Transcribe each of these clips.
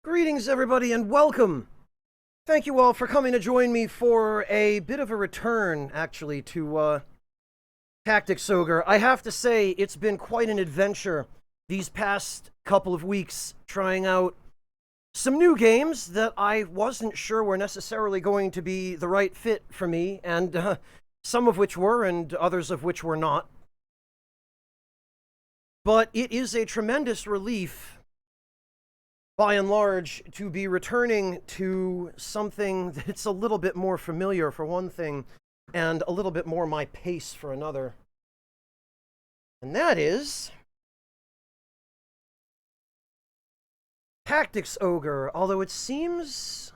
Greetings, everybody, and welcome! Thank you all for coming to join me for a bit of a return, actually, to Tactics Ogre. I have to say, it's been quite an adventure these past couple of weeks, trying out some new games that I wasn't sure were necessarily going to be the right fit for me, and some of which were, and others of which were not. But it is a tremendous relief, by and large, to be returning to something that's a little bit more familiar, for one thing, and a little bit more my pace for another. And that is Tactics Ogre, although it seems...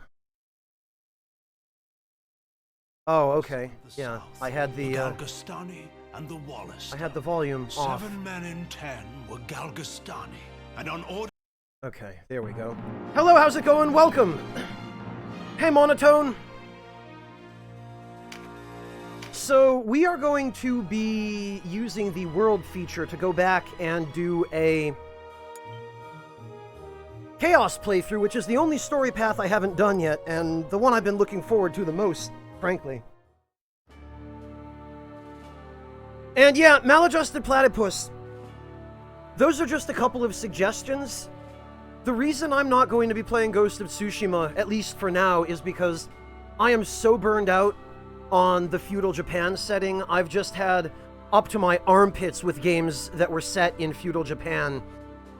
Oh, okay. Yeah, I had the Galgastani and the Wallace. I had the volume off. 7 men in 10 were Galgastani, and on order. Okay, there we go. Hello, how's it going? Welcome! Hey, Monotone! So, we are going to be using the world feature to go back and do a Chaos playthrough, which is the only story path I haven't done yet, and the one I've been looking forward to the most, frankly. And yeah, Maladjusted Platypus. Those are just a couple of suggestions. The reason I'm not going to be playing Ghost of Tsushima, at least for now, is because I am so burned out on the feudal Japan setting. I've just had up to my armpits with games that were set in feudal Japan,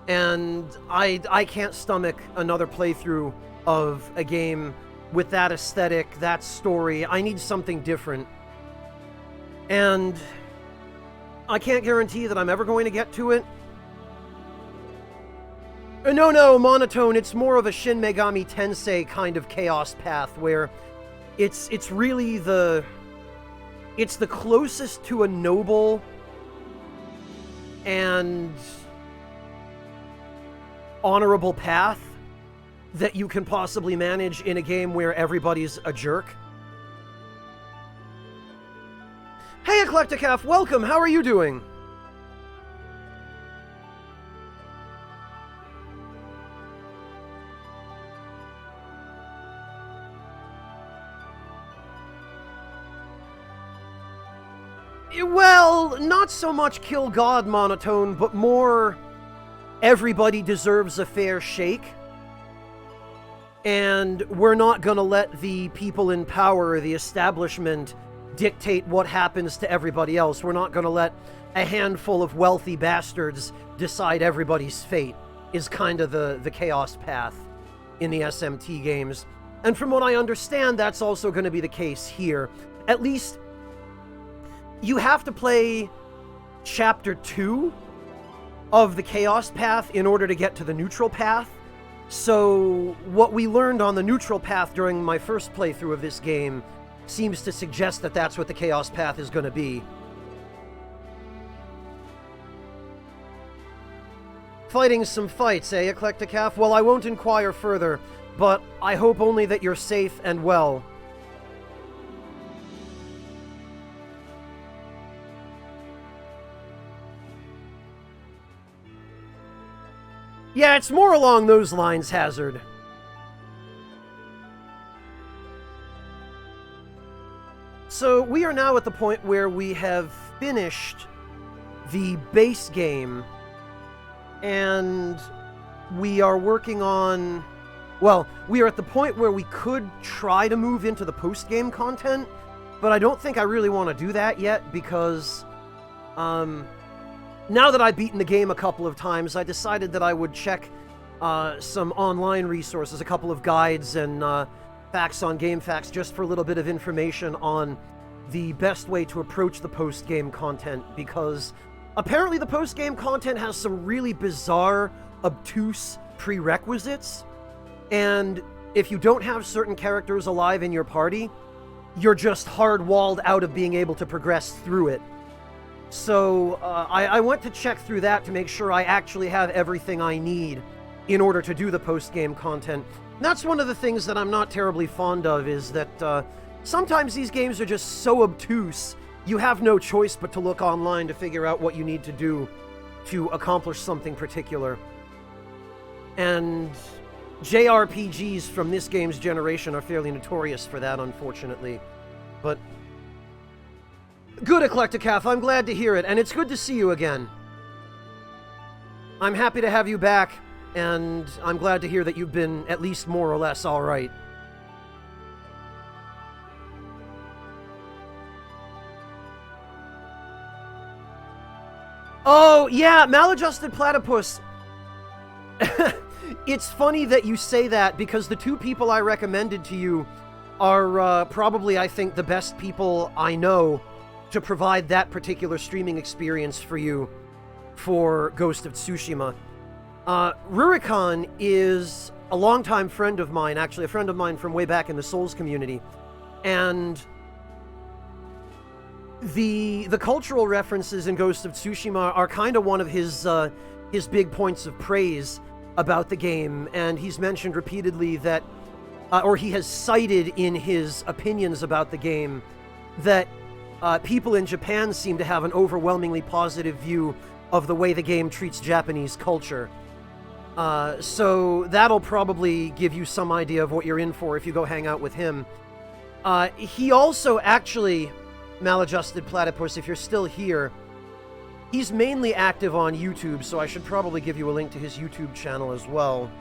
and I can't stomach another playthrough of a game with that aesthetic, that story. I need something different. And I can't guarantee that I'm ever going to get to it. No, Monotone, it's more of a Shin Megami Tensei kind of chaos path, where it's really it's the closest to a noble and honorable path that you can possibly manage in a game where everybody's a jerk. Hey, Eclecticaf, welcome! How are you doing? Well, not so much kill God Monotone, but more everybody deserves a fair shake. And we're not gonna let the people in power, the establishment, dictate what happens to everybody else. We're not gonna let a handful of wealthy bastards decide everybody's fate, is kind of the chaos path in the SMT games. And from what I understand, that's also gonna be the case here. At least, you have to play Chapter 2 of the Chaos Path in order to get to the neutral path. So, what we learned on the neutral path during my first playthrough of this game seems to suggest that that's what the Chaos Path is going to be. Fighting some fights, eh, Eclecticaf? Well, I won't inquire further, but I hope only that you're safe and well. Yeah, it's more along those lines, Hazard. So, we are now at the point where we have finished the base game, and we are working on... Well, we are at the point where we could try to move into the post-game content, but I don't think I really want to do that yet, because... Now that I've beaten the game a couple of times, I decided that I would check some online resources, a couple of guides and facts on GameFAQs, just for a little bit of information on the best way to approach the post-game content, because apparently the post-game content has some really bizarre, obtuse prerequisites, and if you don't have certain characters alive in your party, you're just hard-walled out of being able to progress through it. So, I went to check through that to make sure I actually have everything I need in order to do the post-game content. And that's one of the things that I'm not terribly fond of, is that sometimes these games are just so obtuse, you have no choice but to look online to figure out what you need to do to accomplish something particular. And JRPGs from this game's generation are fairly notorious for that, unfortunately. But good, Eclecticaf. I'm glad to hear it, and it's good to see you again. I'm happy to have you back, and I'm glad to hear that you've been at least more or less all right. Oh, yeah, Maladjusted Platypus. It's funny that you say that, because the two people I recommended to you are probably, I think, the best people I know to provide that particular streaming experience for you for Ghost of Tsushima. Rurikon is a longtime friend of mine, actually a friend of mine from way back in the Souls community, and the cultural references in Ghost of Tsushima are kind of one of his big points of praise about the game, and he's mentioned repeatedly that, or he has cited in his opinions about the game, that people in Japan seem to have an overwhelmingly positive view of the way the game treats Japanese culture. So that'll probably give you some idea of what you're in for if you go hang out with him. He also actually, Maladjusted Platypus, if you're still here, he's mainly active on YouTube, so I should probably give you a link to his YouTube channel as well.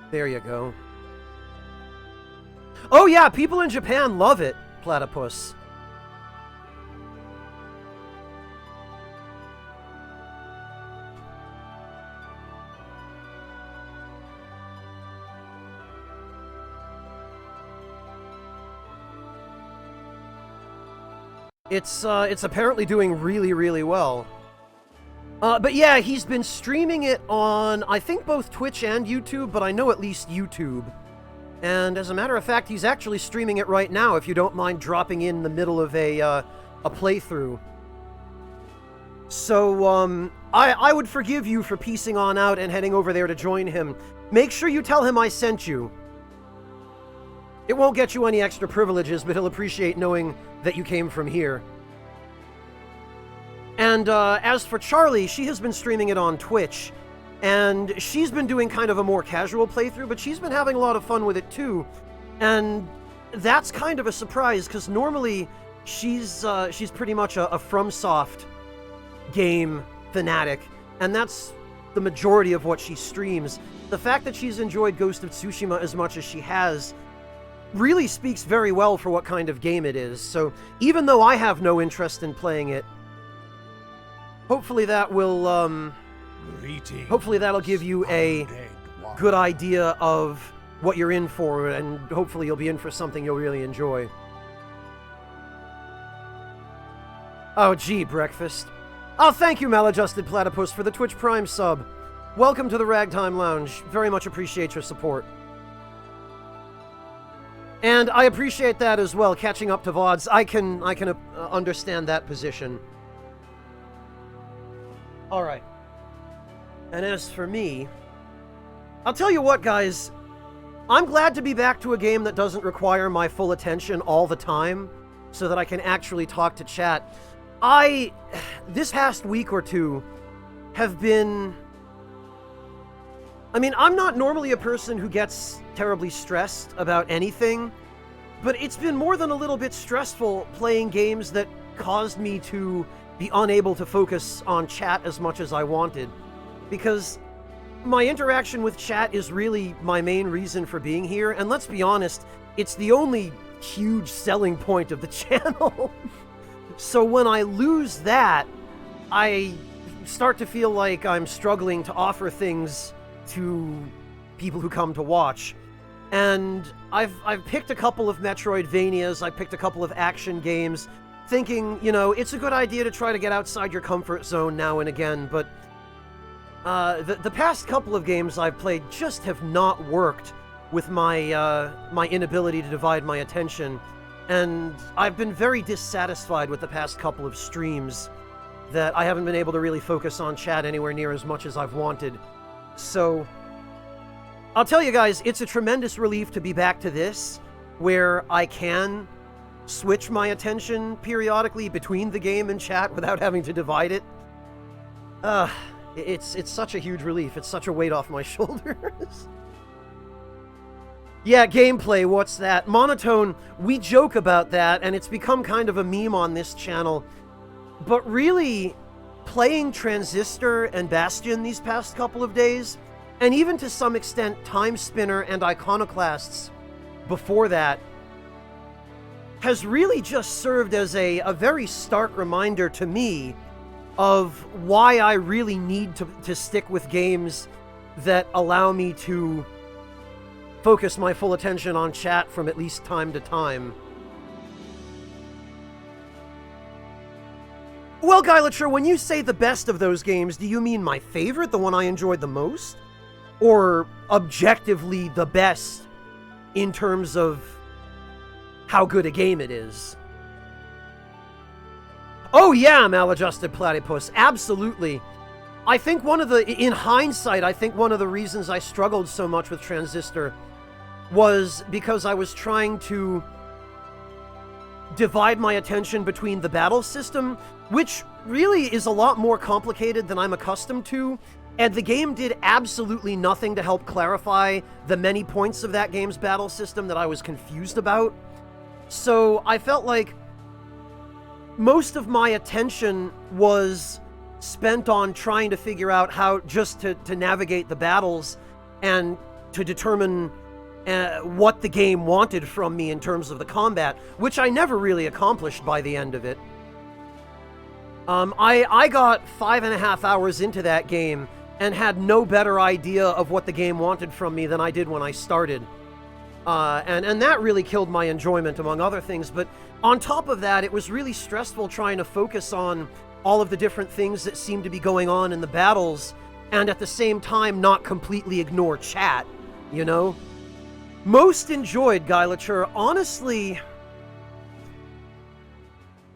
There you go. Oh yeah, people in Japan love it, Platypus. It's apparently doing really, really well. But yeah, he's been streaming it on, I think, both Twitch and YouTube, but I know at least YouTube. And as a matter of fact, he's actually streaming it right now, if you don't mind dropping in the middle of a playthrough. So, I would forgive you for piecing on out and heading over there to join him. Make sure you tell him I sent you. It won't get you any extra privileges, but he'll appreciate knowing that you came from here. And as for Charlie, she has been streaming it on Twitch, and she's been doing kind of a more casual playthrough, but she's been having a lot of fun with it too. And that's kind of a surprise, because normally she's pretty much a FromSoft game fanatic, and that's the majority of what she streams. The fact that she's enjoyed Ghost of Tsushima as much as she has really speaks very well for what kind of game it is. So even though I have no interest in playing it, hopefully that will, hopefully that'll give you a good idea of what you're in for, and hopefully you'll be in for something you'll really enjoy. Oh, gee, breakfast. Oh, thank you, Maladjusted Platypus, for the Twitch Prime sub. Welcome to the Ragtime Lounge. Very much appreciate your support. And I appreciate that as well, catching up to VODs. I can understand that position. Alright. And as for me, I'll tell you what, guys. I'm glad to be back to a game that doesn't require my full attention all the time, so that I can actually talk to chat. This past week or two, have been... I mean, I'm not normally a person who gets terribly stressed about anything, but it's been more than a little bit stressful playing games that caused me to be unable to focus on chat as much as I wanted. Because my interaction with chat is really my main reason for being here, and let's be honest, it's the only huge selling point of the channel. So when I lose that, I start to feel like I'm struggling to offer things to people who come to watch. And I've picked a couple of Metroidvanias, I picked a couple of action games, thinking, you know, it's a good idea to try to get outside your comfort zone now and again, but the past couple of games I've played just have not worked with my my inability to divide my attention, and I've been very dissatisfied with the past couple of streams that I haven't been able to really focus on chat anywhere near as much as I've wanted. So, I'll tell you guys, it's a tremendous relief to be back to this, where I can switch my attention periodically between the game and chat without having to divide it. It's such a huge relief. It's such a weight off my shoulders. Yeah, gameplay, what's that? Monotone, we joke about that, and it's become kind of a meme on this channel. But really, playing Transistor and Bastion these past couple of days, and even to some extent Time Spinner and Iconoclasts before that, has really just served as a very stark reminder to me of why I really need to stick with games that allow me to focus my full attention on chat from at least time to time. Well, Guylature, when you say the best of those games, do you mean my favorite, the one I enjoyed the most? Or objectively the best in terms of how good a game it is? Oh yeah, Maladjusted Platypus, absolutely. I think in hindsight, I think one of the reasons I struggled so much with Transistor was because I was trying to divide my attention between the battle system, which really is a lot more complicated than I'm accustomed to, and the game did absolutely nothing to help clarify the many points of that game's battle system that I was confused about. So I felt like most of my attention was spent on trying to figure out how just to navigate the battles and to determine what the game wanted from me in terms of the combat, which I never really accomplished by the end of it. I got 5.5 hours into that game and had no better idea of what the game wanted from me than I did when I started. And that really killed my enjoyment, among other things. But on top of that, it was really stressful trying to focus on all of the different things that seemed to be going on in the battles, and at the same time not completely ignore chat, you know? Most enjoyed, Guylature. Honestly,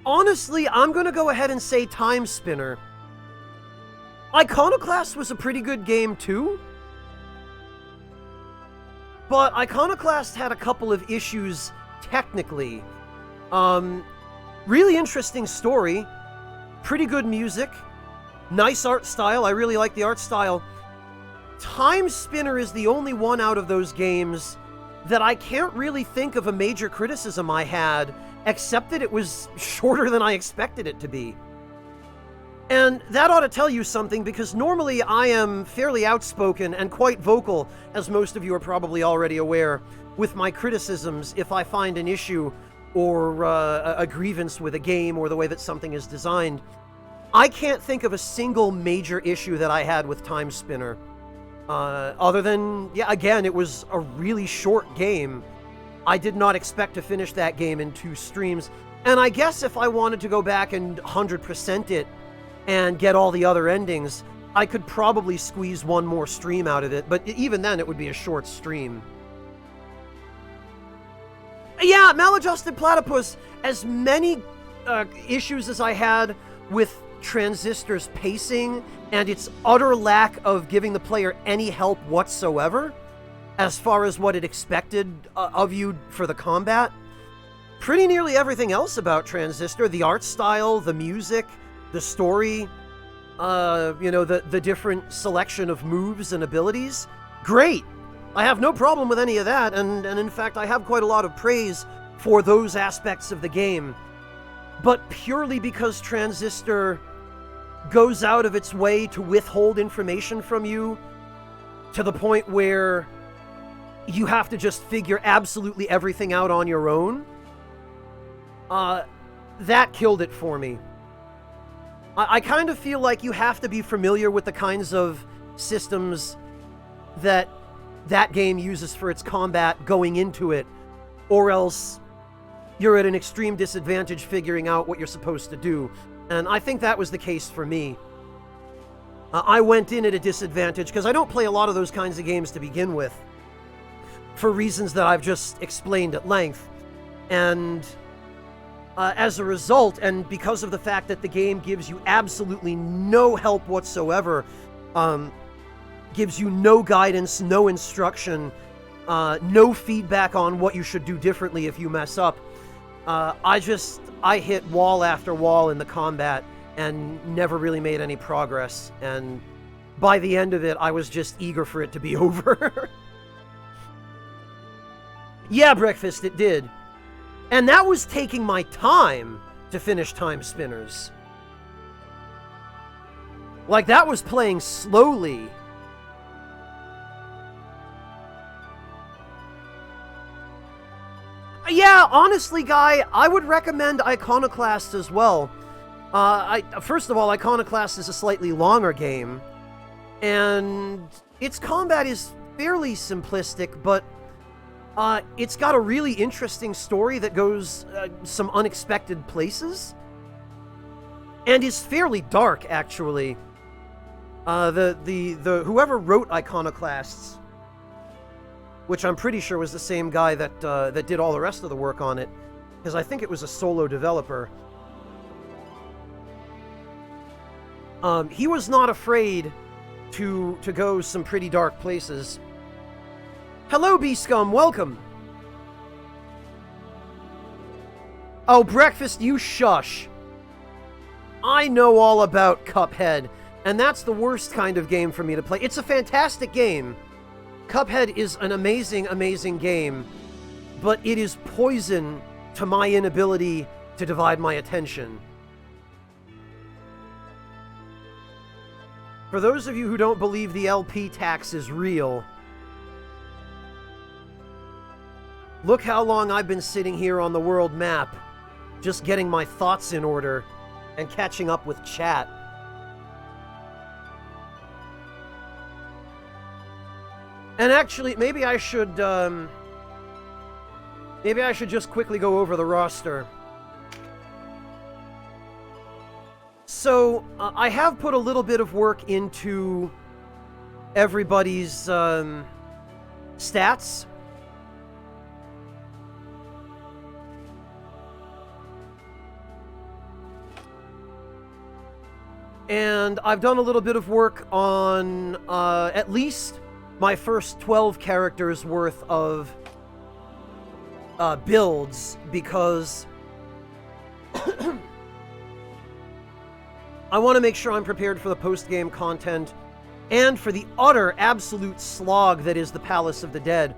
I'm gonna go ahead and say Time Spinner. Iconoclast was a pretty good game too, but Iconoclast had a couple of issues technically. Really interesting story, pretty good music, nice art style. I really like the art style. Time Spinner is the only one out of those games that I can't really think of a major criticism I had, except that it was shorter than I expected it to be. And that ought to tell you something, because normally I am fairly outspoken and quite vocal, as most of you are probably already aware, with my criticisms if I find an issue or a grievance with a game or the way that something is designed. I can't think of a single major issue that I had with Time Spinner. Other than, yeah, again, it was a really short game. I did not expect to finish that game in 2 streams. And I guess if I wanted to go back and 100% it and get all the other endings, I could probably squeeze one more stream out of it. But even then, it would be a short stream. Yeah, Maladjusted Platypus, as many issues as I had with Transistor's pacing and its utter lack of giving the player any help whatsoever as far as what it expected of you for the combat, pretty nearly everything else about Transistor, the art style, the music, the story, you know, the different selection of moves and abilities, great. I have no problem with any of that, and in fact I have quite a lot of praise for those aspects of the game. But purely because Transistor goes out of its way to withhold information from you to the point where you have to just figure absolutely everything out on your own, that killed it for me. I kind of feel like you have to be familiar with the kinds of systems that game uses for its combat going into it, or else you're at an extreme disadvantage figuring out what you're supposed to do. And I think that was the case for me. I went in at a disadvantage because I don't play a lot of those kinds of games to begin with, for reasons that I've just explained at length. And as a result, and because of the fact that the game gives you absolutely no help whatsoever, gives you no guidance, no instruction, no feedback on what you should do differently if you mess up, I hit wall after wall in the combat and never really made any progress. And by the end of it, I was just eager for it to be over. Yeah, Breakfast, it did. And that was taking my time to finish Time Spinners. Like, that was playing slowly. Yeah, honestly, Guy, I would recommend Iconoclast as well. First of all, Iconoclast is a slightly longer game, and its combat is fairly simplistic, but it's got a really interesting story that goes some unexpected places, and is fairly dark, actually. Whoever wrote Iconoclasts, which I'm pretty sure was the same guy that did all the rest of the work on it, because I think it was a solo developer. He was not afraid to go some pretty dark places. Hello, B-Scum, welcome! Oh, Breakfast, you shush! I know all about Cuphead, and that's the worst kind of game for me to play. It's a fantastic game. Cuphead is an amazing, amazing game, but it is poison to my inability to divide my attention. For those of you who don't believe the LP tax is real, look how long I've been sitting here on the world map, just getting my thoughts in order and catching up with chat. And actually, maybe I should just quickly go over the roster. So, I have put a little bit of work into everybody's stats. And I've done a little bit of work on at least my first 12 characters worth of builds, because I want to make sure I'm prepared for the post-game content and for the utter, absolute slog that is the Palace of the Dead.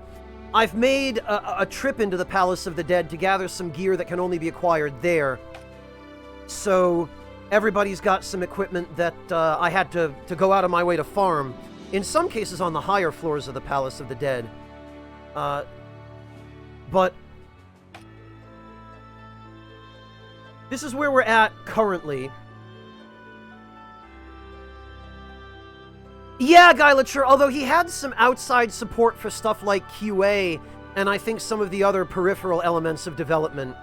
I've made a trip into the Palace of the Dead to gather some gear that can only be acquired there. So everybody's got some equipment that I had to go out of my way to farm. In some cases on the higher floors of the Palace of the Dead. But this is where we're at currently. Yeah, Guy Lature, although he had some outside support for stuff like QA, and I think some of the other peripheral elements of development.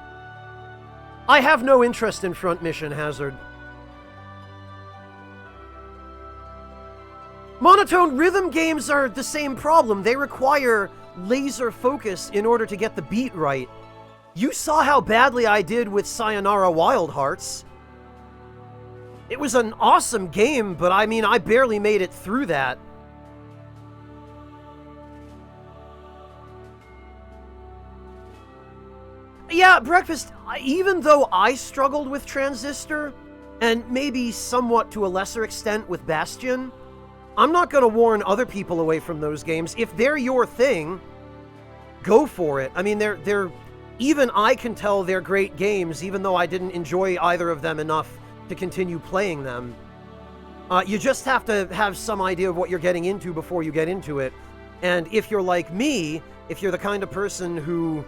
I have no interest in Front Mission, Hazard. Monotone rhythm games are the same problem. They require laser focus in order to get the beat right. You saw how badly I did with Sayonara Wild Hearts. It was an awesome game, but I mean, I barely made it through that. Yeah, Breakfast, even though I struggled with Transistor, and maybe somewhat to a lesser extent with Bastion, I'm not going to warn other people away from those games. If they're your thing, go for it. I mean, they're even I can tell they're great games, even though I didn't enjoy either of them enough to continue playing them. You just have to have some idea of what you're getting into before you get into it. And if you're like me, if you're the kind of person who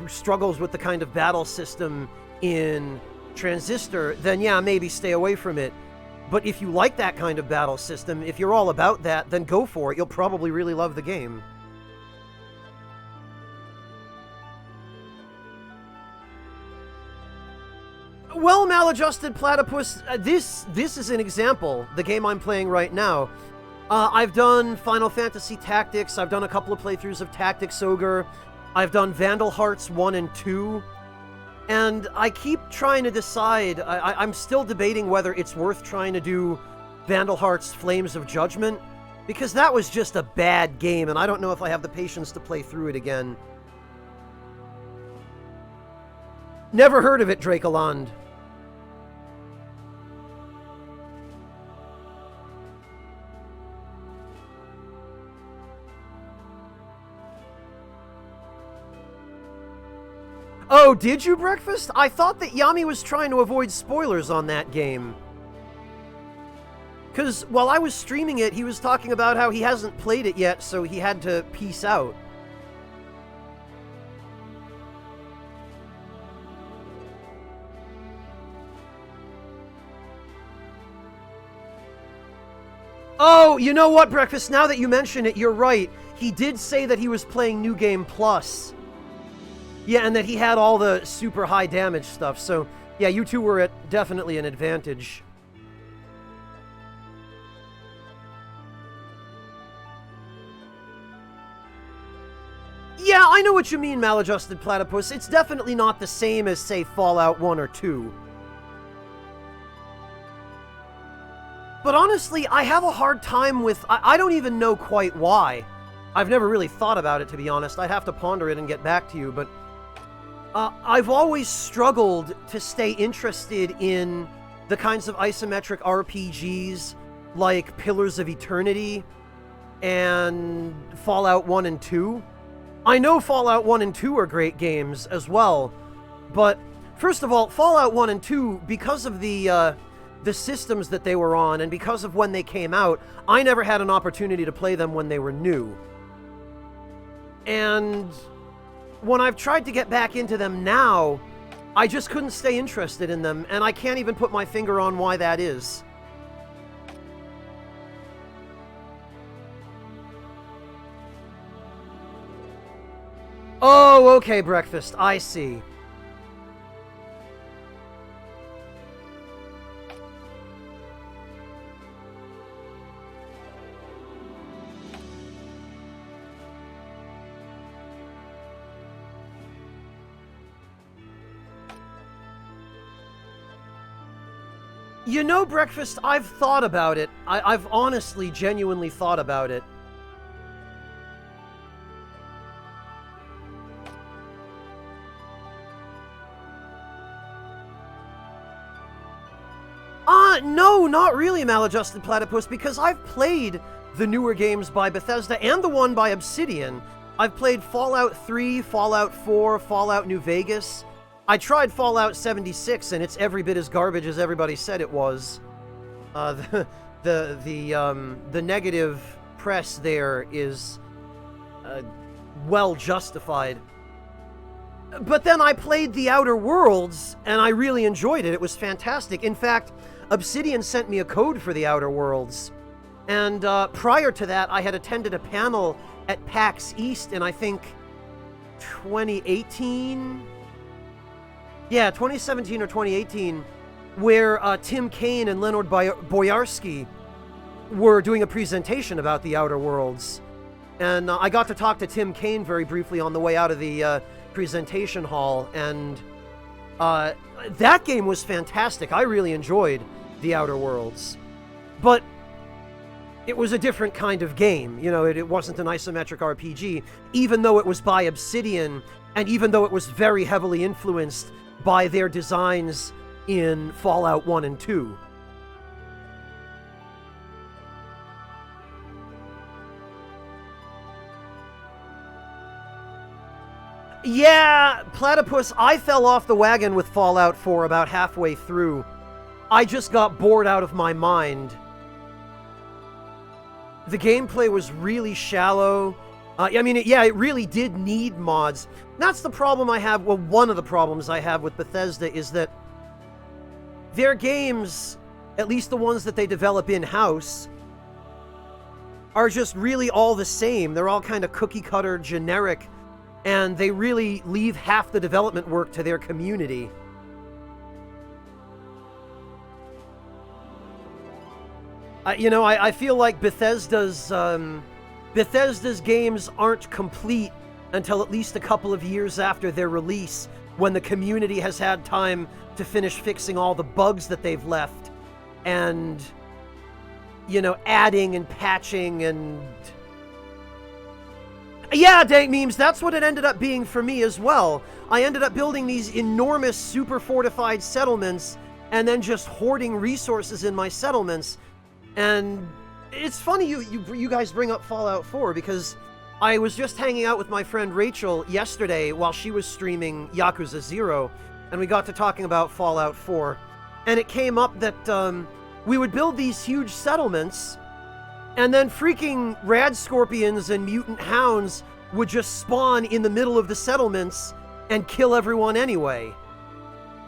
struggles with the kind of battle system in Transistor, then yeah, maybe stay away from it. But if you like that kind of battle system, if you're all about that, then go for it. You'll probably really love the game. Well, Maladjusted Platypus, this is an example, the game I'm playing right now. I've done Final Fantasy Tactics, I've done a couple of playthroughs of Tactics Ogre, I've done Vandal Hearts 1 and 2, and I keep trying to decide, I'm still debating whether it's worth trying to do Vandal Hearts Flames of Judgment, because that was just a bad game, and I don't know if I have the patience to play through it again. Never heard of it, Drakeland. Oh, did you, Breakfast? I thought that Yami was trying to avoid spoilers on that game. Because while I was streaming it, he was talking about how he hasn't played it yet, so he had to peace out. Oh, you know what, Breakfast? Now that you mention it, you're right. He did say that he was playing New Game Plus. Yeah, and that he had all the super high damage stuff, so yeah, you two were at definitely an advantage. Yeah, I know what you mean, Maladjusted Platypus. It's definitely not the same as, say, Fallout 1 or 2. But honestly, I have a hard time with... I don't even know quite why. I've never really thought about it, to be honest. I'd have to ponder it and get back to you, but... I've always struggled to stay interested in the kinds of isometric RPGs like Pillars of Eternity and Fallout 1 and 2. I know Fallout 1 and 2 are great games as well, but first of all, Fallout 1 and 2, because of the systems that they were on and because of when they came out, I never had an opportunity to play them when they were new. And when I've tried to get back into them now, I just couldn't stay interested in them, and I can't even put my finger on why that is. Oh, okay, Breakfast, I see. You know, Breakfast, I've thought about it. I've honestly, genuinely thought about it. No, not really, Maladjusted Platypus, because I've played the newer games by Bethesda and the one by Obsidian. I've played Fallout 3, Fallout 4, Fallout New Vegas. I tried Fallout 76, and it's every bit as garbage as everybody said it was. The negative press there is well justified. But then I played The Outer Worlds, and I really enjoyed it. It was fantastic. In fact, Obsidian sent me a code for The Outer Worlds. And prior to that, I had attended a panel at PAX East in, I think, 2018? Yeah, 2017 or 2018, where Tim Kaine and Leonard Boyarsky were doing a presentation about The Outer Worlds. And I got to talk to Tim Kaine very briefly on the way out of the presentation hall, and that game was fantastic. I really enjoyed The Outer Worlds. But it was a different kind of game. You know, it wasn't an isometric RPG, even though it was by Obsidian, and even though it was very heavily influenced by their designs in Fallout 1 and 2. Yeah, Platypus, I fell off the wagon with Fallout 4 about halfway through. I just got bored out of my mind. The gameplay was really shallow. I mean, it really did need mods. That's the problem I have, well, one of the problems I have with Bethesda is that their games, at least the ones that they develop in-house, are just really all the same. They're all kind of cookie-cutter, generic, and they really leave half the development work to their community. I feel like Bethesda's games aren't complete until at least a couple of years after their release, when the community has had time to finish fixing all the bugs that they've left, and, adding and patching and... Yeah, dank memes, that's what it ended up being for me as well. I ended up building these enormous, super fortified settlements, and then just hoarding resources in my settlements. And it's funny you guys bring up Fallout 4, because I was just hanging out with my friend Rachel yesterday while she was streaming Yakuza 0, and we got to talking about Fallout 4. And it came up that we would build these huge settlements, and then freaking rad scorpions and mutant hounds would just spawn in the middle of the settlements and kill everyone anyway.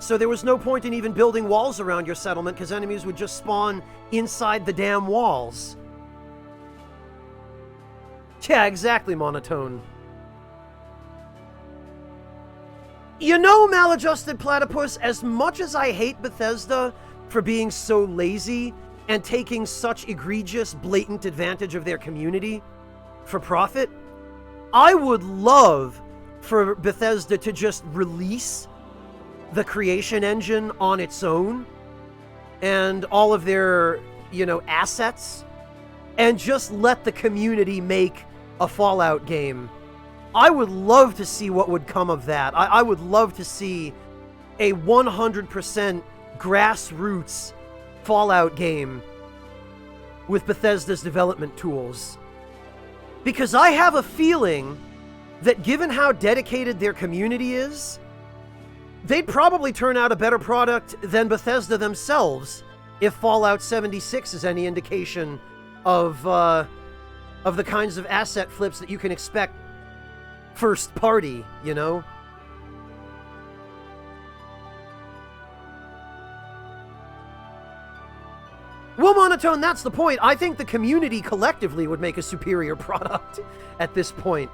So there was no point in even building walls around your settlement, because enemies would just spawn inside the damn walls. Yeah, exactly, Monotone. You know, Maladjusted Platypus, as much as I hate Bethesda for being so lazy and taking such egregious, blatant advantage of their community for profit, I would love for Bethesda to just release the creation engine on its own and all of their, assets, and just let the community make a Fallout game. I would love to see what would come of that. I would love to see a 100% grassroots Fallout game with Bethesda's development tools. Because I have a feeling that given how dedicated their community is, they'd probably turn out a better product than Bethesda themselves if Fallout 76 is any indication of the kinds of asset flips that you can expect first party, Well, Monotone, that's the point. I think the community collectively would make a superior product at this point.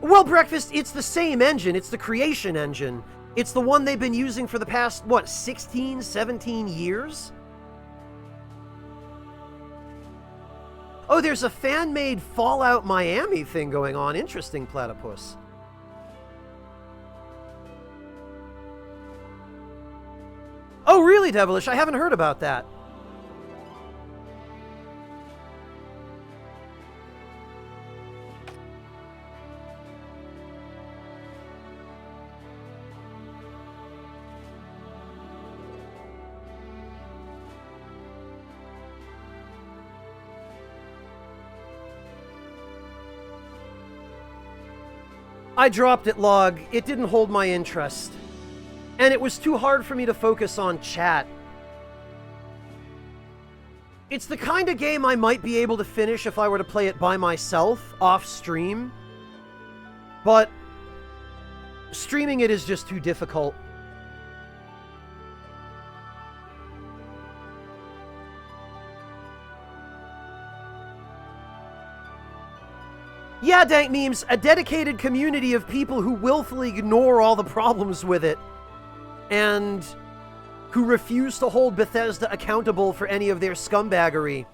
Well, Breakfast, it's the same engine. It's the creation engine. It's the one they've been using for the past, 16, 17 years? Oh, there's a fan-made Fallout Miami thing going on. Interesting, Platypus. Oh, really, Devilish? I haven't heard about that. I dropped it, Log. It didn't hold my interest. And it was too hard for me to focus on chat. It's the kind of game I might be able to finish if I were to play it by myself, off stream. But streaming it is just too difficult. Yeah, dank memes, a dedicated community of people who willfully ignore all the problems with it, and who refuse to hold Bethesda accountable for any of their scumbaggery,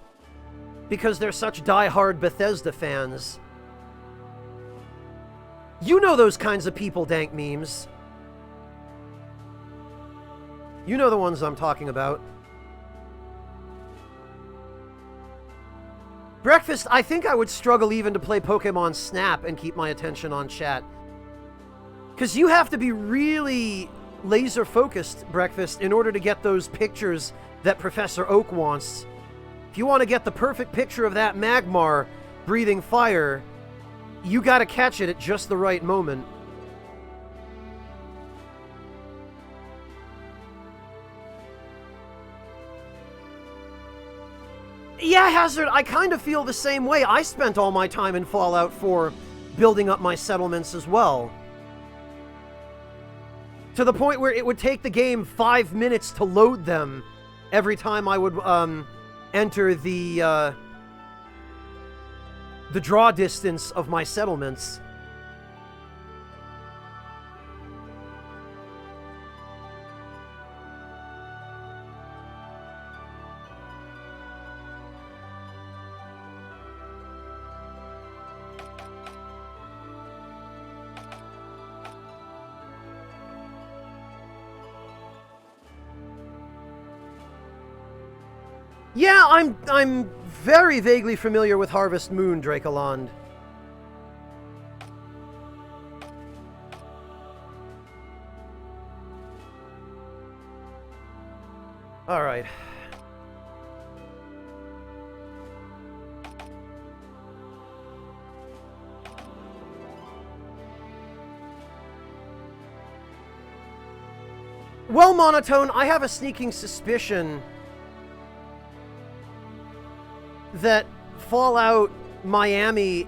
because they're such die-hard Bethesda fans. You know those kinds of people, dank memes. You know the ones I'm talking about. Breakfast, I think I would struggle even to play Pokemon Snap and keep my attention on chat. Because you have to be really laser-focused, Breakfast, in order to get those pictures that Professor Oak wants. If you want to get the perfect picture of that Magmar breathing fire, you gotta catch it at just the right moment. Yeah, Hazard, I kind of feel the same way. I spent all my time in Fallout 4 building up my settlements as well. To the point where it would take the game 5 minutes to load them every time I would enter the draw distance of my settlements. Yeah, I'm very vaguely familiar with Harvest Moon, Drakeland. All right. Well, Monotone, I have a sneaking suspicion that Fallout Miami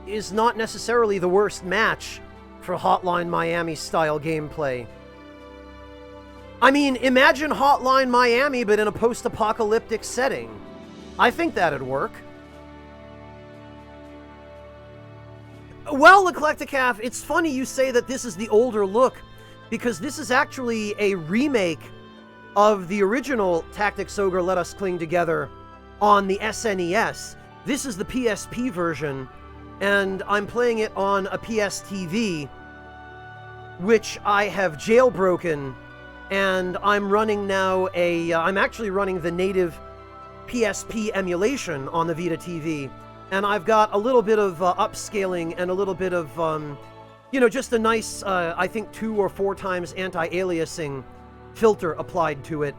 is not necessarily the worst match for Hotline Miami-style gameplay. I mean, imagine Hotline Miami, but in a post-apocalyptic setting. I think that'd work. Well, Eclecticaf, it's funny you say that this is the older look, because this is actually a remake of the original Tactics Ogre Let Us Cling Together on the SNES. This is the PSP version, and I'm playing it on a PSTV, which I have jailbroken, and I'm running now I'm actually running the native PSP emulation on the Vita TV, and I've got a little bit of upscaling and a little bit of, you know, just a nice, I think 2 or 4 times anti-aliasing filter applied to it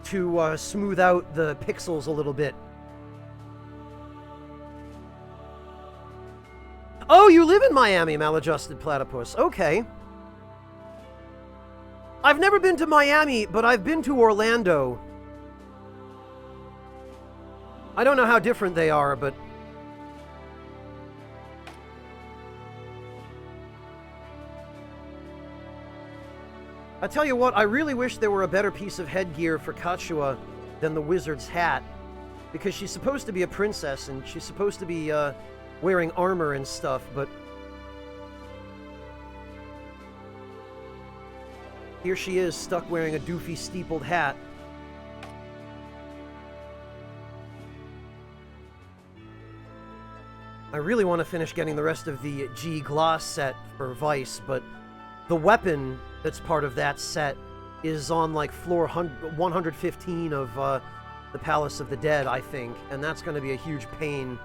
to smooth out the pixels a little bit. Oh, you live in Miami, Maladjusted Platypus. Okay. I've never been to Miami, but I've been to Orlando. I don't know how different they are, but... I tell you what, I really wish there were a better piece of headgear for Kachua than the wizard's hat, because she's supposed to be a princess, and she's supposed to be wearing armor and stuff, but... here she is, stuck wearing a doofy steepled hat. I really want to finish getting the rest of the G Gloss set for Vice, but the weapon that's part of that set is on like floor 115 of the Palace of the Dead, I think, and that's going to be a huge pain.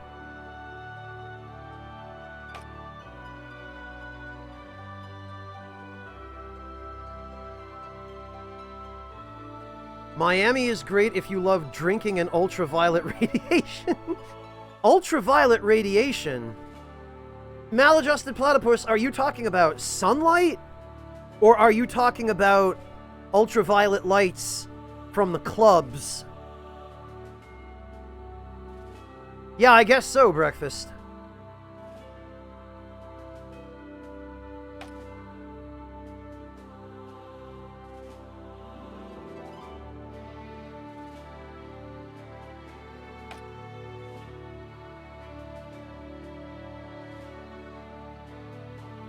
Miami is great if you love drinking and ultraviolet radiation. Ultraviolet radiation? Maladjusted Platypus, are you talking about sunlight? Or are you talking about ultraviolet lights from the clubs? Yeah, I guess so, Breakfast.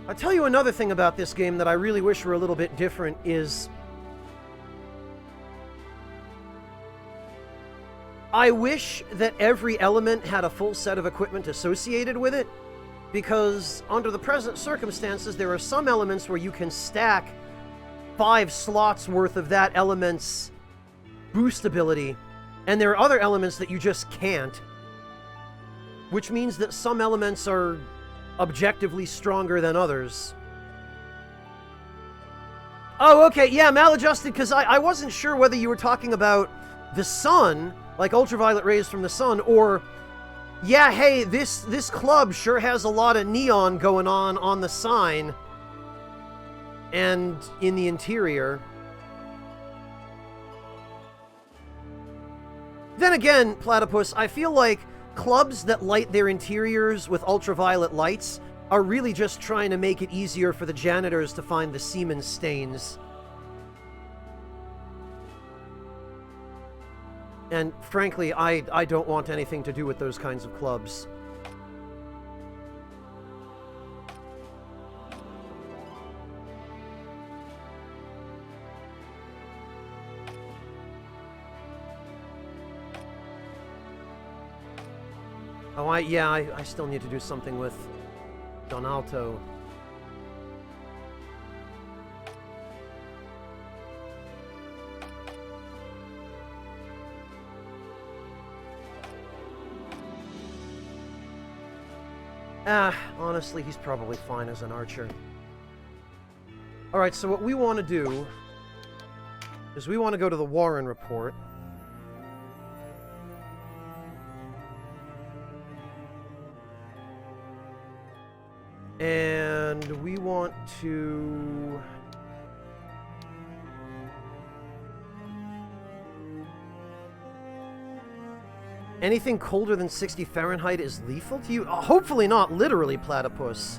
I'll tell you another thing about this game that I really wish were a little bit different is... I wish that every element had a full set of equipment associated with it, because under the present circumstances, there are some elements where you can stack 5 slots worth of that element's boost ability, and there are other elements that you just can't, which means that some elements are objectively stronger than others. Oh, okay, yeah, maladjusted, because I wasn't sure whether you were talking about the sun, like ultraviolet rays from the sun, or, yeah, hey, this club sure has a lot of neon going on the sign and in the interior. Then again, Platypus, I feel like clubs that light their interiors with ultraviolet lights are really just trying to make it easier for the janitors to find the semen stains. And frankly, I don't want anything to do with those kinds of clubs. Oh, I still need to do something with Donalto. Honestly, he's probably fine as an archer. Alright, so what we want to do is we want to go to the Warren report. And we want to... Anything colder than 60 Fahrenheit is lethal to you? Hopefully not literally, Platypus.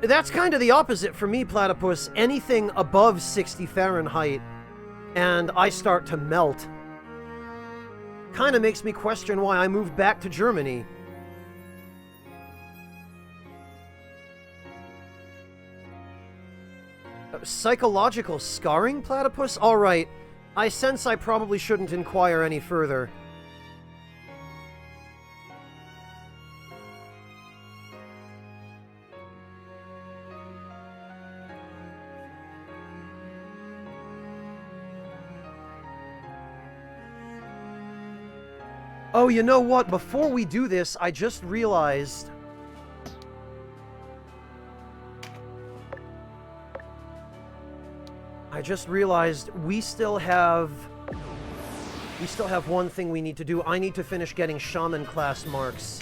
That's kind of the opposite for me, Platypus. Anything above 60 Fahrenheit, and I start to melt. Kind of makes me question why I moved back to Germany. Psychological scarring, Platypus? Alright. I sense I probably shouldn't inquire any further. Oh, you know what? Before we do this, I just realized... we still have one thing we need to do. I need to finish getting Shaman class marks.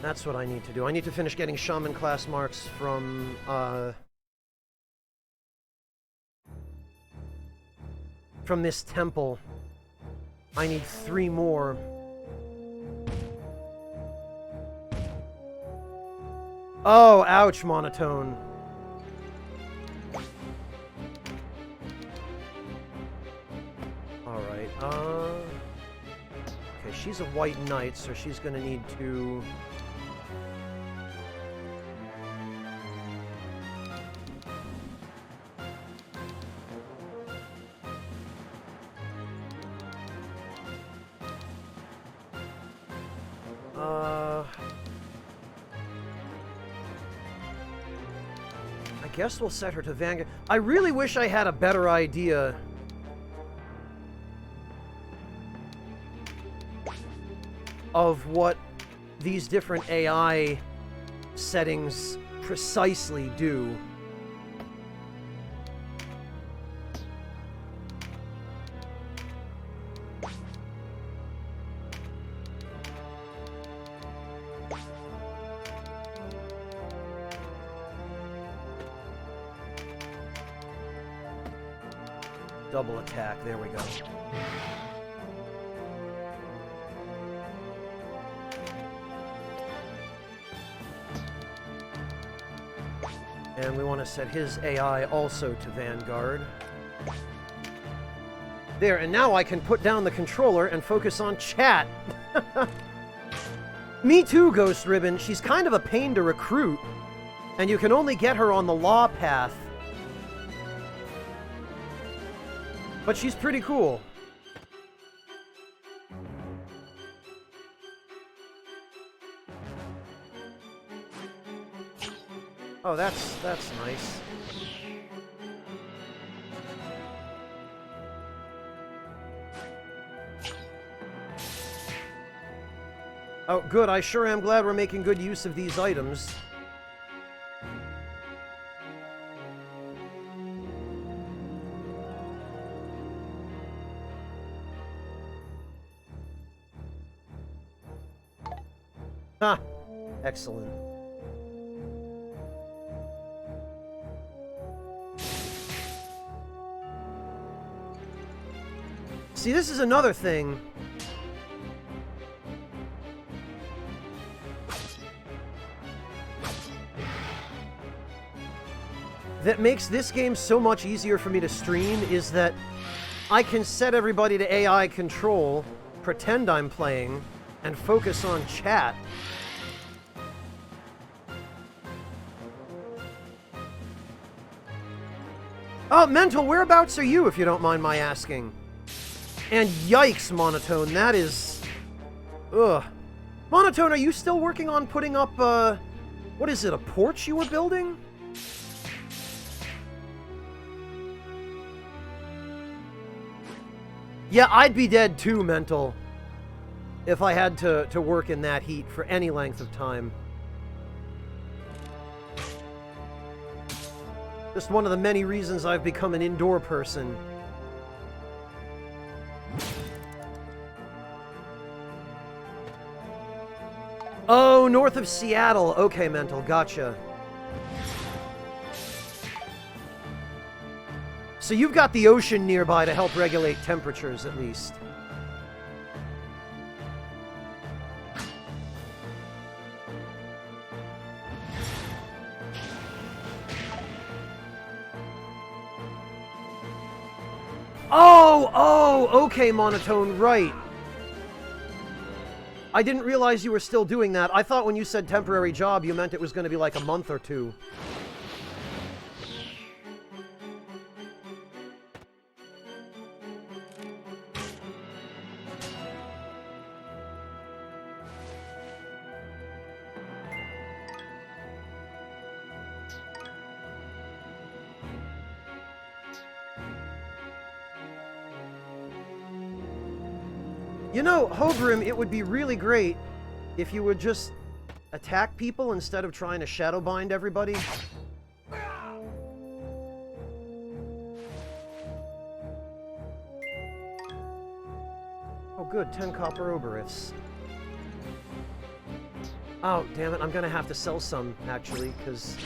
That's what I need to do. I need to finish getting Shaman class marks from this temple. I need 3 more. Oh, ouch, Monotone. Alright, okay, she's a white knight, so she's gonna need to... I guess we'll set her to Vanguard. I really wish I had a better idea of what these different AI settings precisely do. Double attack, there we go. And we want to set his AI also to Vanguard. There, and now I can put down the controller and focus on chat. Me too, Ghost Ribbon. She's kind of a pain to recruit, and you can only get her on the law path. But she's pretty cool. Oh, that's nice. Oh, good. I sure am glad we're making good use of these items. Ha! Excellent. See, this is another thing. That makes this game so much easier for me to stream is that I can set everybody to AI control, pretend I'm playing, and focus on chat. Oh, Mental, whereabouts are you, if you don't mind my asking? And yikes, Monotone, that is... Ugh. Monotone, are you still working on putting up, what is it, a porch you were building? Yeah, I'd be dead too, Mental, if I had to work in that heat for any length of time. Just one of the many reasons I've become an indoor person. Oh, north of Seattle. Okay, Mental, gotcha. So you've got the ocean nearby to help regulate temperatures, at least. Oh, okay, Monotone, right. I didn't realize you were still doing that. I thought when you said temporary job, you meant it was going to be like a month or two. You know, Hogrim, it would be really great if you would just attack people instead of trying to shadow bind everybody. Oh good, 10 copper oberifs. Oh, damn it, I'm gonna have to sell some, actually, because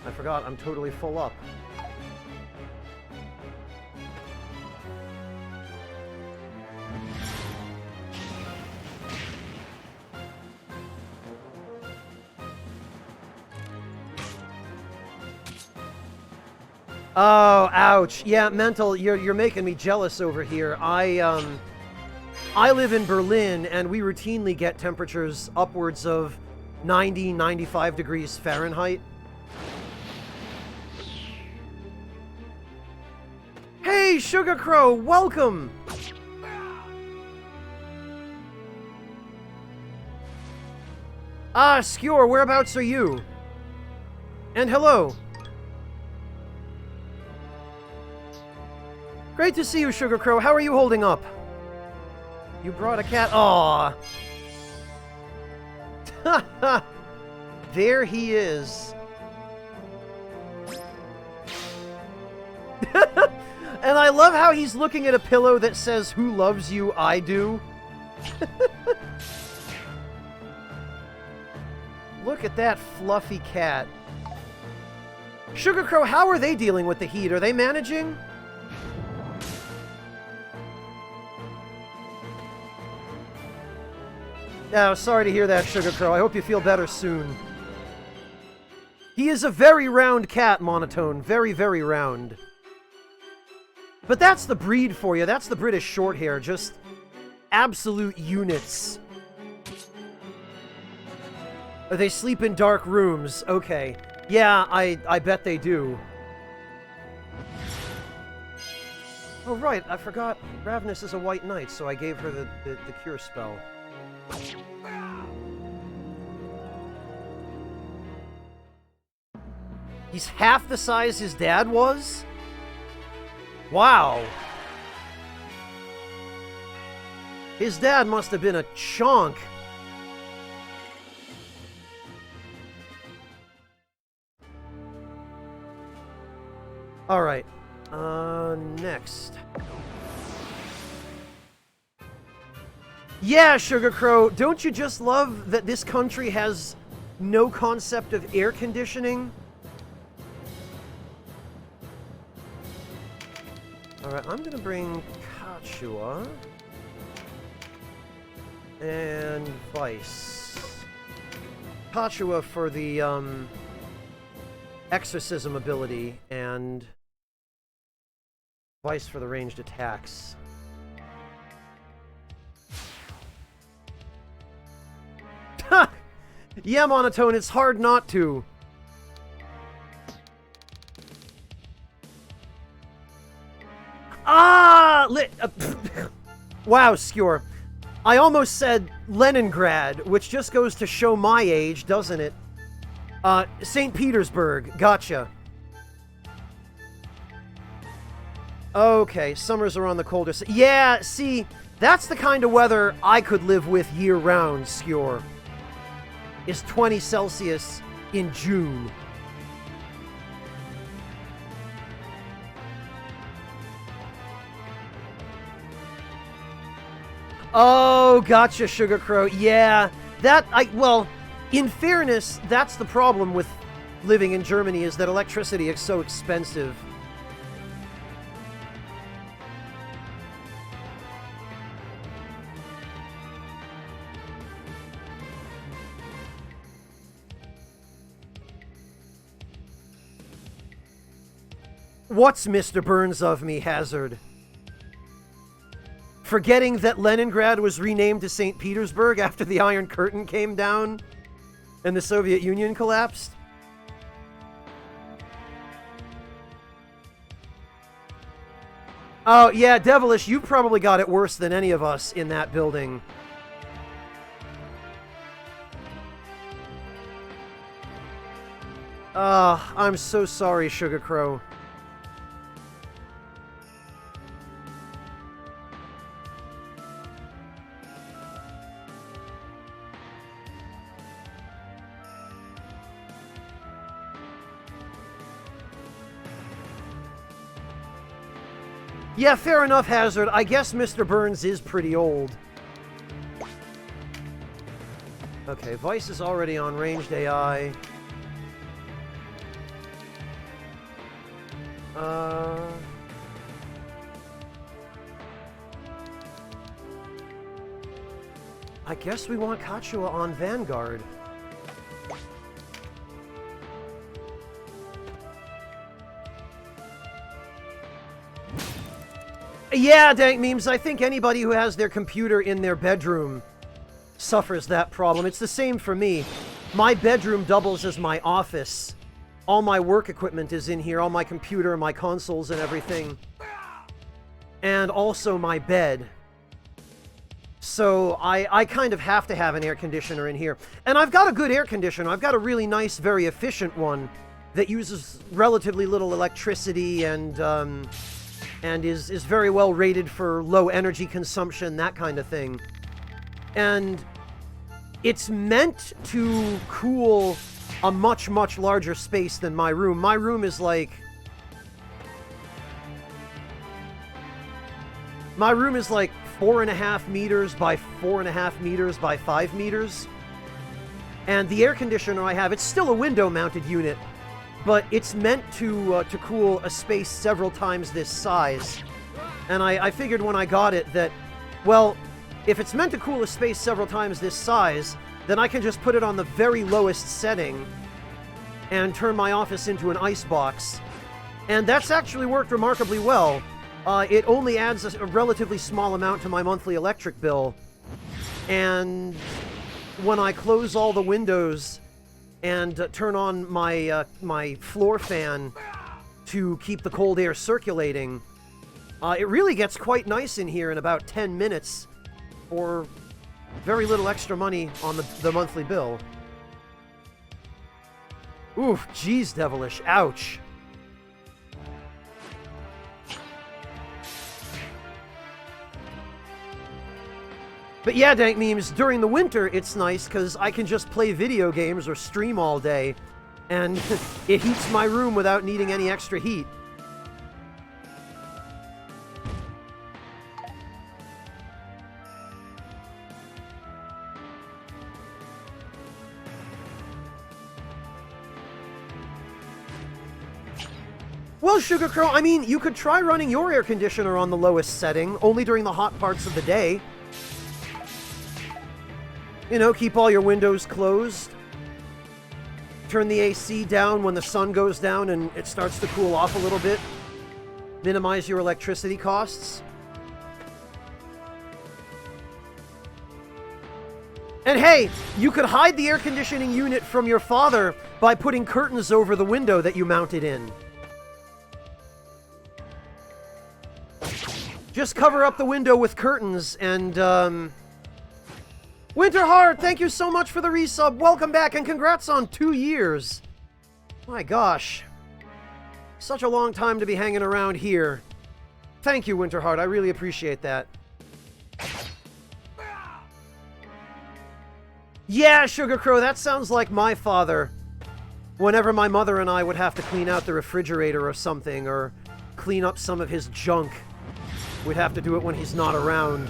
I forgot I'm totally full up. Oh, ouch. Yeah, Mental, you're making me jealous over here. I live in Berlin, and we routinely get temperatures upwards of 90, 95 degrees Fahrenheit. Hey, Sugar Crow, welcome! Ah, Skewer, whereabouts are you? And hello. Great to see you, Sugar Crow. How are you holding up? You brought a cat. Aww. There he is. And I love how he's looking at a pillow that says, "Who loves you? I do." Look at that fluffy cat. Sugar Crow, how are they dealing with the heat? Are they managing? Oh, sorry to hear that, Sugar Crow. I hope you feel better soon. He is a very round cat, Monotone. Very, very round. But that's the breed for you. That's the British Shorthair. Just absolute units. They sleep in dark rooms. Okay. Yeah, I bet they do. Oh, right. I forgot. Ravenous is a white knight, so I gave her the cure spell. He's half the size his dad was? Wow. His dad must have been a chonk. Alright. Next. Yeah, Sugar Crow, don't you just love that this country has no concept of air conditioning? Alright, I'm gonna bring Kachua and Vice. Kachua for the, exorcism ability, and Vice for the ranged attacks. Yeah, Monotone, it's hard not to. Ah! Wow, Skewer. I almost said Leningrad, which just goes to show my age, doesn't it? St. Petersburg. Gotcha. Okay, summers are on the colder side. Yeah, see, that's the kind of weather I could live with year-round, Skjor. Is 20 Celsius in June. Oh, gotcha, Sugar Crow. Yeah, well, in fairness, that's the problem with living in Germany, is that electricity is so expensive. What's Mr. Burns of me, Hazard? Forgetting that Leningrad was renamed to St. Petersburg after the Iron Curtain came down and the Soviet Union collapsed? Oh, yeah, Devilish, you probably got it worse than any of us in that building. I'm so sorry, Sugar Crow. Yeah, fair enough, Hazard. I guess Mr. Burns is pretty old. Okay, Vice is already on ranged AI. I guess we want Kachua on Vanguard. Yeah, Dank Memes, I think anybody who has their computer in their bedroom suffers that problem. It's the same for me. My bedroom doubles as my office. All my work equipment is in here, all my computer, my consoles and everything. And also my bed. So I kind of have to have an air conditioner in here. And I've got a good air conditioner. I've got a really nice, very efficient one that uses relatively little electricity and is very well rated for low energy consumption, that kind of thing. And it's meant to cool a much, much larger space than my room. My room is like... My room is like 4.5 meters by 4.5 meters by 5 meters. And the air conditioner I have, it's still a window-mounted unit, but it's meant to cool a space several times this size. And I figured when I got it that, well, if it's meant to cool a space several times this size, then I can just put it on the very lowest setting and turn my office into an icebox. And that's actually worked remarkably well. It only adds a relatively small amount to my monthly electric bill. And when I close all the windows and turn on my my floor fan to keep the cold air circulating, it really gets quite nice in here in about 10 minutes for very little extra money on the monthly bill. Oof, geez, Devilish, ouch. But yeah, Dank Memes, during the winter, it's nice because I can just play video games or stream all day, and it heats my room without needing any extra heat. Well, Sugar Crow, I mean, you could try running your air conditioner on the lowest setting, only during the hot parts of the day. You know, keep all your windows closed. Turn the AC down when the sun goes down and it starts to cool off a little bit. Minimize your electricity costs. And hey, you could hide the air conditioning unit from your father by putting curtains over the window that you mounted in. Just cover up the window with curtains and, Winterheart, thank you so much for the resub. Welcome back and congrats on 2 years. My gosh. Such a long time to be hanging around here. Thank you, Winterheart. I really appreciate that. Yeah, Sugar Crow, that sounds like my father. Whenever my mother and I would have to clean out the refrigerator or something, or clean up some of his junk, we'd have to do it when he's not around.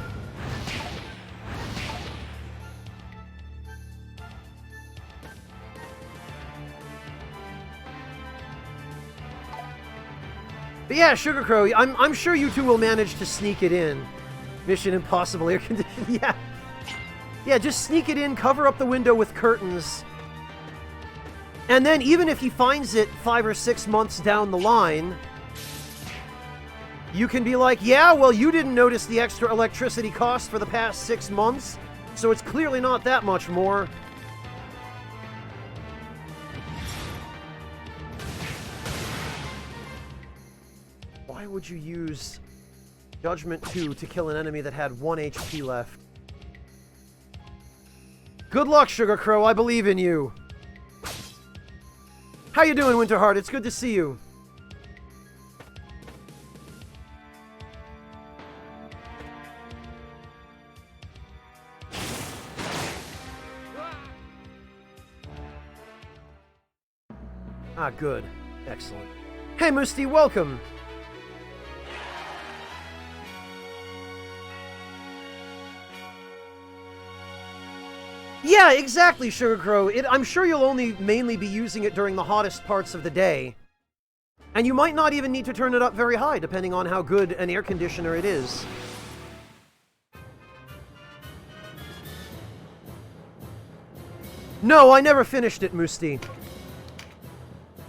But yeah, Sugar Crow, I'm sure you two will manage to sneak it in. Mission Impossible air conditioning, yeah. Yeah, just sneak it in, cover up the window with curtains. And then even if he finds it 5 or 6 months down the line, you can be like, yeah, well, you didn't notice the extra electricity cost for the past 6 months, so it's clearly not that much more. Why would you use Judgment 2 to kill an enemy that had 1 HP left? Good luck, Sugar Crow. I believe in you. How you doing, Winterheart? It's good to see you. Ah, good. Excellent. Hey, Musti, welcome. Yeah, exactly, Sugar Crow. I'm sure you'll only mainly be using it during the hottest parts of the day. And you might not even need to turn it up very high, depending on how good an air conditioner it is. No, I never finished it, Musti.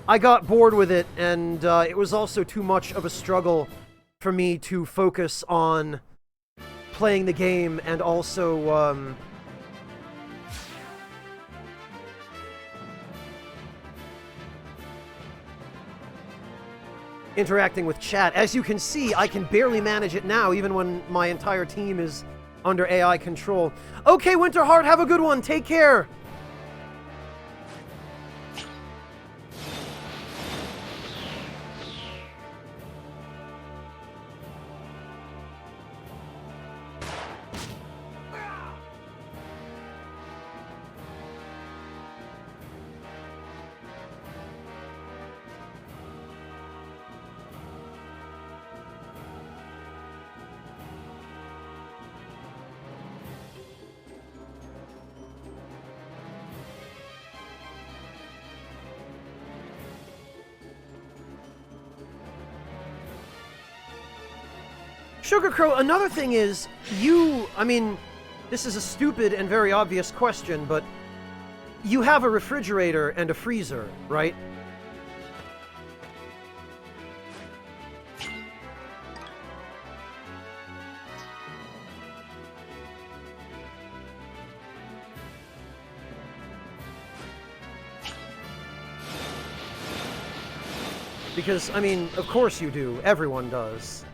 I got bored with it, and it was also too much of a struggle for me to focus on playing the game and also, interacting with chat. As you can see, I can barely manage it now, even when my entire team is under AI control. Okay, Winterheart, have a good one. Take care. Sugar Crow, another thing is, I mean, this is a stupid and very obvious question, but you have a refrigerator and a freezer, right? Because, I mean, of course you do. Everyone does.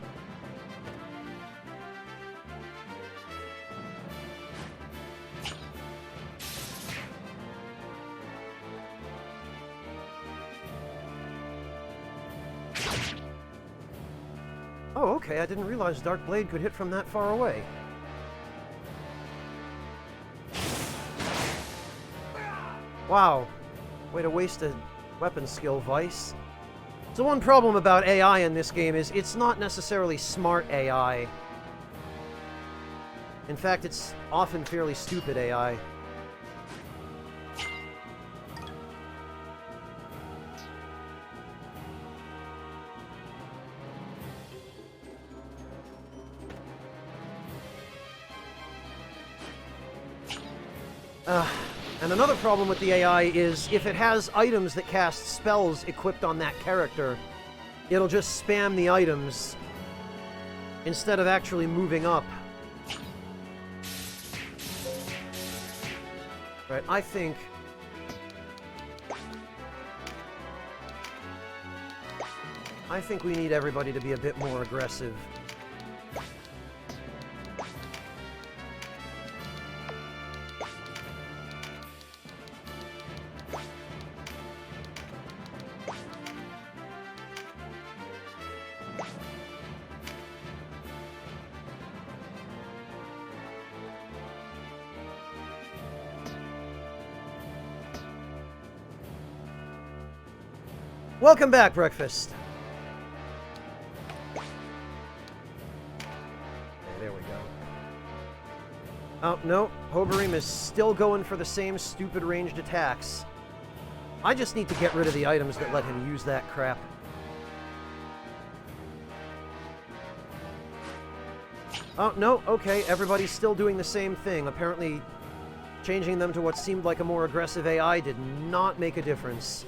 Oh, okay, I didn't realize Dark Blade could hit from that far away. Wow. Way to waste a weapon skill, Vice. So one problem about AI in this game is it's not necessarily smart AI. In fact, it's often fairly stupid AI. And another problem with the AI is if it has items that cast spells equipped on that character, it'll just spam the items instead of actually moving up. Right, I think we need everybody to be a bit more aggressive. Welcome back, Breakfast. Okay, there we go. Oh, no. Hoberim is still going for the same stupid ranged attacks. I just need to get rid of the items that let him use that crap. Oh, no, okay, everybody's still doing the same thing. Apparently, changing them to what seemed like a more aggressive AI did not make a difference.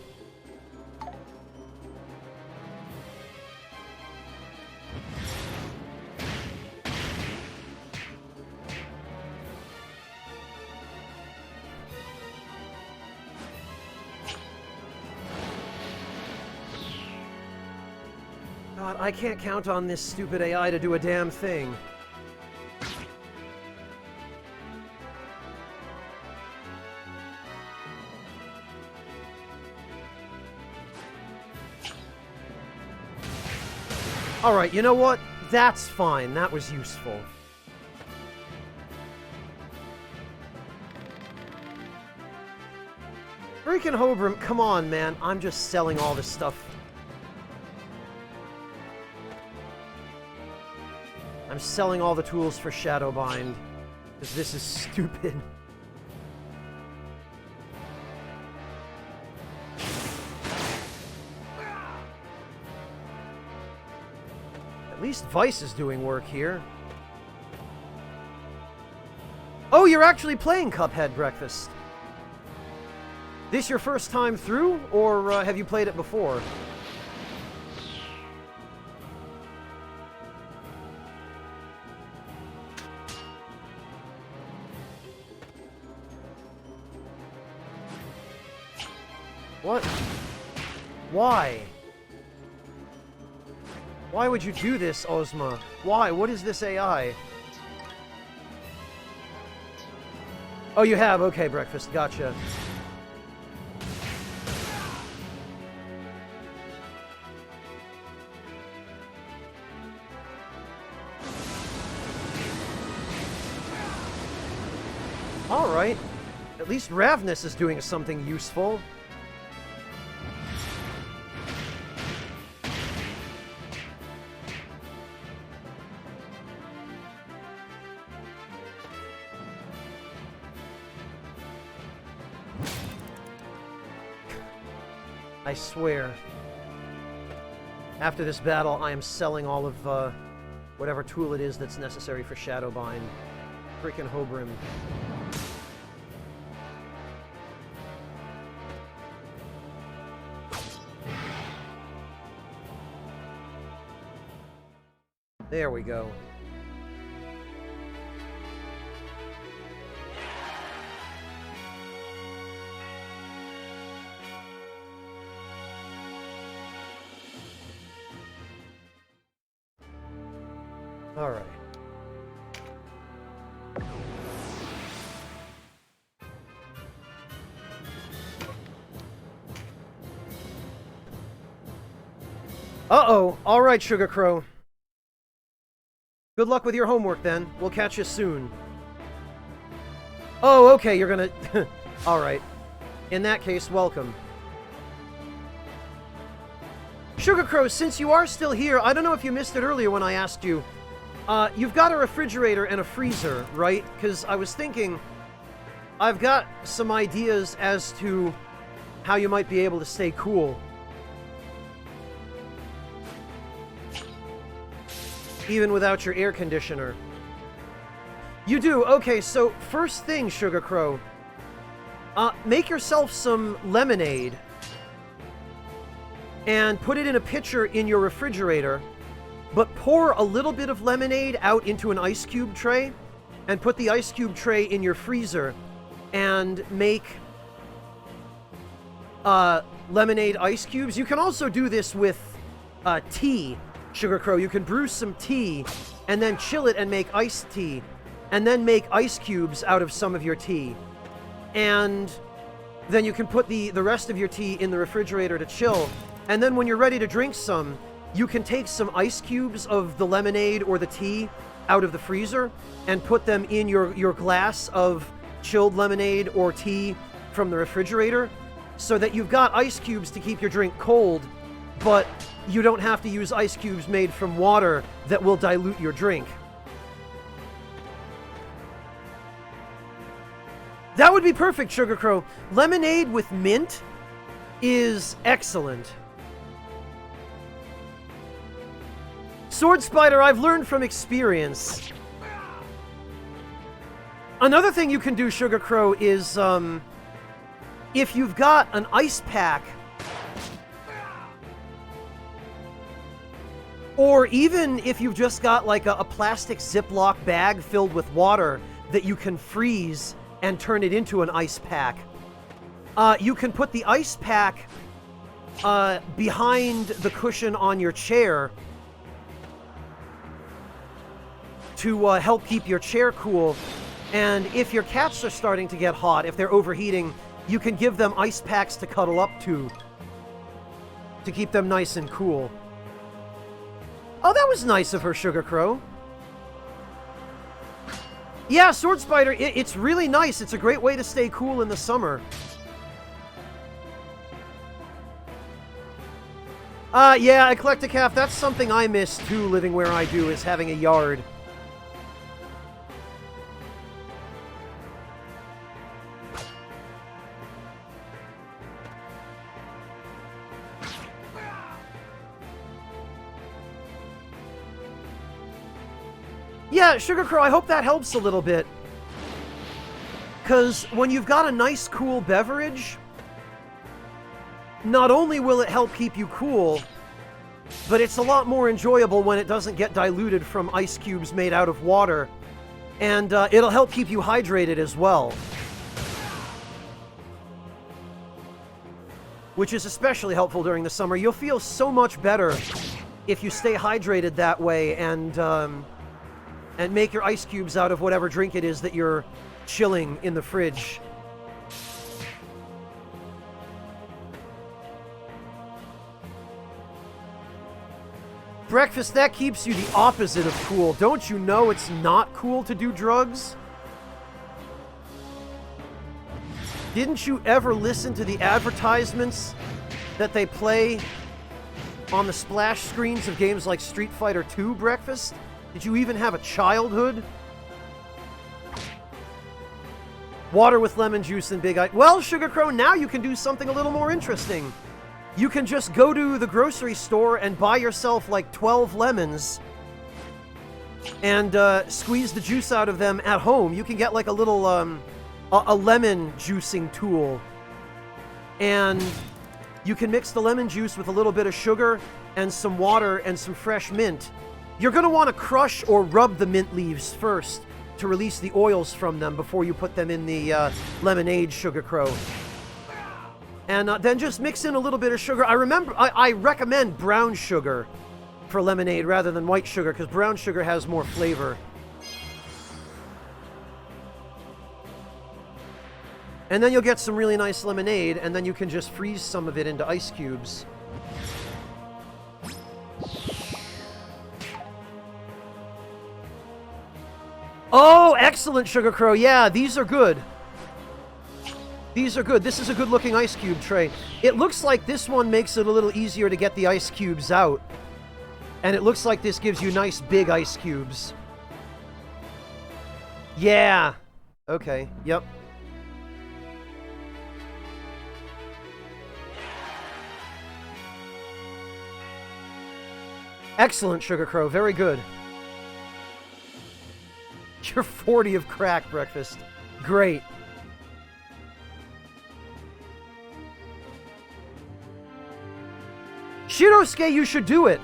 God, I can't count on this stupid AI to do a damn thing. Alright, you know what? That's fine. That was useful. Freaking Hoberim, come on, man. I'm just selling all this stuff. I'm selling all the tools for Shadowbind, because this is stupid. At least Vice is doing work here. Oh, you're actually playing Cuphead, Breakfast. This your first time through, or have you played it before? What? Why? Why would you do this, Ozma? Why? What is this AI? Oh, you have? Okay, Breakfast. Gotcha. Alright. At least Ravnus is doing something useful. I swear. After this battle, I am selling all of, whatever tool it is that's necessary for Shadowbind. Freaking Hoberim. There we go. All right. Uh-oh. All right, Sugar Crow. Good luck with your homework, then. We'll catch you soon. Oh, okay, you're gonna... All right. In that case, welcome. Sugar Crow, since you are still here, I don't know if you missed it earlier when I asked you. You've got a refrigerator and a freezer, right? Because I was thinking, I've got some ideas as to how you might be able to stay cool. Even without your air conditioner. You do? Okay, so first thing, Sugar Crow. Make yourself some lemonade. And put it in a pitcher in your refrigerator. But pour a little bit of lemonade out into an ice cube tray. And put the ice cube tray in your freezer. And make lemonade ice cubes. You can also do this with tea. Sugar Crow, you can brew some tea and then chill it and make iced tea and then make ice cubes out of some of your tea. And then you can put the rest of your tea in the refrigerator to chill. And then when you're ready to drink some, you can take some ice cubes of the lemonade or the tea out of the freezer and put them in your glass of chilled lemonade or tea from the refrigerator so that you've got ice cubes to keep your drink cold but you don't have to use ice cubes made from water that will dilute your drink. That would be perfect, Sugar Crow. Lemonade with mint is excellent. Sword Spider, I've learned from experience. Another thing you can do, Sugar Crow, is if you've got an ice pack, or even if you've just got like a plastic Ziploc bag filled with water that you can freeze and turn it into an ice pack, you can put the ice pack behind the cushion on your chair to help keep your chair cool. And if your cats are starting to get hot, if they're overheating, you can give them ice packs to cuddle up to keep them nice and cool. Oh, that was nice of her, Sugar Crow. Yeah, Sword Spider, it's really nice. It's a great way to stay cool in the summer. Yeah, Eclecticaf, that's something I miss too, living where I do, is having a yard. Yeah, Sugar Crow, I hope that helps a little bit. Because when you've got a nice, cool beverage, not only will it help keep you cool, but it's a lot more enjoyable when it doesn't get diluted from ice cubes made out of water. And it'll help keep you hydrated as well. Which is especially helpful during the summer. You'll feel so much better if you stay hydrated that way and make your ice cubes out of whatever drink it is that you're chilling in the fridge. Breakfast, that keeps you the opposite of cool. Don't you know it's not cool to do drugs? Didn't you ever listen to the advertisements that they play on the splash screens of games like Street Fighter II, Breakfast? Did you even have a childhood? Water with lemon juice and big ice. Well, Sugar Crow, now you can do something a little more interesting. You can just go to the grocery store and buy yourself like 12 lemons and squeeze the juice out of them at home. You can get like a little a lemon juicing tool, and you can mix the lemon juice with a little bit of sugar and some water and some fresh mint. You're going to want to crush or rub the mint leaves first to release the oils from them before you put them in the lemonade, Sugar Crow. And then just mix in a little bit of sugar. I recommend brown sugar for lemonade rather than white sugar, because brown sugar has more flavor. And then you'll get some really nice lemonade, and then you can just freeze some of it into ice cubes. Oh, excellent, Sugar Crow. Yeah, these are good. These are good. This is a good-looking ice cube tray. It looks like this one makes it a little easier to get the ice cubes out. And it looks like this gives you nice big ice cubes. Yeah. Okay, yep. Excellent, Sugar Crow. Very good. You're 40 of crack, Breakfast. Great. Shirosuke, you should do it.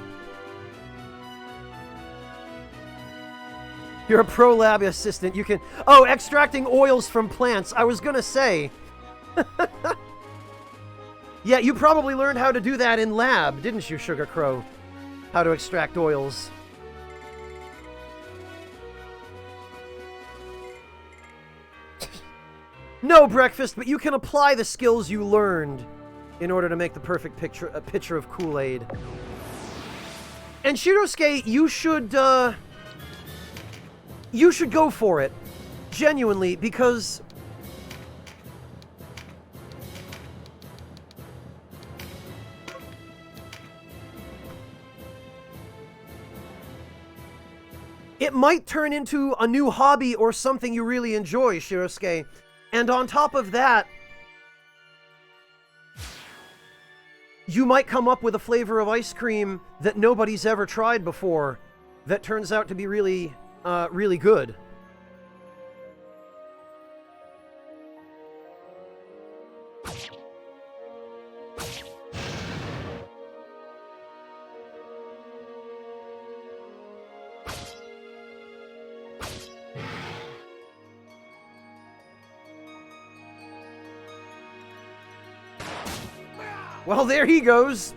You're a pro lab assistant. You can... Oh, extracting oils from plants. I was gonna say. Yeah, you probably learned how to do that in lab, didn't you, Sugar Crow? How to extract oils. No, Breakfast, but you can apply the skills you learned in order to make the perfect pitcher of Kool-Aid. And Shirosuke, you should go for it. Genuinely, because it might turn into a new hobby or something you really enjoy, Shirosuke. And on top of that, you might come up with a flavor of ice cream that nobody's ever tried before that turns out to be really, really good. Well, there he goes.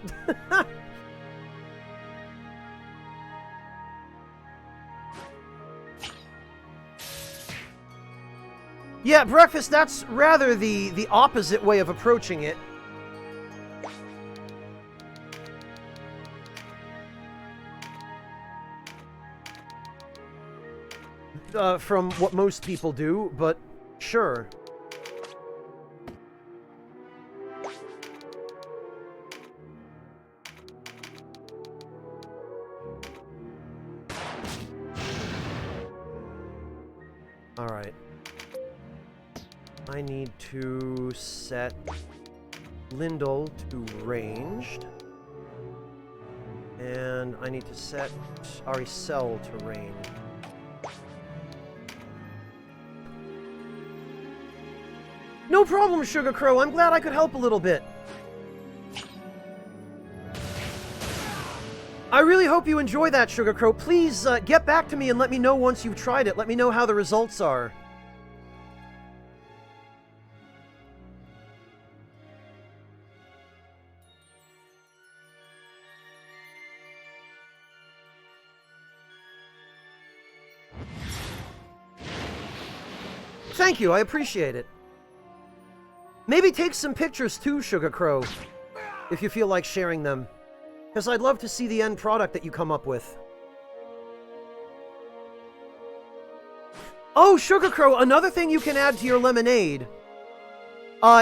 Yeah, breakfast, that's rather the opposite way of approaching it. From what most people do, but sure. Alright. I need to set Lindell to ranged. And I need to set Aricel to ranged. No problem, Sugar Crow. I'm glad I could help a little bit. I really hope you enjoy that, Sugar Crow. Please get back to me and let me know once you've tried it. Let me know how the results are. Thank you, I appreciate it. Maybe take some pictures too, Sugar Crow, if you feel like sharing them. Because I'd love to see the end product that you come up with. Oh, Sugar Crow, another thing you can add to your lemonade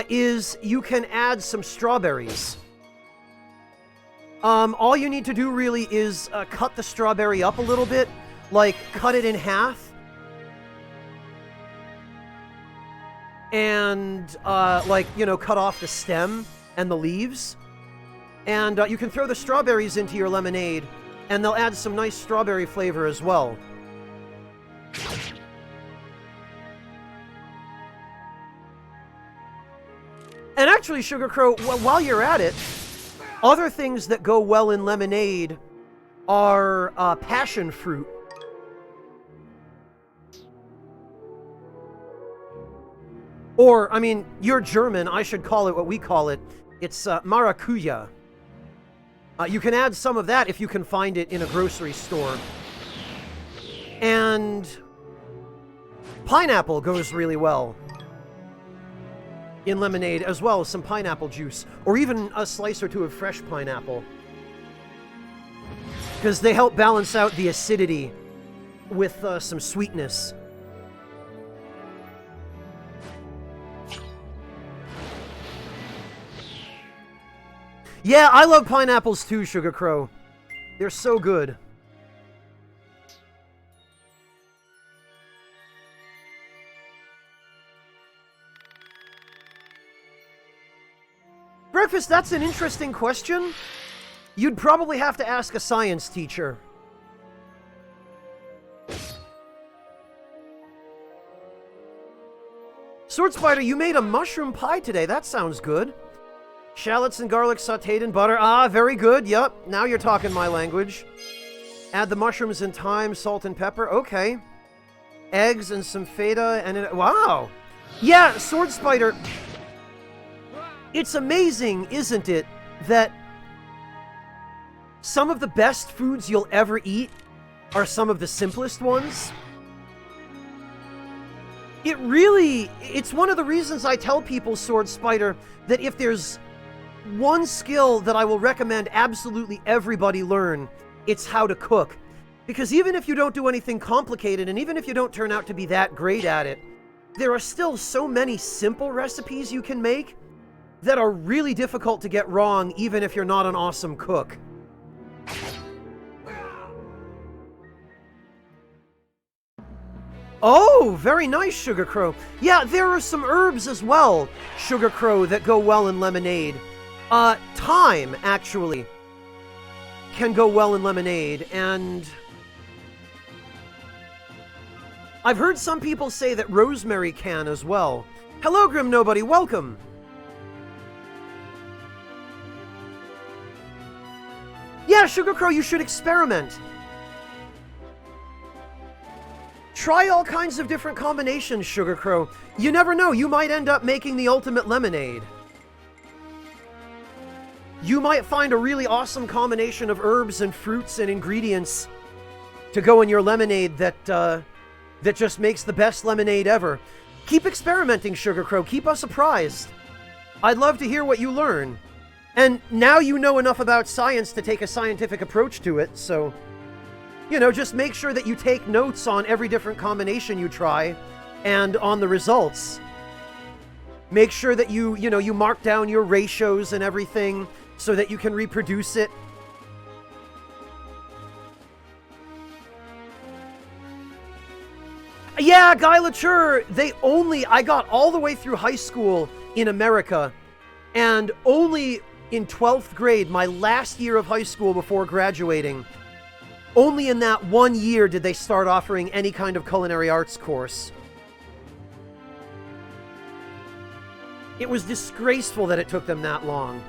is you can add some strawberries. All you need to do really is cut the strawberry up a little bit, like cut it in half. And, like, you know, cut off the stem and the leaves. And you can throw the strawberries into your lemonade, and they'll add some nice strawberry flavor as well. And actually, Sugar Crow, while you're at it, other things that go well in lemonade are passion fruit. Or, I mean, you're German, I should call it what we call it. It's maracuja. You can add some of that if you can find it in a grocery store. And pineapple goes really well in lemonade, as well as some pineapple juice. Or even a slice or two of fresh pineapple. Because they help balance out the acidity with some sweetness. Yeah, I love pineapples too, Sugar Crow. They're so good. Breakfast, that's an interesting question. You'd probably have to ask a science teacher. Sword Spider, you made a mushroom pie today. That sounds good. Shallots and garlic sautéed in butter. Ah, very good. Yup, now you're talking my language. Add the mushrooms and thyme, salt and pepper. Okay. Eggs and some feta and... wow! Yeah, Sword Spider. It's amazing, isn't it, that some of the best foods you'll ever eat are some of the simplest ones? It's one of the reasons I tell people, Sword Spider, that if there's one skill that I will recommend absolutely everybody learn, it's how to cook. Because even if you don't do anything complicated, and even if you don't turn out to be that great at it, there are still so many simple recipes you can make that are really difficult to get wrong, even if you're not an awesome cook. Oh, very nice, Sugar Crow. Yeah, there are some herbs as well, Sugar Crow, that go well in lemonade. Thyme, actually, can go well in lemonade, and I've heard some people say that rosemary can as well. Hello, Grim Nobody, welcome! Yeah, Sugar Crow, you should experiment. Try all kinds of different combinations, Sugar Crow. You never know, you might end up making the ultimate lemonade. You might find a really awesome combination of herbs and fruits and ingredients to go in your lemonade that just makes the best lemonade ever. Keep experimenting, Sugar Crow. Keep us apprised. I'd love to hear what you learn. And now you know enough about science to take a scientific approach to it, so, you know, just make sure that you take notes on every different combination you try and on the results. Make sure that you mark down your ratios and everything so that you can reproduce it. Yeah, Guy Latour, I got all the way through high school in America, and only in 12th grade, my last year of high school before graduating, only in that 1 year did they start offering any kind of culinary arts course. It was disgraceful that it took them that long.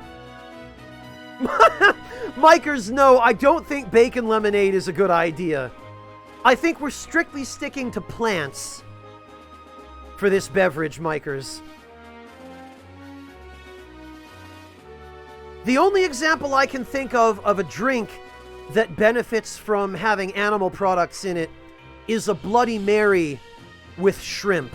Mikers, no, I don't think bacon lemonade is a good idea. I think we're strictly sticking to plants for this beverage, Mikers. The only example I can think of a drink that benefits from having animal products in it is a Bloody Mary with shrimp.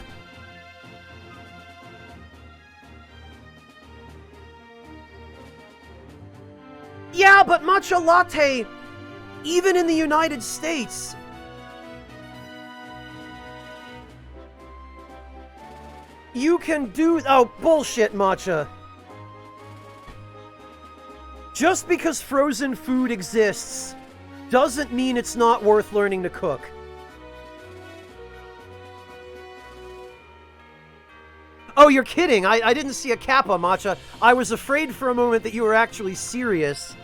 Yeah, but matcha latte, even in the United States, you can do... Oh, bullshit, matcha. Just because frozen food exists doesn't mean it's not worth learning to cook. Oh, you're kidding. I didn't see a kappa, matcha. I was afraid for a moment that you were actually serious.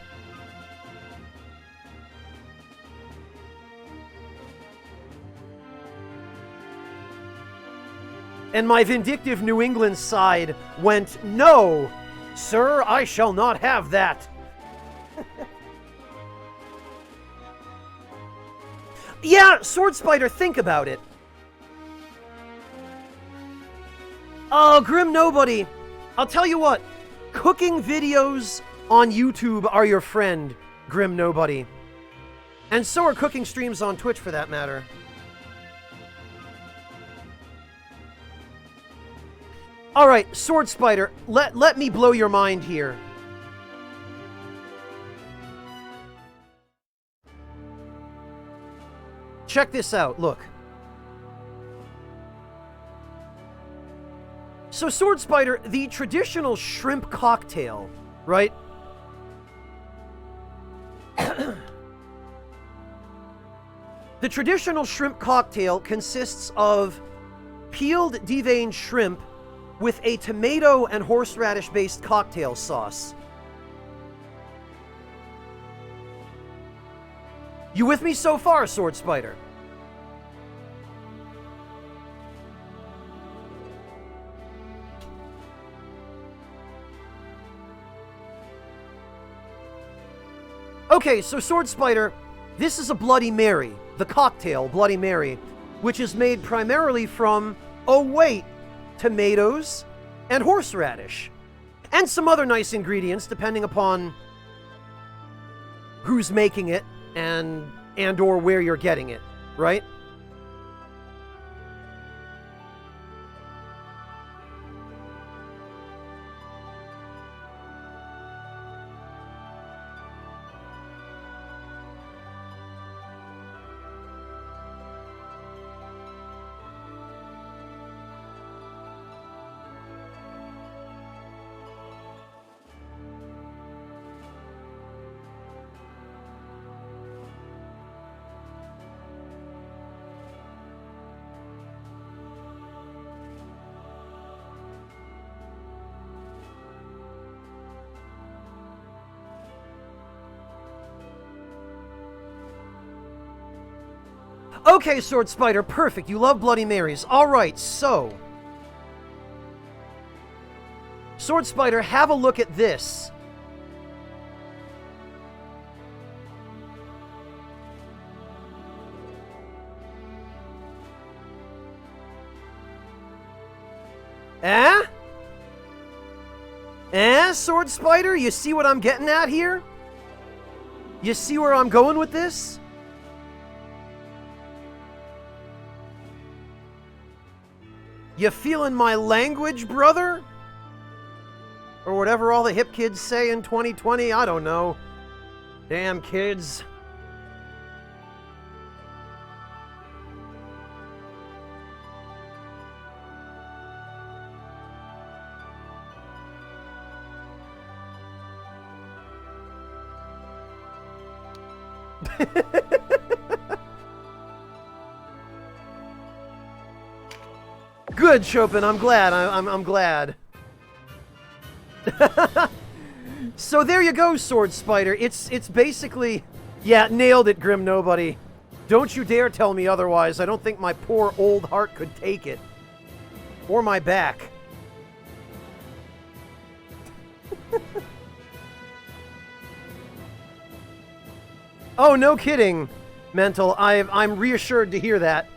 And my vindictive New England side went, "No, sir, I shall not have that." Yeah, Sword Spider, think about it. Oh, Grim Nobody. I'll tell you what, cooking videos on YouTube are your friend, Grim Nobody. And so are cooking streams on Twitch, for that matter. Alright, Sword Spider, let me blow your mind here. Check this out, look. So, Sword Spider, the traditional shrimp cocktail, right? The traditional shrimp cocktail consists of peeled deveined shrimp with a tomato and horseradish-based cocktail sauce. You with me so far, Sword Spider? Okay, so Sword Spider, this is a Bloody Mary, the cocktail Bloody Mary, which is made primarily from, oh wait, tomatoes and horseradish. And some other nice ingredients, depending upon who's making it and or where you're getting it, right? Okay, Sword Spider, perfect. You love Bloody Marys. Alright, so... Sword Spider, have a look at this. Eh? Eh, Sword Spider? You see what I'm getting at here? You see where I'm going with this? You feeling my language, brother? Or whatever all the hip kids say in 2020, I don't know. Damn kids. Good, Chopin. I'm glad. I'm glad. So there you go, Sword Spider. It's basically... Yeah, nailed it, Grim Nobody. Don't you dare tell me otherwise. I don't think my poor old heart could take it. Or my back. Oh, no kidding, Mental. I'm reassured to hear that.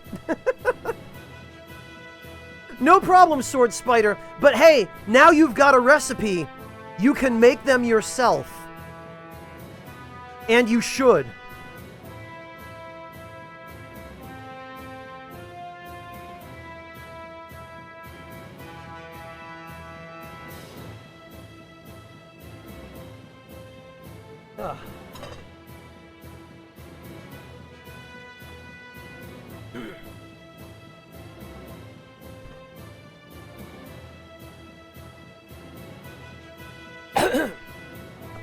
No problem, Sword Spider. But hey, now you've got a recipe. You can make them yourself. And you should. Ugh.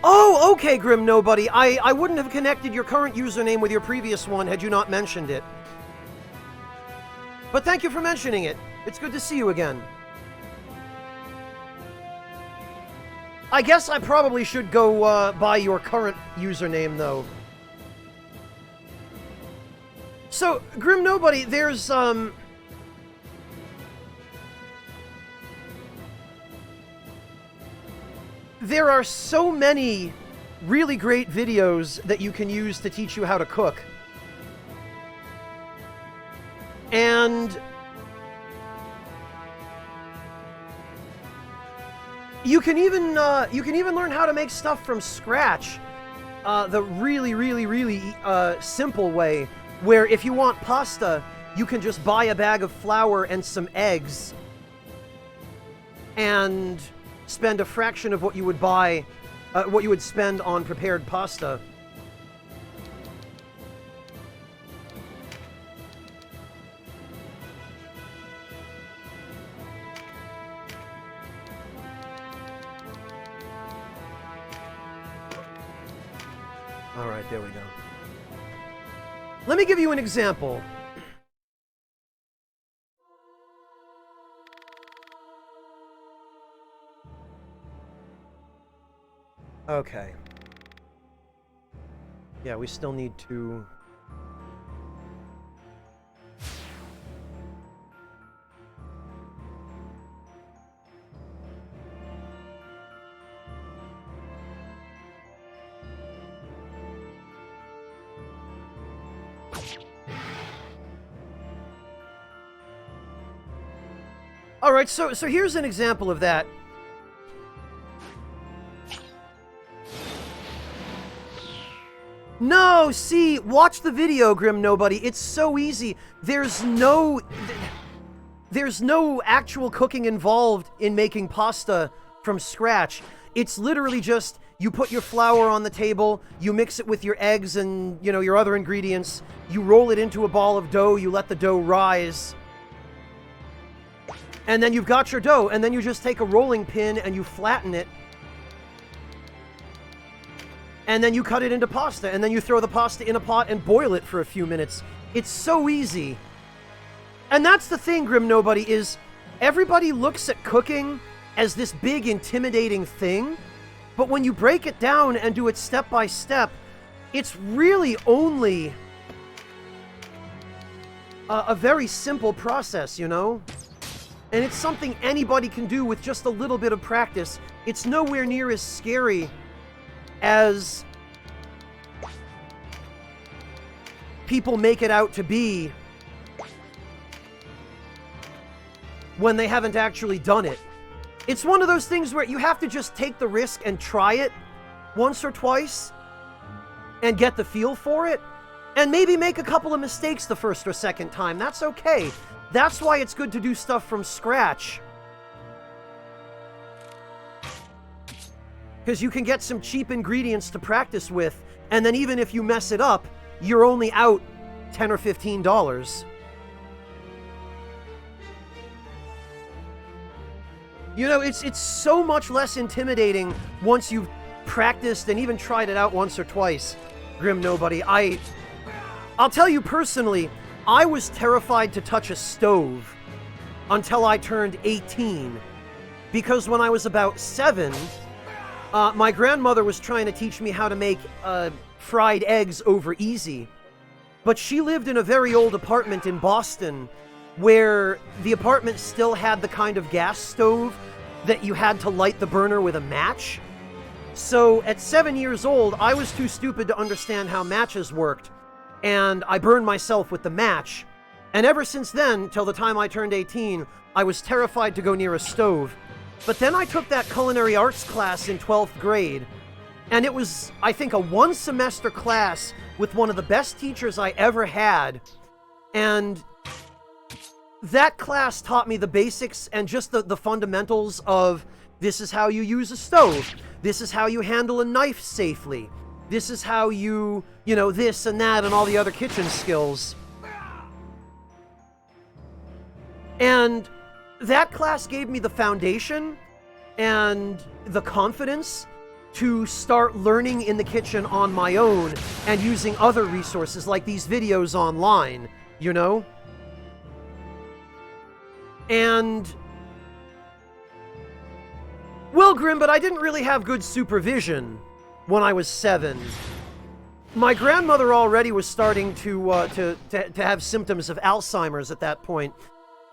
Oh, okay, Grim Nobody. I wouldn't have connected your current username with your previous one had you not mentioned it. But thank you for mentioning it. It's good to see you again. I guess I probably should go by your current username, though. So, Grim Nobody, there's, there are so many really great videos that you can use to teach you how to cook. And you can even learn how to make stuff from scratch. The really simple way, where if you want pasta, you can just buy a bag of flour and some eggs and spend a fraction of what you would buy, what you would spend on prepared pasta. All right, there we go. Let me give you an example. Okay. Yeah, we still need to... Alright, so here's an example of that. No, see, watch the video, Grim Nobody. It's so easy. There's no actual cooking involved in making pasta from scratch. It's literally just, you put your flour on the table, you mix it with your eggs and, you know, your other ingredients, you roll it into a ball of dough, you let the dough rise, and then you've got your dough, and then you just take a rolling pin and you flatten it, and then you cut it into pasta, and then you throw the pasta in a pot and boil it for a few minutes. It's so easy. And that's the thing, Grim Nobody, is everybody looks at cooking as this big, intimidating thing, but when you break it down and do it step by step, it's really only a very simple process, you know? And it's something anybody can do with just a little bit of practice. It's nowhere near as scary as people make it out to be when they haven't actually done it. It's one of those things where you have to just take the risk and try it once or twice and get the feel for it, and maybe make a couple of mistakes the first or second time. That's okay. That's why it's good to do stuff from scratch. Because you can get some cheap ingredients to practice with, and then even if you mess it up, you're only out $10 or $15. You know, it's so much less intimidating once you've practiced and even tried it out once or twice. Grim Nobody, I'll tell you personally, I was terrified to touch a stove until I turned 18. Because when I was about 7, my grandmother was trying to teach me how to make fried eggs over easy. But she lived in a very old apartment in Boston where the apartment still had the kind of gas stove that you had to light the burner with a match. So at 7 years old, I was too stupid to understand how matches worked, and I burned myself with the match. And ever since then, till the time I turned 18, I was terrified to go near a stove. But then I took that culinary arts class in 12th grade, and it was, I think, a one-semester class with one of the best teachers I ever had. And that class taught me the basics and just the fundamentals of this is how you use a stove. This is how you handle a knife safely. This is how you know, this and that and all the other kitchen skills. And that class gave me the foundation and the confidence to start learning in the kitchen on my own and using other resources like these videos online, you know? And well, Grim, but I didn't really have good supervision when I was 7. My grandmother already was starting to have symptoms of Alzheimer's at that point,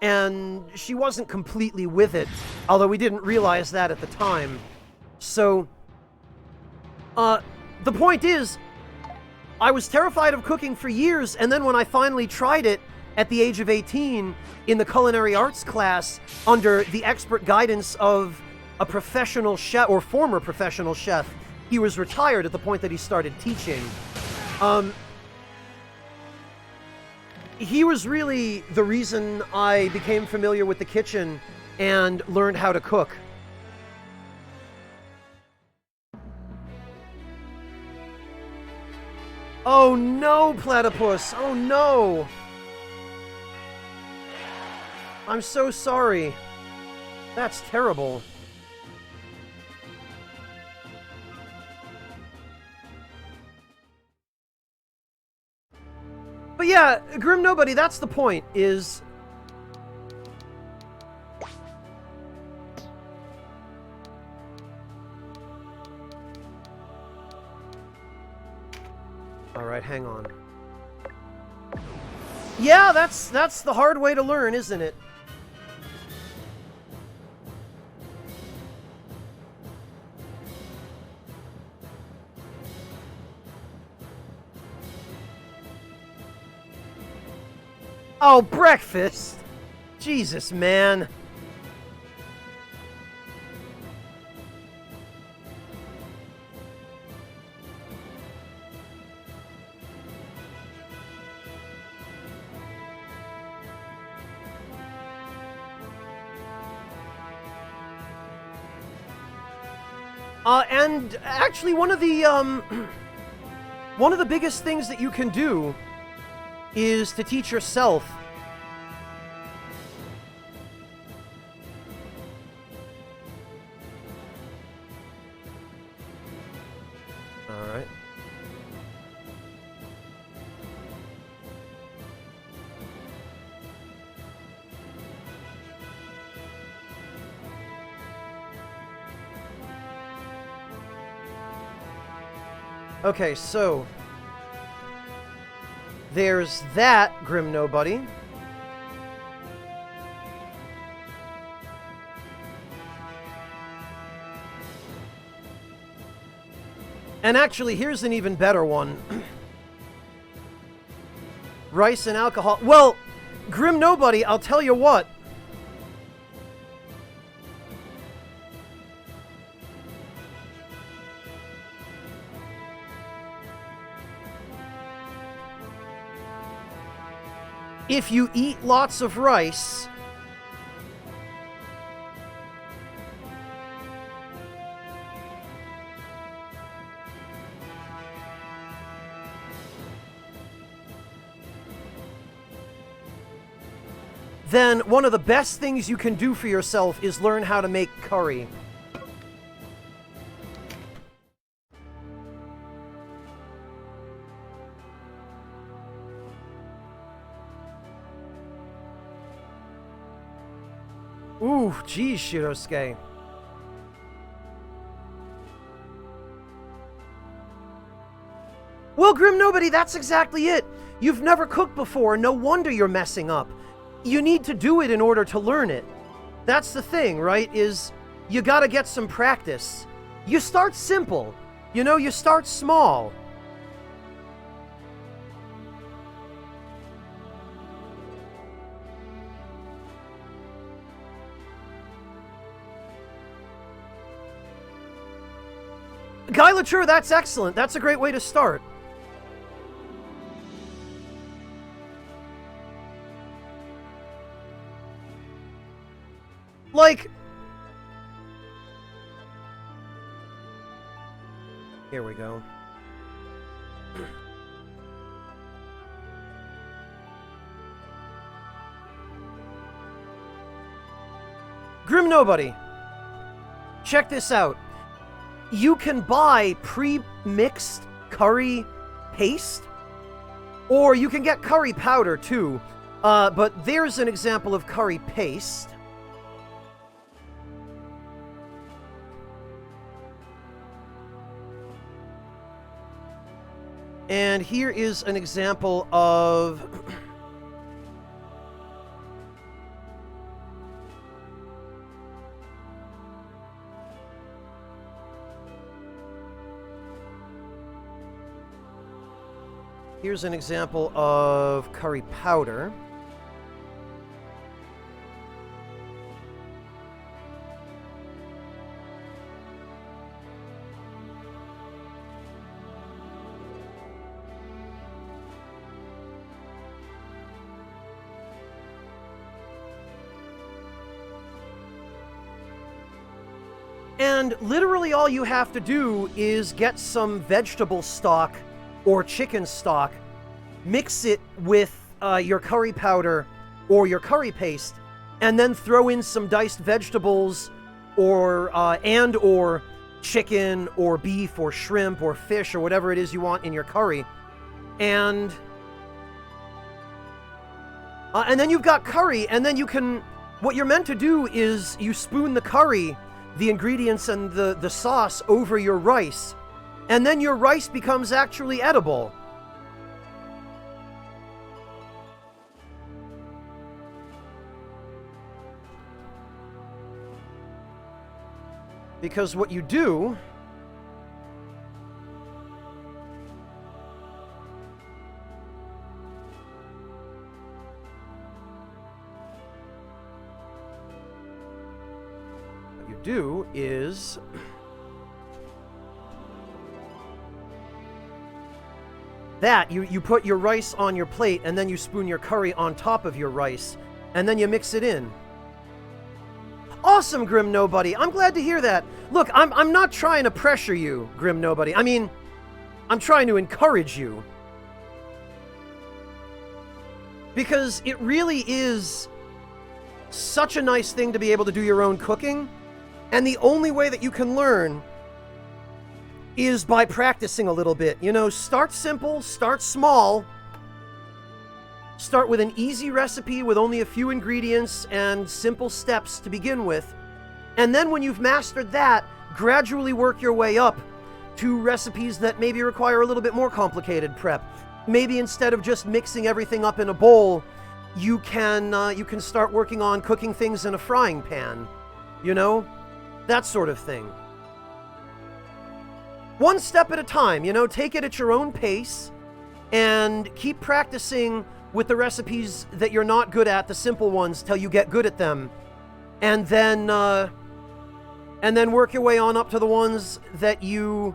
and she wasn't completely with it, although we didn't realize that at the time. So, the point is, I was terrified of cooking for years, and then when I finally tried it at the age of 18 in the culinary arts class under the expert guidance of a professional chef, or former professional chef. He was retired at the point that he started teaching. He was really the reason I became familiar with the kitchen and learned how to cook. Oh no, Platypus! Oh no! I'm so sorry. That's terrible. But yeah, Grim Nobody, that's the point, is... Alright, hang on. Yeah, that's the hard way to learn, isn't it? Oh, breakfast! Jesus, man. And actually one of the biggest things that you can do is to teach yourself. All right. Okay, so there's that, Grim Nobody. And actually, here's an even better one. Rice and alcohol. Well, Grim Nobody, I'll tell you what. If you eat lots of rice, then one of the best things you can do for yourself is learn how to make curry. Ooh, geez, Shirosuke. Well, Grim Nobody, that's exactly it. You've never cooked before, no wonder you're messing up. You need to do it in order to learn it. That's the thing, right? Is you gotta get some practice. You start simple. You know, you start small. Guy Lature, that's excellent. That's a great way to start. Like, here we go. Grim Nobody, check this out. You can buy pre-mixed curry paste, or you can get curry powder too. But there's an example of curry paste. And here is an example of... Here's an example of curry powder. And literally all you have to do is get some vegetable stock or chicken stock, mix it with your curry powder or your curry paste, and then throw in some diced vegetables or chicken or beef or shrimp or fish or whatever it is you want in your curry. And then you've got curry, and then you can... What you're meant to do is you spoon the curry, the ingredients and the sauce over your rice, and then your rice becomes actually edible. Because what you do... What you do is... that, you put your rice on your plate, and then you spoon your curry on top of your rice, and then you mix it in. Awesome, Grim Nobody. I'm glad to hear that. Look, I'm not trying to pressure you, Grim Nobody. I mean, I'm trying to encourage you. Because it really is such a nice thing to be able to do your own cooking, and the only way that you can learn is by practicing a little bit. You know, start simple, start small. Start with an easy recipe with only a few ingredients and simple steps to begin with. And then when you've mastered that, gradually work your way up to recipes that maybe require a little bit more complicated prep. Maybe instead of just mixing everything up in a bowl, you can start working on cooking things in a frying pan. You know? That sort of thing. one step at a time, you know, take it at your own pace and keep practicing with the recipes that you're not good at, the simple ones, till you get good at them. And then work your way on up to the ones that you,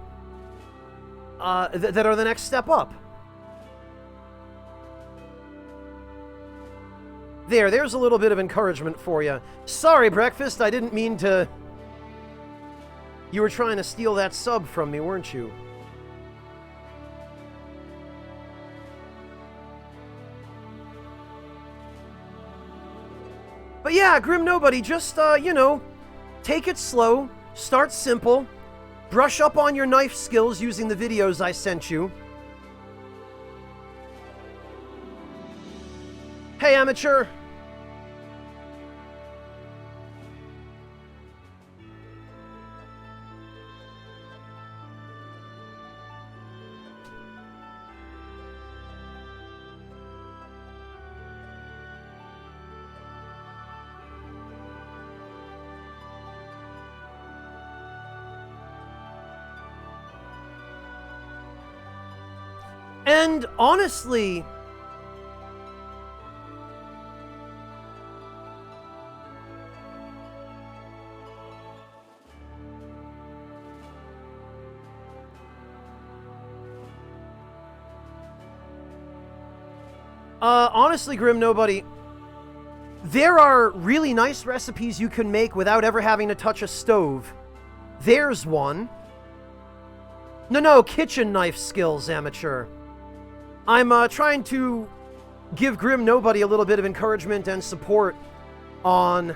that are the next step up. There's a little bit of encouragement for you. Sorry, Breakfast, I didn't mean to... You were trying to steal that sub from me, weren't you? But yeah, Grim Nobody, just, you know, take it slow, start simple, brush up on your knife skills using the videos I sent you. Hey, amateur! And honestly, Grim Nobody, there are really nice recipes you can make without ever having to touch a stove. There's one. No, kitchen knife skills, amateur. I'm trying to give Grim Nobody a little bit of encouragement and support on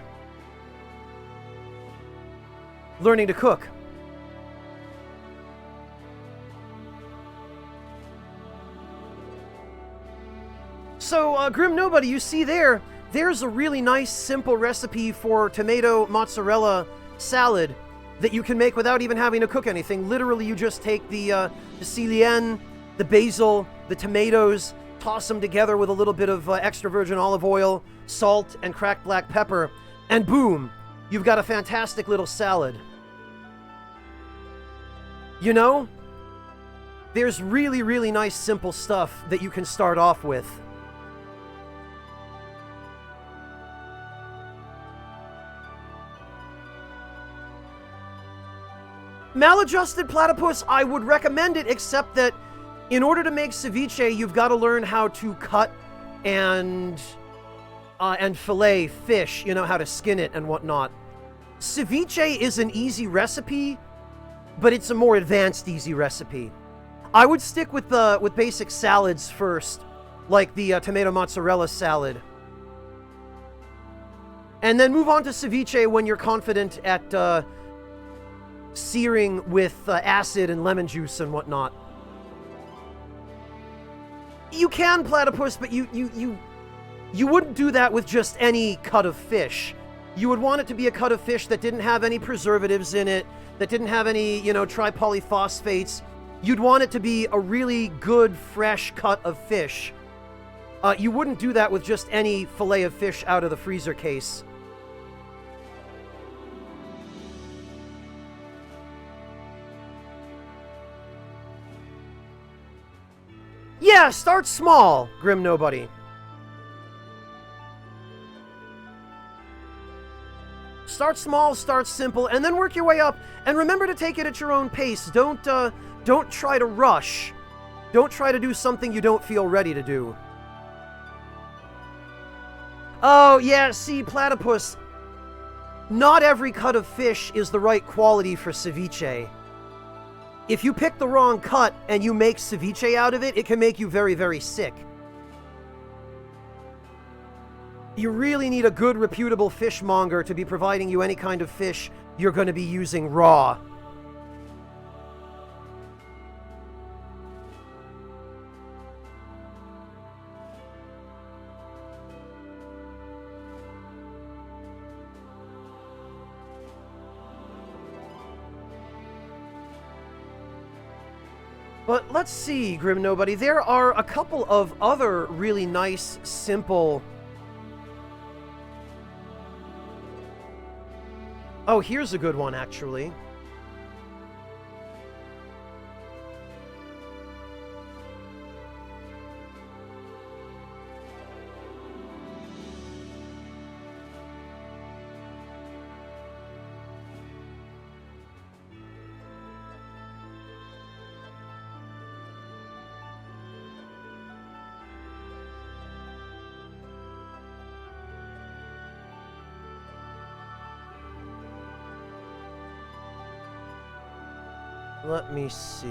learning to cook. So, Grim Nobody, you see there's a really nice, simple recipe for tomato mozzarella salad that you can make without even having to cook anything. Literally, you just take the scallion, the basil, the tomatoes, toss them together with a little bit of extra virgin olive oil, salt, and cracked black pepper, and boom, you've got a fantastic little salad. You know, there's really, really nice, simple stuff that you can start off with. Maladjusted Platypus, I would recommend it, except that in order to make ceviche, you've got to learn how to cut and fillet fish, you know, how to skin it and whatnot. Ceviche is an easy recipe, but it's a more advanced easy recipe. I would stick with basic salads first, like the tomato mozzarella salad. And then move on to ceviche when you're confident at searing with acid and lemon juice and whatnot. You can, Platypus, but you wouldn't do that with just any cut of fish. You would want it to be a cut of fish that didn't have any preservatives in it, that didn't have any, you know, tripolyphosphates. You'd want it to be a really good, fresh cut of fish. You wouldn't do that with just any fillet of fish out of the freezer case. Yeah, start small, Grim Nobody. Start small, start simple, and then work your way up. And remember to take it at your own pace. Don't try to rush. Don't try to do something you don't feel ready to do. Oh, yeah, see, Platypus, not every cut of fish is the right quality for ceviche. If you pick the wrong cut and you make ceviche out of it, it can make you very, very sick. You really need a good, reputable fishmonger to be providing you any kind of fish you're going to be using raw. But let's see, Grim Nobody. There are a couple of other really nice, simple... Oh, here's a good one, actually. Let me see.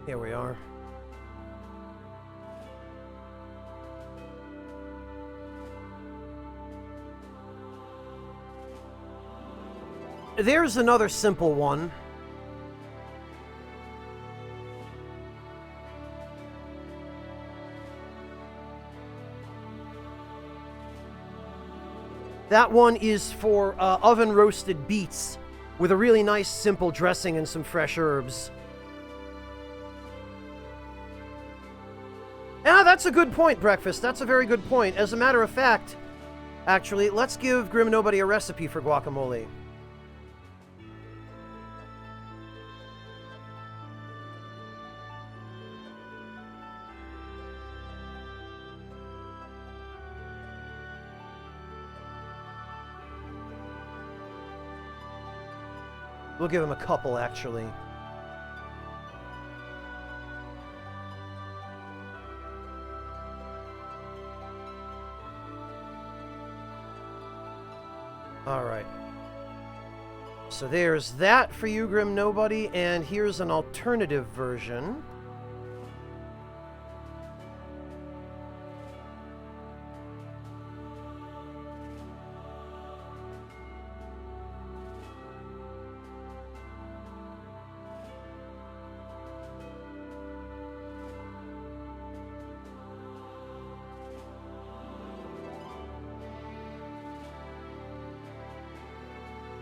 Here we are. There's another simple one. That one is for oven roasted beets with a really nice simple dressing and some fresh herbs. Yeah, that's a good point, Breakfast. That's a very good point. As a matter of fact, actually, let's give Grim Nobody a recipe for guacamole. We'll give him a couple, actually. Alright. So there's that for you, Grim Nobody, and here's an alternative version.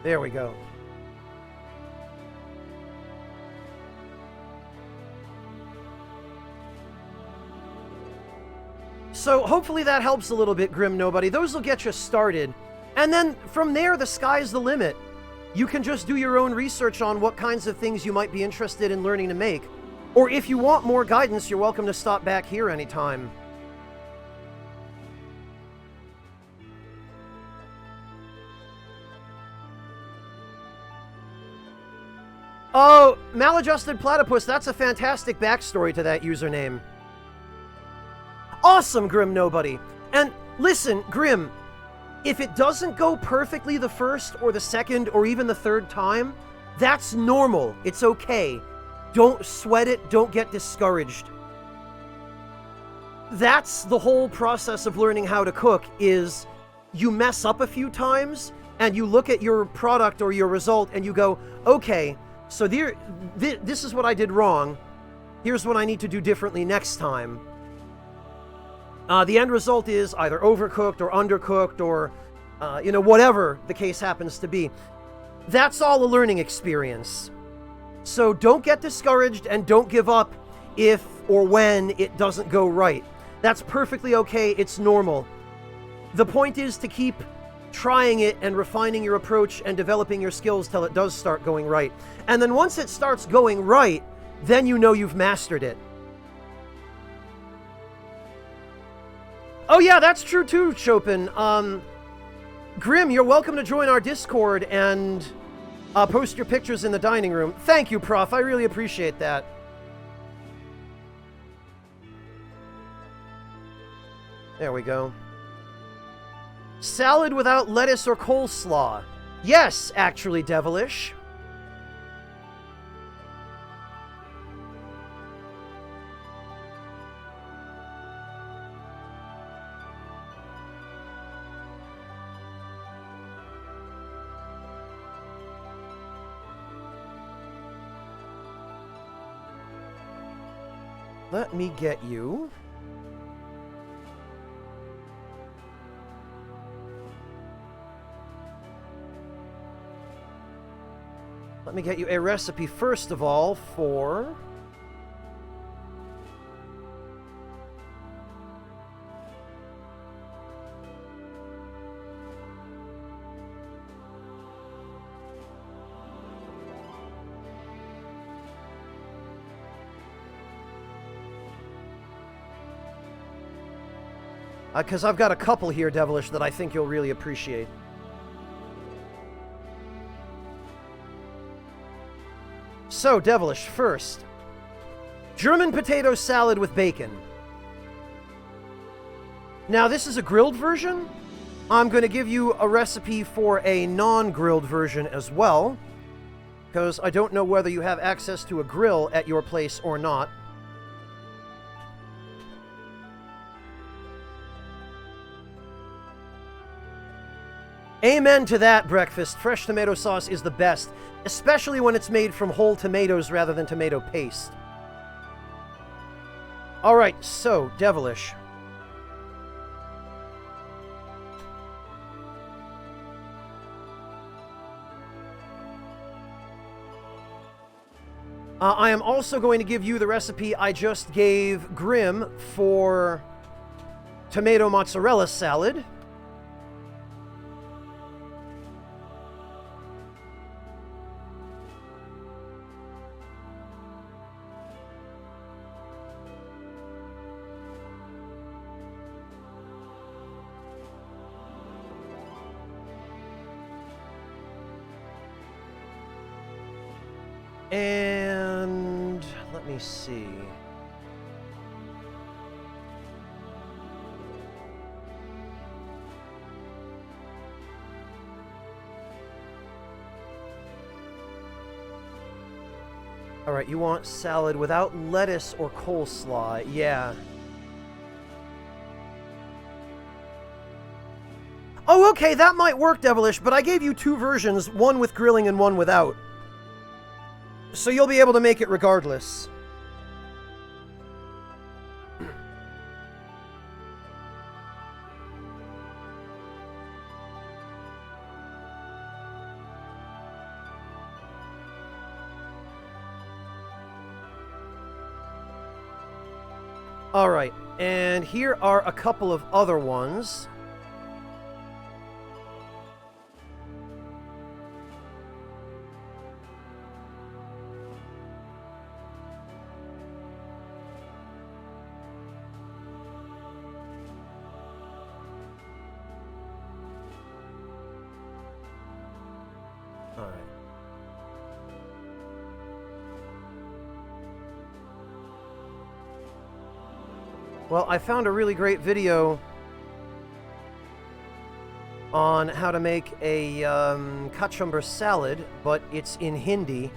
There we go. So hopefully that helps a little bit, Grim Nobody. Those will get you started. And then from there, the sky's the limit. You can just do your own research on what kinds of things you might be interested in learning to make. Or if you want more guidance, you're welcome to stop back here anytime. Oh, Maladjusted Platypus, that's a fantastic backstory to that username. Awesome, Grim Nobody. And listen, Grim, if it doesn't go perfectly the first or the second or even the third time, that's normal. It's okay. Don't sweat it. Don't get discouraged. That's the whole process of learning how to cook, is you mess up a few times and you look at your product or your result and you go, okay, so this is what I did wrong. Here's what I need to do differently next time. The end result is either overcooked or undercooked or, whatever the case happens to be. That's all a learning experience. So don't get discouraged and don't give up if or when it doesn't go right. That's perfectly okay. It's normal. The point is to keep trying it and refining your approach and developing your skills till it does start going right. And then once it starts going right, then you know you've mastered it. Oh yeah, that's true too, Chopin. Grim, you're welcome to join our Discord and post your pictures in the dining room. Thank you, Prof. I really appreciate that. There we go. Salad without lettuce or coleslaw. Yes, actually, Devilish. Let me get you. Let me get you a recipe, first of all, for... Because I've got a couple here, Devilish, that I think you'll really appreciate. So, Devilish, first. German potato salad with bacon. Now, this is a grilled version. I'm going to give you a recipe for a non-grilled version as well, because I don't know whether you have access to a grill at your place or not. Amen to that, breakfast. Fresh tomato sauce is the best, especially when it's made from whole tomatoes rather than tomato paste. Alright, so, Devilish. I am also going to give you the recipe I just gave Grim for tomato mozzarella salad. And let me see. All right, you want salad without lettuce or coleslaw. Yeah. Oh, okay, that might work, Devilish, but I gave you two versions, one with grilling and one without. So you'll be able to make it regardless. All right, and here are a couple of other ones. All right. Well, I found a really great video on how to make a cucumber salad, but it's in Hindi,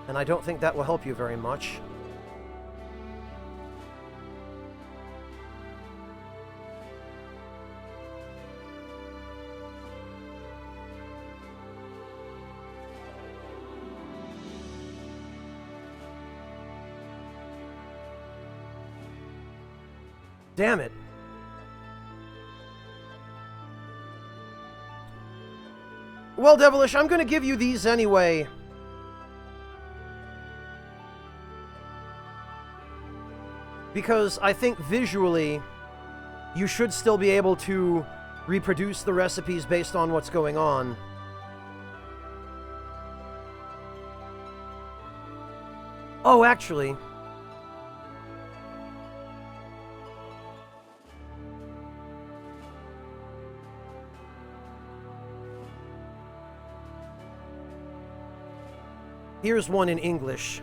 and I don't think that will help you very much. Damn it. Well, Devilish, I'm going to give you these anyway. Because I think visually, you should still be able to reproduce the recipes based on what's going on. Oh, actually... Here's one in English.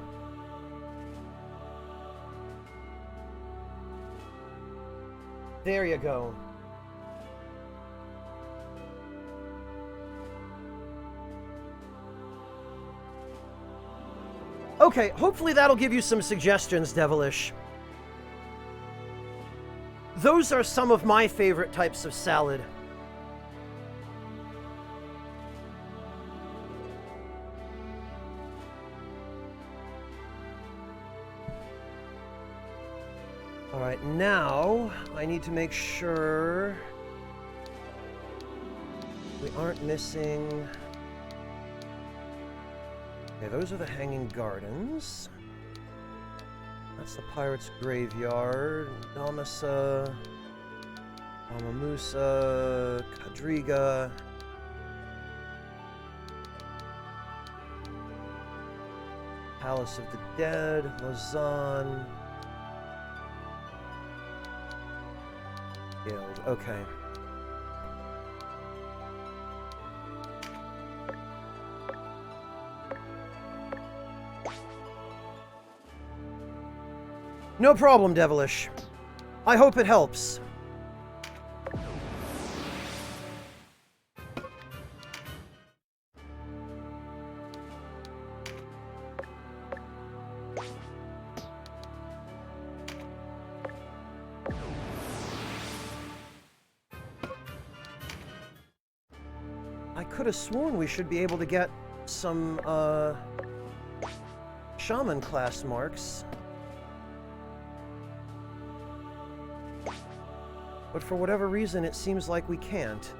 There you go. Okay, hopefully that'll give you some suggestions, Devilish. Those are some of my favorite types of salad. Alright, now I need to make sure we aren't missing... Okay, those are the Hanging Gardens. That's the Pirate's Graveyard. Damasa, Amamusa, Kadriga. Palace of the Dead, Lausanne. Guild. Okay. No problem, Devilish. I hope it helps. I could have sworn we should be able to get some, Shaman class marks. But for whatever reason, it seems like we can't.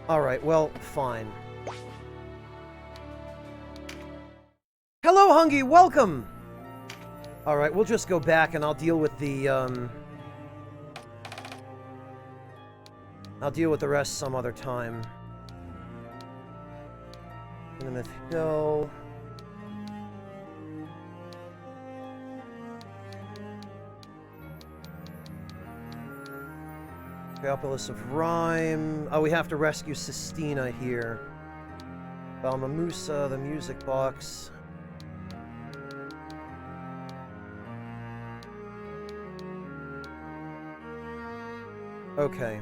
Alright, well, fine. Hello, Hungy! Welcome! Alright, we'll just go back and I'll deal with the, I'll deal with the rest some other time. Innemith Hill. Galpolis of Rhyme. Oh, we have to rescue Sistina here. Balmamusa, the music box. Okay.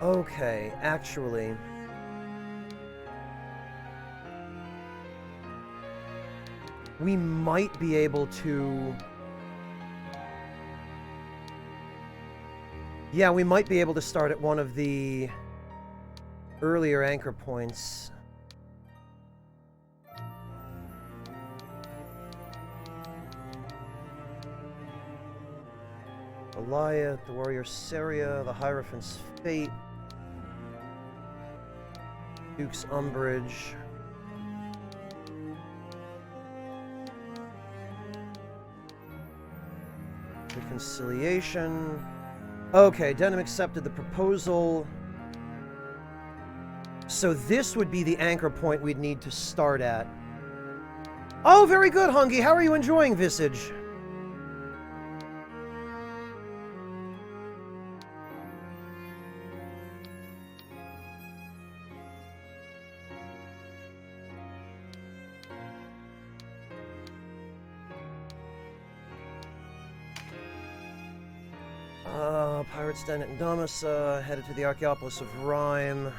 Okay, actually... we might be able to... yeah, we might be able to start at one of the earlier anchor points. Goliath, the Warrior Seria, the Hierophant's Fate, Duke's Umbrage. Reconciliation. Okay, Denim accepted the proposal. So this would be the anchor point we'd need to start at. Oh, very good, Hungy. How are you enjoying Visage? Pirates Den at Indamasa, headed to the Archaeopolis of Rhyme.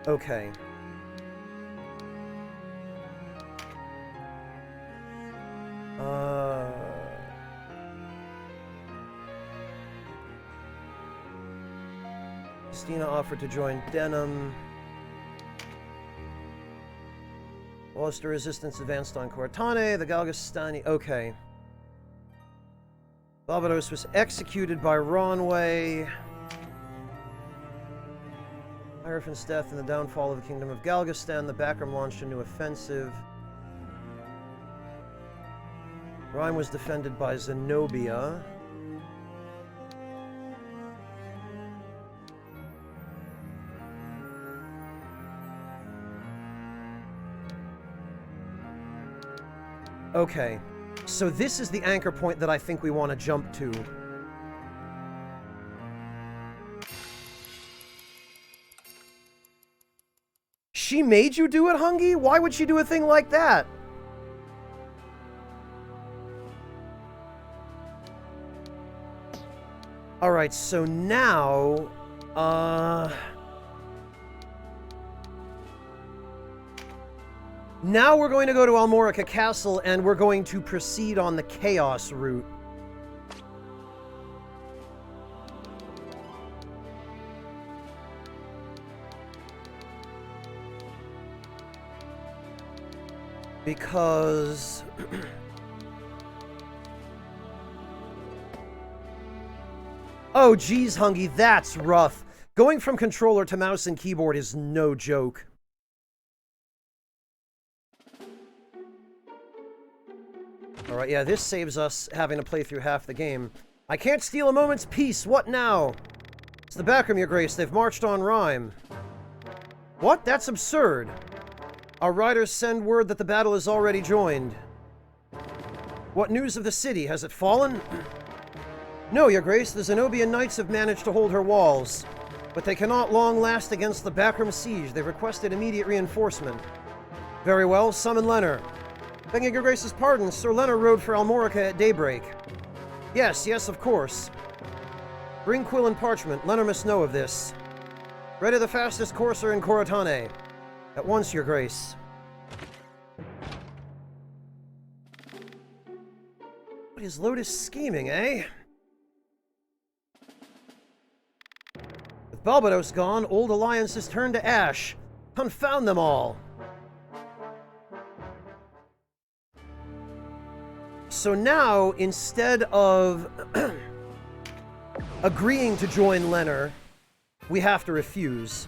Okay. Christina offered to join Denim. Lost resistance advanced on Cortane, the Galgastani. Okay. Barbados was executed by Ronway. Hierophant's death and the downfall of the Kingdom of Galgastan. The Bakram launched a new offensive. Rhyme was defended by Zenobia. Okay. So this is the anchor point that I think we want to jump to. She made you do it, Hungy? Why would she do a thing like that? Alright, so now... now we're going to go to Almorica Castle, and we're going to proceed on the Chaos route. Because... oh, geez, Hungy, that's rough. Going from controller to mouse and keyboard is no joke. Alright, yeah, this saves us having to play through half the game. I can't steal a moment's peace. What now? It's the backroom, Your Grace. They've marched on Rhyme. What? That's absurd. Our riders send word that the battle is already joined. What news of the city? Has it fallen? No, Your Grace. The Zenobian knights have managed to hold her walls. But they cannot long last against the backroom siege. They've requested immediate reinforcement. Very well. Summon Lenor. Begging Your Grace's pardon, Sir Lenor rode for Almorica at daybreak. Yes, of course. Bring quill and parchment. Lenor must know of this. Ready the fastest courser in Corotane. At once, Your Grace. What is Lotus scheming, eh? With Balbados gone, old alliances turn to ash. Confound them all. So now, instead of agreeing to join Lenor, we have to refuse.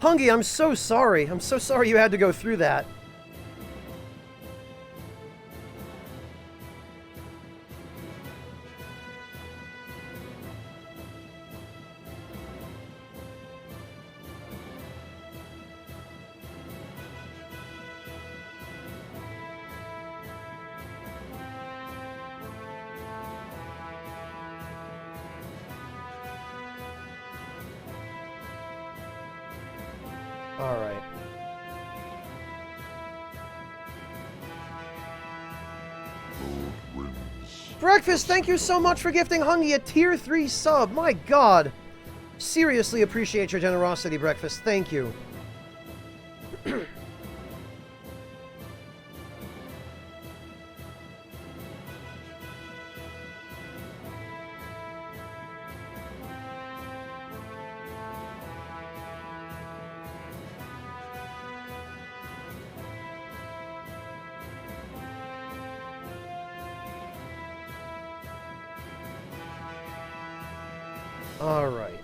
Hungy, I'm so sorry. I'm so sorry you had to go through that. Alright. Breakfast, thank you so much for gifting Hungy a tier 3 sub. My god. Seriously appreciate your generosity, Breakfast. Thank you. All right.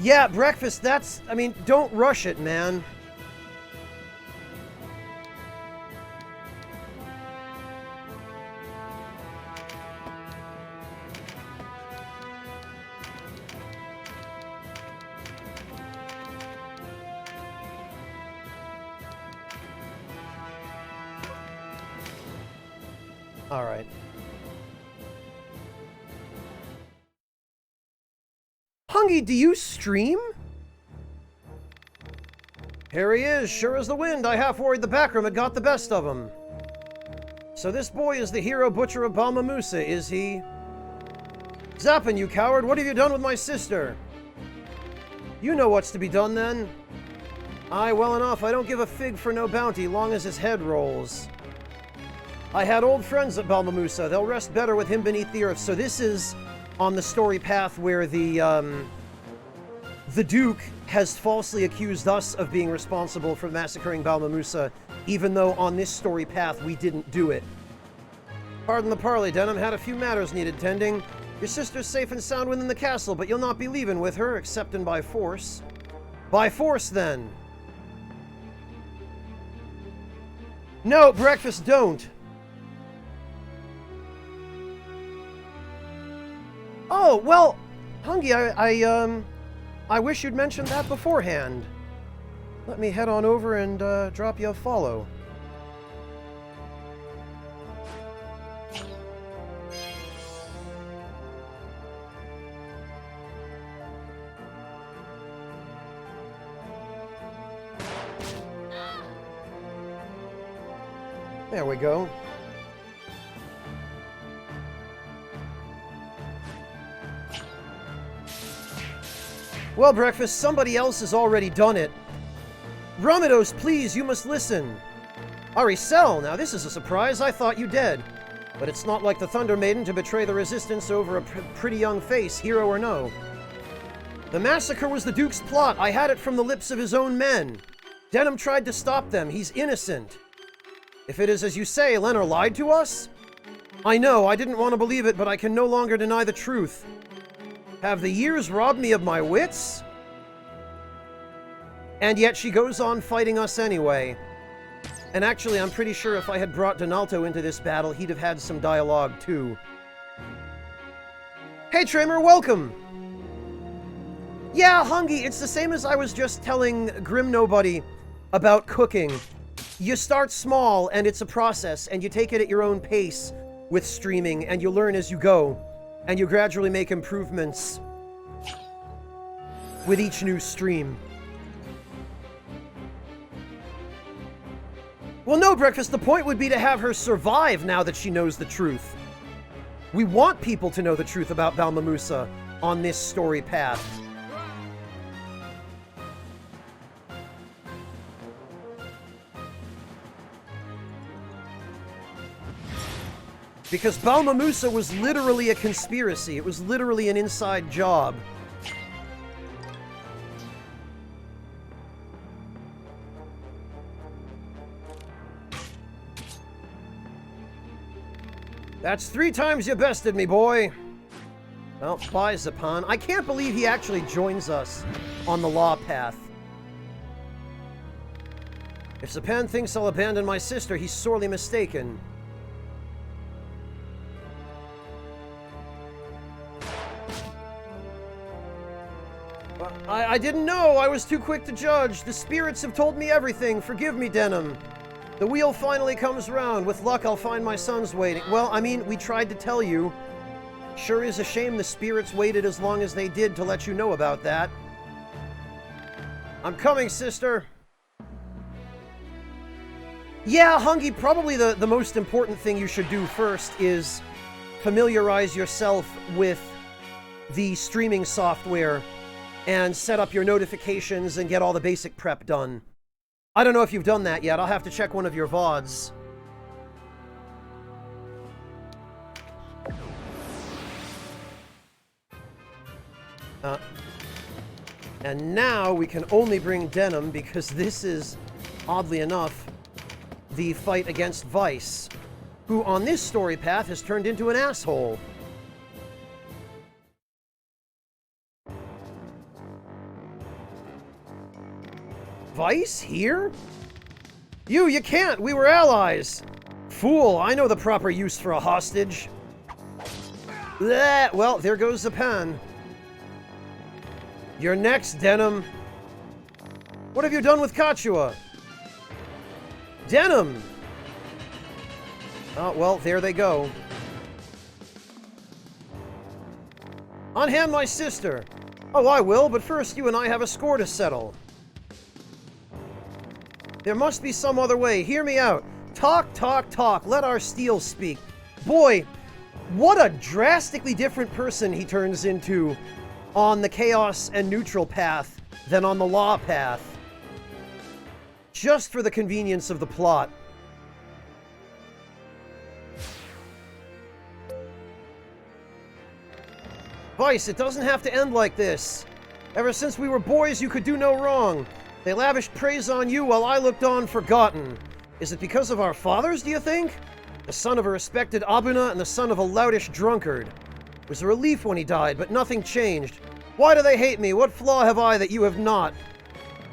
Yeah, Breakfast, that's... I mean, don't rush it, man. All right. Hungy, do you stream? Here he is, sure as the wind. I half worried the backroom had got the best of him. So this boy is the hero butcher of Balma Musa, is he? Zappin, you coward, what have you done with my sister? You know what's to be done, then. Aye, well enough, I don't give a fig for no bounty, long as his head rolls. I had old friends at Balma Musa. They'll rest better with him beneath the earth. So this is on the story path where the Duke has falsely accused us of being responsible for massacring Balma Musa, even though on this story path we didn't do it. Pardon the parley, Denham. Had a few matters needed tending. Your sister's safe and sound within the castle, but you'll not be leaving with her, except in by force. By force, then. No, Breakfast, don't. Oh, well, Hungy, I wish you'd mentioned that beforehand. Let me head on over and drop you a follow. There we go. Well, Breakfast, somebody else has already done it. Romidos, please, you must listen. Aricel, now this is a surprise. I thought you dead. But it's not like the Thunder Maiden to betray the Resistance over a pretty young face, hero or no. The massacre was the Duke's plot. I had it from the lips of his own men. Denham tried to stop them. He's innocent. If it is as you say, Lenor lied to us? I know, I didn't want to believe it, but I can no longer deny the truth. Have the years robbed me of my wits? And yet she goes on fighting us anyway. And actually, I'm pretty sure if I had brought Donalto into this battle, he'd have had some dialogue too. Hey Tramer, welcome! Yeah, Hungy, it's the same as I was just telling Grim Nobody about cooking. You start small, and it's a process, and you take it at your own pace with streaming, and you learn as you go, and you gradually make improvements with each new stream. Well, no, Breakfast, the point would be to have her survive now that she knows the truth. We want people to know the truth about Balmamusa on this story path. Because Balmamusa was literally a conspiracy. It was literally an inside job. That's 3 times you bested me, boy. Well, bye, Zapan. I can't believe he actually joins us on the law path. If Zapan thinks I'll abandon my sister, he's sorely mistaken. I didn't know. I was too quick to judge. The spirits have told me everything. Forgive me, Denham. The wheel finally comes round. With luck, I'll find my sons waiting. Well, I mean, we tried to tell you. Sure is a shame the spirits waited as long as they did to let you know about that. I'm coming, sister. Yeah, Hungy, probably the most important thing you should do first is familiarize yourself with the streaming software and set up your notifications and get all the basic prep done. I don't know if you've done that yet. I'll have to check one of your VODs. And now we can only bring Denham because this is, oddly enough, the fight against Vice, who on this story path has turned into an asshole. Vice? Here? You can't! We were allies! Fool, I know the proper use for a hostage. Bleh, well, there goes the pen. You're next, Denham. What have you done with Kachua? Denham! Oh, well, there they go. Unhand my sister. Oh, I will, but first you and I have a score to settle. There must be some other way. Hear me out. Talk, talk, talk. Let our steel speak. Boy, what a drastically different person he turns into on the chaos and neutral path than on the law path. Just for the convenience of the plot. Vice, it doesn't have to end like this. Ever since we were boys, you could do no wrong. They lavished praise on you while I looked on forgotten. Is it because of our fathers, do you think? The son of a respected Abuna and the son of a loutish drunkard. It was a relief when he died, but nothing changed. Why do they hate me? What flaw have I that you have not?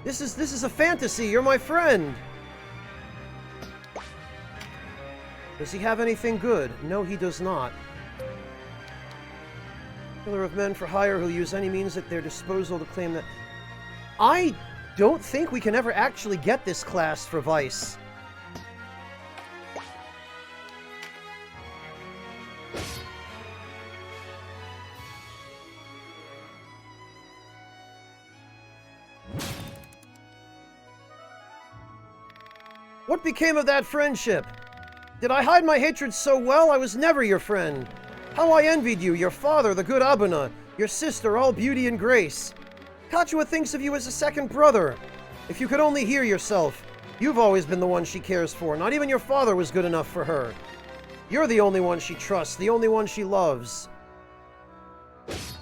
This is a fantasy. You're my friend. Does he have anything good? No, he does not. Killer of men for hire who'll use any means at their disposal to claim that... I don't think we can ever actually get this class for Vice. What became of that friendship? Did I hide my hatred so well? I was never your friend. How I envied you, your father, the good Abuna, your sister, all beauty and grace. Kachua thinks of you as a second brother. If you could only hear yourself. You've always been the one she cares for. Not even your father was good enough for her. You're the only one she trusts, the only one she loves.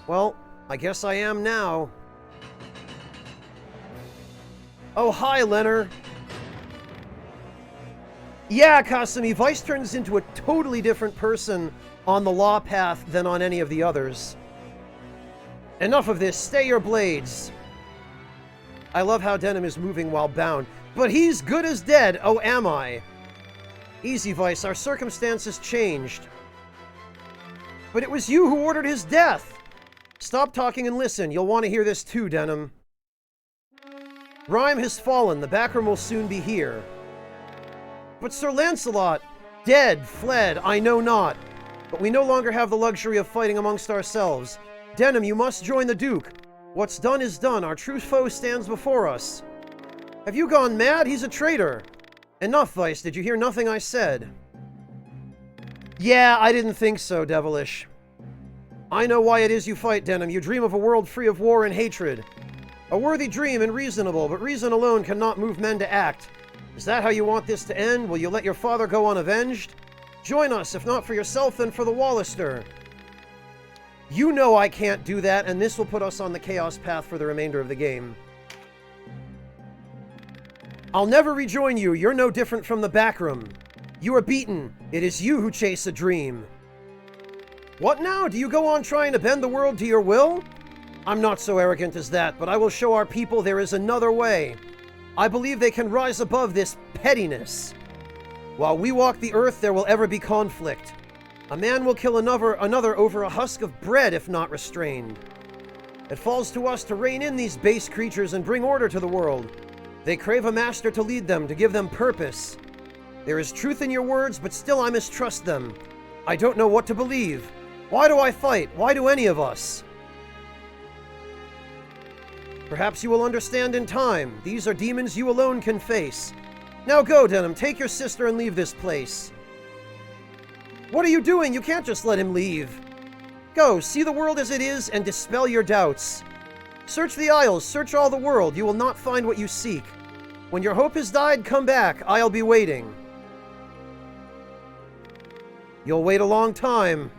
Well, I guess I am now. Oh, hi, Leonard. Yeah, Kasumi, Vice turns into a totally different person on the law path than on any of the others. Enough of this. Stay your blades. I love how Denim is moving while bound. But he's good as dead. Oh, am I? Easy, Vice. Our circumstances changed. But it was you who ordered his death. Stop talking and listen. You'll want to hear this too, Denim. Rhyme has fallen. The backroom will soon be here. But Sir Lancelot, dead, fled, I know not. But we no longer have the luxury of fighting amongst ourselves. Denim, you must join the Duke. What's done is done. Our true foe stands before us. Have you gone mad? He's a traitor. Enough, Vice. Did you hear nothing I said? Yeah, I didn't think so, Devilish. I know why it is you fight, Denim. You dream of a world free of war and hatred. A worthy dream and reasonable, but reason alone cannot move men to act. Is that how you want this to end? Will you let your father go unavenged? Join us, if not for yourself, then for the Wallister. You know I can't do that, and this will put us on the Chaos path for the remainder of the game. I'll never rejoin you. You're no different from the backroom. You are beaten. It is you who chase a dream. What now? Do you go on trying to bend the world to your will? I'm not so arrogant as that, but I will show our people there is another way. I believe they can rise above this pettiness. While we walk the earth, there will ever be conflict. A man will kill another over a husk of bread if not restrained. It falls to us to rein in these base creatures and bring order to the world. They crave a master to lead them, to give them purpose. There is truth in your words, but still I mistrust them. I don't know what to believe. Why do I fight? Why do any of us? Perhaps you will understand in time. These are demons you alone can face. Now go, Denim. Take your sister and leave this place. What are you doing? You can't just let him leave. Go, see the world as it is and dispel your doubts. Search the Isles, search all the world. You will not find what you seek. When your hope has died, come back. I'll be waiting. You'll wait a long time.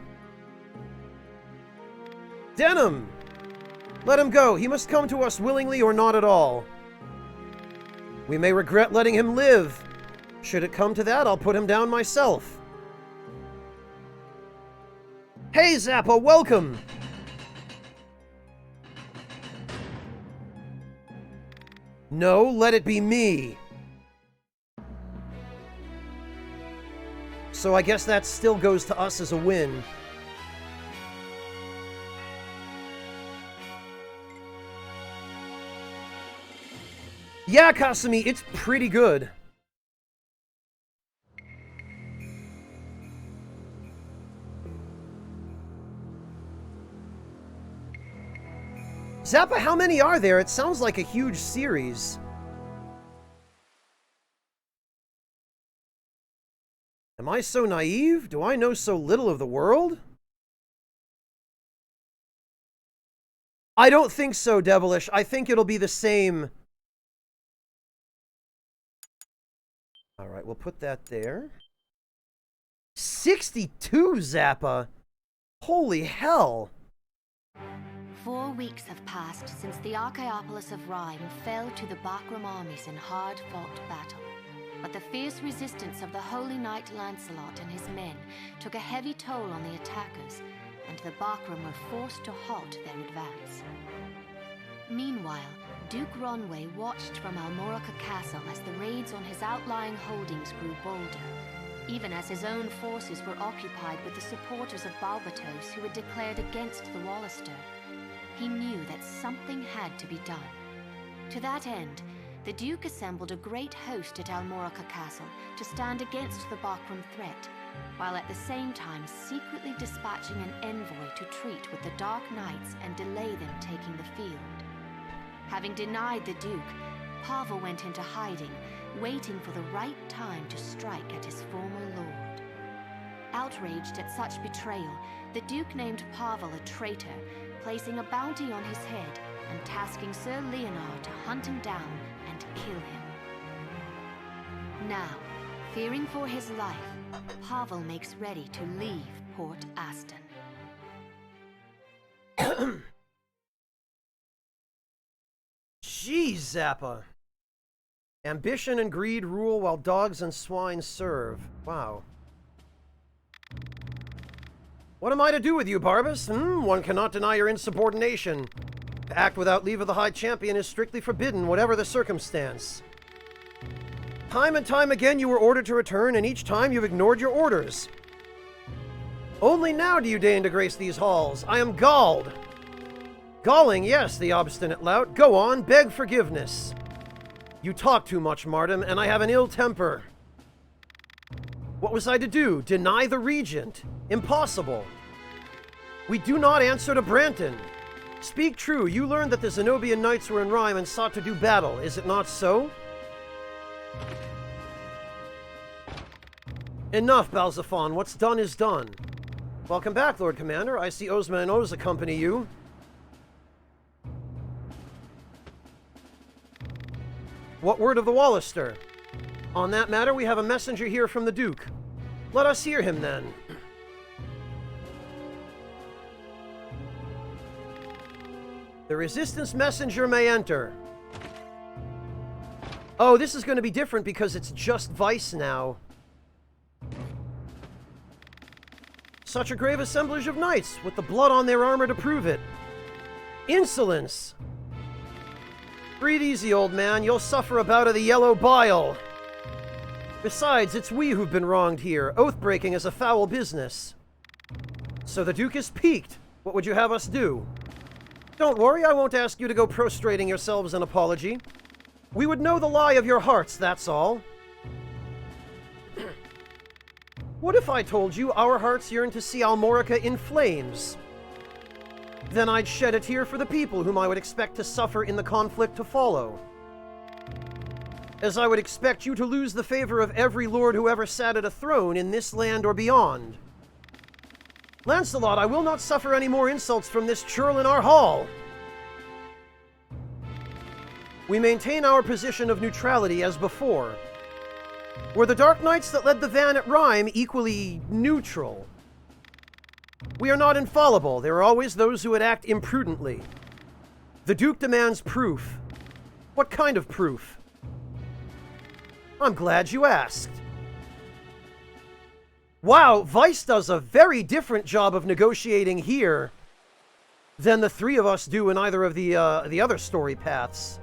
Denim! Let him go. He must come to us willingly or not at all. We may regret letting him live. Should it come to that, I'll put him down myself. Hey, Zappa, welcome! No, let it be me. So I guess that still goes to us as a win. Yeah, Kasumi, it's pretty good. Zappa, how many are there? It sounds like a huge series. Am I so naive? Do I know so little of the world? I don't think so, Devilish. I think it'll be the same. Alright, we'll put that there. 62, Zappa! Holy hell! 4 weeks have passed since the Archaeopolis of Rhyme fell to the Bakram armies in hard-fought battle. But the fierce resistance of the Holy Knight Lancelot and his men took a heavy toll on the attackers, and the Bakram were forced to halt their advance. Meanwhile, Duke Ronway watched from Almorica Castle as the raids on his outlying holdings grew bolder, even as his own forces were occupied with the supporters of Balbatos who had declared against the Wallister. He knew that something had to be done. To that end, the Duke assembled a great host at Almorica Castle to stand against the Bakram threat, while at the same time secretly dispatching an envoy to treat with the Dark Knights and delay them taking the field. Having denied the Duke, Pavel went into hiding, waiting for the right time to strike at his former lord. Outraged at such betrayal, the Duke named Pavel a traitor, placing a bounty on his head and tasking Sir Leonard to hunt him down and kill him. Now, fearing for his life, Pavel makes ready to leave Port Aston. Jeez, Zappa. Ambition and greed rule while dogs and swine serve. Wow. What am I to do with you, Barbas? One cannot deny your insubordination. To act without leave of the High Champion is strictly forbidden, whatever the circumstance. Time and time again you were ordered to return, and each time you've ignored your orders. Only now do you deign to grace these halls. I am galled. Galling, yes, the obstinate lout. Go on, beg forgiveness. You talk too much, Martin, and I have an ill temper. What was I to do? Deny the Regent? Impossible. We do not answer to Branton. Speak true, you learned that the Zenobian knights were in Rhyme and sought to do battle, is it not so? Enough, Balzaphon. What's done is done. Welcome back, Lord Commander. I see Ozma and Oz accompany you. What word of the Wallister? On that matter, we have a messenger here from the Duke. Let us hear him, then. The Resistance messenger may enter. Oh, this is going to be different because it's just Vice now. Such a grave assemblage of knights, with the blood on their armor to prove it. Insolence! Breathe easy, old man. You'll suffer a bout of the yellow bile. Besides, it's we who've been wronged here. Oath-breaking is a foul business. So the Duke is piqued. What would you have us do? Don't worry, I won't ask you to go prostrating yourselves in apology. We would know the lie of your hearts, that's all. What if I told you our hearts yearn to see Almorica in flames? Then I'd shed a tear for the people whom I would expect to suffer in the conflict to follow. As I would expect you to lose the favor of every lord who ever sat at a throne in this land or beyond. Lancelot, I will not suffer any more insults from this churl in our hall. We maintain our position of neutrality as before. Were the Dark Knights that led the van at Rhyme equally neutral? We are not infallible. There are always those who would act imprudently. The Duke demands proof. What kind of proof? I'm glad you asked. Wow, Vice does a very different job of negotiating here than the three of us do in either of the other story paths.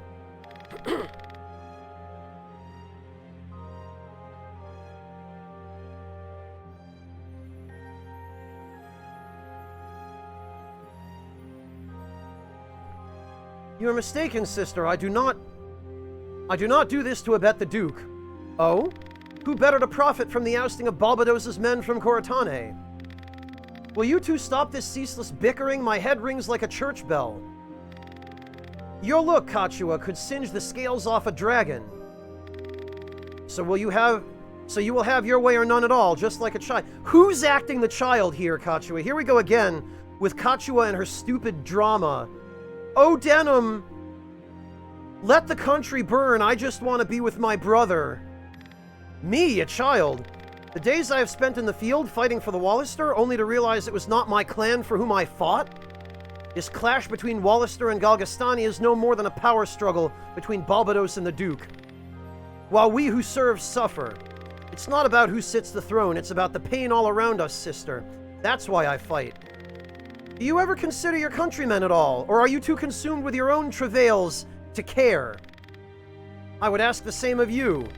You are mistaken, sister. I do not do this to abet the Duke. Oh? Who better to profit from the ousting of Balbados's men from Coratane? Will you two stop this ceaseless bickering? My head rings like a church bell. Your look, Kachua, could singe the scales off a dragon. So you will have your way or none at all, just like a child. Who's acting the child here, Kachua? Here we go again, with Kachua and her stupid drama. Oh, Denim! Let the country burn, I just want to be with my brother. Me, a child. The days I have spent in the field fighting for the Wallister, only to realize it was not my clan for whom I fought? This clash between Wallister and Galgastani is no more than a power struggle between Balbados and the Duke. While we who serve suffer. It's not about who sits the throne, it's about the pain all around us, sister. That's why I fight. Do you ever consider your countrymen at all, or are you too consumed with your own travails to care? I would ask the same of you.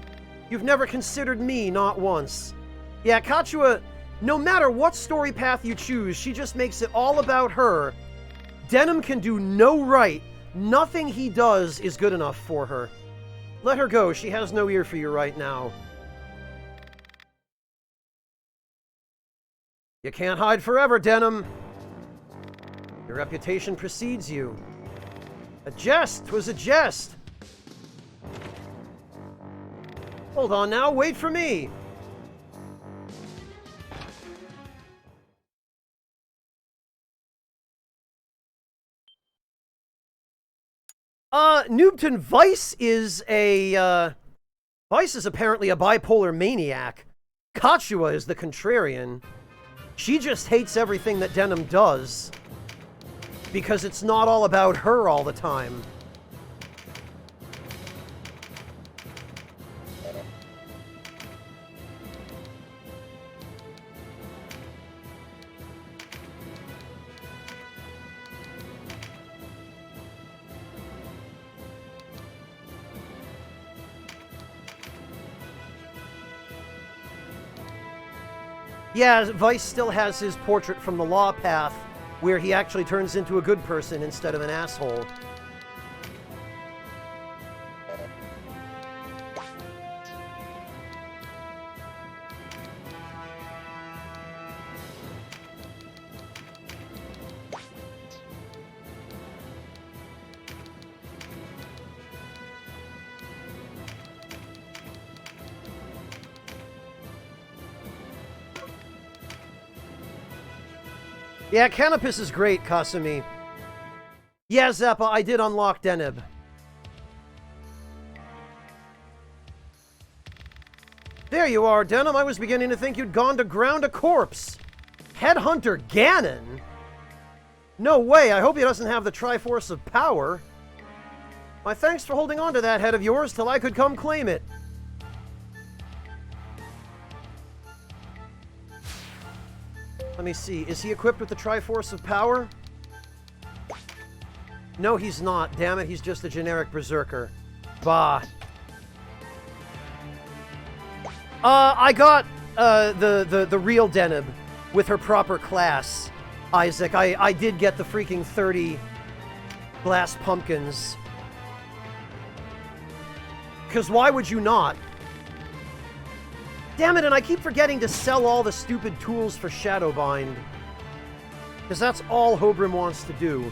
You've never considered me, not once. Yeah, Kachua, no matter what story path you choose, she just makes it all about her. Denim can do no right. Nothing he does is good enough for her. Let her go. She has no ear for you right now. You can't hide forever, Denim. Your reputation precedes you. A jest! 'Twas a jest! Hold on now, wait for me! Noobton Vice is Vice is apparently a bipolar maniac. Kachua is the contrarian. She just hates everything that Denim does because it's not all about her all the time. Yeah, Vice still has his portrait from the Law Path, where he actually turns into a good person instead of an asshole. Yeah, Canopus is great, Kasumi. Yeah, Zappa, I did unlock Deneb. There you are, Denim. I was beginning to think you'd gone to ground a corpse. Headhunter Ganon? No way, I hope he doesn't have the Triforce of Power. My thanks for holding on to that head of yours till I could come claim it. Let me see, is he equipped with the Triforce of Power? No, he's not. Damn it, he's just a generic berserker. Bah. I got the real Deneb with her proper class, Isaac. I did get the freaking 30 glass pumpkins. Because why would you not? Damn it, and I keep forgetting to sell all the stupid tools for Shadowbind. Because that's all Hobrim wants to do.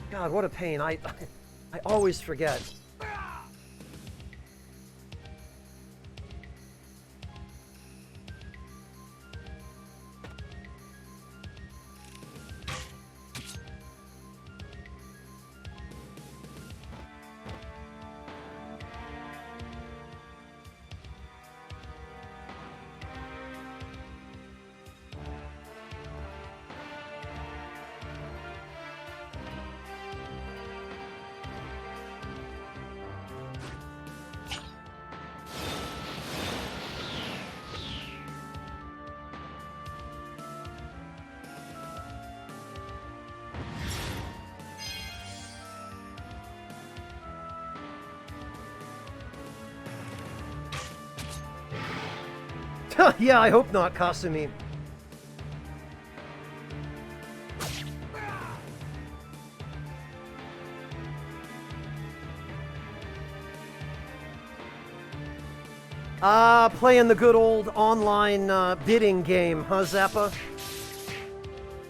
God, what a pain. I always forget. Yeah, I hope not, Kasumi. Playing the good old online bidding game, huh, Zappa?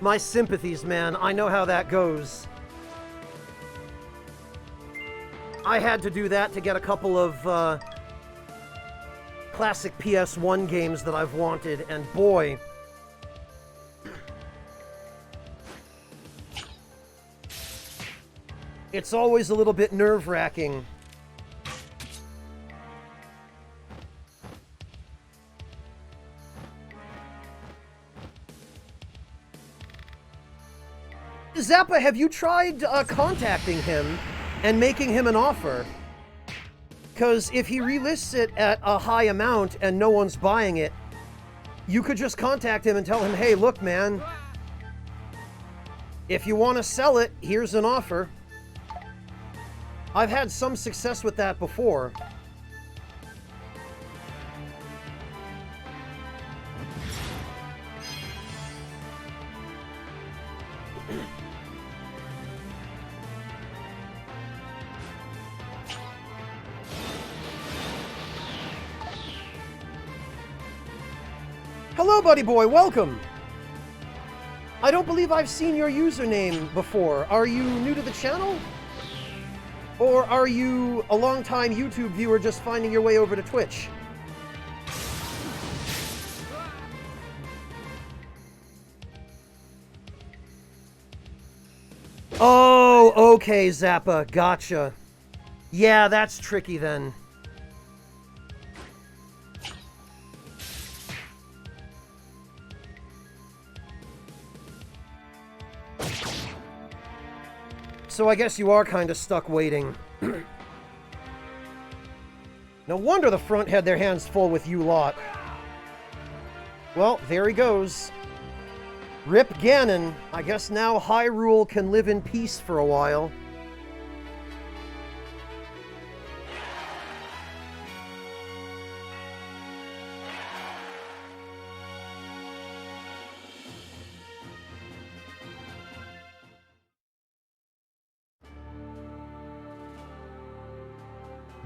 My sympathies, man. I know how that goes. I had to do that to get a couple of classic PS1 games that I've wanted, and boy... it's always a little bit nerve-wracking. Zappa, have you tried contacting him and making him an offer? Because if he relists it at a high amount and no one's buying it, you could just contact him and tell him, hey, look, man, if you want to sell it, here's an offer. I've had some success with that before. Hello, buddy boy, welcome! I don't believe I've seen your username before. Are you new to the channel? Or are you a long-time YouTube viewer just finding your way over to Twitch? Oh, okay, Zappa. Gotcha. Yeah, that's tricky then. So I guess you are kind of stuck waiting. No wonder the front had their hands full with you lot. Well, there he goes. Rip Ganon. I guess now Hyrule can live in peace for a while.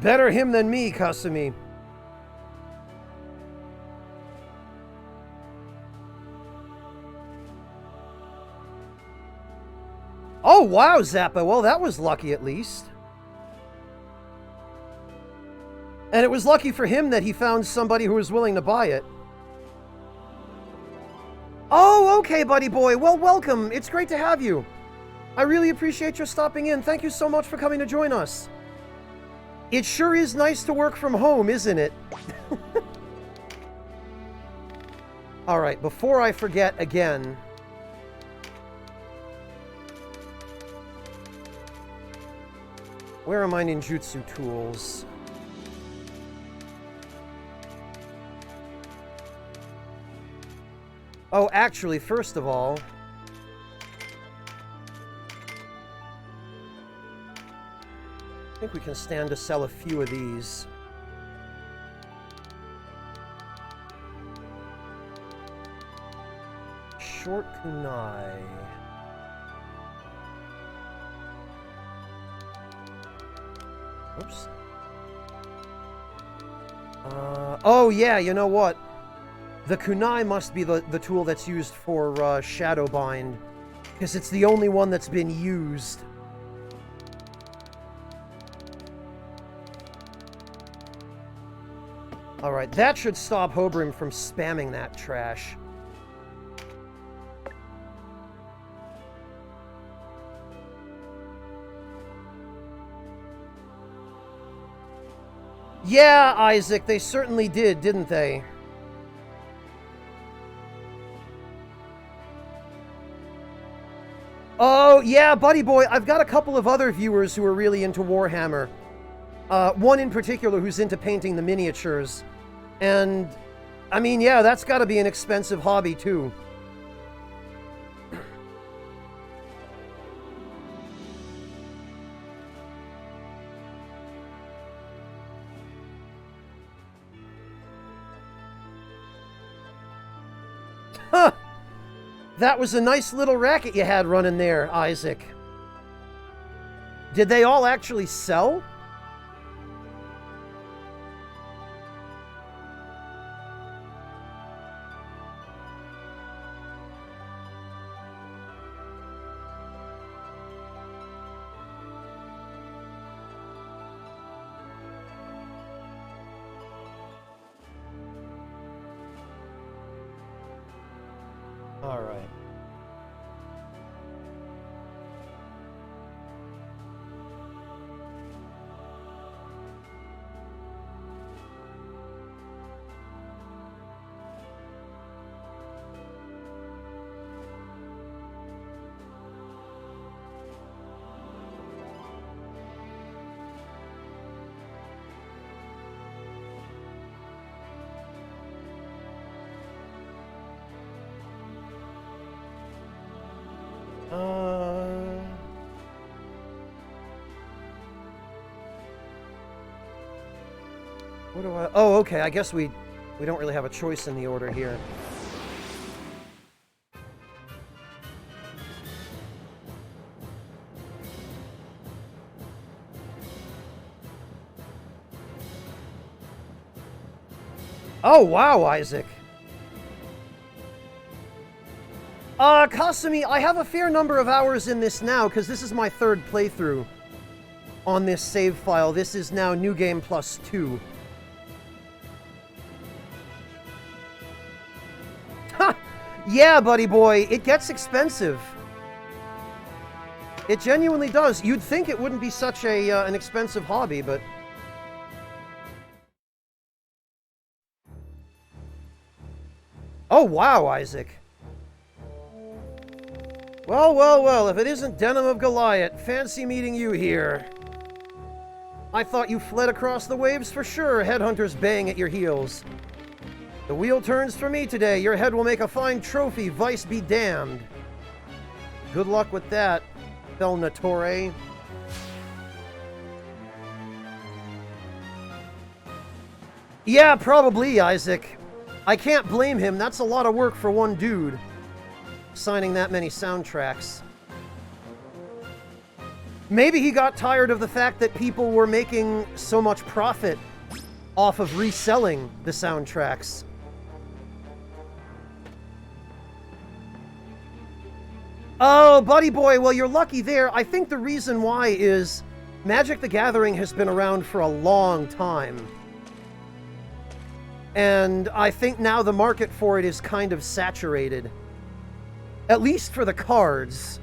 Better him than me, Kasumi. Oh, wow, Zappa. Well, that was lucky, at least. And it was lucky for him that he found somebody who was willing to buy it. Oh, okay, buddy boy. Well, welcome. It's great to have you. I really appreciate your stopping in. Thank you so much for coming to join us. It sure is nice to work from home, isn't it? Alright, before I forget again... Where are my ninjutsu tools? Oh, actually, first of all... I think we can stand to sell a few of these. Short kunai. Oops. Oh yeah, you know what? The kunai must be the tool that's used for shadow bind, because it's the only one that's been used. Alright, that should stop Hobrim from spamming that trash. Yeah, Isaac, they certainly did, didn't they? Oh, yeah, buddy boy, I've got a couple of other viewers who are really into Warhammer. One in particular who's into painting the miniatures. And, I mean, yeah, that's got to be an expensive hobby, too. Huh! That was a nice little racket you had running there, Isaac. Did they all actually sell? All right. What do I... Oh, okay, I guess we don't really have a choice in the order here. Oh, wow, Isaac. Kasumi, I have a fair number of hours in this now, because this is my third playthrough on this save file. This is now New Game Plus 2. Ha! Yeah, buddy boy, it gets expensive. It genuinely does. You'd think it wouldn't be such an expensive hobby, but... Oh, wow, Isaac. Well, well, well, if it isn't Denim of Goliath, fancy meeting you here. I thought you fled across the waves for sure, headhunters bang at your heels. The wheel turns for me today. Your head will make a fine trophy, vice be damned. Good luck with that, Felnatore. Yeah, probably, Isaac. I can't blame him. That's a lot of work for one dude. Signing that many soundtracks. Maybe he got tired of the fact that people were making so much profit off of reselling the soundtracks. Oh, buddy boy, well, you're lucky there. I think the reason why is Magic the Gathering has been around for a long time. And I think now the market for it is kind of saturated. At least for the cards.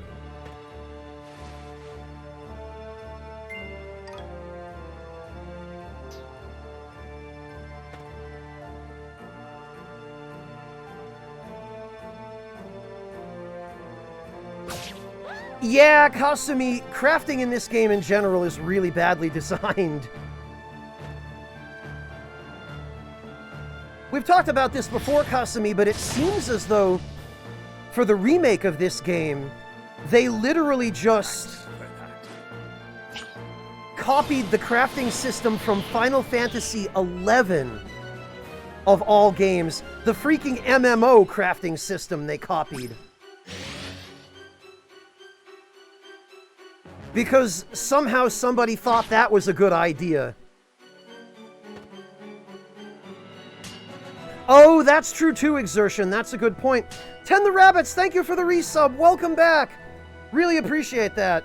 Yeah, Kasumi, crafting in this game in general is really badly designed. We've talked about this before, Kasumi, but it seems as though for the remake of this game, they literally just copied the crafting system from Final Fantasy XI of all games. The freaking MMO crafting system they copied. Because somehow somebody thought that was a good idea. Oh, that's true too, Exertion. That's a good point. Ten the Rabbits, thank you for the resub. Welcome back. Really appreciate that.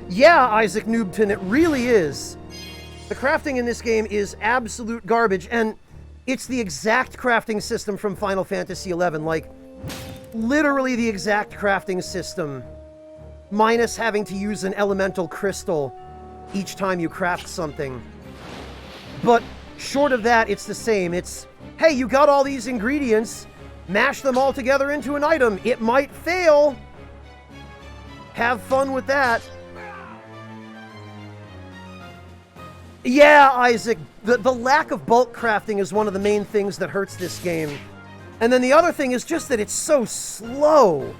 Yeah, Isaac Noobton, it really is. The crafting in this game is absolute garbage, and it's the exact crafting system from Final Fantasy XI, like, literally the exact crafting system, minus having to use an elemental crystal each time you craft something. But short of that, it's the same. It's, hey, you got all these ingredients, mash them all together into an item. It might fail. Have fun with that. Yeah, Isaac, the lack of bulk crafting is one of the main things that hurts this game. And then the other thing is just that it's so slow.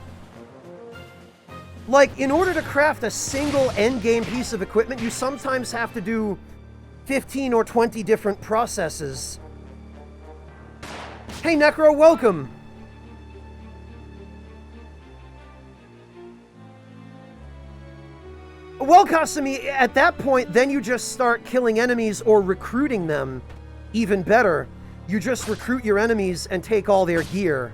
Like, in order to craft a single endgame piece of equipment, you sometimes have to do 15 or 20 different processes. Hey, Necro, welcome! Well, Kasumi, at that point, then you just start killing enemies or recruiting them. Even better, you just recruit your enemies and take all their gear.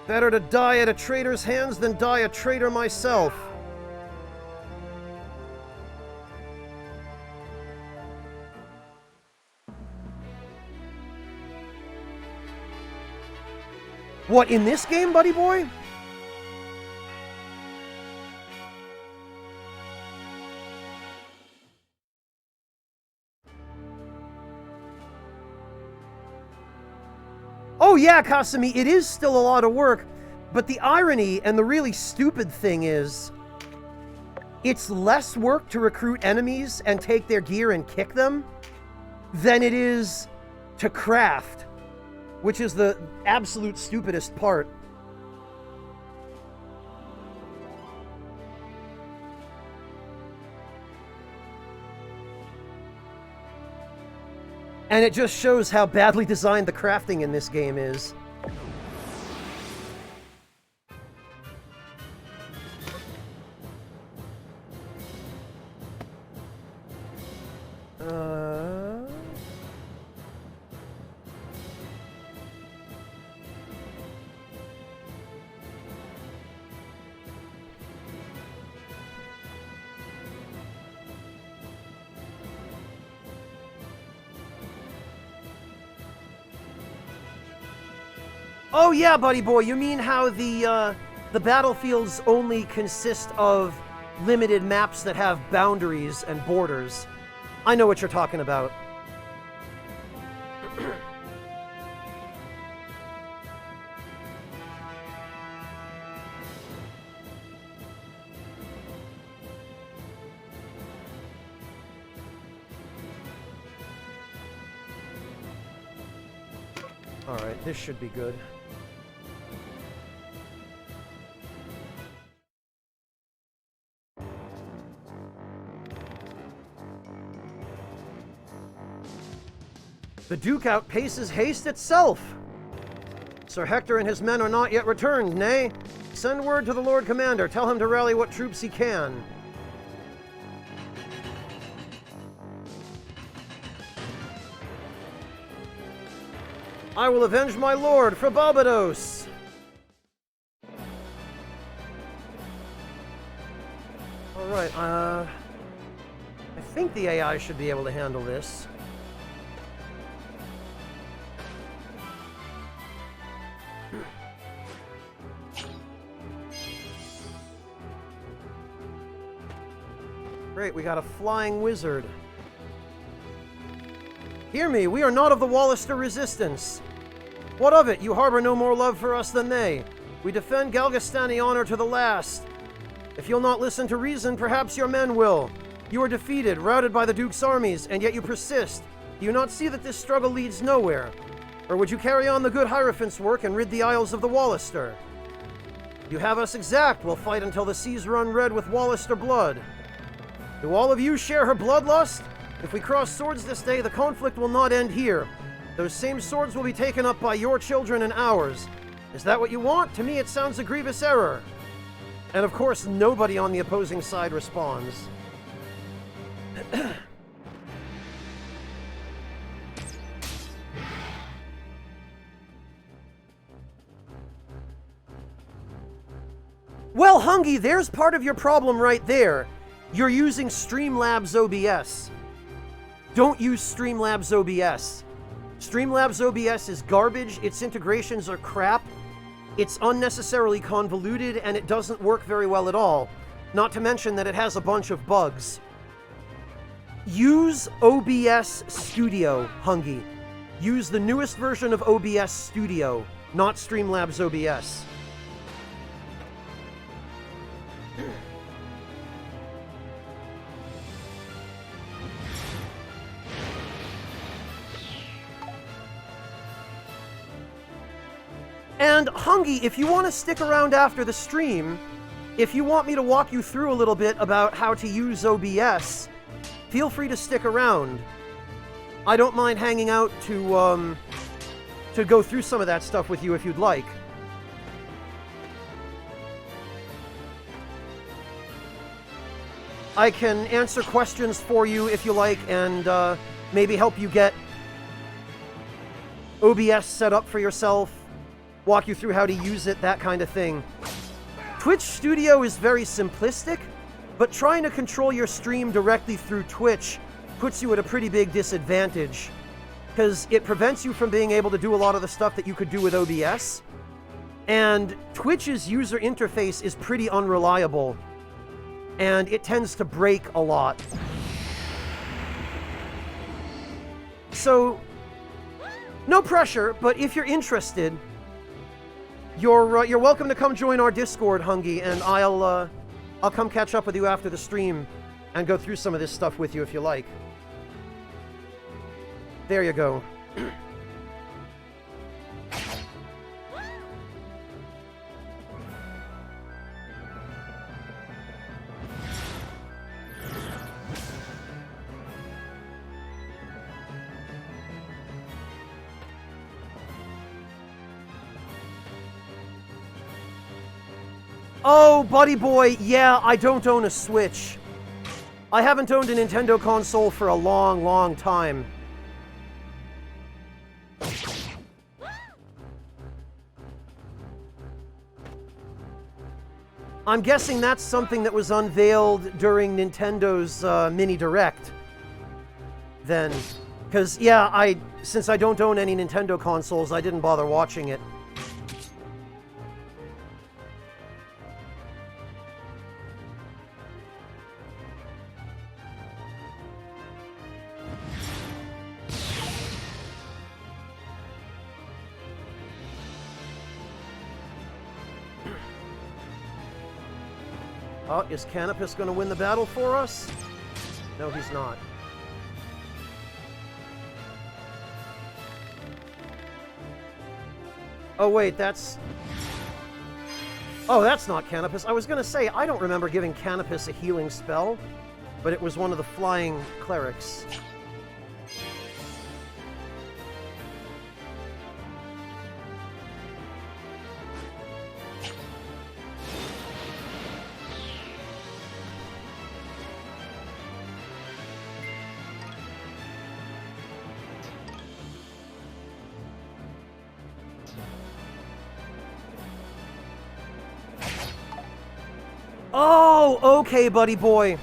Better to die at a traitor's hands than die a traitor myself. What, in this game, buddy boy? Oh yeah, Kasumi, it is still a lot of work, but the irony and the really stupid thing is, it's less work to recruit enemies and take their gear and kick them than it is to craft, which is the absolute stupidest part. And it just shows how badly designed the crafting in this game is. Oh yeah, buddy boy, you mean how the battlefields only consist of limited maps that have boundaries and borders. I know what you're talking about. Alright, this should be good. The Duke outpaces haste itself. Sir Hector and his men are not yet returned, nay? Send word to the Lord Commander. Tell him to rally what troops he can. I will avenge my lord for Barbados. Alright, I think the AI should be able to handle this. Great, we got a flying wizard. Hear me, we are not of the Wallister Resistance. What of it? You harbor no more love for us than they. We defend Galgastani honor to the last. If you'll not listen to reason, perhaps your men will. You are defeated, routed by the Duke's armies, and yet you persist. Do you not see that this struggle leads nowhere? Or would you carry on the good Hierophant's work and rid the Isles of the Wallister? You have us exact. We'll fight until the seas run red with Wallister blood. Do all of you share her bloodlust? If we cross swords this day, the conflict will not end here. Those same swords will be taken up by your children and ours. Is that what you want? To me, it sounds a grievous error. And of course, nobody on the opposing side responds. Well, Hungy, there's part of your problem right there. You're using Streamlabs OBS. Don't use Streamlabs OBS. Streamlabs OBS is garbage, its integrations are crap, it's unnecessarily convoluted, and it doesn't work very well at all. Not to mention that it has a bunch of bugs. Use OBS Studio, Hungy. Use the newest version of OBS Studio, not Streamlabs OBS. And, Hungy, if you want to stick around after the stream, if you want me to walk you through a little bit about how to use OBS, feel free to stick around. I don't mind hanging out to go through some of that stuff with you if you'd like. I can answer questions for you if you like, and maybe help you get OBS set up for yourself. Walk you through how to use it, that kind of thing. Twitch Studio is very simplistic, but trying to control your stream directly through Twitch puts you at a pretty big disadvantage, because it prevents you from being able to do a lot of the stuff that you could do with OBS, and Twitch's user interface is pretty unreliable, and it tends to break a lot. So, no pressure, but if you're interested, you're welcome to come join our Discord, Hungy, and I'll come catch up with you after the stream and go through some of this stuff with you if you like. There you go. Oh, buddy boy, yeah, I don't own a Switch. I haven't owned a Nintendo console for a long, long time. I'm guessing that's something that was unveiled during Nintendo's mini direct. Then, because yeah, since I don't own any Nintendo consoles, I didn't bother watching it. Oh, is Canopus going to win the battle for us? No, he's not. Oh, wait, that's... Oh, that's not Canopus. I was going to say, I don't remember giving Canopus a healing spell, but it was one of the flying clerics. Oh, okay, buddy boy.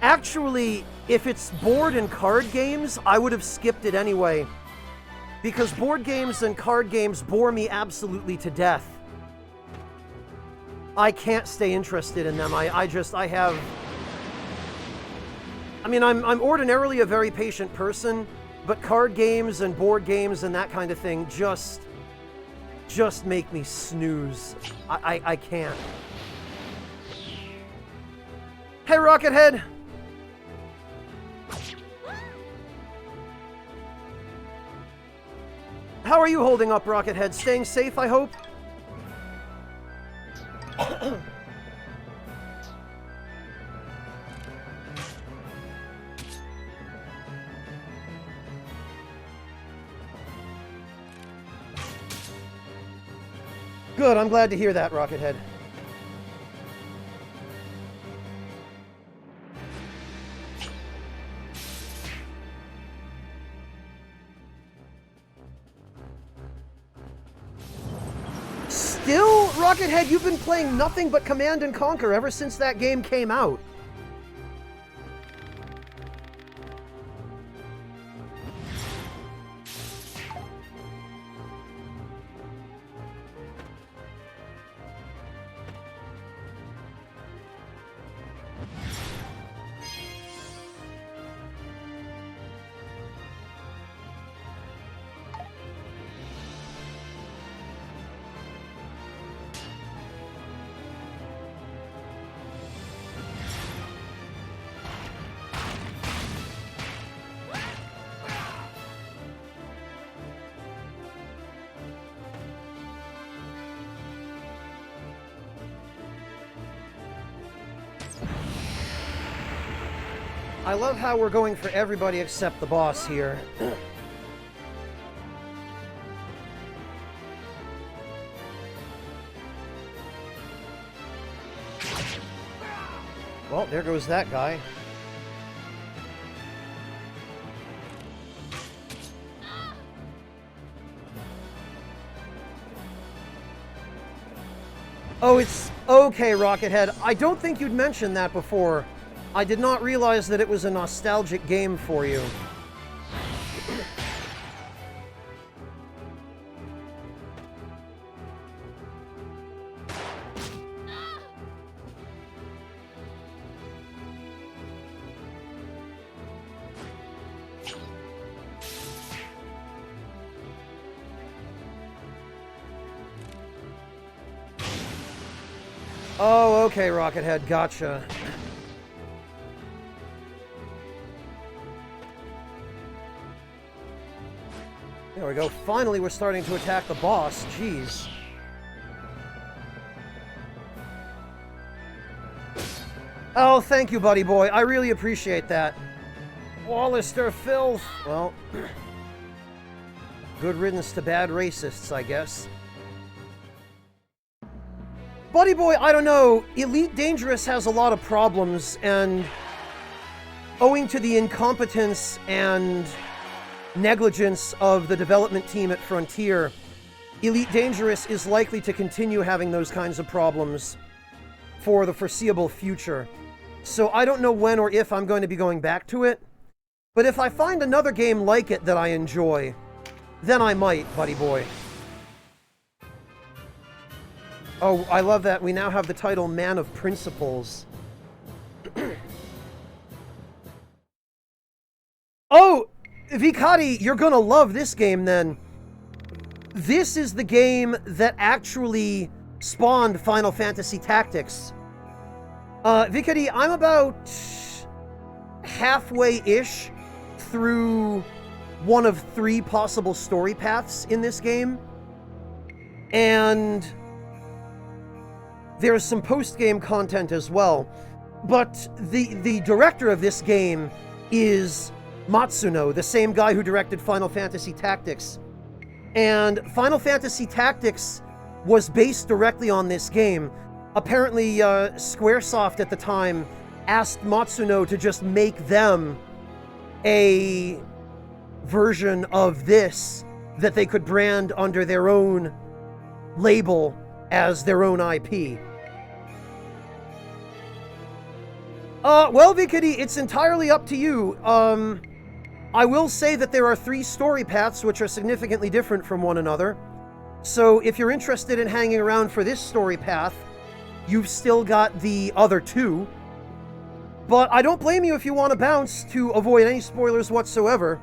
Actually, if it's board and card games, I would have skipped it anyway. Because board games and card games bore me absolutely to death. I can't stay interested in them. I have... I mean, I'm ordinarily a very patient person, but card games and board games and that kind of thing just make me snooze. I can't. Hey, Rockethead! How are you holding up, Rockethead? Staying safe, I hope? Good, I'm glad to hear that, Rockethead. Still, Rockethead, you've been playing nothing but Command and Conquer ever since that game came out. I love how we're going for everybody except the boss here. Well, there goes that guy. Oh, it's okay, Rockethead. I don't think you'd mentioned that before. I did not realize that it was a nostalgic game for you. Oh, okay, Rockethead, gotcha. There we go. Finally, we're starting to attack the boss. Jeez. Oh, thank you, buddy boy. I really appreciate that. Wallister filth. Well, good riddance to bad racists, I guess. Buddy boy, I don't know. Elite Dangerous has a lot of problems, and owing to the incompetence and negligence of the development team at Frontier, Elite Dangerous is likely to continue having those kinds of problems for the foreseeable future. So I don't know when or if I'm going to be going back to it, but if I find another game like it that I enjoy, then I might, buddy boy. Oh, I love that we now have the title Man of Principles. Oh! Vikati, you're gonna love this game then. This is the game that actually spawned Final Fantasy Tactics. Vikadi, I'm about halfway-ish through one of 3 possible story paths in this game. And there's some post-game content as well. But the director of this game is Matsuno, the same guy who directed Final Fantasy Tactics. And Final Fantasy Tactics was based directly on this game. Apparently, Squaresoft at the time asked Matsuno to just make them a version of this that they could brand under their own label as their own IP. Well, Vikadi, it's entirely up to you. I will say that there are 3 story paths which are significantly different from one another. So if you're interested in hanging around for this story path, you've still got the other 2. But I don't blame you if you want to bounce to avoid any spoilers whatsoever.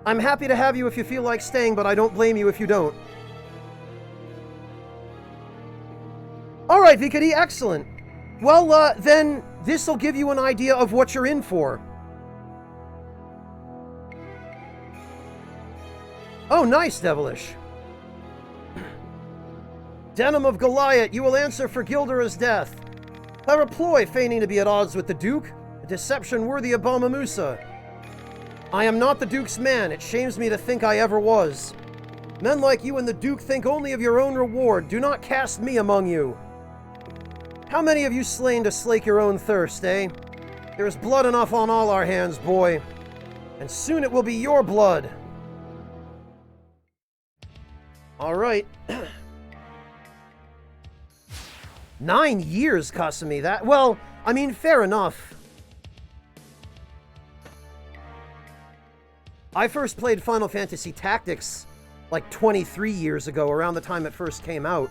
I'm happy to have you if you feel like staying, but I don't blame you if you don't. Alright, Vikadi, excellent. Well, then, this'll give you an idea of what you're in for. Oh, nice, Devilish. Denim of Goliath, you will answer for Gildera's death. Clever ploy, feigning to be at odds with the Duke. A deception worthy of Balmamusa. I am not the Duke's man. It shames me to think I ever was. Men like you and the Duke think only of your own reward. Do not cast me among you. How many have you slain to slake your own thirst, eh? There is blood enough on all our hands, boy. And soon it will be your blood. Alright. 9 years, Kasumi. That, well, I mean, fair enough. I first played Final Fantasy Tactics like 23 years ago, around the time it first came out.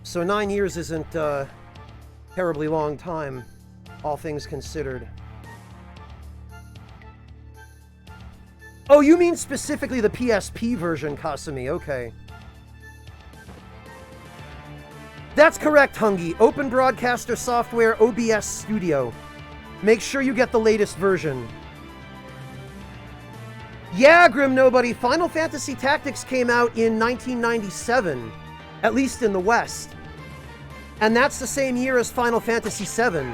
So 9 years isn't a terribly long time, all things considered. Oh, you mean specifically the PSP version, Kasumi. Okay. That's correct, Hungy. Open Broadcaster Software OBS Studio. Make sure you get the latest version. Yeah, Grim Nobody, Final Fantasy Tactics came out in 1997, at least in the West. And that's the same year as Final Fantasy VII.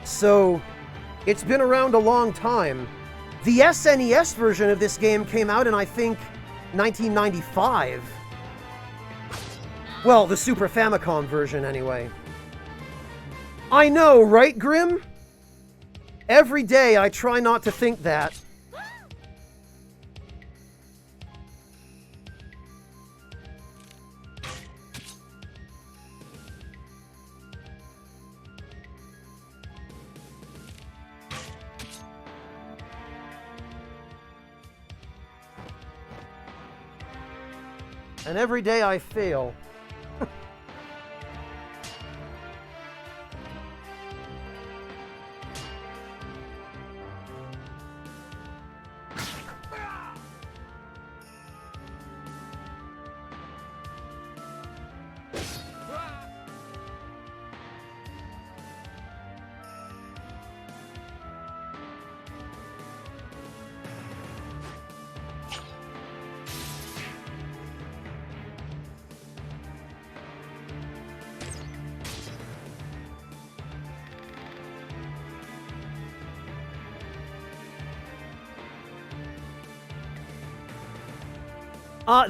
So, it's been around a long time. The SNES version of this game came out in, I think, 1995. Well, the Super Famicom version, anyway. I know, right, Grim? Every day I try not to think that. And every day I fail.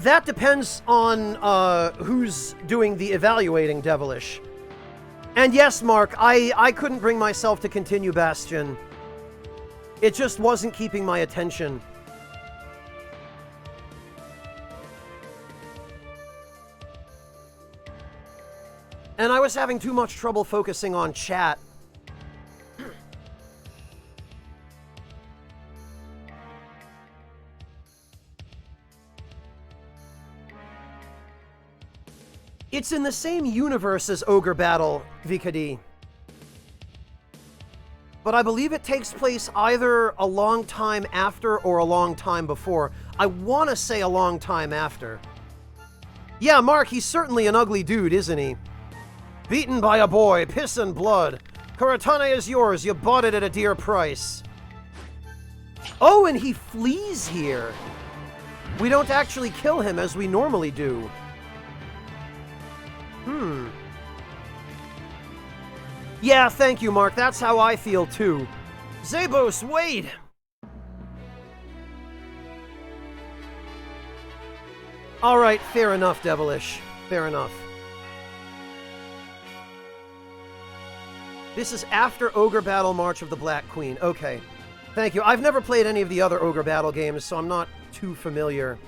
That depends on who's doing the evaluating, Devilish. And yes, Mark, I couldn't bring myself to continue Bastion. It just wasn't keeping my attention. And I was having too much trouble focusing on chat. It's in the same universe as Ogre Battle, Vikadi. But I believe it takes place either a long time after or a long time before. I want to say a long time after. Yeah, Mark, he's certainly an ugly dude, isn't he? Beaten by a boy, piss and blood. Kuratane is yours, you bought it at a dear price. Oh, and he flees here. We don't actually kill him as we normally do. Yeah, thank you, Mark. That's how I feel, too. Zabos, wait! Alright, fair enough, Devilish. Fair enough. This is after Ogre Battle March of the Black Queen. Okay. Thank you. I've never played any of the other Ogre Battle games, so I'm not too familiar.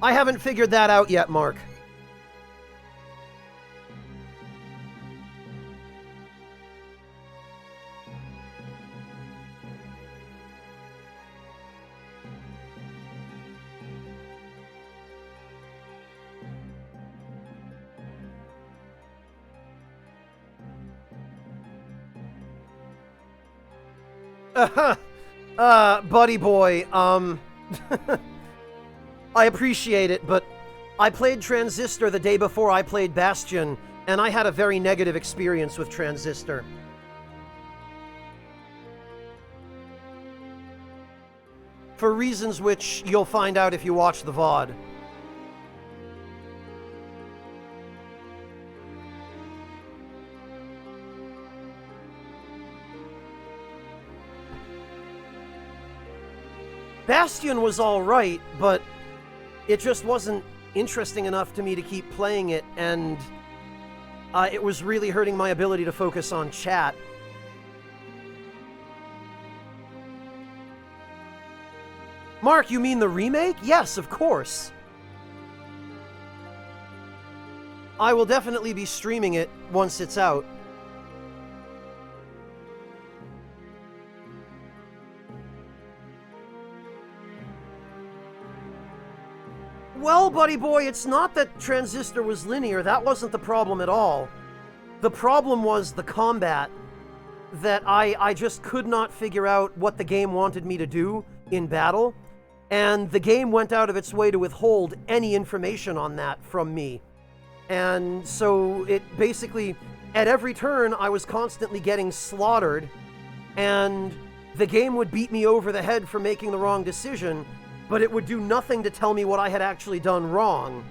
I haven't figured that out yet, Mark. Buddy boy, I appreciate it, but I played Transistor the day before I played Bastion, and I had a very negative experience with Transistor. For reasons which you'll find out if you watch the VOD. Bastion was alright, but it just wasn't interesting enough to me to keep playing it, and it was really hurting my ability to focus on chat. Mark, you mean the remake? Yes, of course. I will definitely be streaming it once it's out. Well, buddy boy, it's not that Transistor was linear. That wasn't the problem at all. The problem was the combat. That I just could not figure out what the game wanted me to do in battle. And the game went out of its way to withhold any information on that from me. And so it basically, at every turn, I was constantly getting slaughtered. And the game would beat me over the head for making the wrong decision, but it would do nothing to tell me what I had actually done wrong.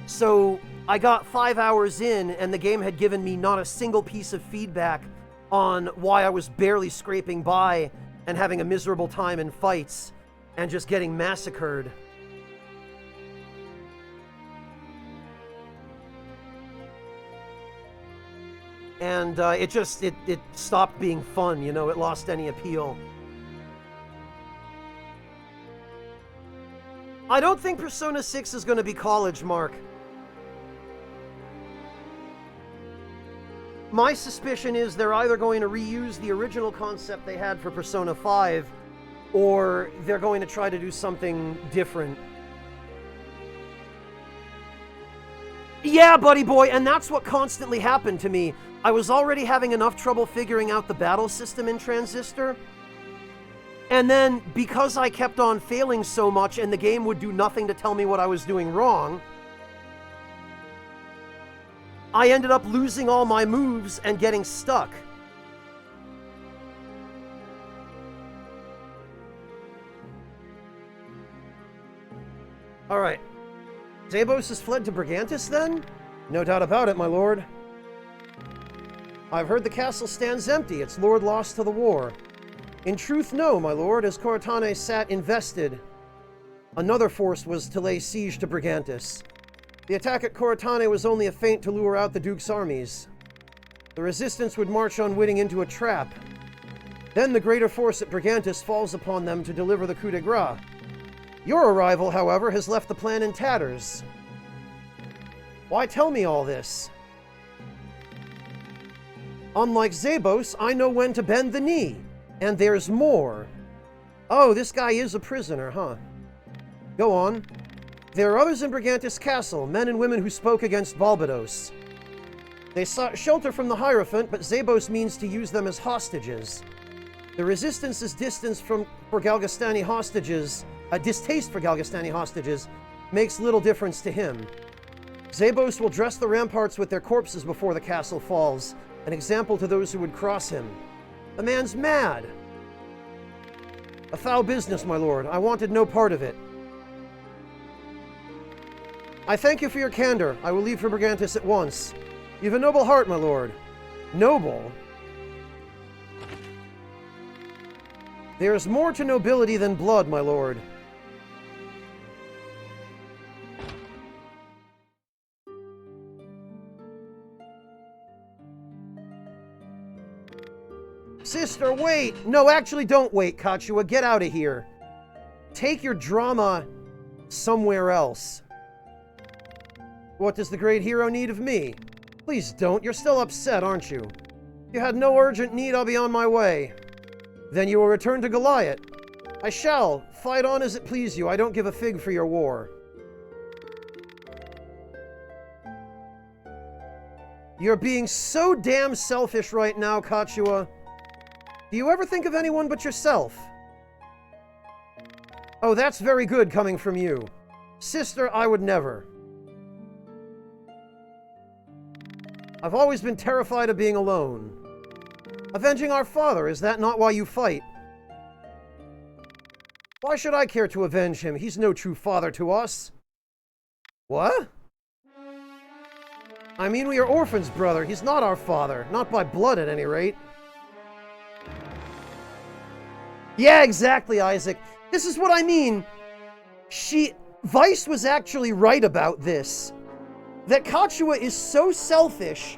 So I got 5 hours in, and the game had given me not a single piece of feedback on why I was barely scraping by and having a miserable time in fights and just getting massacred. And it stopped being fun, you know, it lost any appeal. I don't think Persona 6 is going to be college, Mark. My suspicion is they're either going to reuse the original concept they had for Persona 5, or they're going to try to do something different. Yeah, buddy boy, and that's what constantly happened to me. I was already having enough trouble figuring out the battle system in Transistor. And then, because I kept on failing so much and the game would do nothing to tell me what I was doing wrong, I ended up losing all my moves and getting stuck. Alright. Zabos has fled to Brigantis, then? No doubt about it, my lord. I've heard the castle stands empty, its lord lost to the war. In truth, no, my lord, as Kuratane sat invested. Another force was to lay siege to Brigantis. The attack at Kuratane was only a feint to lure out the Duke's armies. The resistance would march unwitting into a trap. Then the greater force at Brigantis falls upon them to deliver the coup de grace. Your arrival, however, has left the plan in tatters. Why tell me all this? Unlike Zabos, I know when to bend the knee. And there's more. Oh, this guy is a prisoner, huh? Go on. There are others in Brigantis Castle, men and women who spoke against Balbados. They sought shelter from the Hierophant, but Zabos means to use them as hostages. The Resistance's distaste for Galgastani hostages makes little difference to him. Zabos will dress the ramparts with their corpses before the castle falls, an example to those who would cross him. The man's mad. A foul business, my lord. I wanted no part of it. I thank you for your candor. I will leave for Brigantis at once. You've a noble heart, my lord. Noble? There is more to nobility than blood, my lord. Sister, wait! No, actually don't wait, Kachua. Get out of here. Take your drama somewhere else. What does the great hero need of me? Please don't. You're still upset, aren't you? If you had no urgent need, I'll be on my way. Then you will return to Goliath. I shall. Fight on as it please you. I don't give a fig for your war. You're being so damn selfish right now, Kachua. Do you ever think of anyone but yourself? Oh, that's very good coming from you. Sister, I would never. I've always been terrified of being alone. Avenging our father, is that not why you fight? Why should I care to avenge him? He's no true father to us. What? I mean, we are orphans, brother. He's not our father. Not by blood, at any rate. Yeah, exactly, Isaac. This is what I mean. Vice was actually right about this. That Kachua is so selfish,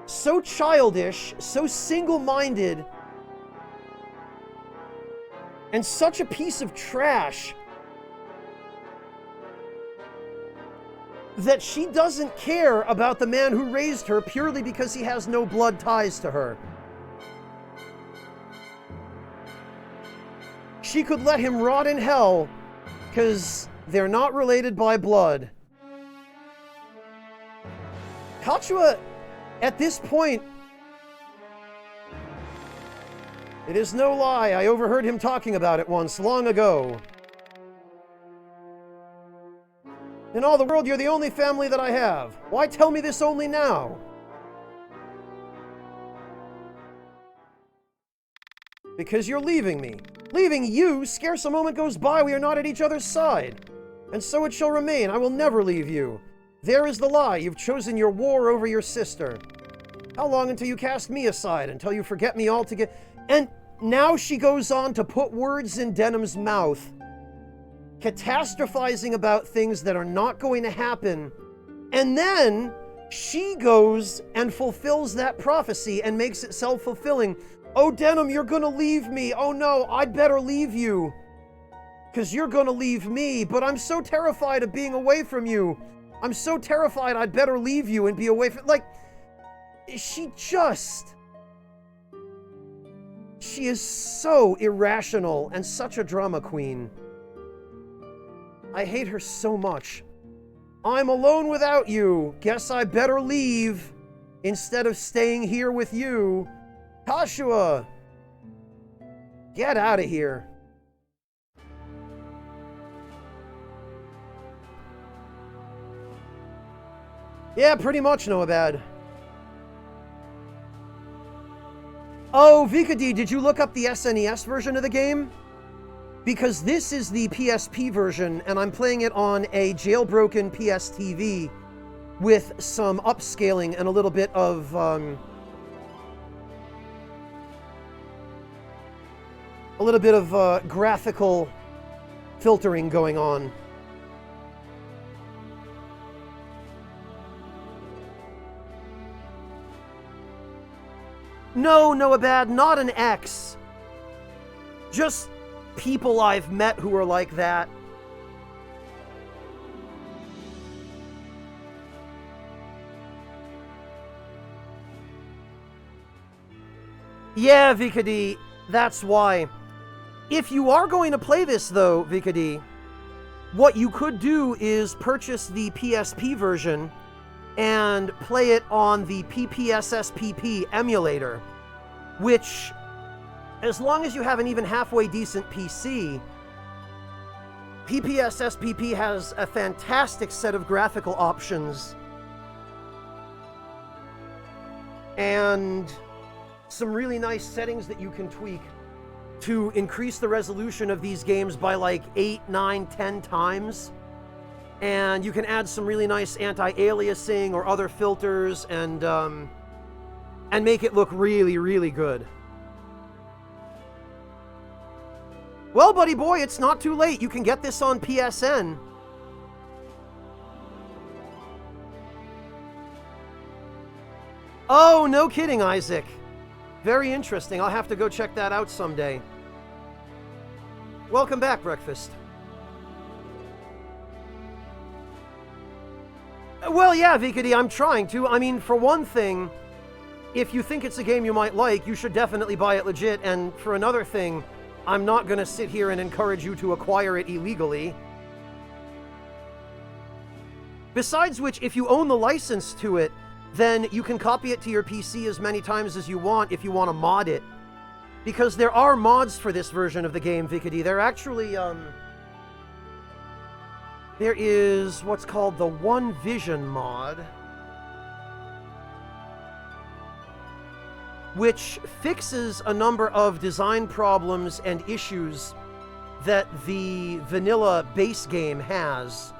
so childish, so single-minded, and such a piece of trash that she doesn't care about the man who raised her purely because he has no blood ties to her. She could let him rot in hell because they're not related by blood. Kachua, at this point, it is no lie. I overheard him talking about it once, long ago. In all the world, you're the only family that I have. Why tell me this only now? Because you're leaving me. Leaving you? Scarce a moment goes by we are not at each other's side. And so it shall remain. I will never leave you. There is the lie. You've chosen your war over your sister. How long until you cast me aside? Until you forget me altogether? And now she goes on to put words in Denham's mouth, catastrophizing about things that are not going to happen. And then she goes and fulfills that prophecy and makes it self-fulfilling. Oh, Denham, you're going to leave me. Oh, no, I'd better leave you. Because you're going to leave me. But I'm so terrified of being away from you. I'm so terrified I'd better leave you and be away from... Like, she is so irrational and such a drama queen. I hate her so much. I'm alone without you. Guess I better leave instead of staying here with you. Kachua! Get out of here. Yeah, pretty much, Noabad. Oh, Vikadi, did you look up the SNES version of the game? Because this is the PSP version, and I'm playing it on a jailbroken PSTV with some upscaling and a little bit of, graphical filtering going on. No, Noabad, not an ex. Just people I've met who are like that. Yeah, Vikadi, that's why. If you are going to play this, though, Vikadi, what you could do is purchase the PSP version and play it on the PPSSPP emulator, which as long as you have an even halfway decent PC, PPS SPP has a fantastic set of graphical options and some really nice settings that you can tweak to increase the resolution of these games by like 8, 9, 10 times. And you can add some really nice anti-aliasing or other filters and make it look really, really good. Well, buddy boy, it's not too late. You can get this on PSN. Oh, no kidding, Isaac. Very interesting. I'll have to go check that out someday. Welcome back, Breakfast. Well, yeah, Vikady, I'm trying to. I mean, for one thing, if you think it's a game you might like, you should definitely buy it legit. And for another thing, I'm not going to sit here and encourage you to acquire it illegally. Besides which, if you own the license to it, then you can copy it to your PC as many times as you want if you want to mod it. Because there are mods for this version of the game, Vikady. They're actually, there is what's called the One Vision mod, which fixes a number of design problems and issues that the vanilla base game has.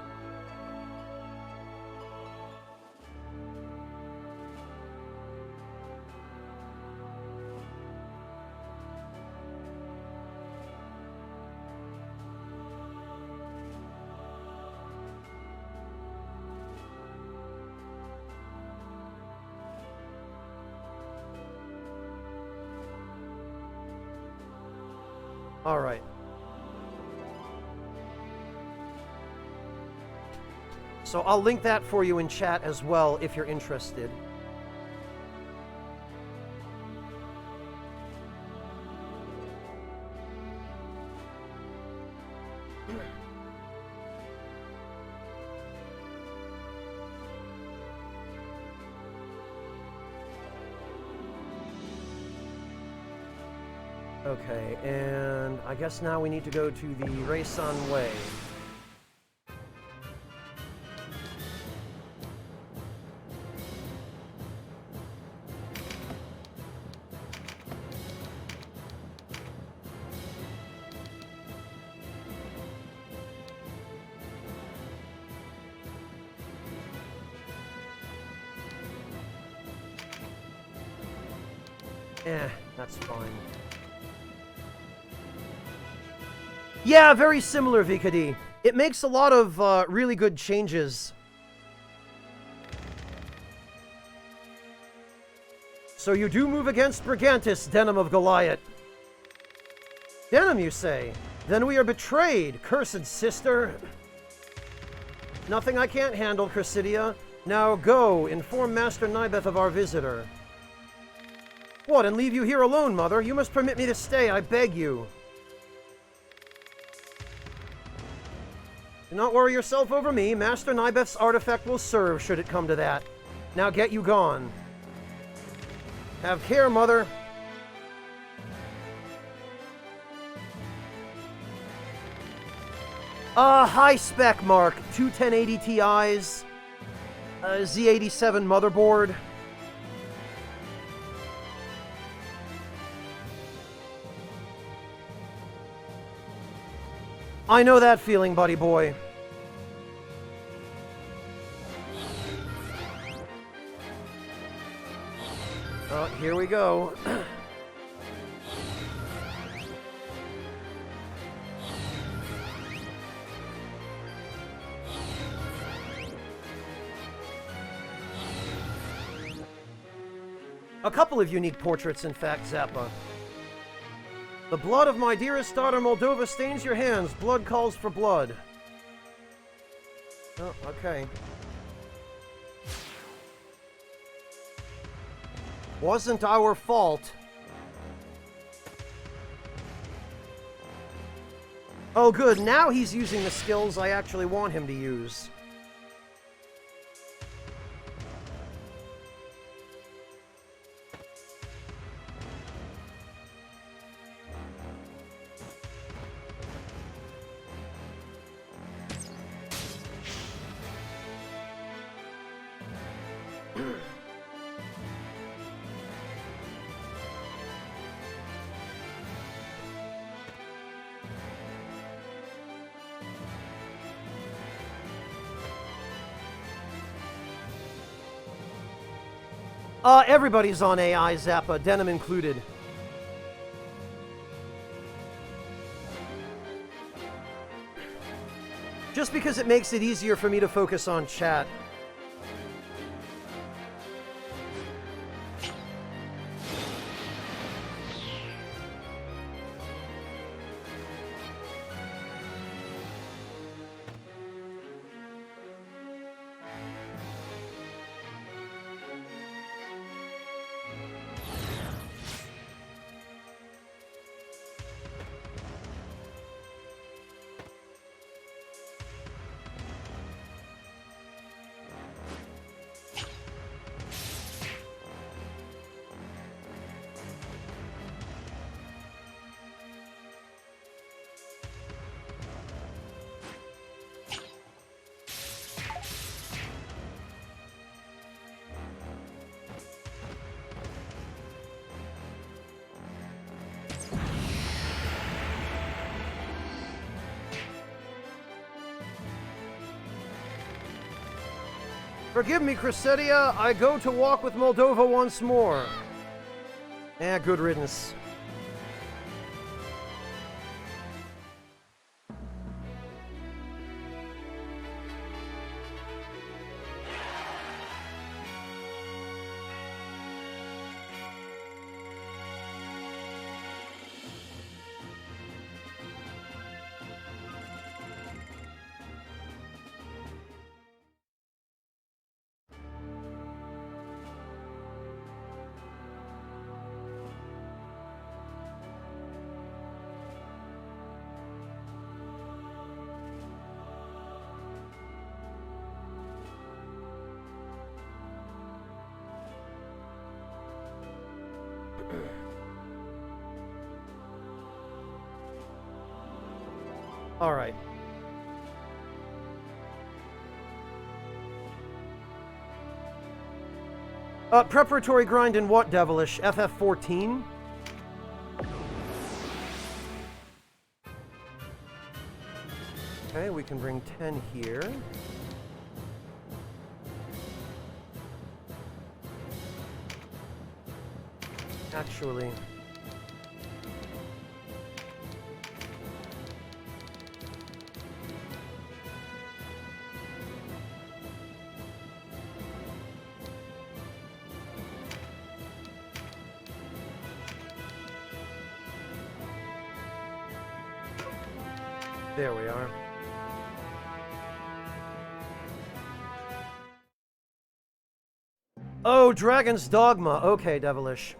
All right. So I'll link that for you in chat as well if you're interested. Okay, and I guess now we need to go to the Reisan Way. That's fine. Yeah, very similar, Vikady. It makes a lot of really good changes. So you do move against Brigantis, Denim of Goliath. Denim, you say? Then we are betrayed, cursed sister. Nothing I can't handle, Chrysidia. Now go, inform Master Nibeth of our visitor. What, and leave you here alone, Mother? You must permit me to stay, I beg you. Do not worry yourself over me. Master Nibeth's artifact will serve, should it come to that. Now get you gone. Have care, Mother. High spec, Mark. Two 1080 Ti's. Z87 motherboard. I know that feeling, buddy boy. Oh, here we go. A couple of unique portraits, in fact, Zappa. The blood of my dearest daughter Moldova stains your hands. Blood calls for blood. Oh, okay. Wasn't our fault. Oh, good. Now he's using the skills I actually want him to use. Everybody's on AI, Zappa, Denim included. Just because it makes it easier for me to focus on chat. Forgive me, Cressedia, I go to walk with Moldova once more. Good riddance. All right. Preparatory grind in what, Devilish? FF14? Okay, we can bring 10 here. Actually... There we are. Oh, Dragon's Dogma. Okay, Devilish.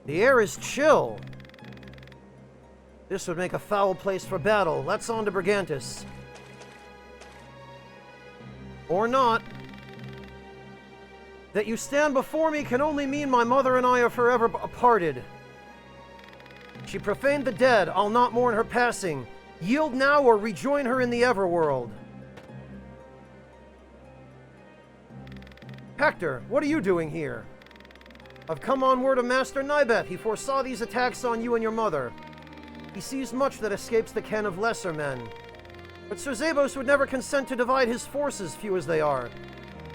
The air is chill. This would make a foul place for battle. Let's on to Brigantis. Or not. That you stand before me can only mean my mother and I are forever parted. She profaned the dead. I'll not mourn her passing. Yield now or rejoin her in the Everworld. Hector, what are you doing here? I've come on word of Master Nibeth. He foresaw these attacks on you and your mother. He sees much that escapes the ken of lesser men. But Sir Zabos would never consent to divide his forces, few as they are.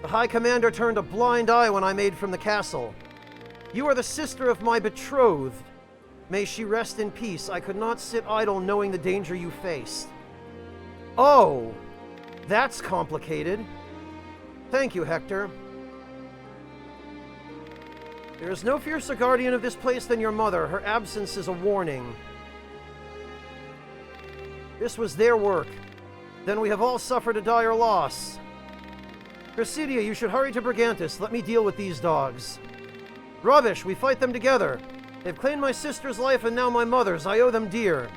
The High Commander turned a blind eye when I made from the castle. You are the sister of my betrothed. May she rest in peace. I could not sit idle knowing the danger you faced. Oh, that's complicated. Thank you, Hector. There is no fiercer guardian of this place than your mother. Her absence is a warning. This was their work. Then we have all suffered a dire loss. Cressidia, you should hurry to Brigantis. Let me deal with these dogs. Rubbish, we fight them together. They've claimed my sister's life and now my mother's. I owe them dear.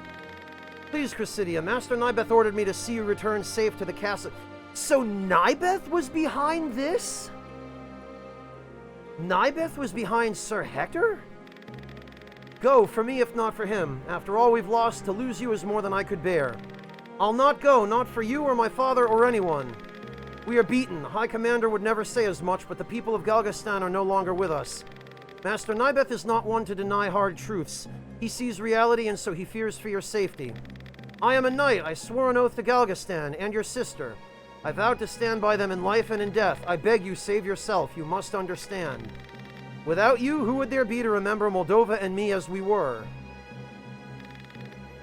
Please, Cressidia, Master Nibeth ordered me to see you return safe to the castle. So Nibeth was behind this? Nibeth was behind Sir Hector? Go, for me if not for him. After all we've lost, to lose you is more than I could bear. I'll not go, not for you or my father or anyone. We are beaten. The High Commander would never say as much, but the people of Galgastan are no longer with us. Master Nibeth is not one to deny hard truths. He sees reality, and so he fears for your safety. I am a knight. I swore an oath to Galgastan and your sister. I vowed to stand by them in life and in death. I beg you, save yourself. You must understand. Without you, who would there be to remember Moldova and me as we were?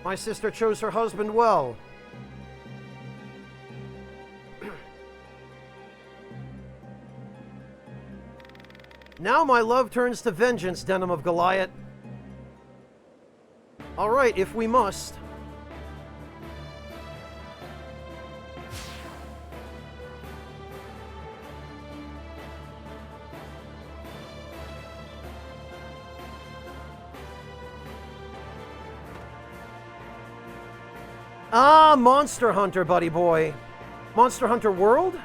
My sister chose her husband well. Now my love turns to vengeance, Denim of Goliath. All right, if we must. Ah, Monster Hunter, buddy boy. Monster Hunter World?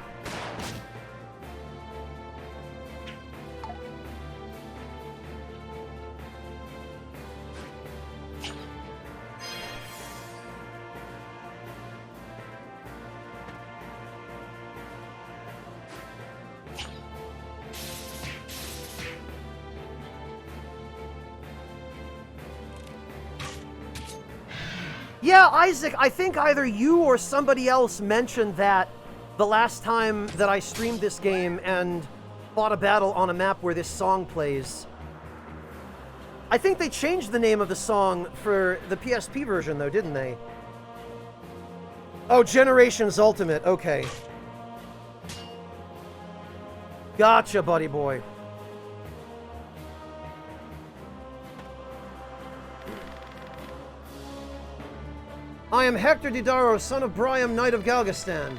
Yeah, Isaac, I think either you or somebody else mentioned that the last time that I streamed this game and fought a battle on a map where this song plays. I think they changed the name of the song for the PSP version, though, didn't they? Oh, Generations Ultimate, okay. Gotcha, buddy boy. I am Hector Didaro, son of Briam, Knight of Galgastan.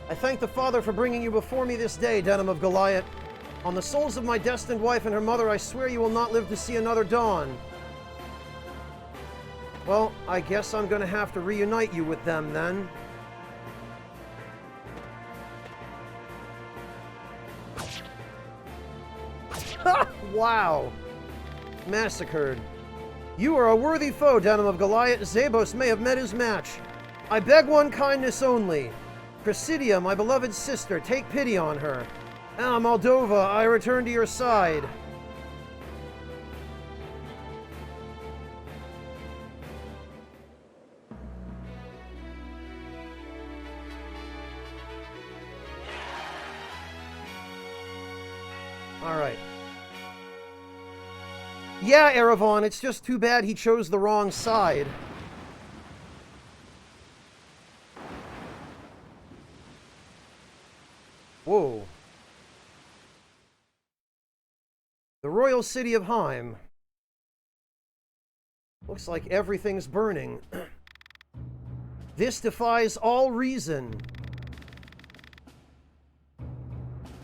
I thank the Father for bringing you before me this day, Denim of Goliath. On the souls of my destined wife and her mother, I swear you will not live to see another dawn. Well, I guess I'm gonna have to reunite you with them, then. Wow. Massacred. You are a worthy foe, Denim of Goliath. Zabos may have met his match. I beg one kindness only. Presidia, my beloved sister, take pity on her. Ah, Moldova, I return to your side. All right. Yeah, Erevan, it's just too bad he chose the wrong side. Whoa. The royal city of Heim. Looks like everything's burning. This defies all reason.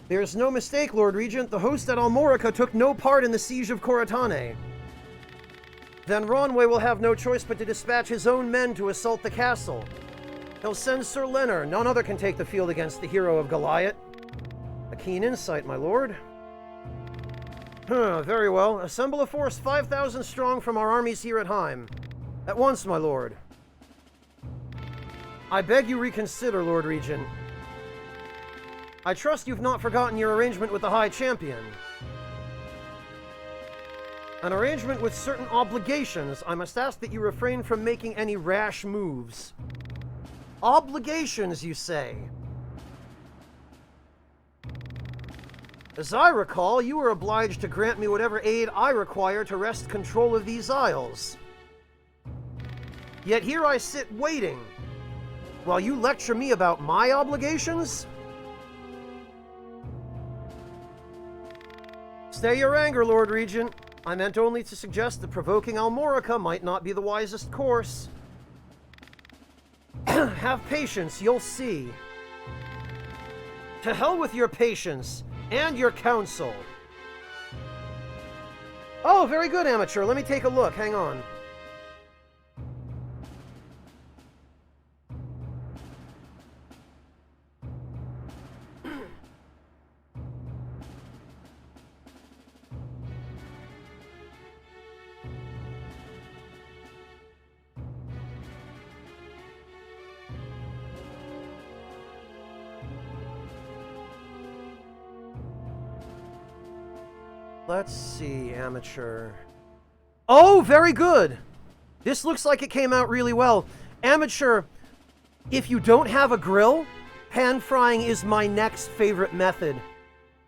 There's no mistake, Lord Regent. The host at Almorica took no part in the siege of Coratane. Then Ronway will have no choice but to dispatch his own men to assault the castle. He'll send Sir Lenor. None other can take the field against the hero of Goliath. A keen insight, my lord. Very well. Assemble a force 5,000 strong from our armies here at Heim. At once, my lord. I beg you reconsider, Lord Regent. I trust you've not forgotten your arrangement with the High Champion. An arrangement with certain obligations. I must ask that you refrain from making any rash moves. Obligations, you say? As I recall, you are obliged to grant me whatever aid I require to wrest control of these isles. Yet here I sit waiting, while you lecture me about my obligations? Stay your anger, Lord Regent. I meant only to suggest that provoking Almorica might not be the wisest course. Have patience, you'll see. To hell with your patience and your counsel. Oh, very good, amateur. Let me take a look. Hang on. Let's see, amateur. Oh, very good! This looks like it came out really well. Amateur, if you don't have a grill, Pan frying is my next favorite method,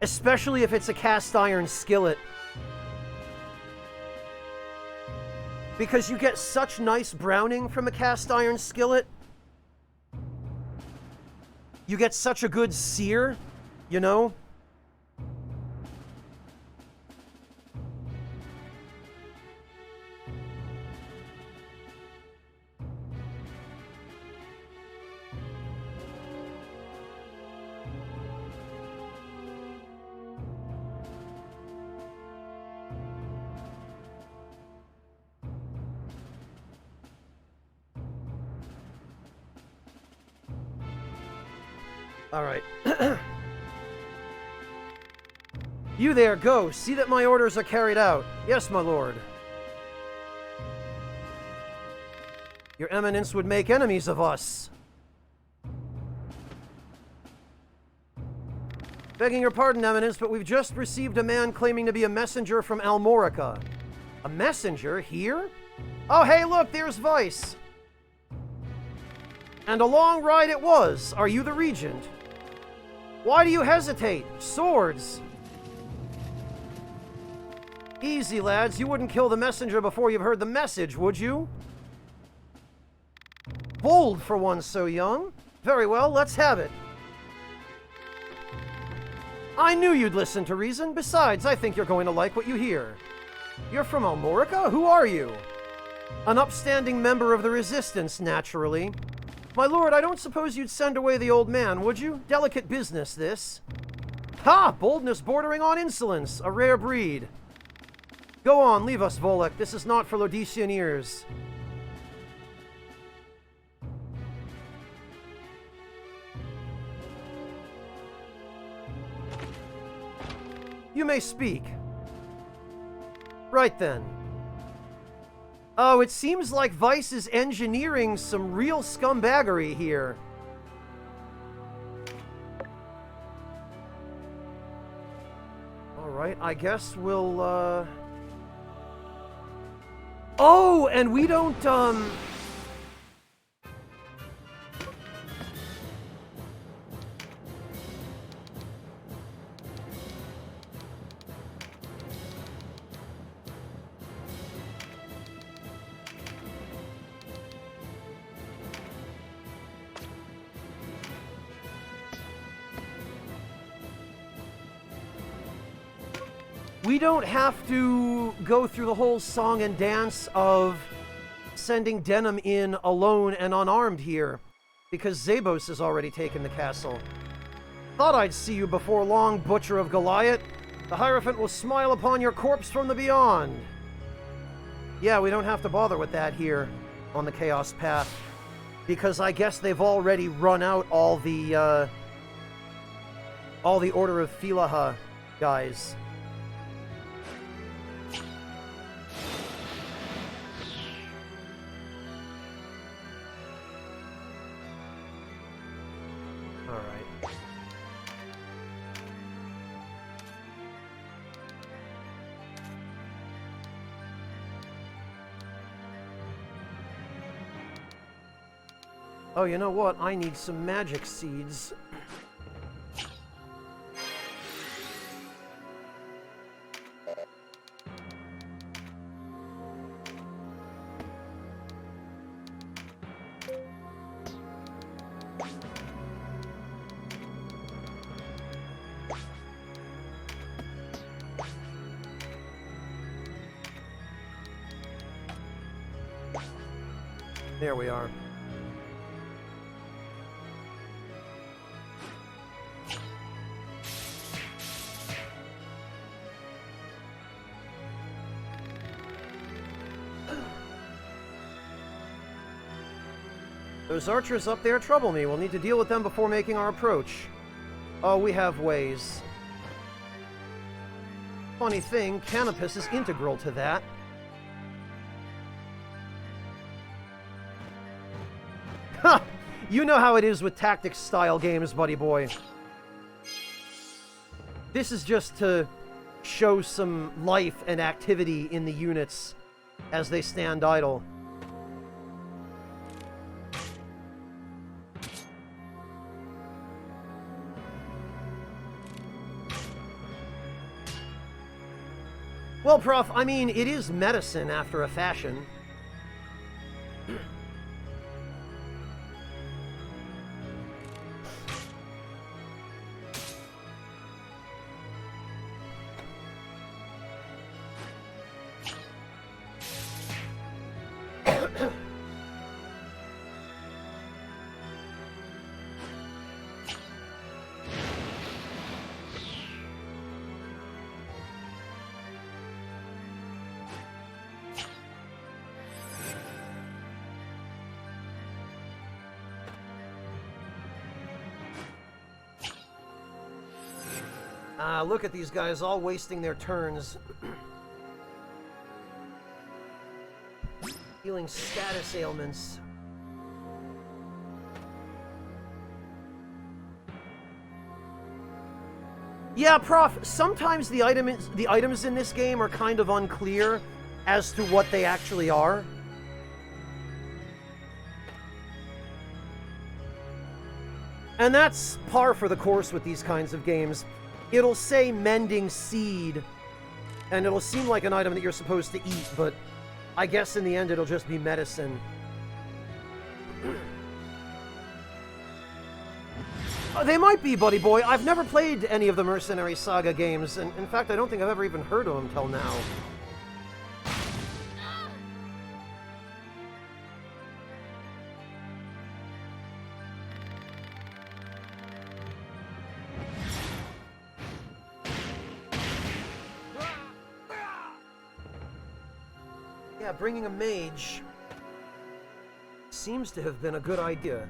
especially if it's a cast iron skillet. Because you get such nice browning from a cast iron skillet. You get such a good sear, you know? All right. You there, go. See that my orders are carried out. Yes, my lord. Your Eminence would make enemies of us. Begging your pardon, Eminence, but we've just received a man claiming to be a messenger from Almorica. A messenger? Here? Oh, hey, look, there's Vice. And a long ride it was. Are you the regent? Why do you hesitate? Swords! Easy, lads. You wouldn't kill the messenger before you've heard the message, would you? Bold for one so young. Very well, let's have it. I knew you'd listen to reason. Besides, I think you're going to like what you hear. You're from Almorica? Who are you? An upstanding member of the Resistance, naturally. My lord, I don't suppose you'd send away the old man, would you? Delicate business, this. Ha! Boldness bordering on insolence. A rare breed. Go on, leave us, Volek. This is not for Lodician ears. You may speak. Right then. Oh, it seems like Vice is engineering some real scumbaggery here. Alright, I guess we'll, Oh, and we don't, we don't have to go through the whole song and dance of sending Denim in alone and unarmed here, because Zabos has already taken the castle. Thought I'd see you before long, Butcher of Goliath. The Hierophant will smile upon your corpse from the beyond. Yeah, we don't have to bother with that here on the Chaos Path, because I guess they've already run out all the Order of Philaha guys. Oh, you know what? I need some magic seeds. There we are. Those archers up there trouble me. We'll need to deal with them before making our approach. Oh, we have ways. Funny thing, Canopus is integral to that. Ha! You know how it is with tactics-style games, buddy boy. This is just to show some life and activity in the units as they stand idle. Well, Prof, I mean, it is medicine after a fashion. Look at these guys all wasting their turns. Healing status ailments. Yeah, Prof, sometimes the items in this game are kind of unclear as to what they actually are. And that's par for the course with these kinds of games. It'll say mending seed, and it'll seem like an item that you're supposed to eat, but I guess in the end it'll just be medicine. They might be, buddy boy. I've never played any of the Mercenary Saga games, and in fact I don't think I've ever even heard of them till now. Yeah, bringing a mage seems to have been a good idea.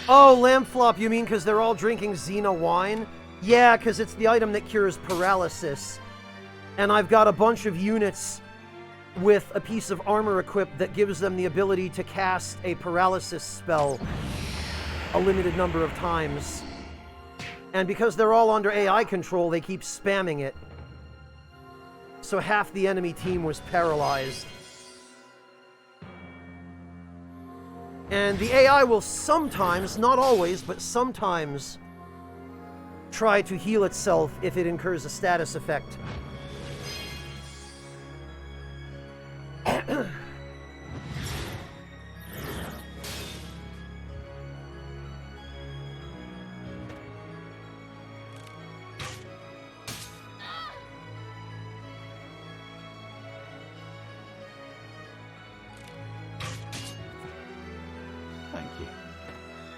Oh, lamb flop, you mean because they're all drinking Xena wine? Yeah, because it's the item that cures paralysis. And I've got a bunch of units with a piece of armor equipped that gives them the ability to cast a paralysis spell a limited number of times. And because they're all under AI control, they keep spamming it. So half the enemy team was paralyzed. And the AI will sometimes, not always, but sometimes try to heal itself if it incurs a status effect.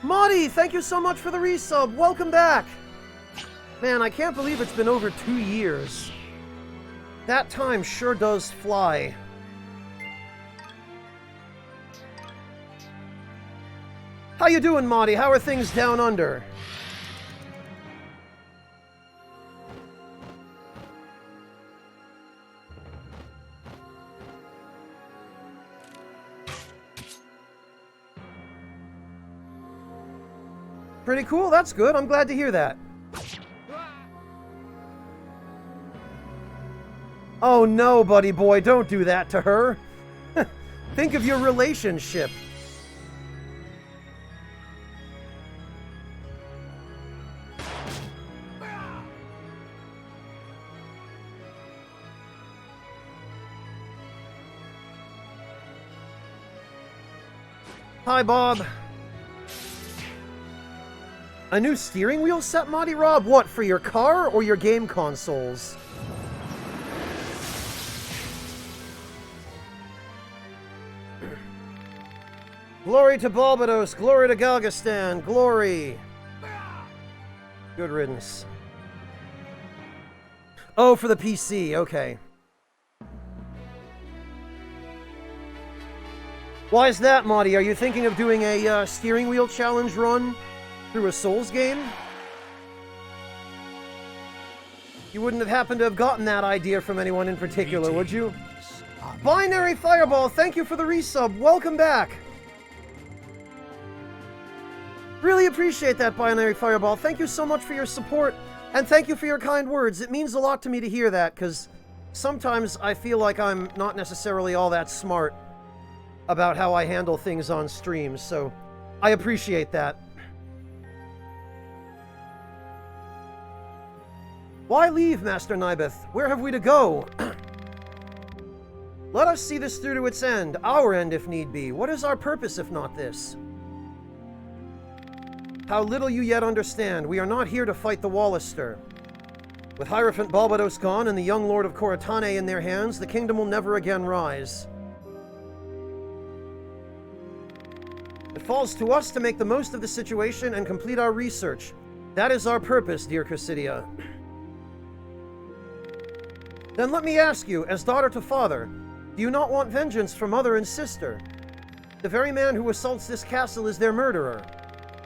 Marty, thank you so much for the resub. Welcome back. Man, I can't believe it's been over 2 years. That time sure does fly. How you doing, Marty? How are things down under? Pretty cool, that's good. I'm glad to hear that. Oh no, buddy boy, don't do that to her. Think of your relationship. Hi, Bob. A new steering wheel set, Monty Rob? What, for your car or your game consoles? Glory to Barbados, glory to Galgastan, glory! Good riddance. Oh, for the PC, okay. Why is that, Monty? Are you thinking of doing a steering wheel challenge run through a Souls game? You wouldn't have happened to have gotten that idea from anyone in particular, would you? Greetings, Binary Fireball, thank you for the resub. Welcome back. Really appreciate that, Binary Fireball. Thank you so much for your support, and thank you for your kind words. It means a lot to me to hear that, because sometimes I feel like I'm not necessarily all that smart about how I handle things on streams, so I appreciate that. Why leave, Master Nibeth? Where have we to go? Let us see this through to its end, our end if need be. What is our purpose if not this? How little you yet understand. We are not here to fight the Wallister. With Hierophant Balbados gone and the young Lord of Coratane in their hands, the kingdom will never again rise. It falls to us to make the most of the situation and complete our research. That is our purpose, dear Chrysidia. Then let me ask you, as daughter to father, do you not want vengeance for mother and sister? The very man who assaults this castle is their murderer.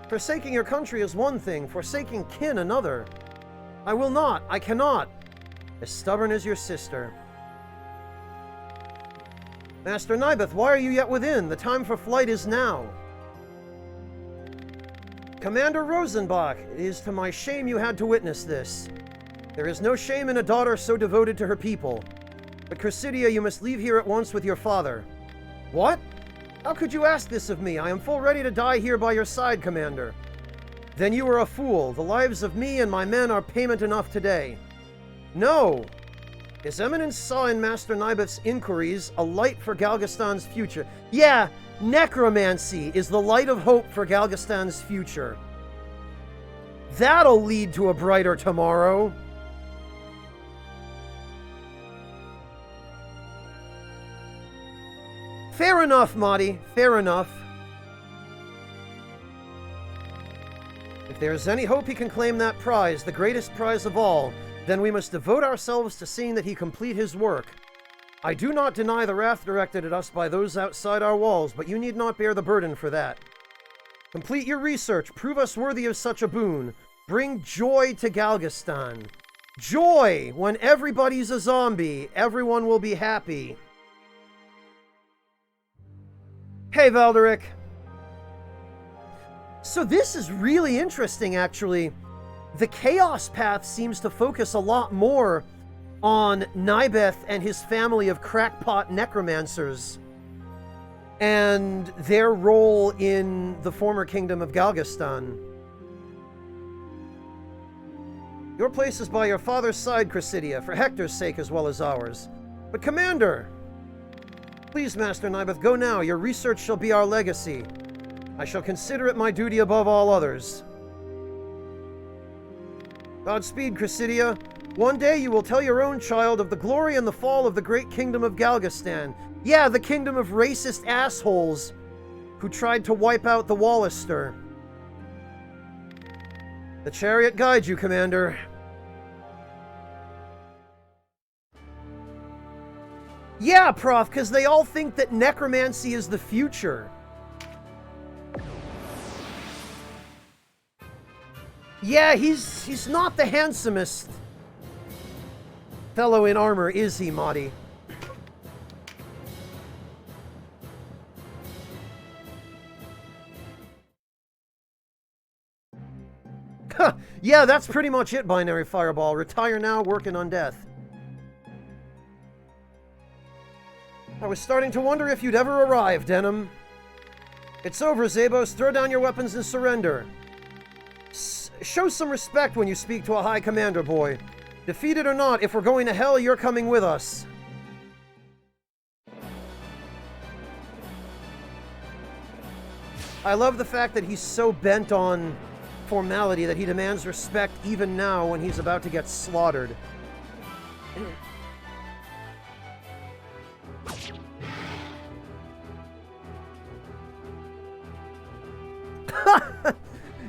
Forsaking your country is one thing, forsaking kin another. I will not, I cannot. As stubborn as your sister. Master Nibeth, why are you yet within? The time for flight is now. Commander Rosenbach, it is to my shame you had to witness this. There is no shame in a daughter so devoted to her people. But Chrysidia, you must leave here at once with your father. What? How could you ask this of me? I am full ready to die here by your side, Commander. Then you are a fool. The lives of me and my men are payment enough today. No! His Eminence saw in Master Nibeth's inquiries a light for Galgastan's future. Yeah, necromancy is the light of hope for Galgastan's future. That'll lead to a brighter tomorrow. Fair enough, Mahdi. Fair enough. If there is any hope he can claim that prize, the greatest prize of all, then we must devote ourselves to seeing that he complete his work. I do not deny the wrath directed at us by those outside our walls, but you need not bear the burden for that. Complete your research. Prove us worthy of such a boon. Bring joy to Galgastan. Joy! When everybody's a zombie, everyone will be happy. Hey, Valderic. So this is really interesting, actually. The Chaos Path seems to focus a lot more on Nibeth and his family of crackpot necromancers and their role in the former kingdom of Galgastan. Your place is by your father's side, Chrysidia, for Hector's sake as well as ours. But Commander! Please, Master Nibeth, go now. Your research shall be our legacy. I shall consider it my duty above all others. Godspeed, Chrysidia. One day you will tell your own child of the glory and the fall of the great kingdom of Galgastan. Yeah, the kingdom of racist assholes who tried to wipe out the Wallister. The chariot guides you, Commander. Yeah, Prof, because they all think that necromancy is the future. Yeah, he's not the handsomest fellow in armor, is he, Mahdi? Yeah, that's pretty much it, Binary Fireball. Retire now, working on death. I was starting to wonder if you'd ever arrive, Denim. It's over, Zabos. Throw down your weapons and surrender. Show some respect when you speak to a High Commander, boy. Defeated or not, if we're going to hell, you're coming with us. I love the fact that he's so bent on formality that he demands respect even now when he's about to get slaughtered.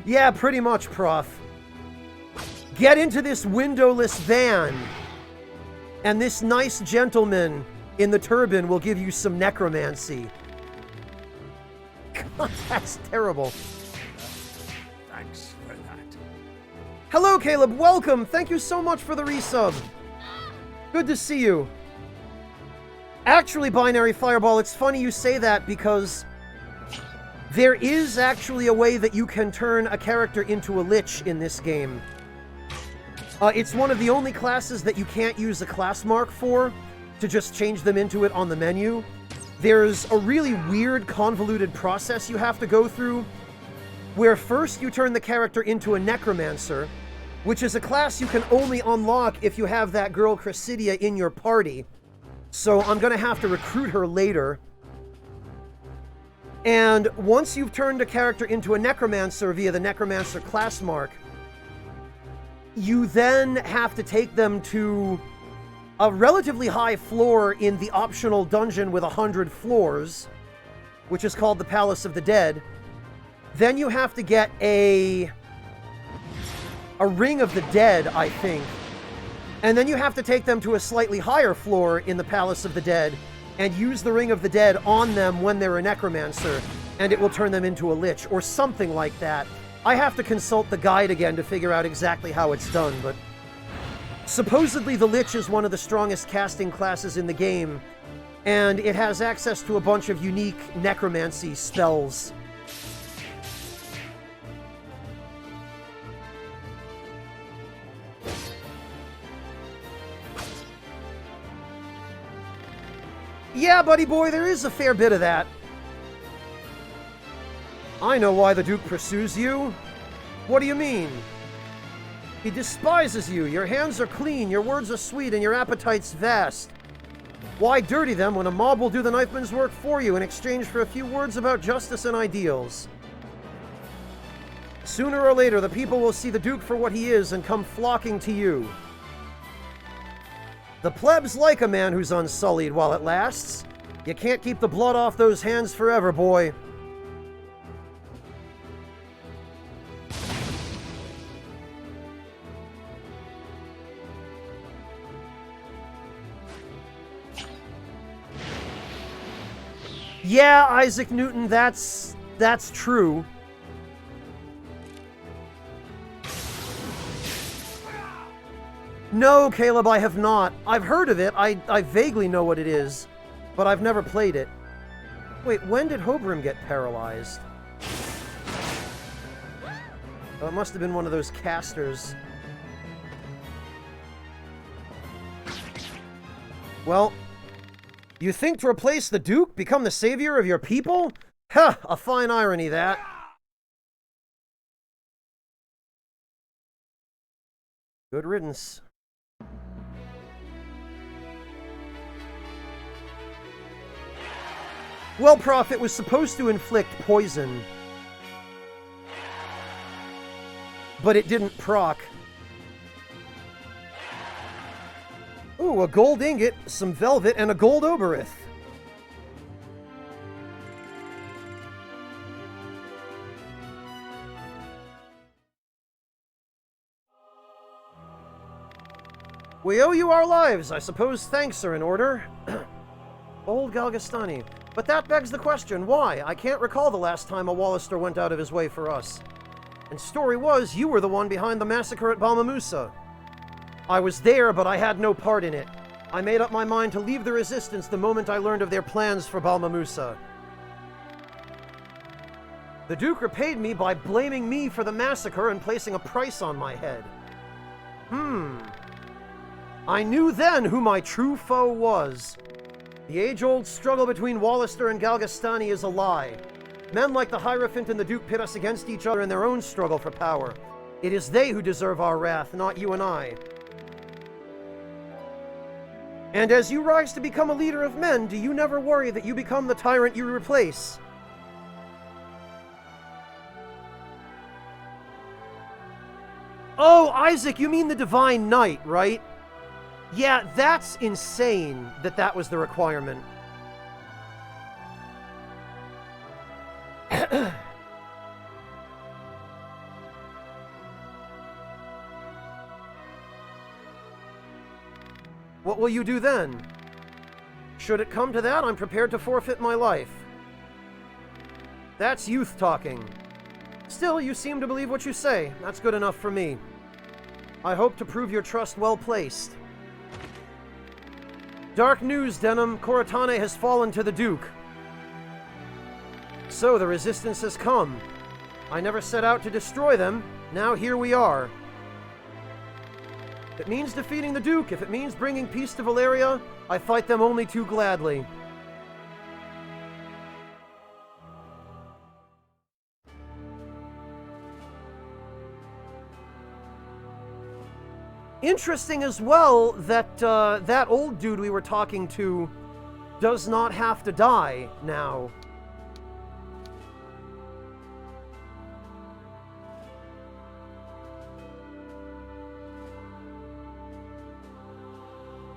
Yeah, pretty much, Prof. Get into this windowless van, and this nice gentleman in the turban will give you some necromancy. God, that's terrible. Thanks for that. Hello, Caleb. Welcome. Thank you so much for the resub. Good to see you. Actually, Binary Fireball, it's funny you say that because there is actually a way that you can turn a character into a lich in this game. It's one of the only classes that you can't use a class mark for to just change them into it on the menu. There's a really weird, convoluted process you have to go through, where first you turn the character into a necromancer, which is a class you can only unlock if you have that girl Cressidia in your party. So I'm gonna have to recruit her later. And once you've turned a character into a necromancer via the necromancer class mark, you then have to take them to a relatively high floor in the optional dungeon with 100 floors, which is called the Palace of the Dead. Then you have to get a Ring of the Dead, I think. And then you have to take them to a slightly higher floor in the Palace of the Dead and use the Ring of the Dead on them when they're a necromancer, and it will turn them into a lich, or something like that. I have to consult the guide again to figure out exactly how it's done, but supposedly the lich is one of the strongest casting classes in the game, and it has access to a bunch of unique necromancy spells. Yeah, buddy boy, there is a fair bit of that. I know why the Duke pursues you. What do you mean? He despises you. Your hands are clean, your words are sweet, and your appetite's vast. Why dirty them when a mob will do the knifeman's work for you in exchange for a few words about justice and ideals? Sooner or later, the people will see the Duke for what he is and come flocking to you. The plebs like a man who's unsullied while it lasts. You can't keep the blood off those hands forever, boy. Yeah, Isaac Newton, that's true. No, Caleb, I have not. I've heard of it. I vaguely know what it is, but I've never played it. Wait, when did Hobrim get paralyzed? Oh, it must have been one of those casters. Well, you think to replace the Duke, become the savior of your people? Ha! A fine irony, that. Good riddance. Well, Prof, it was supposed to inflict poison. But it didn't proc. Ooh, a gold ingot, some velvet, and a gold oberith. We owe you our lives. I suppose thanks are in order. Old Galgastani. But that begs the question, why? I can't recall the last time a Wallister went out of his way for us. And story was, you were the one behind the massacre at Balmamusa. I was there, but I had no part in it. I made up my mind to leave the Resistance the moment I learned of their plans for Balmamusa. The Duke repaid me by blaming me for the massacre and placing a price on my head. I knew then who my true foe was. The age-old struggle between Wallister and Galgastani is a lie. Men like the Hierophant and the Duke pit us against each other in their own struggle for power. It is they who deserve our wrath, not you and I. And as you rise to become a leader of men, do you never worry that you become the tyrant you replace? Oh, Isaac, you mean the Divine Knight, right? Yeah, that's insane that that was the requirement. What will you do then? Should it come to that, I'm prepared to forfeit my life. That's youth talking. Still, you seem to believe what you say. That's good enough for me. I hope to prove your trust well placed. Dark news, Denim. Koratane has fallen to the Duke. So the resistance has come. I never set out to destroy them. Now here we are. If it means defeating the Duke, if it means bringing peace to Valeria, I fight them only too gladly. Interesting as well that that old dude we were talking to does not have to die now.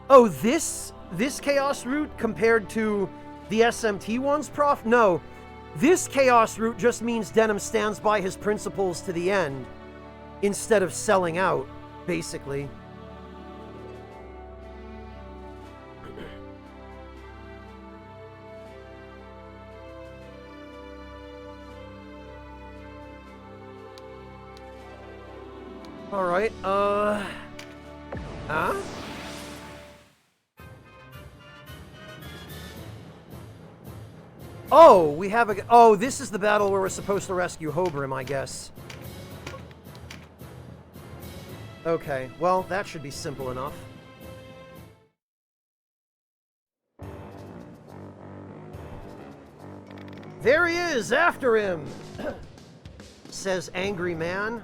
Oh, this Chaos route compared to the SMT ones, Prof? No. This Chaos route just means Denim stands by his principles to the end, instead of selling out, basically. Alright, huh? Oh, we have a... Oh, this is the battle where we're supposed to rescue Hobrim, I guess. Okay, well, that should be simple enough. There he is, after him! Says Angry Man.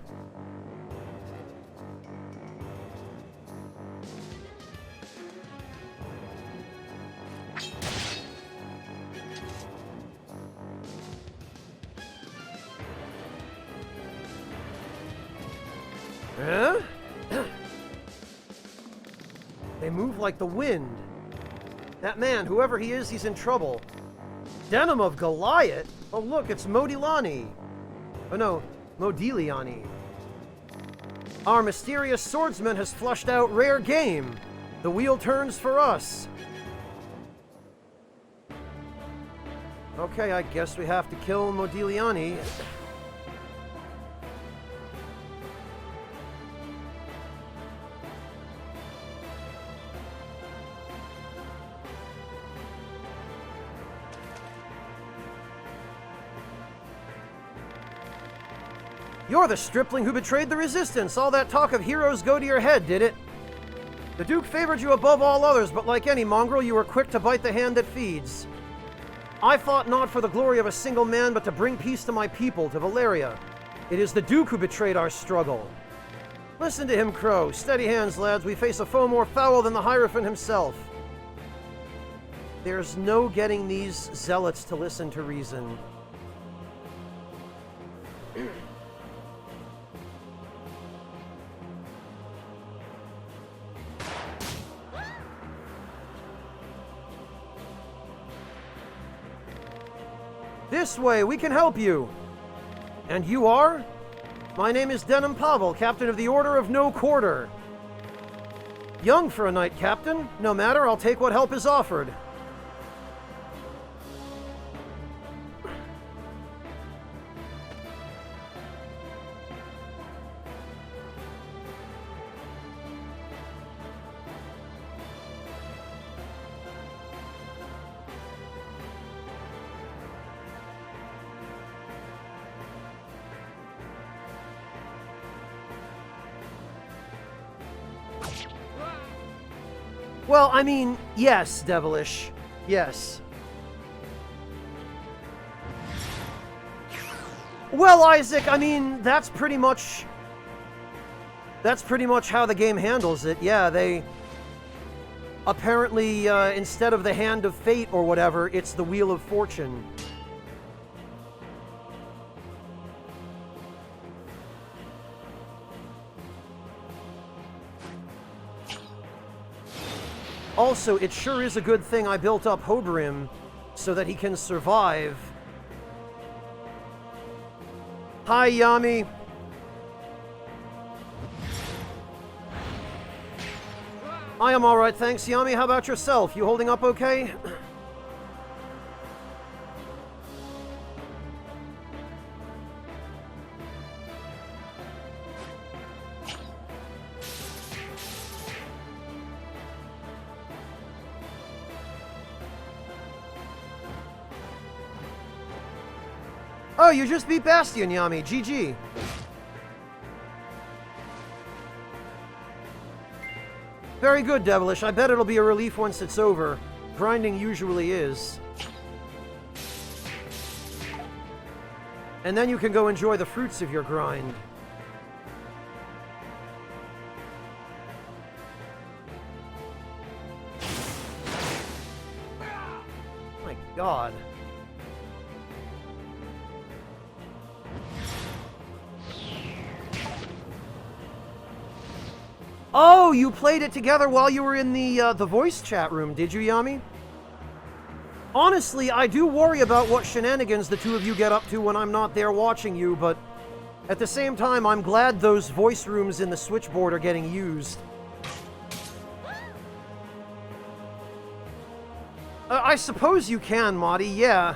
Huh? They move like the wind. That man, whoever he is, he's in trouble. Denim of Goliath? Oh look, it's Modilani. Oh no, Modiliani. Our mysterious swordsman has flushed out rare game. The wheel turns for us. Okay, I guess we have to kill Modiliani. You're the stripling who betrayed the resistance. All that talk of heroes go to your head, did it? The Duke favored you above all others, but like any mongrel, you were quick to bite the hand that feeds. I fought not for the glory of a single man, but to bring peace to my people, to Valeria. It is the Duke who betrayed our struggle. Listen to him, Crow. Steady hands, lads. We face a foe more foul than the Hierophant himself. There's no getting these zealots to listen to reason. This way, we can help you. And you are? My name is Denim Pavel, Captain of the Order of No Quarter. Young for a knight, Captain. No matter, I'll take what help is offered. Well, I mean, yes, Devilish. Yes. Well, Isaac, I mean, that's pretty much how the game handles it. Yeah, they... Apparently, instead of the Hand of Fate or whatever, it's the Wheel of Fortune. Also, it sure is a good thing I built up Hobrim so that he can survive. Hi, Yami. I am alright, thanks, Yami. How about yourself? You holding up okay? you just beat Bastion, Yami. GG. Very good, Devilish. I bet it'll be a relief once it's over. Grinding usually is. And then you can go enjoy the fruits of your grind. My God. Oh, you played it together while you were in the voice chat room, did you, Yami? Honestly, I do worry about what shenanigans the two of you get up to when I'm not there watching you, but at the same time, I'm glad those voice rooms in the switchboard are getting used. I suppose you can, Marty, yeah.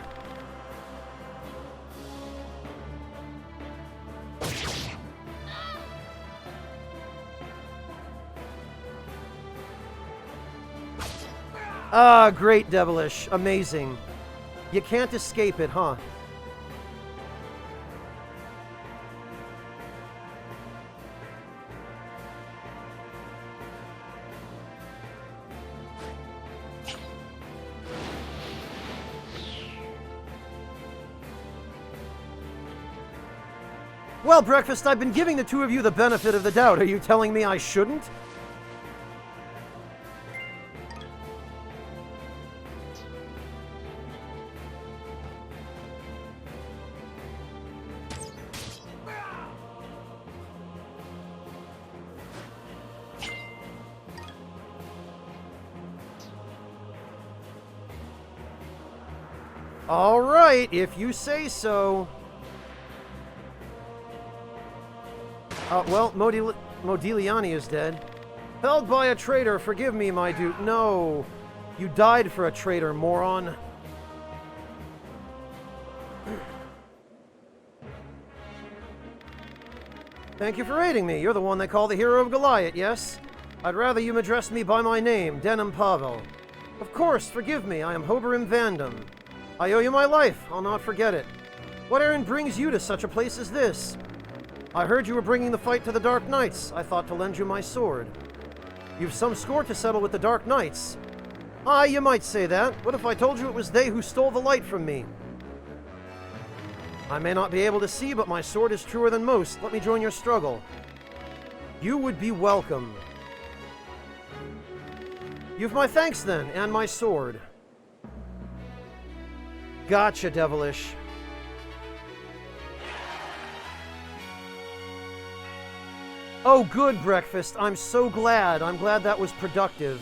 Ah, great, Devilish. Amazing. You can't escape it, huh? Well, Breakfast, I've been giving the two of you the benefit of the doubt. Are you telling me I shouldn't? All right, if you say so. Well, Modigliani is dead. Held by a traitor, forgive me, my dude. No, you died for a traitor, moron. Thank you for aiding me. You're the one they call the hero of Goliath, yes? I'd rather you address me by my name, Denim Pavel. Of course, forgive me. I am Hoberim Vandam. I owe you my life. I'll not forget it. What errand brings you to such a place as this? I heard you were bringing the fight to the Dark Knights. I thought to lend you my sword. You've some score to settle with the Dark Knights. Aye, you might say that. What if I told you it was they who stole the light from me? I may not be able to see, but my sword is truer than most. Let me join your struggle. You would be welcome. You've my thanks, then, and my sword. Gotcha, Devilish. Oh, good, Breakfast. I'm so glad. I'm glad that was productive.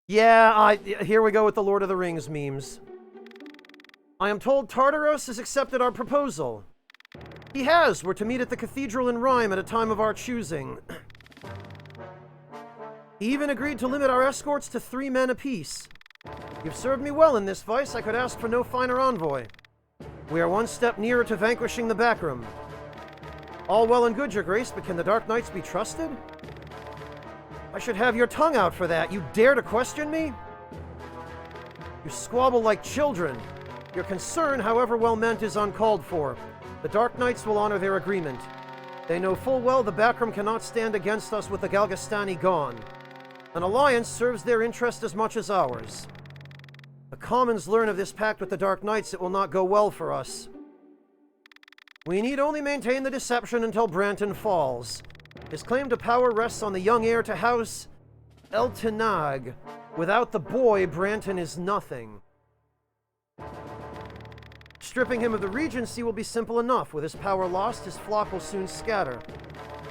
Yeah, here we go with the Lord of the Rings memes. I am told Tartaros has accepted our proposal. He has. We're to meet at the cathedral in Rhyme at a time of our choosing. He even agreed to limit our escorts to 3 men apiece. You've served me well in this vice. I could ask for no finer envoy. We are one step nearer to vanquishing the Backroom. All well and good, Your Grace, but can the Dark Knights be trusted? I should have your tongue out for that. You dare to question me? You squabble like children. Your concern, however well meant, is uncalled for. The Dark Knights will honor their agreement. They know full well the Backroom cannot stand against us with the Galgastani gone. An alliance serves their interest as much as ours. The Commons learn of this pact with the Dark Knights, it will not go well for us. We need only maintain the deception until Branton falls. His claim to power rests on the young heir to House Eltenag. Without the boy, Branton is nothing. Stripping him of the regency will be simple enough. With his power lost, his flock will soon scatter.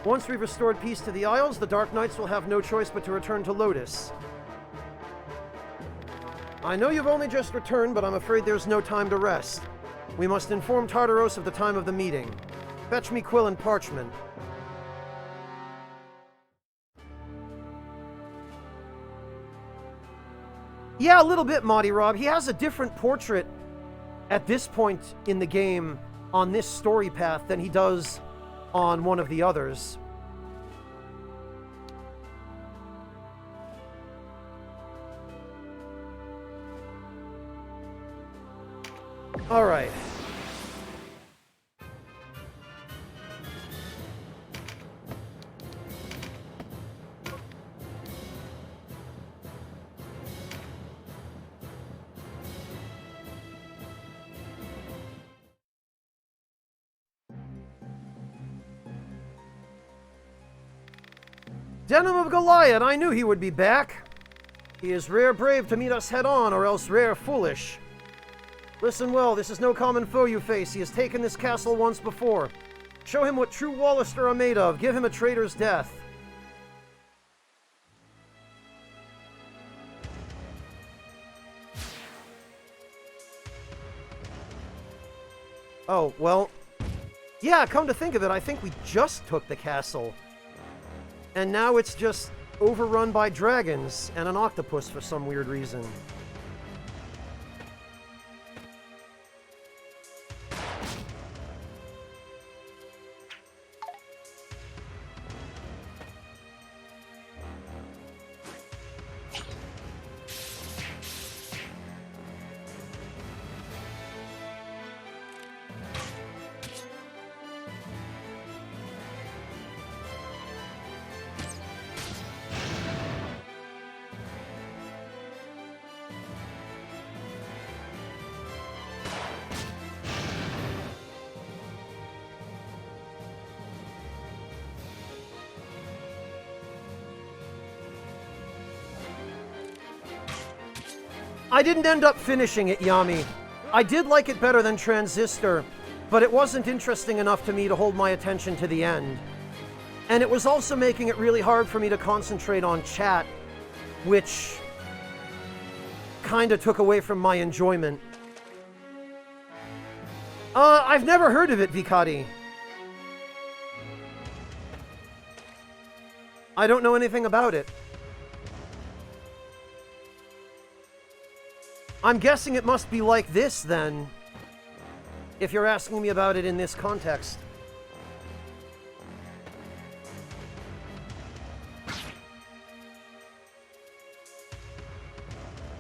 Once we've restored peace to the Isles, the Dark Knights will have no choice but to return to Lotus. I know you've only just returned, but I'm afraid there's no time to rest. We must inform Tartaros of the time of the meeting. Fetch me quill and parchment. Yeah, a little bit, Monty Rob. He has a different portrait at this point in the game on this story path than he does on one of the others. Alright. Denim of Goliath, I knew he would be back. He is rare brave to meet us head-on, or else rare foolish. Listen well, this is no common foe you face. He has taken this castle once before. Show him what true Wallister are made of. Give him a traitor's death. Oh, well... yeah, come to think of it, I think we just took the castle. And now it's just overrun by dragons and an octopus for some weird reason. I didn't end up finishing it, Yami. I did like it better than Transistor, but it wasn't interesting enough to me to hold my attention to the end. And it was also making it really hard for me to concentrate on chat, which kind of took away from my enjoyment. I've never heard of it, Vikati. I don't know anything about it. I'm guessing it must be like this, then, if you're asking me about it in this context.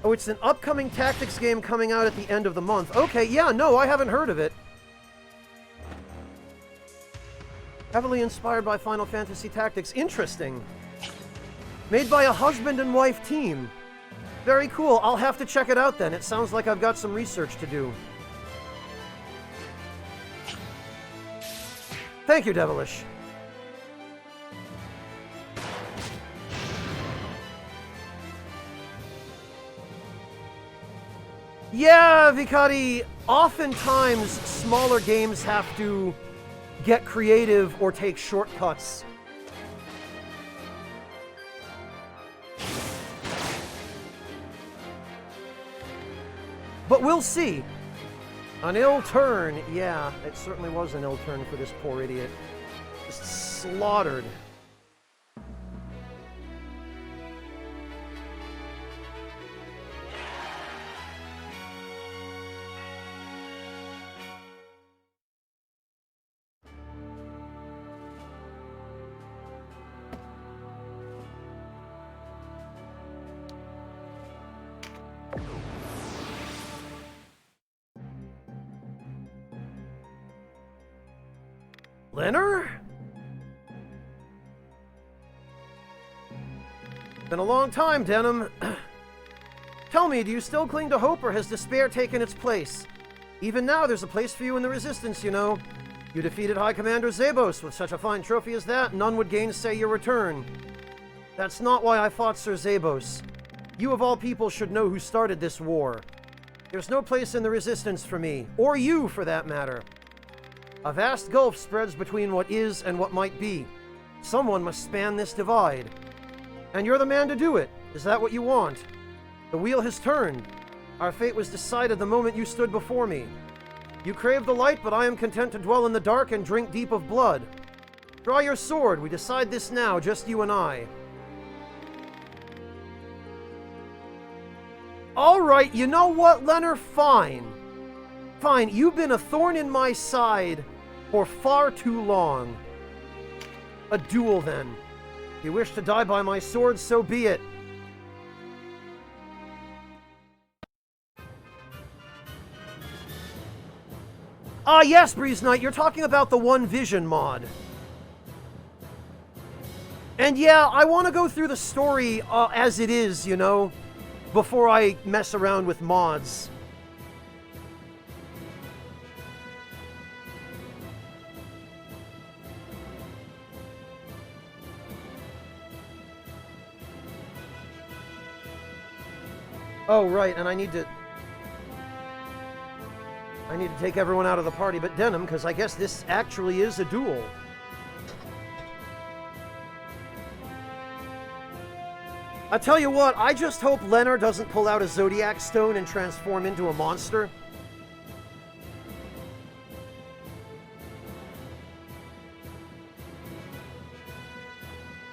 Oh, it's an upcoming tactics game coming out at the end of the month. Okay, yeah, no, I haven't heard of it. Heavily inspired by Final Fantasy Tactics. Interesting. Made by a husband and wife team. Very cool. I'll have to check it out then. It sounds like I've got some research to do. Thank you, Devilish. Yeah, Vikati, oftentimes smaller games have to get creative or take shortcuts. But we'll see. An ill turn. Yeah, it certainly was an ill turn for this poor idiot. Just slaughtered. Lenner? Been a long time, Denim. Tell me, do you still cling to hope, or has despair taken its place? Even now, there's a place for you in the Resistance, you know. You defeated High Commander Zabos. With such a fine trophy as that, none would gainsay your return. That's not why I fought Sir Zabos. You of all people should know who started this war. There's no place in the Resistance for me, or you for that matter. A vast gulf spreads between what is and what might be. Someone must span this divide. And you're the man to do it. Is that what you want? The wheel has turned. Our fate was decided the moment you stood before me. You crave the light, but I am content to dwell in the dark and drink deep of blood. Draw your sword. We decide this now, just you and I. All right, you know what, Lenner? Fine. Fine, you've been a thorn in my side for far too long. A duel, then. If you wish to die by my sword, so be it. Ah, yes, Breeze Knight, you're talking about the One Vision mod. And yeah, I want to go through the story as it is, you know, before I mess around with mods. Oh, right, and I need to take everyone out of the party but Denim, because I guess this actually is a duel. I tell you what, I just hope Leonard doesn't pull out a Zodiac Stone and transform into a monster.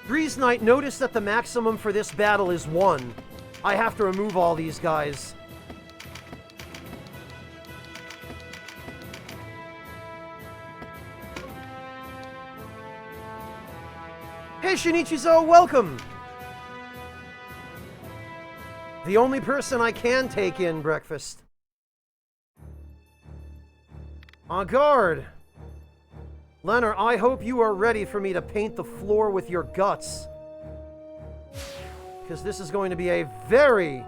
Breeze Knight, notice that the maximum for this battle is 1. I have to remove all these guys. Hey Shinichizo, welcome! The only person I can take in breakfast. En garde! Leonard, I hope you are ready for me to paint the floor with your guts. Because this is going to be a very,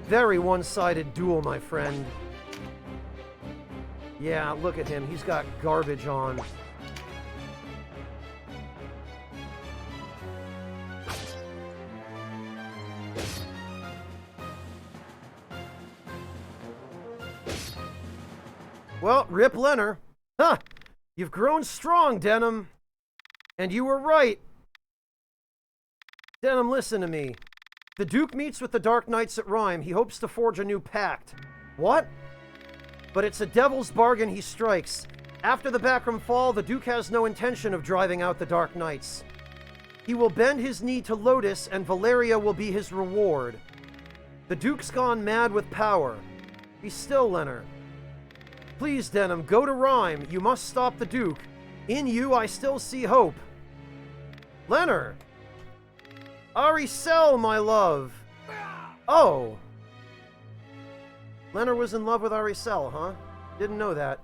very one-sided duel, my friend. Yeah, look at him. He's got garbage on. Well, rip Leonard. Huh! You've grown strong, Denim. And you were right. Denim, listen to me. The Duke meets with the Dark Knights at Rhyme. He hopes to forge a new pact. What? But it's a devil's bargain he strikes. After the Backroom Fall, the Duke has no intention of driving out the Dark Knights. He will bend his knee to Lotus, and Valeria will be his reward. The Duke's gone mad with power. Be still, Leonard. Please, Denim, go to Rhyme. You must stop the Duke. In you, I still see hope. Leonard! Aricel, my love! Oh! Leonard was in love with Aricel, huh? Didn't know that.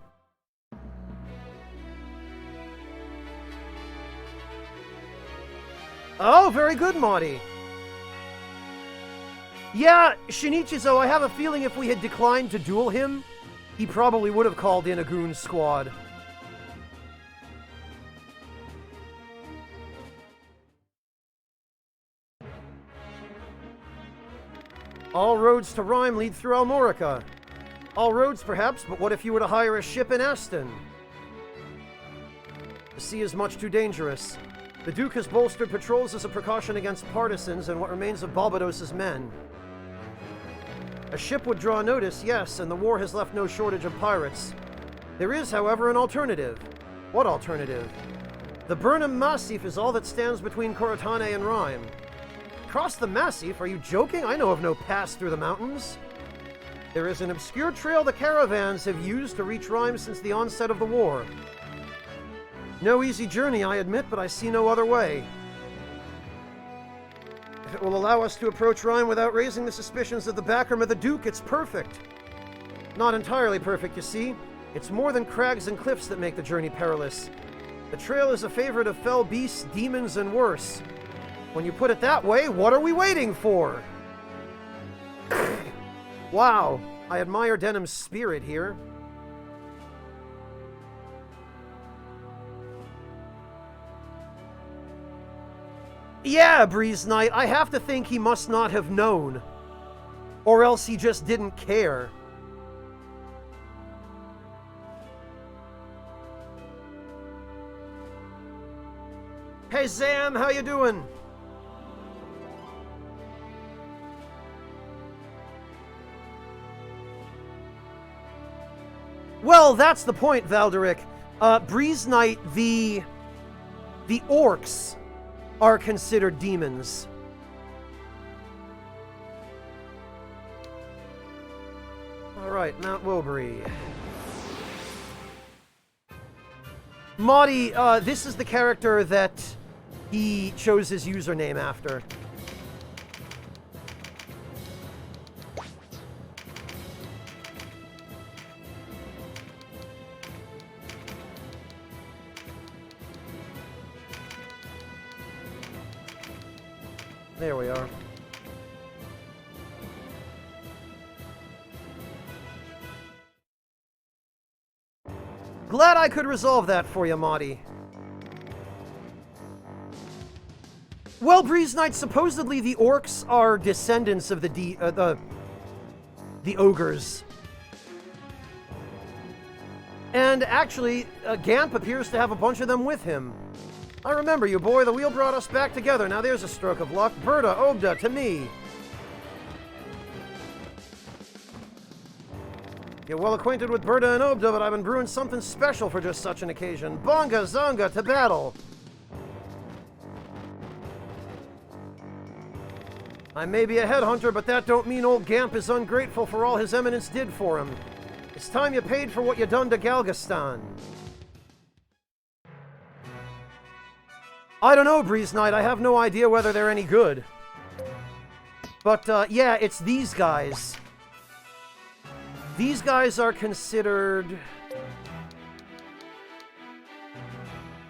Oh, very good, Marty! Yeah, Shinichizo, I have a feeling if we had declined to duel him, he probably would have called in a goon squad. All roads to Rhyme lead through Almorica. All roads, perhaps, but what if you were to hire a ship in Aston? The sea is much too dangerous. The Duke has bolstered patrols as a precaution against partisans and what remains of Balbados's men. A ship would draw notice, yes, and the war has left no shortage of pirates. There is, however, an alternative. What alternative? The Burnham Massif is all that stands between Corotane and Rhyme. Cross the Massif? Are you joking? I know of no pass through the mountains. There is an obscure trail the caravans have used to reach Rhyme since the onset of the war. No easy journey, I admit, but I see no other way. If it will allow us to approach Rhyme without raising the suspicions of the Backroom or the Duke, it's perfect. Not entirely perfect, you see. It's more than crags and cliffs that make the journey perilous. The trail is a favorite of fell beasts, demons, and worse. When you put it that way, what are we waiting for? Wow, I admire Denim's spirit here. Yeah, Breeze Knight, I have to think he must not have known. Or else he just didn't care. Hey Zam, how you doing? Well, that's the point, Valderic. Breeze Knight, the orcs are considered demons. Alright, Mount Wobury. Maudie, this is the character that he chose his username after. There we are. Glad I could resolve that for you, Marty. Well, Breeze Knight, supposedly the orcs are descendants of the ogres. And actually, Gamp appears to have a bunch of them with him. I remember you, boy. The wheel brought us back together. Now there's a stroke of luck. Berta, Ogda, to me. You're well acquainted with Berta and Obda, but I've been brewing something special for just such an occasion. Bonga Zonga to battle! I may be a headhunter, but that don't mean old Gamp is ungrateful for all His Eminence did for him. It's time you paid for what you done to Galgastan. I don't know, Breeze Knight. I have no idea whether they're any good. But, yeah, it's these guys. These guys are considered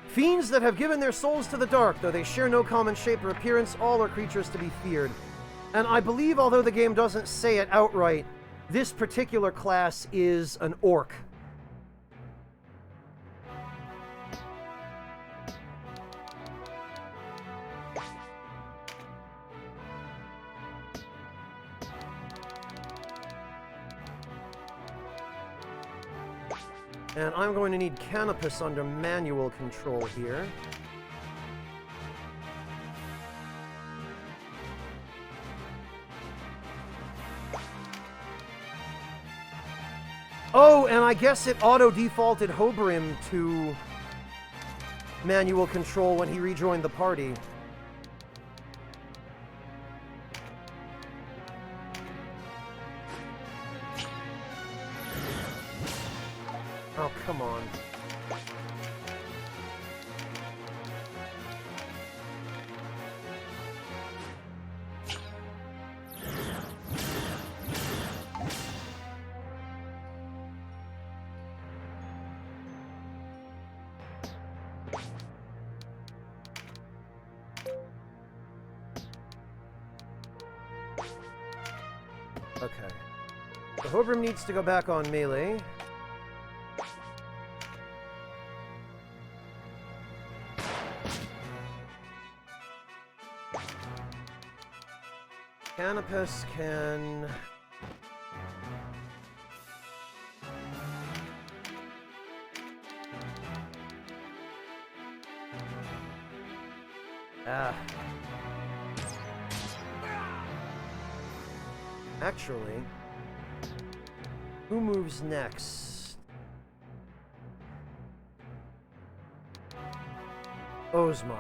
fiends that have given their souls to the dark. Though they share no common shape or appearance, all are creatures to be feared. And I believe, although the game doesn't say it outright, this particular class is an orc. And I'm going to need Canopus under manual control here. Oh, and I guess it auto-defaulted Hobrim to manual control when he rejoined the party. Oh, come on. Okay. The Hobrim needs to go back on melee. Canopus can... Actually, who moves next? Ozma.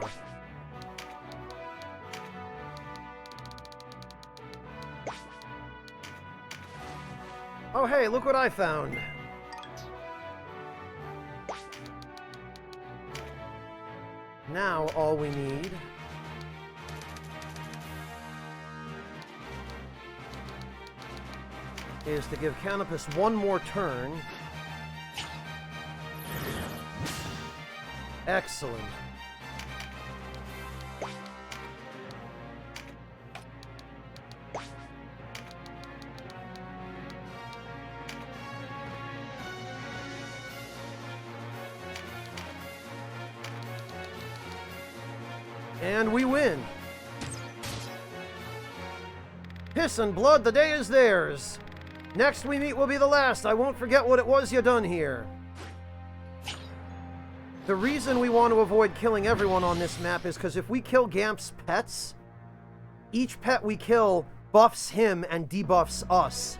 Oh hey, look what I found! Now all we need is to give Canopus one more turn. Excellent. And we win. Piss and blood, the day is theirs. Next we meet will be the last. I won't forget what it was you done here. The reason we want to avoid killing everyone on this map is because if we kill Gamp's pets, each pet we kill buffs him and debuffs us.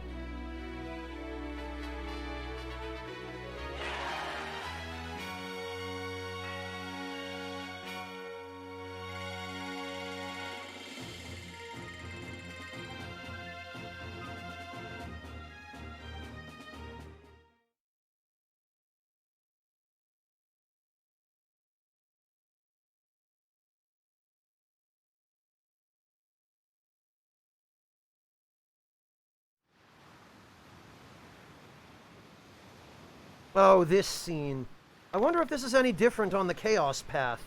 Oh, this scene. I wonder if this is any different on the Chaos path.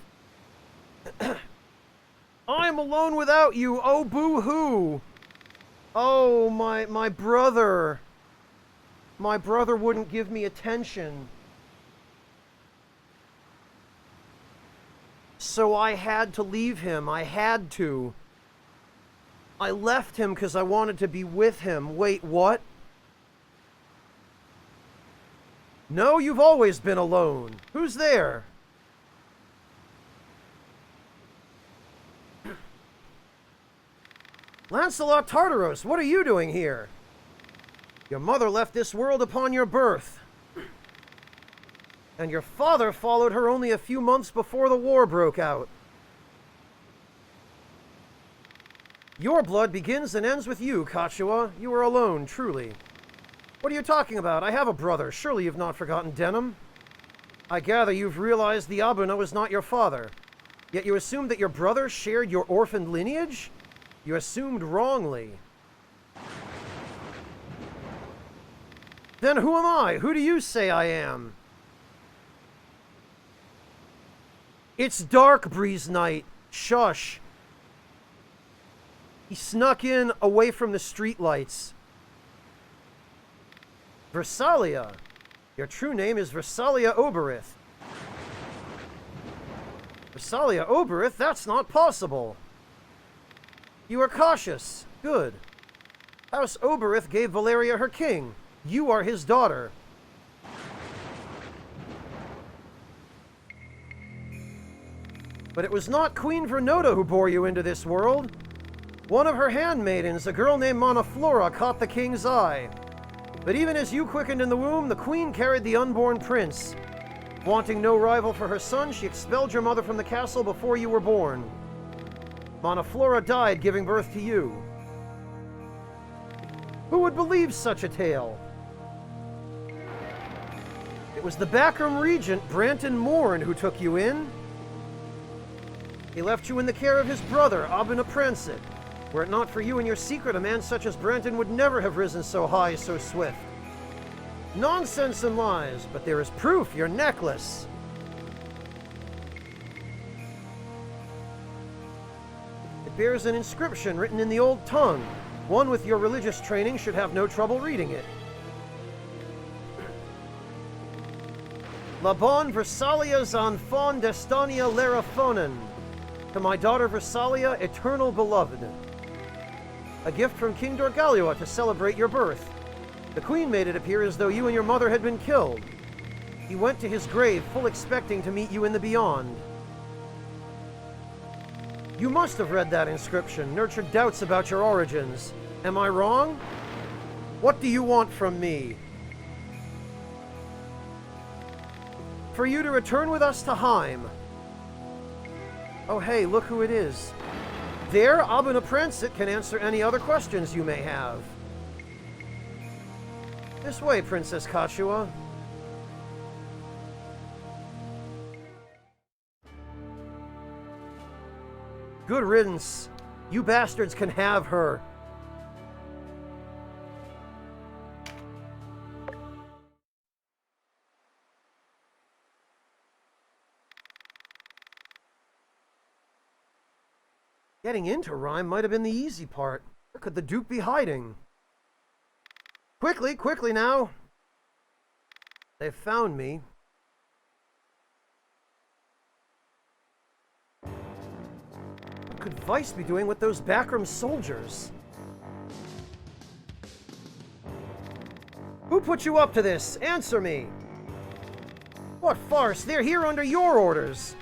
I am alone without you. Oh, boo-hoo. Oh, my brother. My brother wouldn't give me attention. So I had to leave him. I had to. I left him because I wanted to be with him. Wait, what? No, you've always been alone. Who's there? Lancelot Tartaros, what are you doing here? Your mother left this world upon your birth. And your father followed her only a few months before the war broke out. Your blood begins and ends with you, Kachua. You are alone, truly. What are you talking about? I have a brother. Surely you've not forgotten Denim. I gather you've realized the Abuna was not your father. Yet you assumed that your brother shared your orphaned lineage? You assumed wrongly. Then who am I? Who do you say I am? It's dark, Breeze Knight. Shush. He snuck in away from the streetlights. Versalia. Your true name is Versalia Oberith. Versalia Oberith? That's not possible. You are cautious. Good. House Oberith gave Valeria her king. You are his daughter. But it was not Queen Vernota who bore you into this world. One of her handmaidens, a girl named Monoflora, caught the king's eye. But even as you quickened in the womb, the queen carried the unborn prince. Wanting no rival for her son, she expelled your mother from the castle before you were born. Monoflora died giving birth to you. Who would believe such a tale? It was the backroom regent, Branton Morn, who took you in. He left you in the care of his brother, Abuna Prancet. Were it not for you and your secret, a man such as Branton would never have risen so high, so swift. Nonsense and lies, but there is proof, your necklace. It bears an inscription written in the old tongue. One with your religious training should have no trouble reading it. La bonne Versalia Zanfon Destania Lerafonen. To my daughter Versalia, eternal beloved. A gift from King Dorgalua to celebrate your birth. The queen made it appear as though you and your mother had been killed. He went to his grave full expecting to meet you in the beyond. You must have read that inscription, nurtured doubts about your origins. Am I wrong? What do you want from me? For you to return with us to Heim. Oh hey, look who it is. There, Abuna Prancet can answer any other questions you may have. This way, Princess Kachua. Good riddance. You bastards can have her. Getting into Rhyme might have been the easy part. Where could the Duke be hiding? Quickly, quickly now! They've found me. What could Vice be doing with those backroom soldiers? Who put you up to this? Answer me! What farce? They're here under your orders!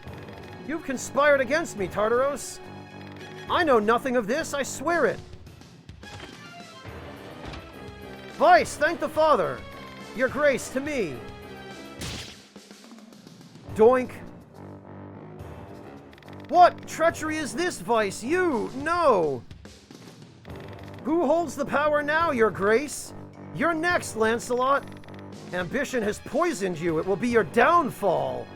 You've conspired against me, Tartaros! I know nothing of this, I swear it! Vice, thank the Father! Your grace to me! Doink! What treachery is this, Vice? You! No! Who holds the power now, Your Grace? You're next, Lancelot! Ambition has poisoned you. It will be your downfall!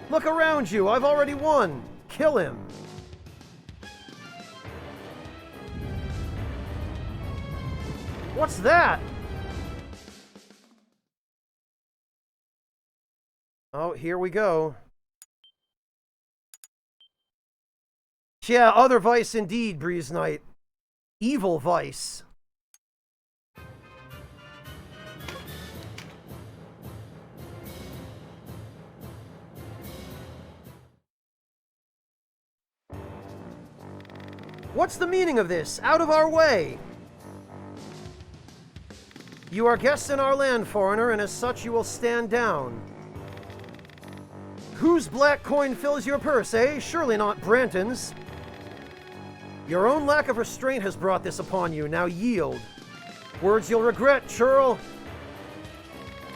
Look around you. I've already won. Kill him. What's that? Oh, here we go. Yeah, other vice indeed, Breeze Knight. Evil vice. What's the meaning of this? Out of our way! You are guests in our land, foreigner, and as such you will stand down. Whose black coin fills your purse, eh? Surely not Branton's. Your own lack of restraint has brought this upon you. Now yield. Words you'll regret, churl.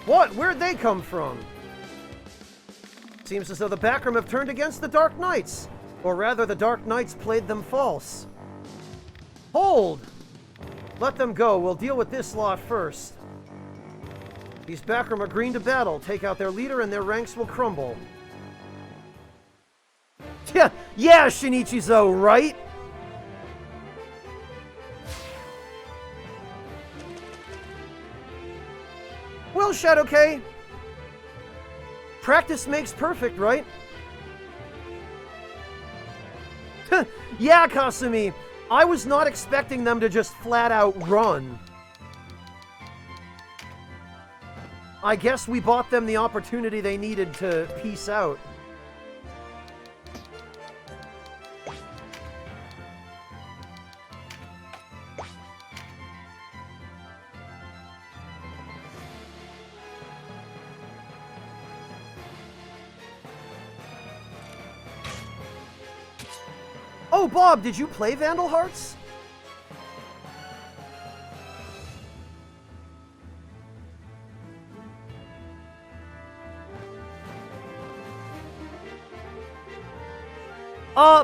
What? Where'd they come from? Seems as though the Backroom have turned against the Dark Knights. Or rather, the Dark Knights played them false. Hold! Let them go. We'll deal with this lot first. These Backroom are green to battle. Take out their leader and their ranks will crumble. Yeah, Shinichizo, right? Well, Shadowkay. Practice makes perfect, right? Yeah, Kasumi. I was not expecting them to just flat out run. I guess we bought them the opportunity they needed to peace out. Oh, Bob, did you play Vandal Hearts?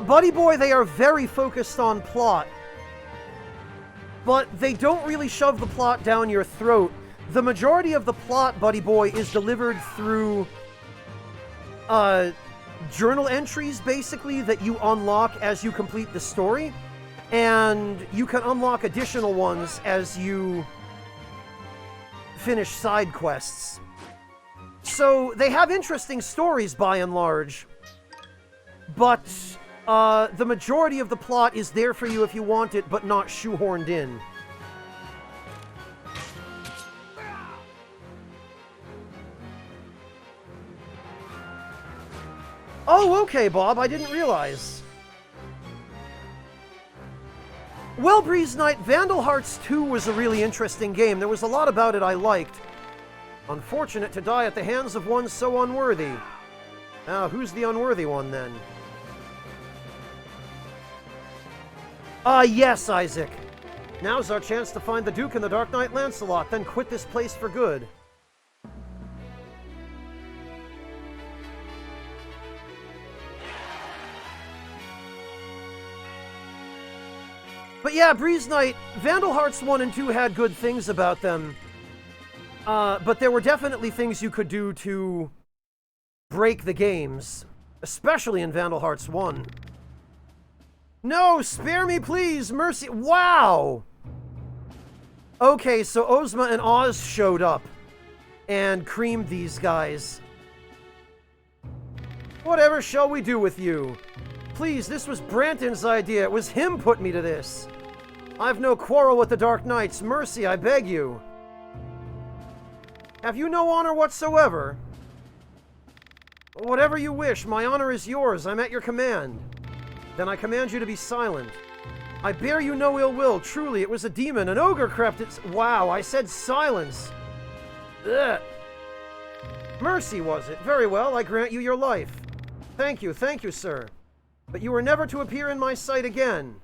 Buddy Boy, they are very focused on plot. But they don't really shove the plot down your throat. The majority of the plot, Buddy Boy, is delivered through, journal entries, basically, that you unlock as you complete the story. And you can unlock additional ones as you finish side quests. So, they have interesting stories, by and large. But, the majority of the plot is there for you if you want it, but not shoehorned in. Oh, okay, Bob, I didn't realize. Well, Breeze Knight, Vandal Hearts 2 was a really interesting game. There was a lot about it I liked. Unfortunate to die at the hands of one so unworthy. Now, who's the unworthy one, then? Yes, Isaac. Now's our chance to find the Duke and the Dark Knight Lancelot, then quit this place for good. But yeah, Breeze Knight, Vandal Hearts 1 and 2 had good things about them. But there were definitely things you could do to break the games. Especially in Vandal Hearts 1. No, spare me please, mercy. Wow! Okay, so Ozma and Oz showed up. And creamed these guys. Whatever shall we do with you? Please, this was Branton's idea. It was him put me to this. I've no quarrel with the Dark Knights. Mercy, I beg you. Have you no honor whatsoever? Whatever you wish, my honor is yours. I'm at your command. Then I command you to be silent. I bear you no ill will. Truly, it was a demon. An ogre crept its... Wow, I said silence. Ugh. Mercy, was it? Very well, I grant you your life. Thank you, sir. But you are never to appear in my sight again.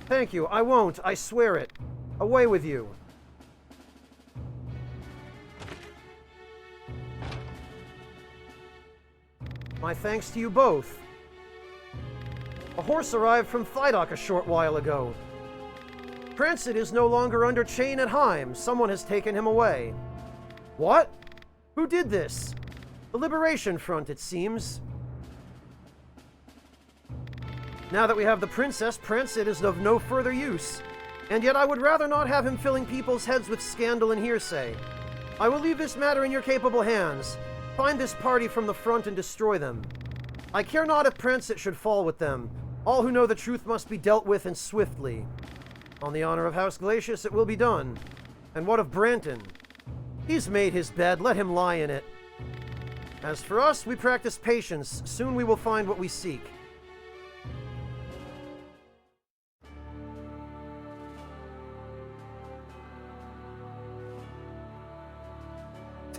Thank you, I won't, I swear it. Away with you. My thanks to you both. A horse arrived from Thydok a short while ago. Prancet is no longer under chain at Heim. Someone has taken him away. What? Who did this? The Liberation Front, it seems. Now that we have the princess, Prancet is of no further use. And yet I would rather not have him filling people's heads with scandal and hearsay. I will leave this matter in your capable hands. Find this party from the front and destroy them. I care not if Prancet should fall with them. All who know the truth must be dealt with, and swiftly. On the honor of House Glacius, it will be done. And what of Branton? He's made his bed, let him lie in it. As for us, we practice patience. Soon we will find what we seek.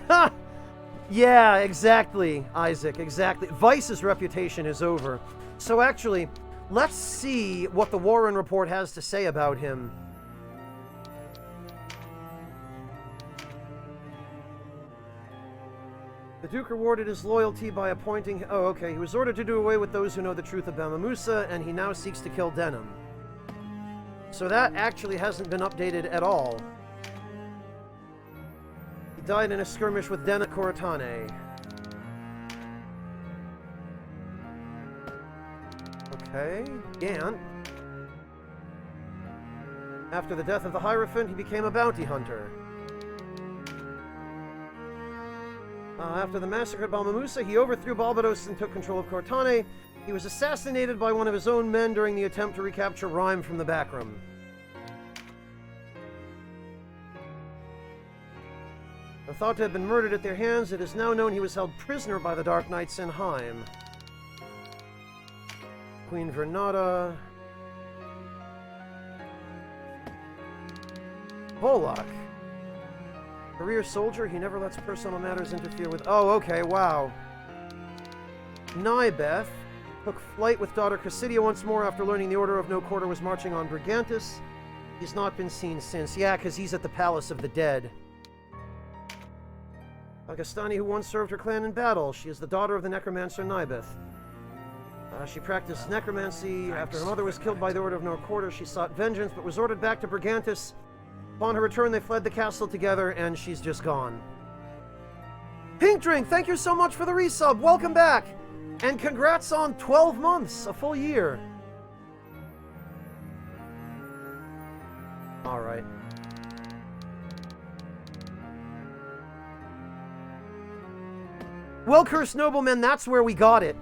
Ha! Yeah, exactly, Isaac, exactly. Vice's reputation is over. So actually, let's see what the Warren Report has to say about him. The Duke rewarded his loyalty by appointing... Oh, okay. He was ordered to do away with those who know the truth of Bamamusa, and he now seeks to kill Denham. So that actually hasn't been updated at all. He died in a skirmish with Denham Koratane. Okay. Gant. After the death of the Hierophant, he became a bounty hunter. After the massacre at Balmamusa, he overthrew Balbados and took control of Cortane. He was assassinated by one of his own men during the attempt to recapture Rhyme from the backroom. Though thought to have been murdered at their hands, it is now known he was held prisoner by the Dark Knights in Heim. Queen Vernata. Bollock. Career soldier, he never lets personal matters interfere with... Oh, okay, wow. Nybeth took flight with daughter Cressidia once more after learning the Order of No Quarter was marching on Brigantis. He's not been seen since. Yeah, because he's at the Palace of the Dead. Augustani, who once served her clan in battle. She is the daughter of the necromancer Nybeth. She practiced necromancy. After her mother was killed by the Order of No Quarter, she sought vengeance, but was ordered back to Brigantis. Upon her return, they fled the castle together, and she's just gone. Pink Drink, thank you so much for the resub. Welcome back. And congrats on 12 months, a full year. All right. Well, Cursed Noblemen, that's where we got it.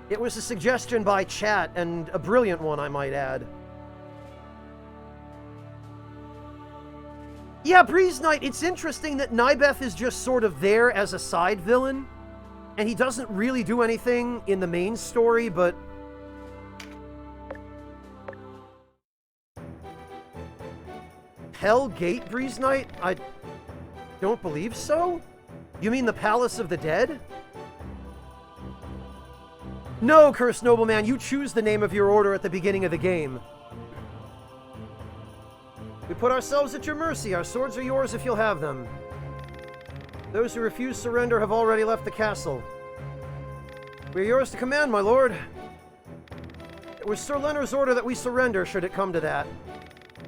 It was a suggestion by chat, and a brilliant one, I might add. Yeah, Breeze Knight, it's interesting that Nybeth is just sort of there as a side villain, and he doesn't really do anything in the main story, but... Hell Gate, Breeze Knight? I don't believe so? You mean the Palace of the Dead? No, Cursed Nobleman, you choose the name of your order at the beginning of the game. We put ourselves at your mercy. Our swords are yours if you'll have them. Those who refuse surrender have already left the castle. We are yours to command, my lord. It was Sir Leonard's order that we surrender, should it come to that.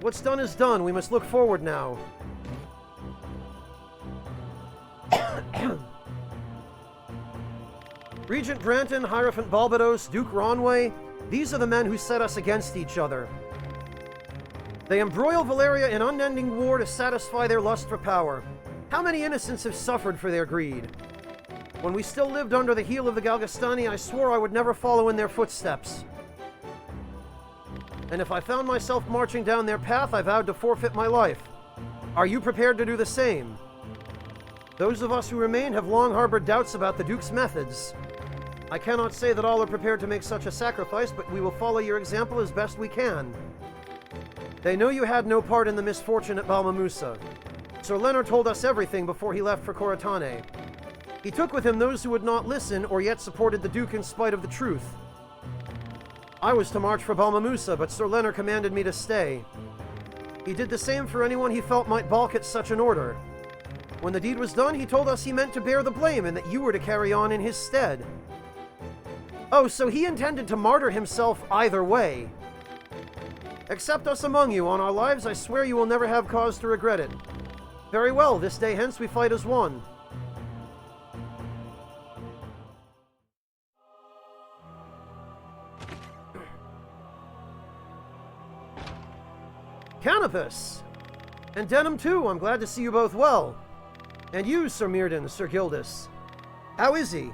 What's done is done. We must look forward now. Regent Branton, Hierophant Balbados, Duke Ronway, these are the men who set us against each other. They embroil Valeria in unending war to satisfy their lust for power. How many innocents have suffered for their greed? When we still lived under the heel of the Galgastani, I swore I would never follow in their footsteps. And if I found myself marching down their path, I vowed to forfeit my life. Are you prepared to do the same? Those of us who remain have long harbored doubts about the Duke's methods. I cannot say that all are prepared to make such a sacrifice, but we will follow your example as best we can. They know you had no part in the misfortune at Balmamusa. Sir Leonard told us everything before he left for Koratane. He took with him those who would not listen or yet supported the Duke in spite of the truth. I was to march for Balmamusa, but Sir Leonard commanded me to stay. He did the same for anyone he felt might balk at such an order. When the deed was done, he told us he meant to bear the blame and that you were to carry on in his stead. Oh, so he intended to martyr himself either way. Accept us among you. On our lives, I swear you will never have cause to regret it. Very well, this day hence we fight as one. Canopus! And Denham too, I'm glad to see you both well. And you, Sir Mirdan, Sir Gildas. How is he?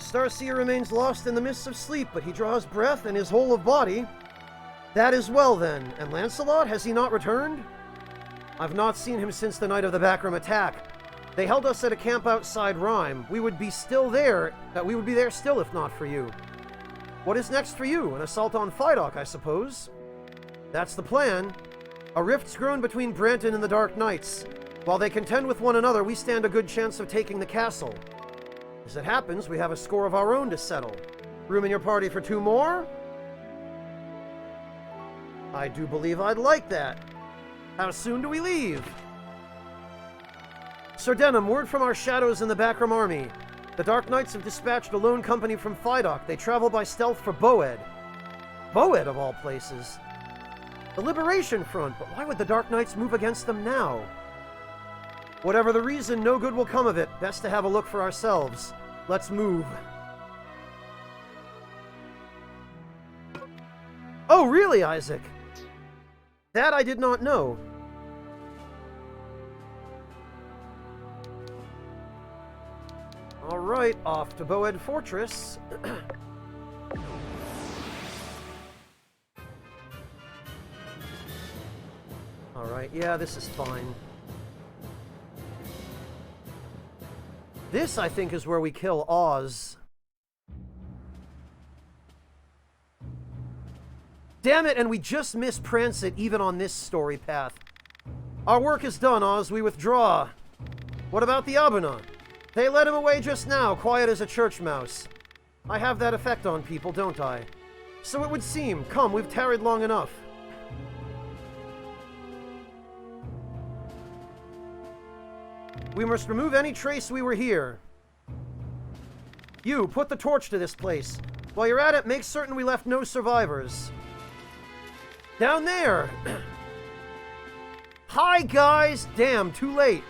Starseer remains lost in the mists of sleep, but he draws breath in his whole of body. That is well, then. And Lancelot, has he not returned? I've not seen him since the night of the backroom attack. They held us at a camp outside Rhyme. We would be there still if not for you. What is next for you? An assault on Phydock, I suppose? That's the plan. A rift's grown between Branton and the Dark Knights. While they contend with one another, we stand a good chance of taking the castle. As it happens, we have a score of our own to settle. Room in your party for 2 more? I do believe I'd like that. How soon do we leave? Sir Denham, word from our shadows in the Backroom army. The Dark Knights have dispatched a lone company from Phydock. They travel by stealth for Boed. Boed, of all places. The Liberation Front, but why would the Dark Knights move against them now? Whatever the reason, no good will come of it. Best to have a look for ourselves. Let's move. Oh, really, Isaac? That I did not know. Alright, off to Boed Fortress. Alright, yeah, this is fine. This, I think, is where we kill Oz. Damn it, and we just missed Prancet even on this story path. Our work is done, Oz. We withdraw. What about the Abuna? They led him away just now, quiet as a church mouse. I have that effect on people, don't I? So it would seem. Come, we've tarried long enough. We must remove any trace we were here. You, put the torch to this place. While you're at it, make certain we left no survivors. Down there! Hi, guys! Damn, too late.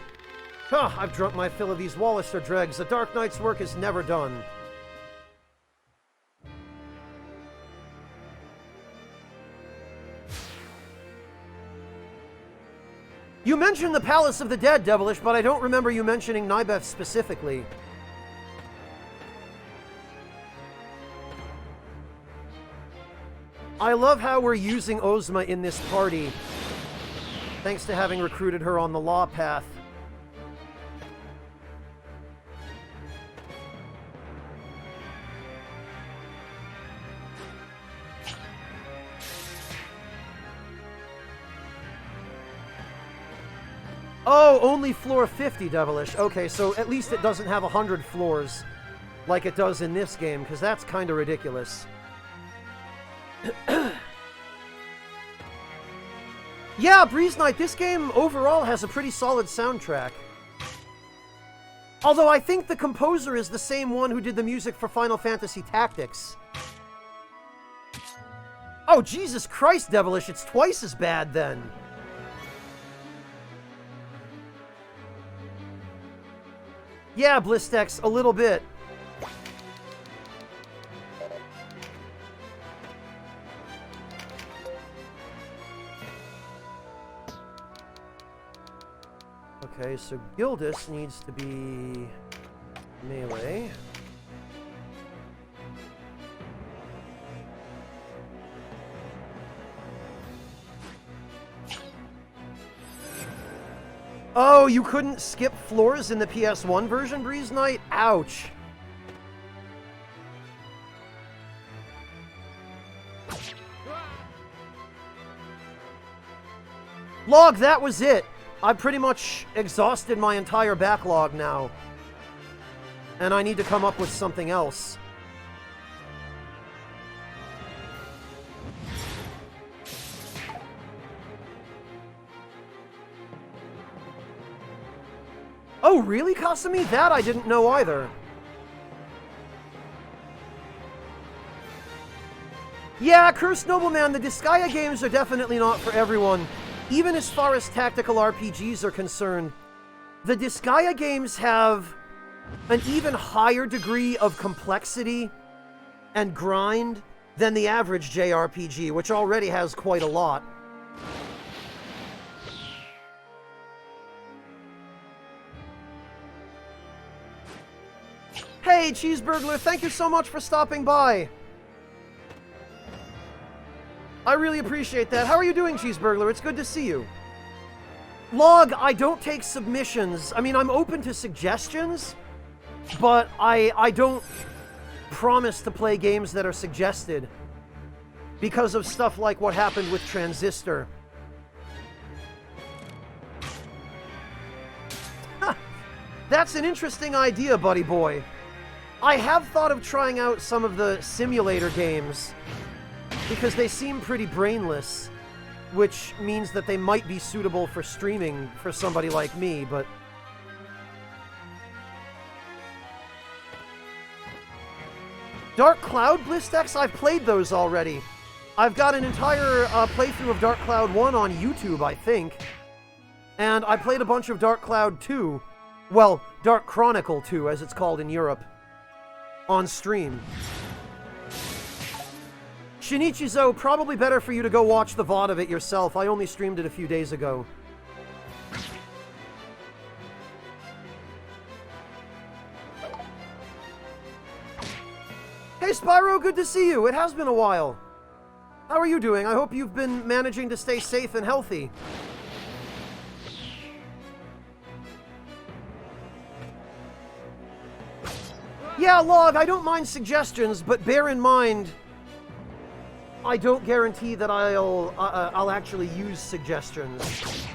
Huh, I've drunk my fill of these Wallister dregs. The Dark Knight's work is never done. You mentioned the Palace of the Dead, Devilish, but I don't remember you mentioning Nibeth specifically. I love how we're using Ozma in this party, thanks to having recruited her on the law path. Oh, only floor 50, Devilish. Okay, so at least it doesn't have 100 floors like it does in this game, because that's kind of ridiculous. Yeah, Breeze Knight, this game overall has a pretty solid soundtrack. Although I think the composer is the same one who did the music for Final Fantasy Tactics. Oh, Jesus Christ, Devilish, it's twice as bad then. Yeah, Blistex, a little bit. Okay, so Gildas needs to be melee. Oh, you couldn't skip floors in the PS1 version, Breeze Knight? Ouch. Log, that was it. I pretty much exhausted my entire backlog now. And I need to come up with something else. Oh, really, Kasumi? That I didn't know either. Yeah, Cursed Nobleman, the Disgaea games are definitely not for everyone. Even as far as tactical RPGs are concerned, the Disgaea games have an even higher degree of complexity and grind than the average JRPG, which already has quite a lot. Hey, Hey, Cheeseburglar, thank you so much for stopping by. I really appreciate that. How are you doing, Cheeseburglar? It's good to see you. Log, I don't take submissions. I mean, I'm open to suggestions, but I don't promise to play games that are suggested because of stuff like what happened with Transistor. That's an interesting idea, buddy boy. I have thought of trying out some of the simulator games because they seem pretty brainless, which means that they might be suitable for streaming for somebody like me, but... Dark Cloud, Blistex? I've played those already. I've got an entire playthrough of Dark Cloud 1 on YouTube, I think. And I played a bunch of Dark Cloud 2. Well, Dark Chronicle 2, as it's called in Europe. On stream. Shinichizo, probably better for you to go watch the VOD of it yourself. I only streamed it a few days ago. Hey Spyro, good to see you. It has been a while. How are you doing? I hope you've been managing to stay safe and healthy. Yeah, Log, I don't mind suggestions, but bear in mind, I don't guarantee that I'll actually use suggestions.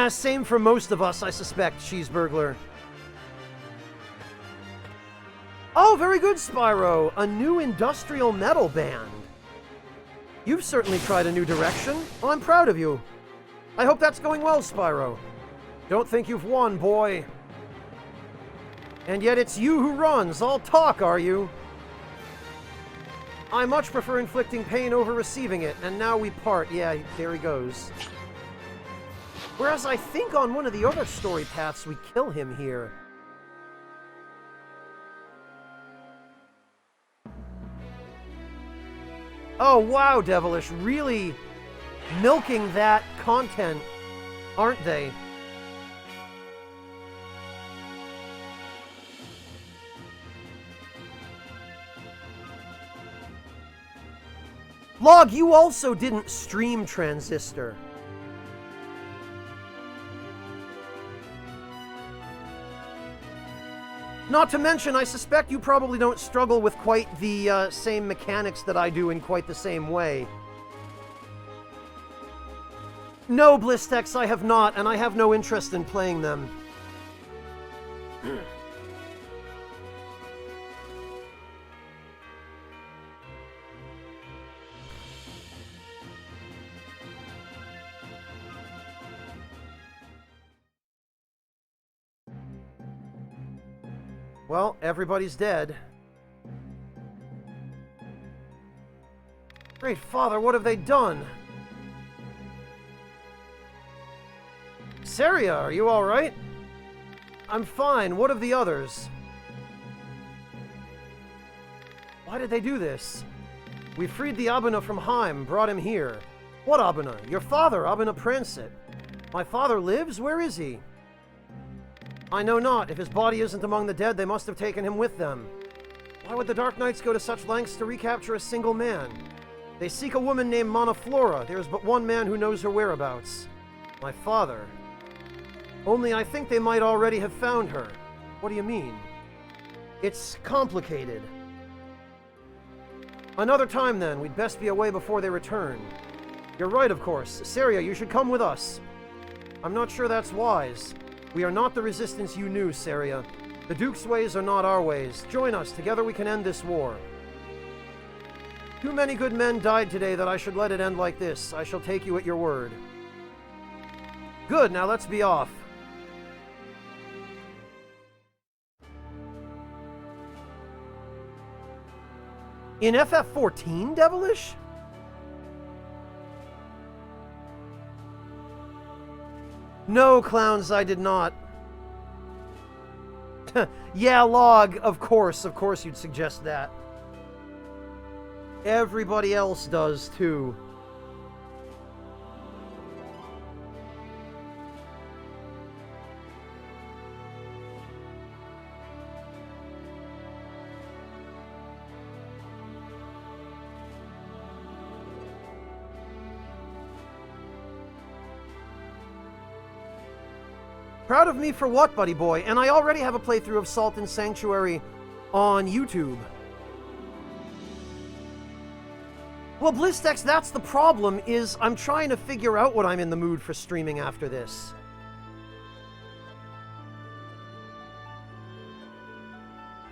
Same for most of us, I suspect, Cheeseburglar. Oh, very good, Spyro. A new industrial metal band. You've certainly tried a new direction. Well, I'm proud of you. I hope that's going well, Spyro. Don't think you've won, boy. And yet it's you who runs. All talk, are you? I much prefer inflicting pain over receiving it, and now we part. Yeah, there he goes. Whereas I think on one of the other story paths we kill him here. Oh, wow, Devilish. Really milking that content, aren't they? Log, you also didn't stream Transistor. Not to mention, I suspect you probably don't struggle with quite the same mechanics that I do in quite the same way. No, Blistex, I have not, and I have no interest in playing them. Well, everybody's dead. Great Father, what have they done? Saria, are you alright? I'm fine. What of the others? Why did they do this? We freed the Abuna from Heim, brought him here. What Abuna? Your father, Abuna Prancet. My father lives? Where is he? I know not. If his body isn't among the dead, they must have taken him with them. Why would the Dark Knights go to such lengths to recapture a single man? They seek a woman named Monoflora. There is but one man who knows her whereabouts. My father. Only I think they might already have found her. What do you mean? It's complicated. Another time then. We'd best be away before they return. You're right, of course. Saria, you should come with us. I'm not sure that's wise. We are not the resistance you knew, Saria. The Duke's ways are not our ways. Join us. Together we can end this war. Too many good men died today that I should let it end like this. I shall take you at your word. Good, now let's be off. In FF14, Devilish? No, clowns, I did not. Yeah, Log, of course you'd suggest that. Everybody else does, too. Proud of me for what, buddy boy? And I already have a playthrough of Salt and Sanctuary on YouTube. Well, Blistex, that's the problem, is I'm trying to figure out what I'm in the mood for streaming after this.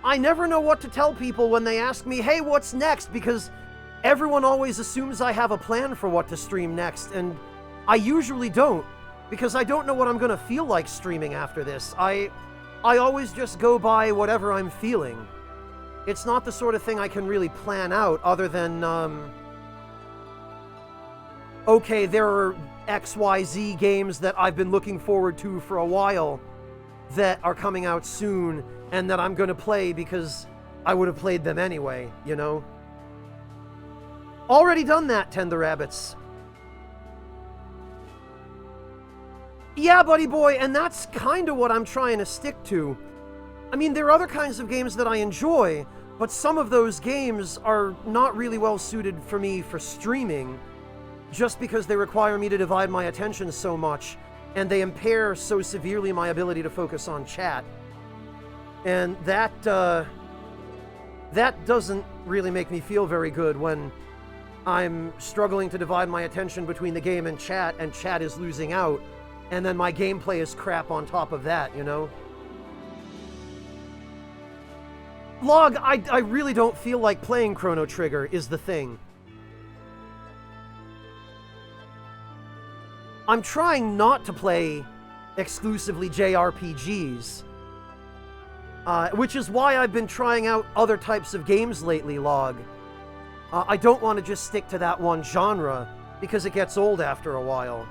I never know what to tell people when they ask me, hey, what's next? Because everyone always assumes I have a plan for what to stream next, and I usually don't. Because I don't know what I'm going to feel like streaming after this. I always just go by whatever I'm feeling. It's not the sort of thing I can really plan out other than, okay, there are XYZ games that I've been looking forward to for a while that are coming out soon and that I'm going to play because I would have played them anyway, you know? Already done that, Tend the Rabbits. Yeah, buddy boy, and that's kind of what I'm trying to stick to. I mean, there are other kinds of games that I enjoy, but some of those games are not really well suited for me for streaming, just because they require me to divide my attention so much, and they impair so severely my ability to focus on chat. And that doesn't really make me feel very good when I'm struggling to divide my attention between the game and chat is losing out. And then my gameplay is crap on top of that, you know? Log, I really don't feel like playing Chrono Trigger is the thing. I'm trying not to play exclusively JRPGs. Which is why I've been trying out other types of games lately, Log. I don't want to just stick to that one genre, because it gets old after a while.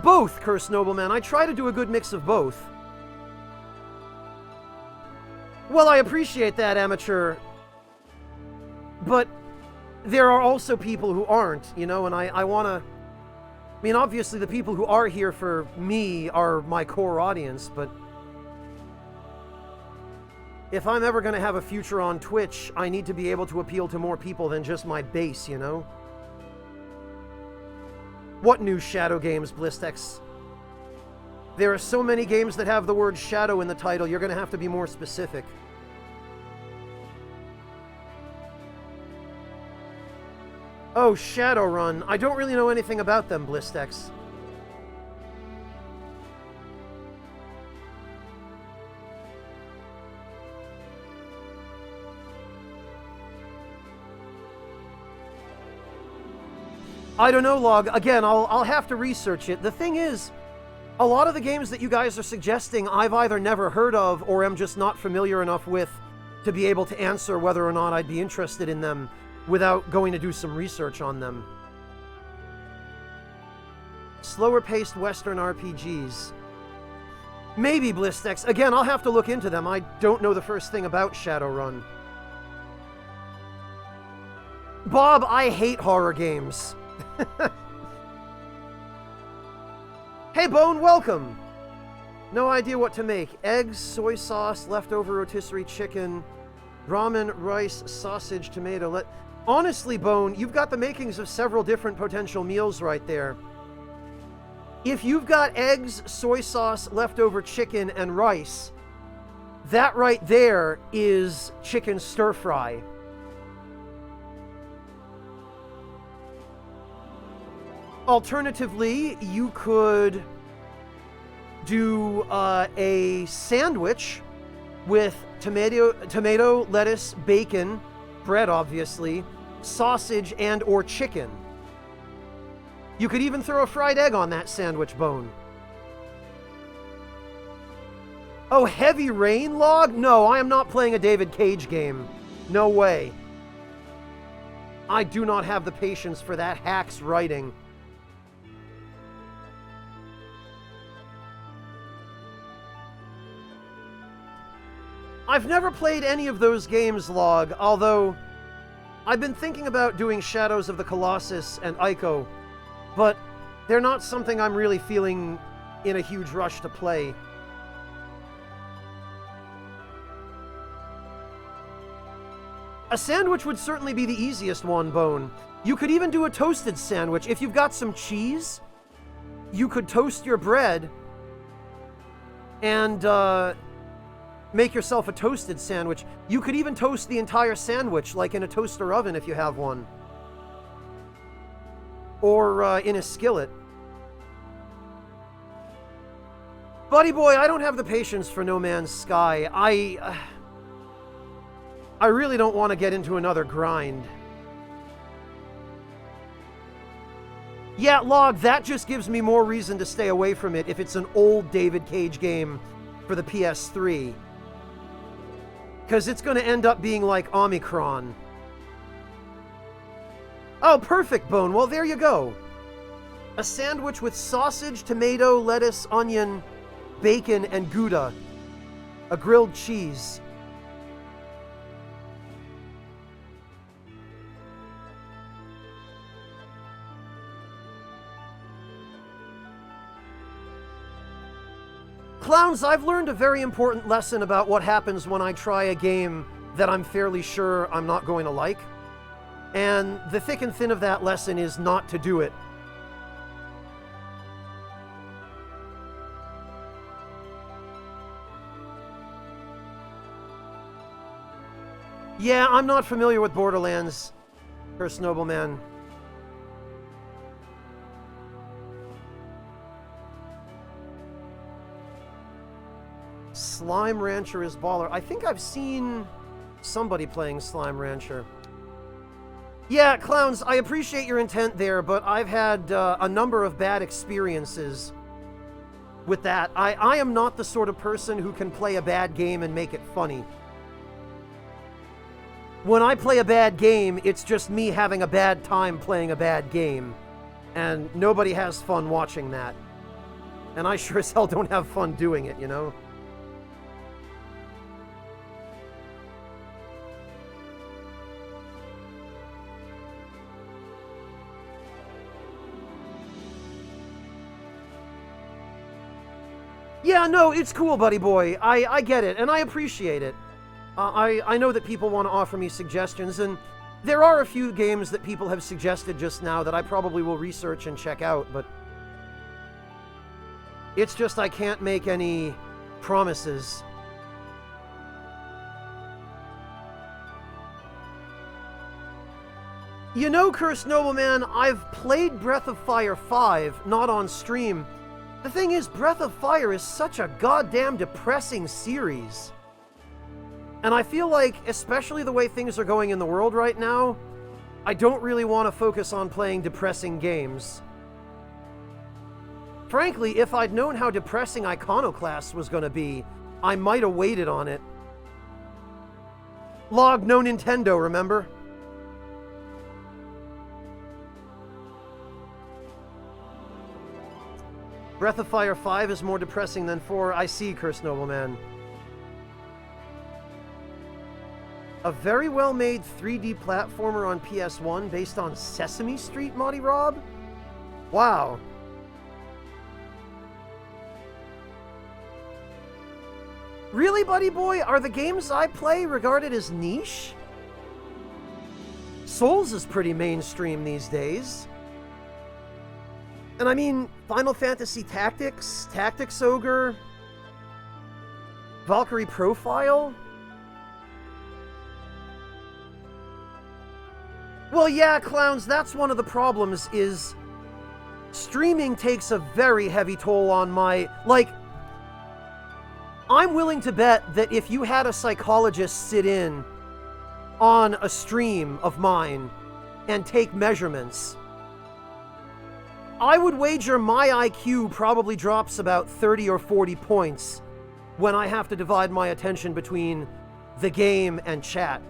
Both, Cursed Nobleman. I try to do a good mix of both. Well, I appreciate that, Amateur. But there are also people who aren't, you know, and I want to... I mean, obviously the people who are here for me are my core audience, but... if I'm ever going to have a future on Twitch, I need to be able to appeal to more people than just my base, you know? What new Shadow games, Blistex? There are so many games that have the word Shadow in the title, you're going to have to be more specific. Oh, Shadowrun. I don't really know anything about them, Blistex. I don't know, Log. Again, I'll have to research it. The thing is, a lot of the games that you guys are suggesting I've either never heard of or am just not familiar enough with to be able to answer whether or not I'd be interested in them without going to do some research on them. Slower-paced Western RPGs. Maybe, Blistex. Again, I'll have to look into them. I don't know the first thing about Shadowrun. Bob, I hate horror games. Hey, Bone, welcome! No idea what to make. Eggs, soy sauce, leftover rotisserie chicken, ramen, rice, sausage, tomato. Honestly, Bone, you've got the makings of several different potential meals right there. If you've got eggs, soy sauce, leftover chicken, and rice, that right there is chicken stir-fry. Alternatively, you could do a sandwich with tomato, lettuce, bacon, bread obviously, sausage, and or chicken. You could even throw a fried egg on that sandwich, Bone. Oh, Heavy Rain, Log? No, I am not playing a David Cage game. No way. I do not have the patience for that hack's writing. I've never played any of those games, Log, although I've been thinking about doing Shadows of the Colossus and Ico, but they're not something I'm really feeling in a huge rush to play. A sandwich would certainly be the easiest one, Bone. You could even do a toasted sandwich. If you've got some cheese, you could toast your bread and make yourself a toasted sandwich. You could even toast the entire sandwich, like in a toaster oven if you have one. Or in a skillet. Buddy boy, I don't have the patience for No Man's Sky. I really don't want to get into another grind. Yeah, Log, that just gives me more reason to stay away from it if it's an old David Cage game for the PS3. Because it's going to end up being like Omicron. Oh, perfect, Bone. Well, there you go. A sandwich with sausage, tomato, lettuce, onion, bacon, and Gouda. A grilled cheese. Clowns, I've learned a very important lesson about what happens when I try a game that I'm fairly sure I'm not going to like. And the thick and thin of that lesson is not to do it. Yeah, I'm not familiar with Borderlands, Curse Nobleman. Slime Rancher is baller. I think I've seen somebody playing Slime Rancher. Yeah, Clowns, I appreciate your intent there, but I've had a number of bad experiences with that. I am not the sort of person who can play a bad game and make it funny. When I play a bad game, it's just me having a bad time playing a bad game. And nobody has fun watching that. And I sure as hell don't have fun doing it, you know? Yeah, no, it's cool, buddy boy. I get it, and I appreciate it. I know that people want to offer me suggestions, and there are a few games that people have suggested just now that I probably will research and check out, but it's just I can't make any promises. You know, Cursed Nobleman, I've played Breath of Fire 5, not on stream. The thing is, Breath of Fire is such a goddamn depressing series. And I feel like, especially the way things are going in the world right now, I don't really want to focus on playing depressing games. Frankly, if I'd known how depressing Iconoclast was going to be, I might have waited on it. Log, no Nintendo, remember? Breath of Fire 5 is more depressing than 4. I see, Cursed Nobleman. A very well-made 3D platformer on PS1 based on Sesame Street, Monty Rob? Wow. Really, buddy boy? Are the games I play regarded as niche? Souls is pretty mainstream these days. And I mean, Final Fantasy Tactics, Tactics Ogre, Valkyrie Profile. Well, yeah, Clowns, that's one of the problems, is streaming takes a very heavy toll on my... Like, I'm willing to bet that if you had a psychologist sit in on a stream of mine and take measurements, I would wager my IQ probably drops about 30 or 40 points when I have to divide my attention between the game and chat.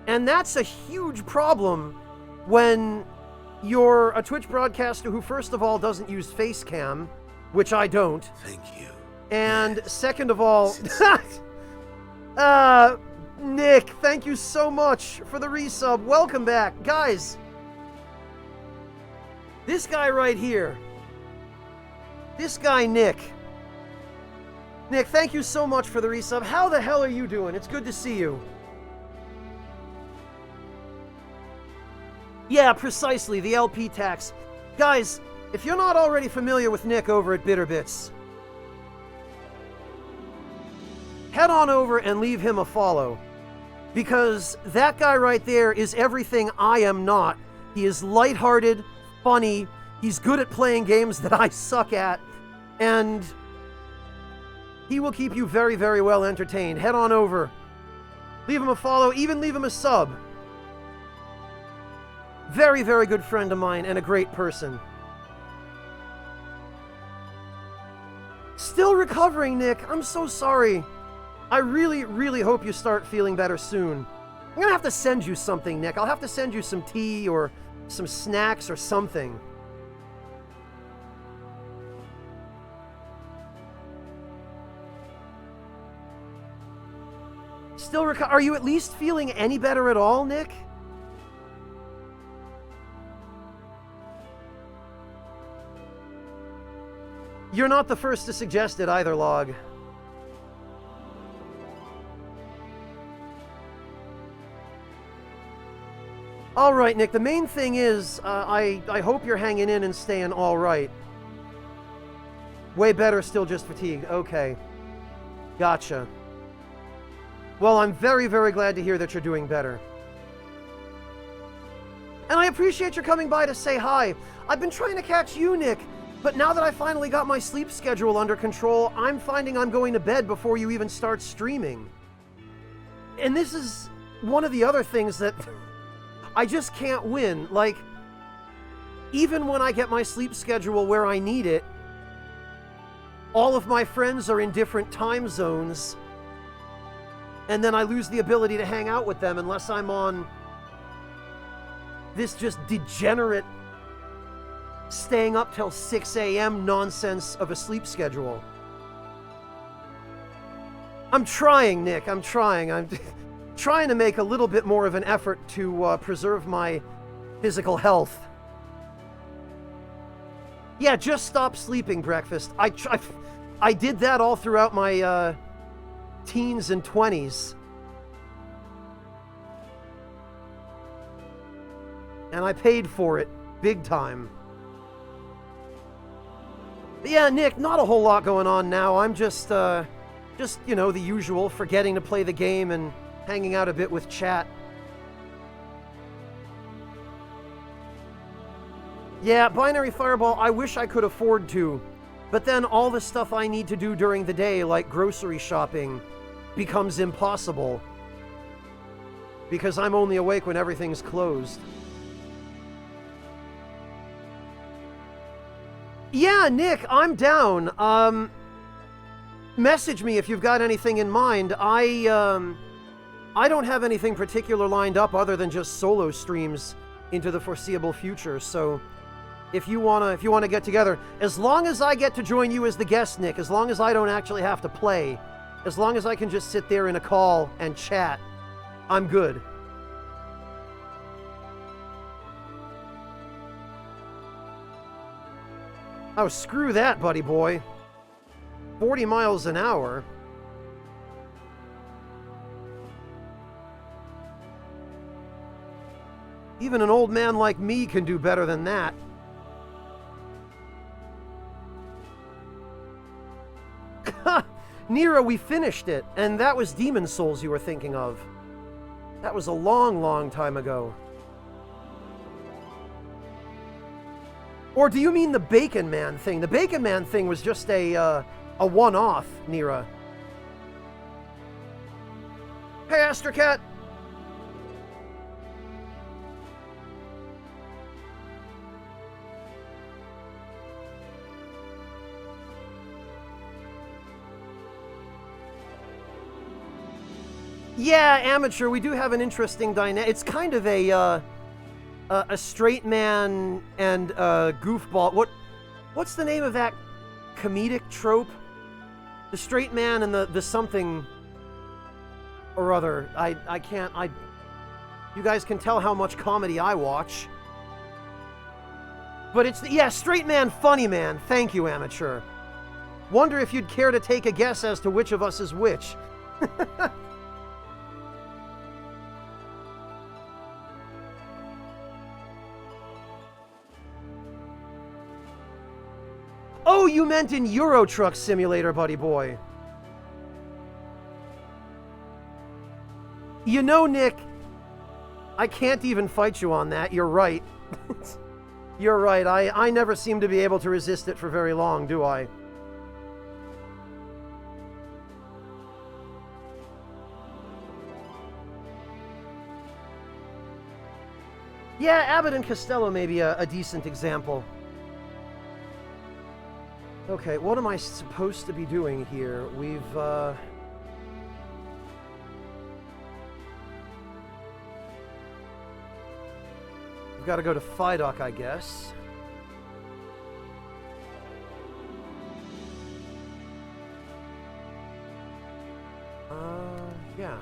And that's a huge problem when you're a Twitch broadcaster who, first of all, doesn't use Facecam, which I don't. Thank you. And Yes. second of all... Nick, thank you so much for the resub. Welcome back. Guys, this guy right here, this guy, Nick. Nick, thank you so much for the resub. How the hell are you doing? It's good to see you. Yeah, precisely, the LP tax. Guys, if you're not already familiar with Nick over at Bitterbits, head on over and leave him a follow. Because that guy right there is everything I am not. He is lighthearted, funny, he's good at playing games that I suck at, and he will keep you very, very well entertained. Head on over, leave him a follow, even leave him a sub. Very, very good friend of mine and a great person. Still recovering, Nick. I'm so sorry. I really, really hope you start feeling better soon. I'm gonna have to send you something, Nick. I'll have to send you some tea or some snacks or something. Still are you at least feeling any better at all, Nick? You're not the first to suggest it either, Log. All right, Nick, the main thing is, I hope you're hanging in and staying all right. Way better, still just fatigued. Okay. Gotcha. Well, I'm very, very glad to hear that you're doing better. And I appreciate your coming by to say hi. I've been trying to catch you, Nick, but now that I finally got my sleep schedule under control, I'm finding I'm going to bed before you even start streaming. And this is one of the other things that I just can't win. Like, even when I get my sleep schedule where I need it, all of my friends are in different time zones, and then I lose the ability to hang out with them unless I'm on this just degenerate staying up till 6 a.m. nonsense of a sleep schedule. I'm trying, Nick. I'm trying. I'm trying to make a little bit more of an effort to preserve my physical health. Yeah, just stop sleeping, breakfast. I did that all throughout my teens and 20s. And I paid for it big time. But yeah, Nick, not a whole lot going on now. I'm just, you know, the usual, forgetting to play the game and hanging out a bit with chat. Yeah, Binary Fireball, I wish I could afford to. But then all the stuff I need to do during the day, like grocery shopping, becomes impossible. Because I'm only awake when everything's closed. Yeah, Nick, I'm down. Message me if you've got anything in mind. I don't have anything particular lined up other than just solo streams into the foreseeable future, so if you wanna get together, as long as I get to join you as the guest, Nick, as long as I don't actually have to play, as long as I can just sit there in a call and chat, I'm good. Oh, screw that, buddy boy. 40 miles an hour. Even an old man like me can do better than that. Nira, we finished it, and that was Demon Souls you were thinking of. That was a long, long time ago. Or do you mean the Bacon Man thing? The Bacon Man thing was just a one-off, Nira. Hey, Astracat! Yeah, Amateur, we do have an interesting dynamic. It's kind of a straight man and a goofball. What's the name of that comedic trope? The straight man and the something. or other. I can't, you guys can tell how much comedy I watch. But it's, yeah, straight man, funny man. Thank you, amateur. Wonder if you'd care to take a guess as to which of us is which. Oh, you meant in Euro Truck Simulator, buddy boy. You know, Nick, I can't even fight you on that. You're right. You're right. I never seem to be able to resist it for very long, do I? Yeah, Abbott and Costello may be a decent example. Okay, what am I supposed to be doing here? We've got to go to Phydock, I guess. Yeah.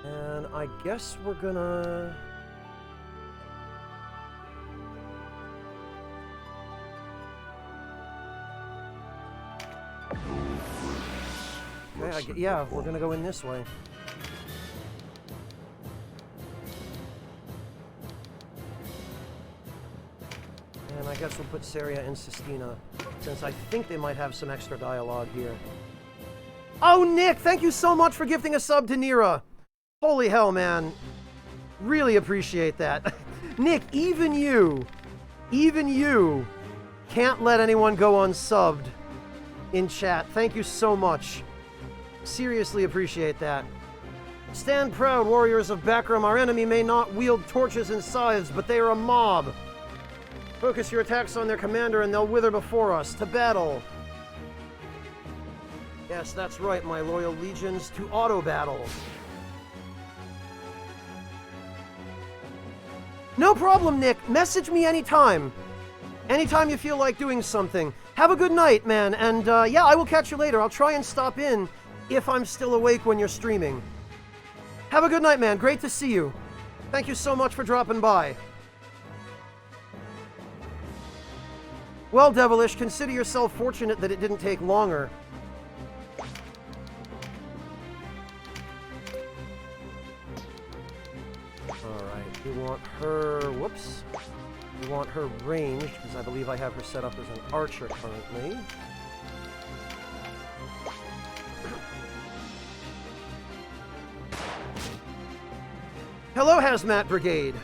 And I guess we're gonna... Okay, yeah, we're gonna go in this way. And I guess we'll put Saria and Sistina, since I think they might have some extra dialogue here. Oh, Nick, thank you so much for gifting a sub to Nira. Holy hell, man. Really appreciate that. Nick, even you can't let anyone go unsubbed in chat. Thank you so much. Seriously appreciate that. Stand proud, warriors of Bakram. Our enemy may not wield torches and scythes, but they are a mob. Focus your attacks on their commander and they'll wither before us. To battle. Yes, that's right, my loyal legions. To auto battle. No problem, Nick. Message me anytime. Anytime you feel like doing something. Have a good night, man. And, yeah, I will catch you later. I'll try and stop in if I'm still awake when you're streaming. Have a good night, man. Great to see you. Thank you so much for dropping by. Well, Devilish, consider yourself fortunate that it didn't take longer. Alright, we want her... Whoops. We want her ranged, because I believe I have her set up as an archer currently. Hello, Hazmat Brigade!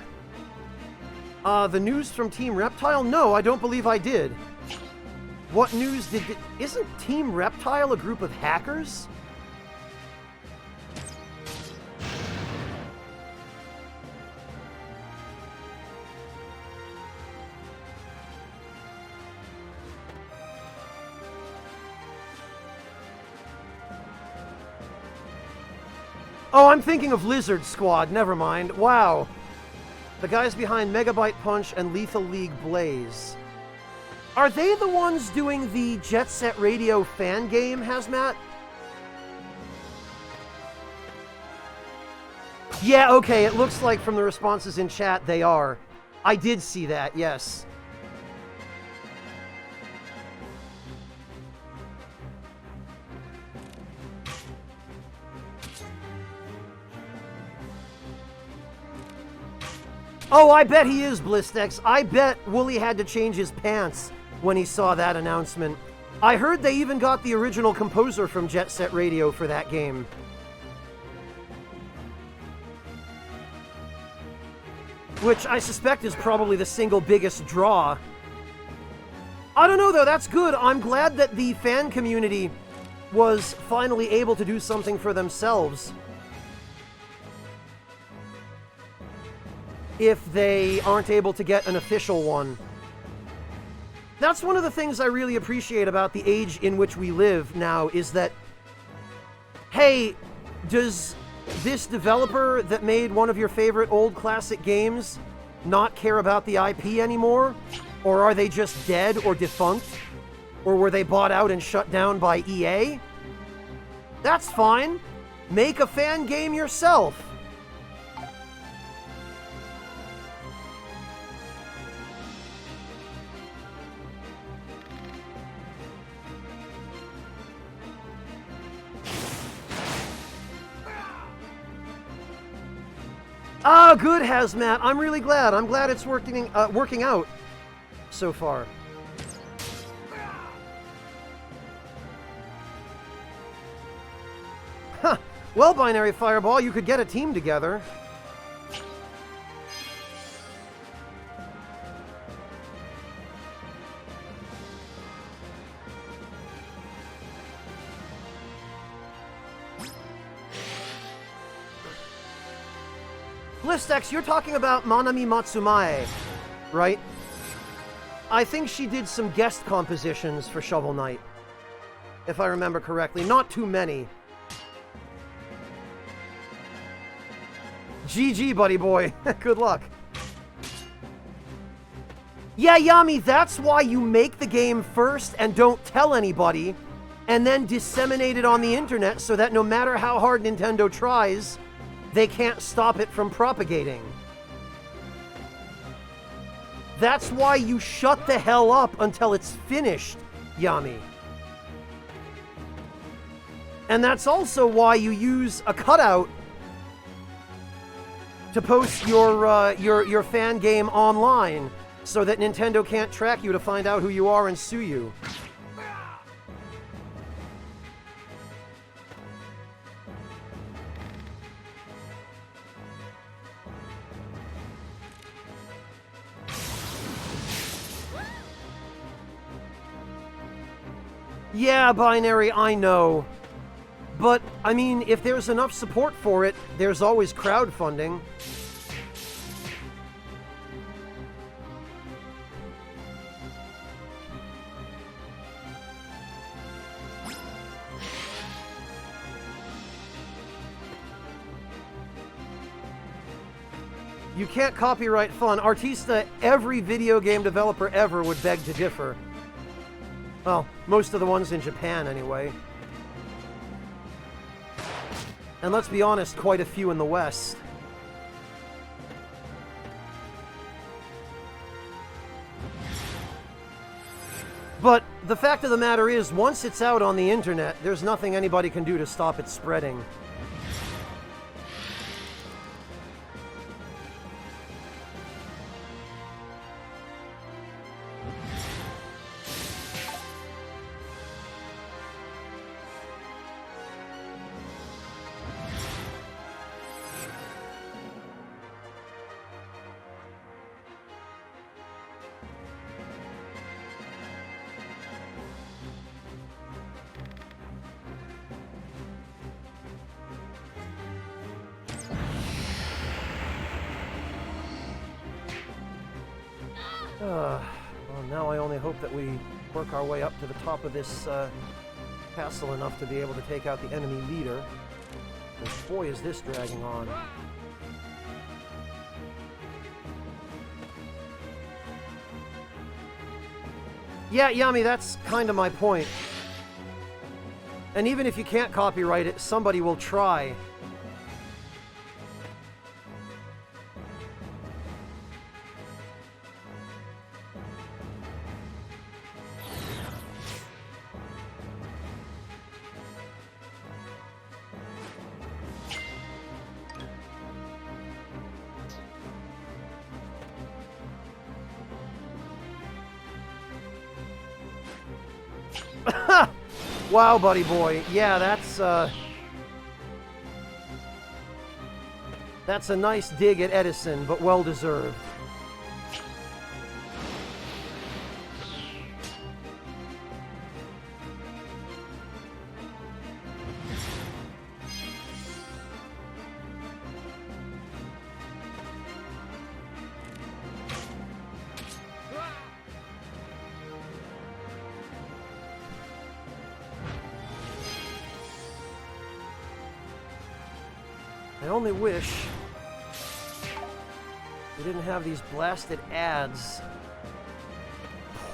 The news from Team Reptile? No, I don't believe I did. What news did... Isn't Team Reptile a group of hackers? Oh, I'm thinking of Lizard Squad. Never mind. Wow. The guys behind Megabyte Punch and Lethal League Blaze. Are they the ones doing the Jet Set Radio fan game, Hazmat? Yeah, okay, it looks like from the responses in chat they are. I did see that, yes. Oh, I bet he is, Blistex. I bet Wooly had to change his pants when he saw that announcement. I heard they even got the original composer from Jet Set Radio for that game. Which I suspect is probably the single biggest draw. I don't know, though. That's good. I'm glad that the fan community was finally able to do something for themselves. If they aren't able to get an official one. That's one of the things I really appreciate about the age in which we live now, is that, hey, does this developer that made one of your favorite old classic games not care about the IP anymore? Or are they just dead or defunct? Or were they bought out and shut down by EA? That's fine. Make a fan game yourself. Ah, good, Hazmat. I'm really glad. I'm glad it's working out so far. Huh. Well, Binary Fireball, you could get a team together. Blistex, you're talking about Manami Matsumae, right? I think she did some guest compositions for Shovel Knight, if I remember correctly. Not too many. GG, buddy boy. Good luck. Yeah, Yami, that's why you make the game first and don't tell anybody, and then disseminate it on the internet so that no matter how hard Nintendo tries, they can't stop it from propagating. That's why you shut the hell up until it's finished, Yami. And that's also why you use a cutout to post your fan game online, so that Nintendo can't track you to find out who you are and sue you. Yeah, Binary, I know. But, I mean, if there's enough support for it, there's always crowdfunding. You can't copyright fun. Artista, every video game developer ever would beg to differ. Well, most of the ones in Japan, anyway. And let's be honest, quite a few in the West. But the fact of the matter is, once it's out on the internet, there's nothing anybody can do to stop it spreading. Well, now I only hope that we work our way up to the top of this castle enough to be able to take out the enemy leader. Because boy, is this dragging on. Yeah, Yami, that's kind of my point. And even if you can't copyright it, somebody will try. Wow, buddy boy. Yeah, that's a nice dig at Edison, but well deserved. I only wish we didn't have these blasted ads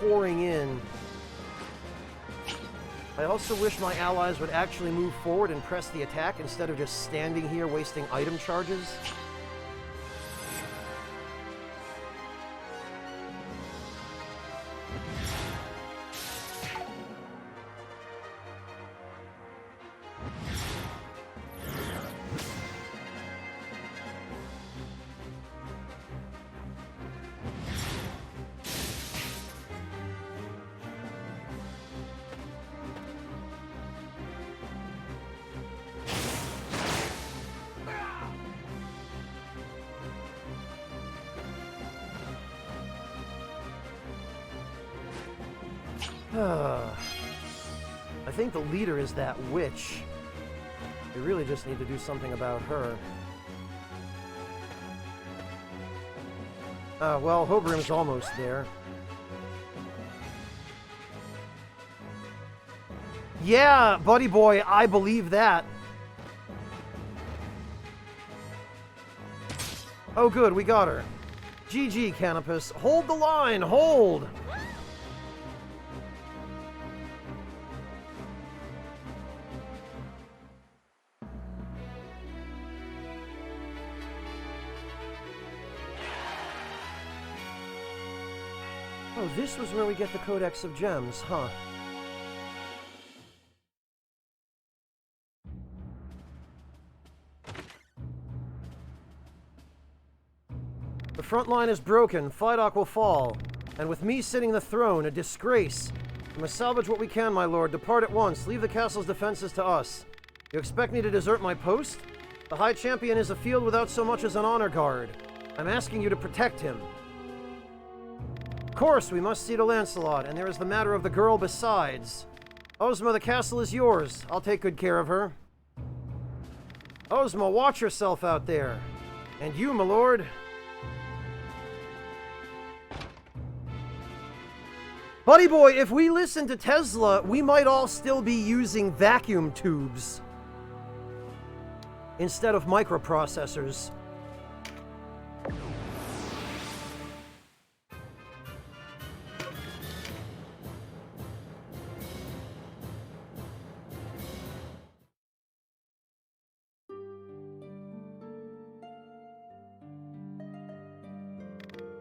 pouring in. I also wish my allies would actually move forward and press the attack instead of just standing here wasting item charges. I think the leader is that witch. We really just need to do something about her. Well, Hobrim's almost there. Yeah, buddy boy, I believe that. Oh good, we got her. GG, Canopus. Hold the line, hold! Oh, this was where we get the Codex of Gems, huh? The front line is broken, Phydock will fall, and with me sitting the throne, a disgrace. We must salvage what we can, my lord. Depart at once. Leave the castle's defenses to us. You expect me to desert my post? The High Champion is a field without so much as an honor guard. I'm asking you to protect him. Of course, we must see to Lancelot, and there is the matter of the girl besides. Ozma, the castle is yours. I'll take good care of her. Ozma, watch yourself out there. And you, my lord. Buddy boy, if we listen to Tesla, we might all still be using vacuum tubes instead of microprocessors.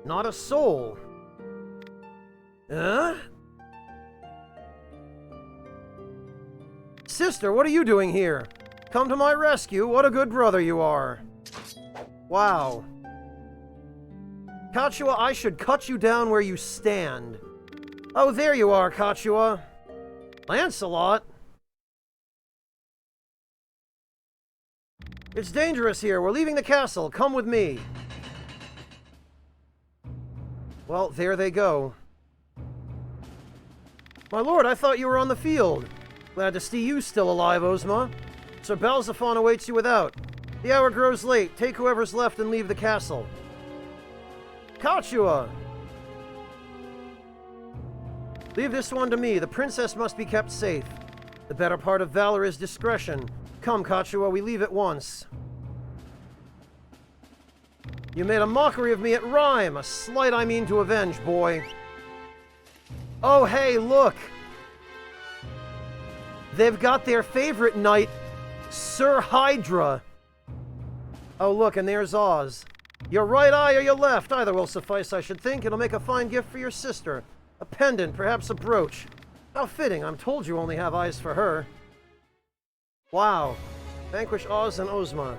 Not a soul. Huh? Sister, what are you doing here? Come to my rescue. What a good brother you are. Wow. Kachua, I should cut you down where you stand. Oh, there you are, Kachua. Lancelot? It's dangerous here. We're leaving the castle. Come with me. Well, there they go. My lord, I thought you were on the field. Glad to see you still alive, Ozma. Sir Balzaphon awaits you without. The hour grows late. Take whoever's left and leave the castle. Kachua! Leave this one to me. The princess must be kept safe. The better part of valor is discretion. Come, Kachua, we leave at once. You made a mockery of me at Rhyme, a slight I mean to avenge, boy. Oh, hey, look! They've got their favorite knight, Sir Hydra. Oh, look, and there's Oz. Your right eye or your left, either will suffice, I should think. It'll make a fine gift for your sister. A pendant, perhaps a brooch. How fitting, I'm told you only have eyes for her. Wow. Vanquish Oz and Ozma.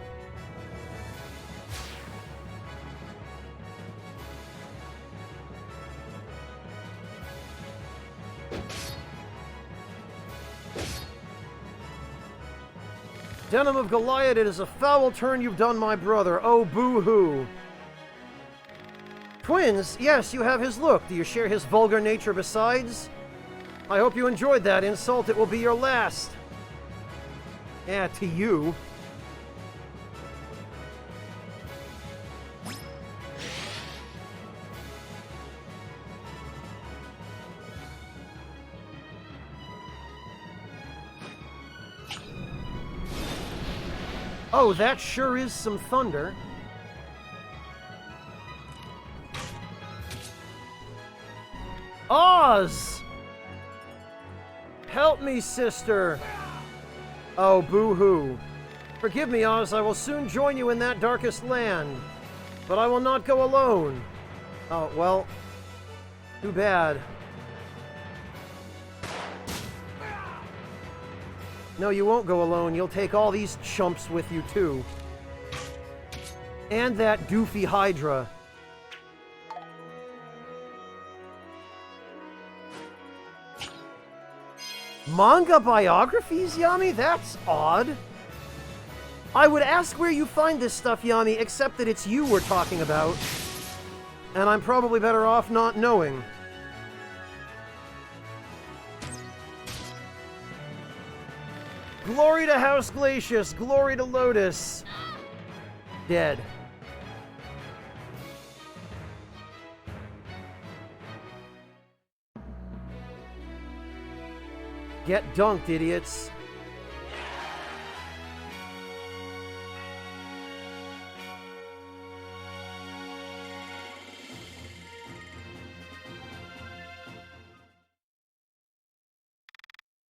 Denim of Goliath, it is a foul turn you've done, my brother. Oh, boo-hoo. Twins? Yes, you have his look. Do you share his vulgar nature besides? I hope you enjoyed that insult. It will be your last. Yeah, to you. Oh, that sure is some thunder. Oz! Help me, sister! Oh, boo-hoo. Forgive me, Oz, I will soon join you in that darkest land. But I will not go alone. Oh, well, too bad. No, you won't go alone. You'll take all these chumps with you, too. And that doofy Hydra. Manga biographies, Yami? That's odd. I would ask where you find this stuff, Yami, except that it's you we're talking about. And I'm probably better off not knowing. Glory to House Glacius, glory to Lotus. Dead. Get dunked, idiots.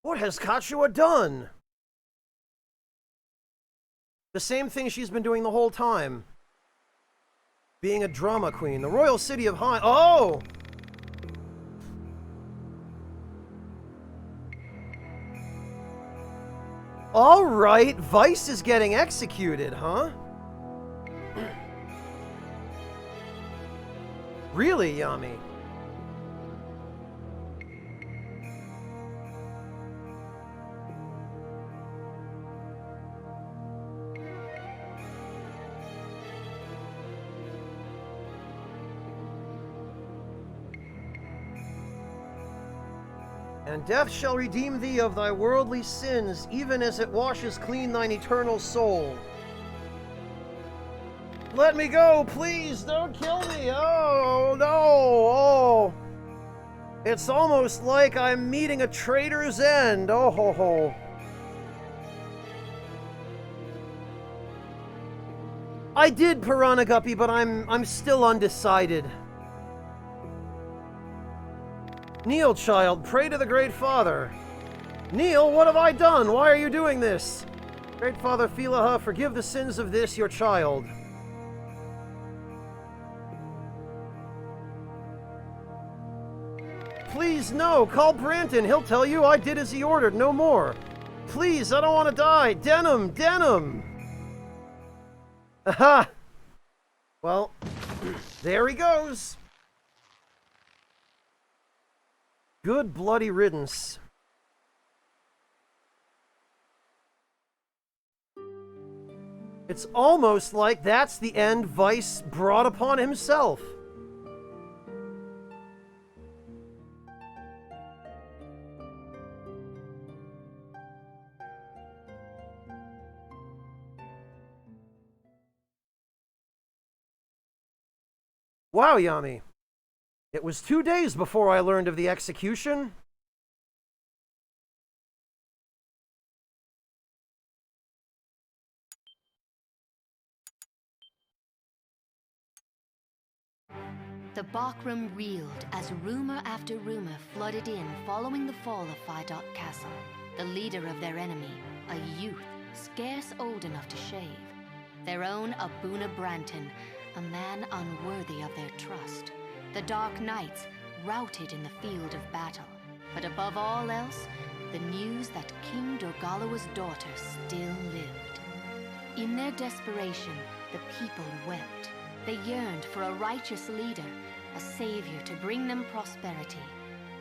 What has Kachua done? The same thing she's been doing the whole time. Being a drama queen. The royal city of High... Oh! Alright, Vice is getting executed, huh? Really, Yami? And death shall redeem thee of thy worldly sins, even as it washes clean thine eternal soul. Let me go, please, don't kill me. Oh, no, oh. It's almost like I'm meeting a traitor's end. Oh, ho, ho. I did, Piranha Guppy, but I'm still undecided. Kneel, child, pray to the Great Father. Kneel, what have I done? Why are you doing this? Great Father Philaha, forgive the sins of this, your child. Please, no, call Branton. He'll tell you I did as he ordered, no more. Please, I don't want to die. Denim, denim. Aha! Well, there he goes. Good bloody riddance. It's almost like that's the end Vice brought upon himself. Wow, Yami. It was 2 days before I learned of the execution. The Bakram reeled as rumor after rumor flooded in following the fall of Phidot Castle. The leader of their enemy, a youth scarce old enough to shave. Their own Abuna Branton, a man unworthy of their trust. The Dark Knights routed in the field of battle. But above all else, the news that King Dorgalawa's daughter still lived. In their desperation, the people wept. They yearned for a righteous leader, a savior to bring them prosperity.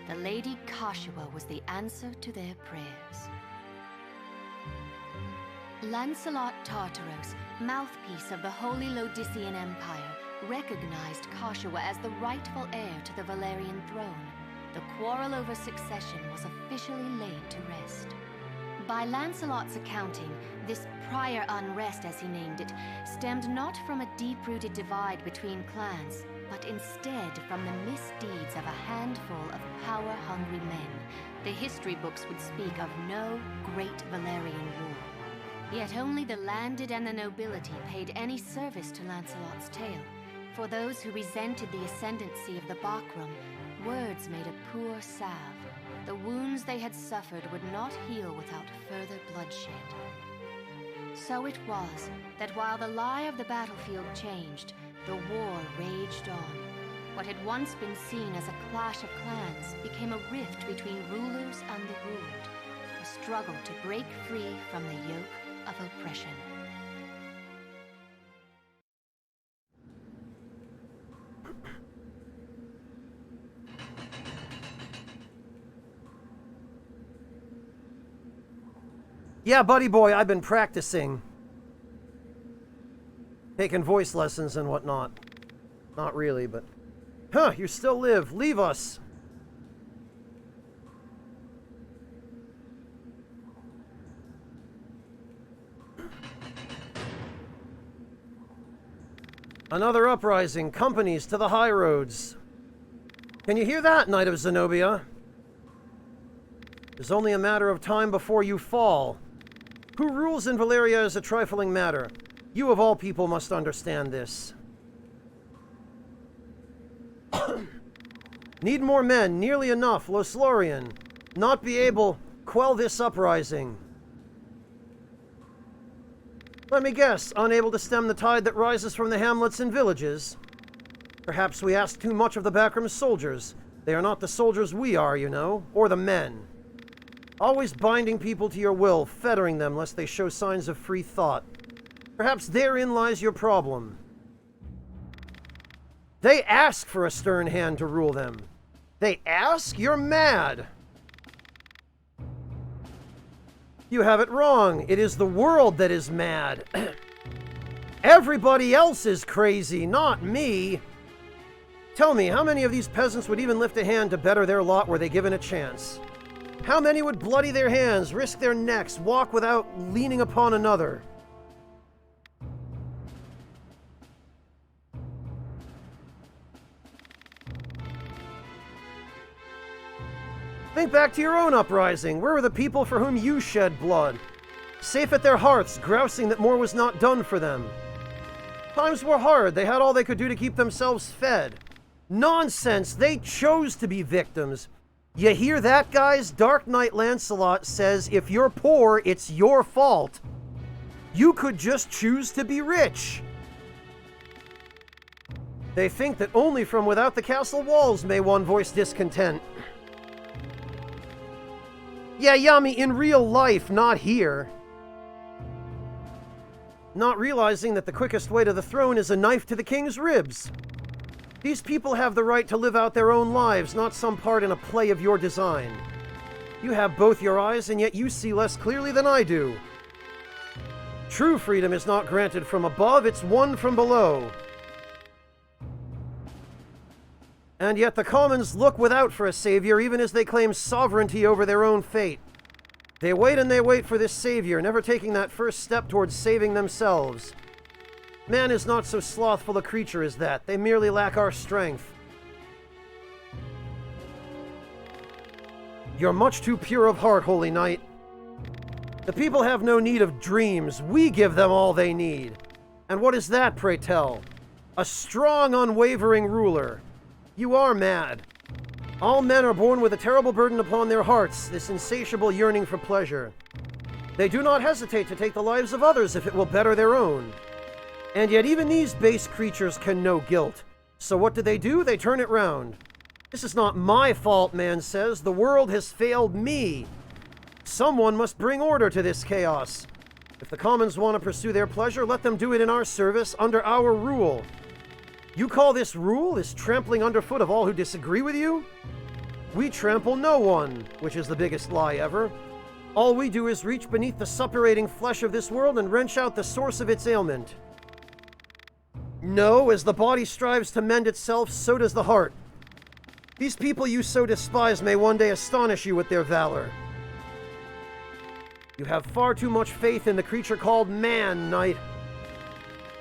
The Lady Kashua was the answer to their prayers. Lancelot Tartaros, mouthpiece of the Holy Lodician Empire, recognized Kashua as the rightful heir to the Valerian throne. The quarrel over succession was officially laid to rest. By Lancelot's accounting, this prior unrest, as he named it, stemmed not from a deep-rooted divide between clans, but instead from the misdeeds of a handful of power-hungry men. The history books would speak of no great Valerian war. Yet only the landed and the nobility paid any service to Lancelot's tale. For those who resented the ascendancy of the Bakram, words made a poor salve. The wounds they had suffered would not heal without further bloodshed. So it was that while the lie of the battlefield changed, the war raged on. What had once been seen as a clash of clans became a rift between rulers and the ruled, a struggle to break free from the yoke of oppression. Yeah, buddy boy, I've been practicing. Taking voice lessons and whatnot. Not really, but... Huh, you still live. Leave us. Another uprising. Companies to the high roads. Can you hear that, Knight of Zenobia? It's only a matter of time before you fall. Who rules in Valeria is a trifling matter. You of all people must understand this. Need more men, nearly enough, Loslorian. Not be able, quell this uprising. Let me guess, unable to stem the tide that rises from the hamlets and villages. Perhaps we ask too much of the Backroom soldiers. They are not the soldiers we are, you know, or the men. Always binding people to your will, fettering them lest they show signs of free thought. Perhaps therein lies your problem. They ask for a stern hand to rule them. They ask? You're mad. You have it wrong. It is the world that is mad. Everybody else is crazy, not me. Tell me, how many of these peasants would even lift a hand to better their lot were they given a chance? How many would bloody their hands, risk their necks, walk without leaning upon another? Think back to your own uprising. Where were the people for whom you shed blood? Safe at their hearths, grousing that more was not done for them. Times were hard. They had all they could do to keep themselves fed. Nonsense! They chose to be victims. You hear that, guys? Dark Knight Lancelot says if you're poor, it's your fault. You could just choose to be rich. They think that only from without the castle walls may one voice discontent. Yeah, Yami, in real life, not here. Not realizing that the quickest way to the throne is a knife to the king's ribs. These people have the right to live out their own lives, not some part in a play of your design. You have both your eyes, and yet you see less clearly than I do. True freedom is not granted from above, it's won from below. And yet the commons look without for a savior, even as they claim sovereignty over their own fate. They wait and they wait for this savior, never taking that first step towards saving themselves. Man is not so slothful a creature as that. They merely lack our strength. You're much too pure of heart, Holy Knight. The people have no need of dreams. We give them all they need. And what is that, pray tell? A strong, unwavering ruler. You are mad. All men are born with a terrible burden upon their hearts, this insatiable yearning for pleasure. They do not hesitate to take the lives of others if it will better their own. And yet even these base creatures can know guilt. So what do? They turn it round. This is not my fault, man says. The world has failed me. Someone must bring order to this chaos. If the commons want to pursue their pleasure, let them do it in our service, under our rule. You call this rule, this trampling underfoot of all who disagree with you? We trample no one, which is the biggest lie ever. All we do is reach beneath the suppurating flesh of this world and wrench out the source of its ailment. No, as the body strives to mend itself, so does the heart. These people you so despise may one day astonish you with their valor. You have far too much faith in the creature called man, Knight.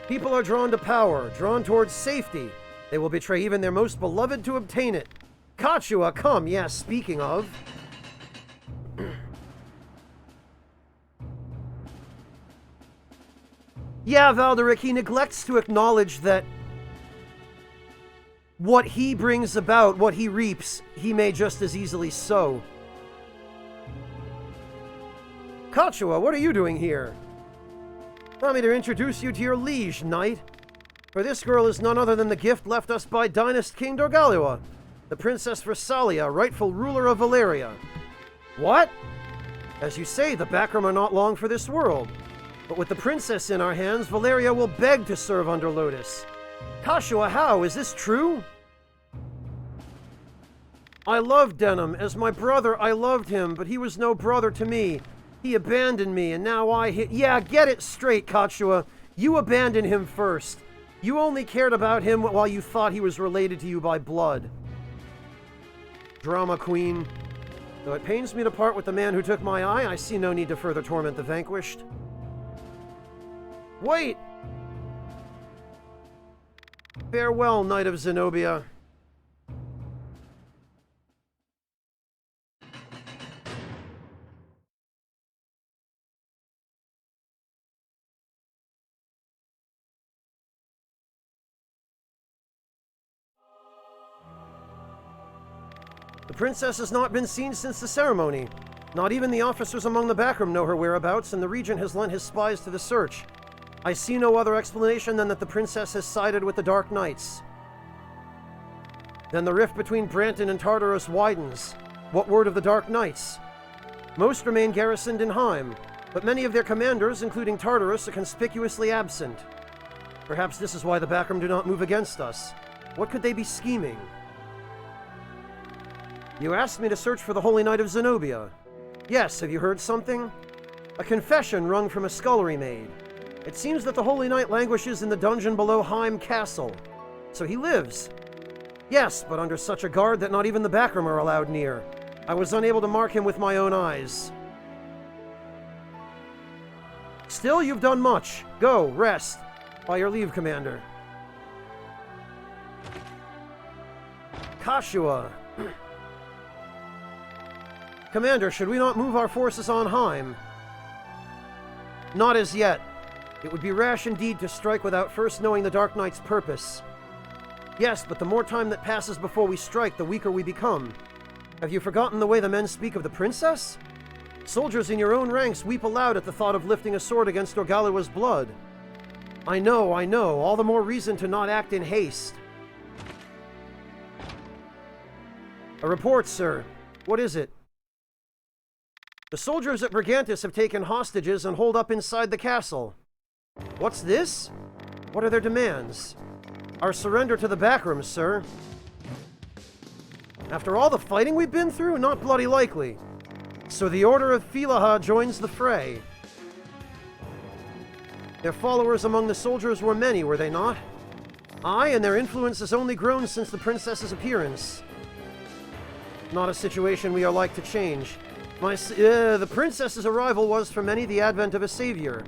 People are drawn to power, drawn towards safety. They will betray even their most beloved to obtain it. Kachua, come, yes, speaking of. Yeah, Valderic, he neglects to acknowledge that what he brings about, what he reaps, he may just as easily sow. Kachua, what are you doing here? Allow me to introduce you to your liege, knight. For this girl is none other than the gift left us by Dynast King Dorgaliwa, the Princess Versalia, rightful ruler of Valeria. What? As you say, the Bakram are not long for this world. But with the princess in our hands, Valeria will beg to serve under Lotus. Kashua, how? Is this true? I loved Denim. As my brother, I loved him, but he was no brother to me. He abandoned me, and now I hit... Yeah, get it straight, Kachua. You abandoned him first. You only cared about him while you thought he was related to you by blood. Drama queen. Though it pains me to part with the man who took my eye, I see no need to further torment the vanquished. Wait! Farewell, Knight of Zenobia. The princess has not been seen since the ceremony. Not even the officers among the Bakram know her whereabouts, and the regent has lent his spies to the search. I see no other explanation than that the princess has sided with the Dark Knights. Then the rift between Branton and Tartarus widens. What word of the Dark Knights? Most remain garrisoned in Heim, but many of their commanders, including Tartarus, are conspicuously absent. Perhaps this is why the Bakram do not move against us. What could they be scheming? You asked me to search for the Holy Knight of Zenobia. Yes, have you heard something? A confession wrung from a scullery maid. It seems that the Holy Knight languishes in the dungeon below Heim Castle. So he lives. Yes, but under such a guard that not even the Bakram are allowed near. I was unable to mark him with my own eyes. Still, you've done much. Go, rest. By your leave, Commander. Kashua. Commander, should we not move our forces on Heim? Not as yet. It would be rash indeed to strike without first knowing the Dark Knight's purpose. Yes, but the more time that passes before we strike, the weaker we become. Have you forgotten the way the men speak of the princess? Soldiers in your own ranks weep aloud at the thought of lifting a sword against Dorgaliwa's blood. I know. All the more reason to not act in haste. A report, sir. What is it? The soldiers at Brigantis have taken hostages and hold up inside the castle. What's this? What are their demands? Our surrender to the Bakrams, sir. After all the fighting we've been through, not bloody likely. So the Order of Filaha joins the fray. Their followers among the soldiers were many, were they not? Aye, and their influence has only grown since the princess's appearance. Not a situation we are like to change. The princess's arrival was for many the advent of a savior.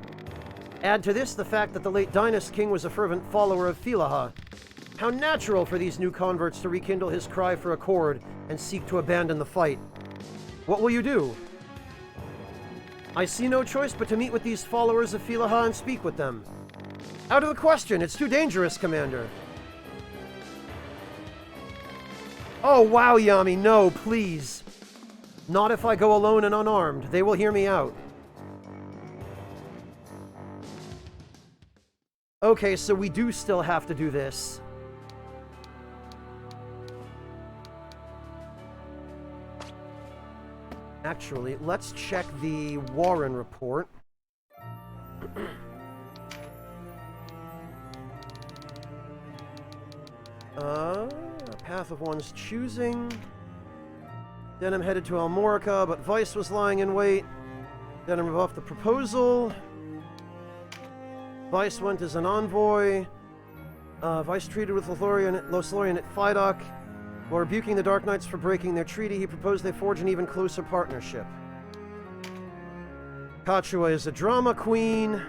Add to this the fact that the late Dynast King was a fervent follower of Filaha. How natural for these new converts to rekindle his cry for accord and seek to abandon the fight. What will you do? I see no choice but to meet with these followers of Filaha and speak with them. Out of the question, it's too dangerous, Commander. Oh, wow, Yami, no, please. Not if I go alone and unarmed. They will hear me out. Okay, so we do still have to do this. Actually, let's check the Warren report. A path of one's choosing. Denim headed to Almorica, but Vice was lying in wait. Denim rebuffed the proposal. Vice went as an envoy. Vice treated with Lothlorien at Phydock. While rebuking the Dark Knights for breaking their treaty, he proposed they forge an even closer partnership. Kachua is a drama queen.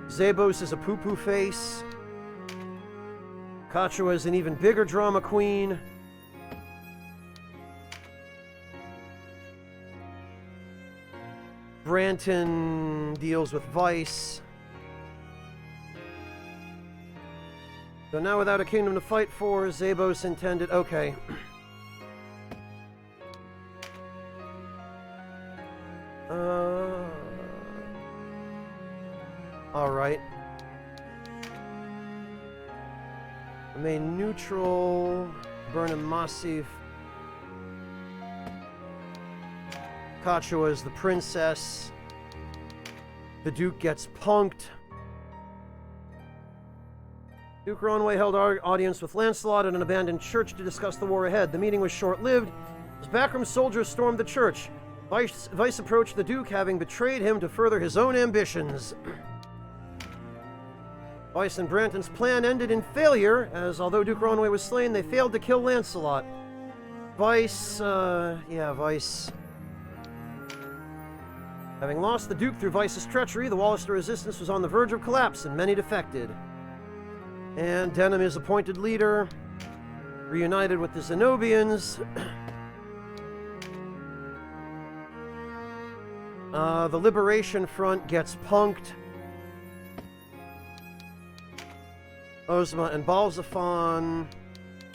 Zebos is a poo-poo face. Kachua is an even bigger drama queen. Branton deals with Vice. So now without a kingdom to fight for, Zabos intended... Okay. Alright. Remain neutral. Burn him massive. Kachua is the princess. The Duke gets punked. Duke Ronway held audience with Lancelot at an abandoned church to discuss the war ahead. The meeting was short-lived, as backroom soldiers stormed the church. Vice approached the Duke, having betrayed him to further his own ambitions. Vice and Branton's plan ended in failure, as although Duke Ronway was slain, they failed to kill Lancelot. Vice... Having lost the Duke through Vice's treachery, the Wallister resistance was on the verge of collapse, and many defected. And Denham is appointed leader, reunited with the Zenobians. The Liberation Front gets punked. Ozma and Balzaphon.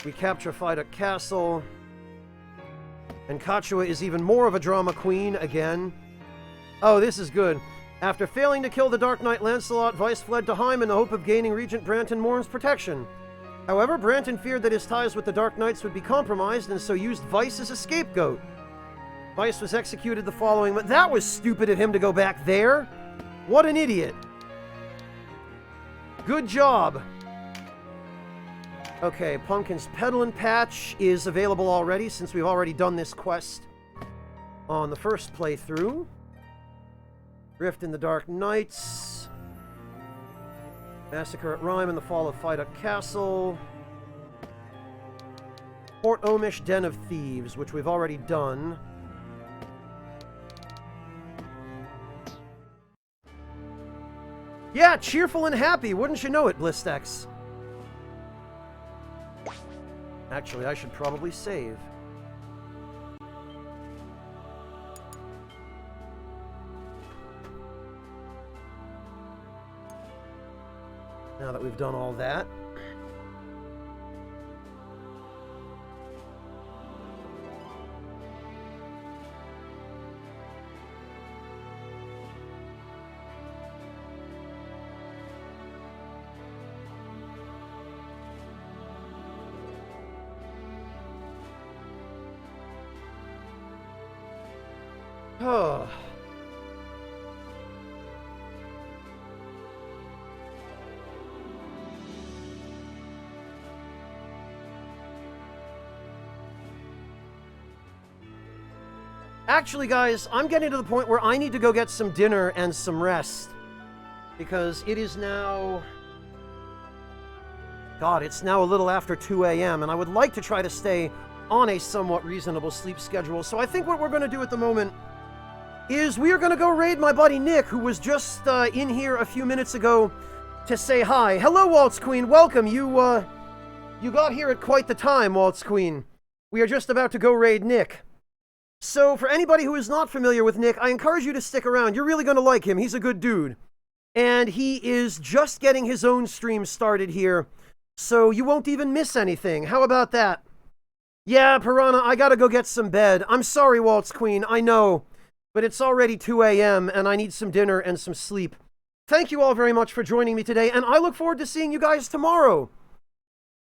We capture Phydock Castle. And Kachua is even more of a drama queen again. Oh, this is good. After failing to kill the Dark Knight Lancelot, Vice fled to Heim in the hope of gaining Regent Branton Mourn's protection. However, Branton feared that his ties with the Dark Knights would be compromised, and so used Vice as a scapegoat. Vice was executed the following month. That was stupid of him to go back there. What an idiot. Good job. Okay, Pumpkin's Peddlin' Patch is available already, since we've already done this quest on the first playthrough. Rift in the Dark Knights. Massacre at Rhyme and the Fall of Phydock Castle. Port Omish Den of Thieves, which we've already done. Yeah, cheerful and happy, wouldn't you know it, Blistex? Actually, I should probably save. Now that we've done all that. Oh. Actually, guys, I'm getting to the point where I need to go get some dinner and some rest. Because it is now... God, it's now a little after 2 a.m., and I would like to try to stay on a somewhat reasonable sleep schedule. So I think what we're going to do at the moment is we are going to go raid my buddy Nick, who was just in here a few minutes ago to say hi. Hello, Waltz Queen. Welcome. You got here at quite the time, Waltz Queen. We are just about to go raid Nick. So, for anybody who is not familiar with Nick, I encourage you to stick around. You're really going to like him. He's a good dude. And he is just getting his own stream started here, so you won't even miss anything. How about that? Yeah, Piranha, I gotta go get some bed. I'm sorry, Waltz Queen, I know. But it's already 2 a.m., and I need some dinner and some sleep. Thank you all very much for joining me today, and I look forward to seeing you guys tomorrow.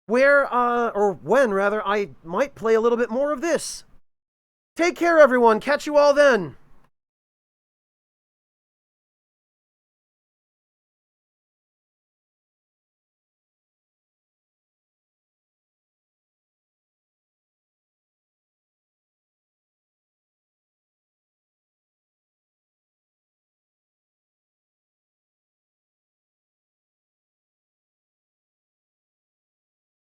When, rather, I might play a little bit more of this. Take care, everyone. Catch you all then.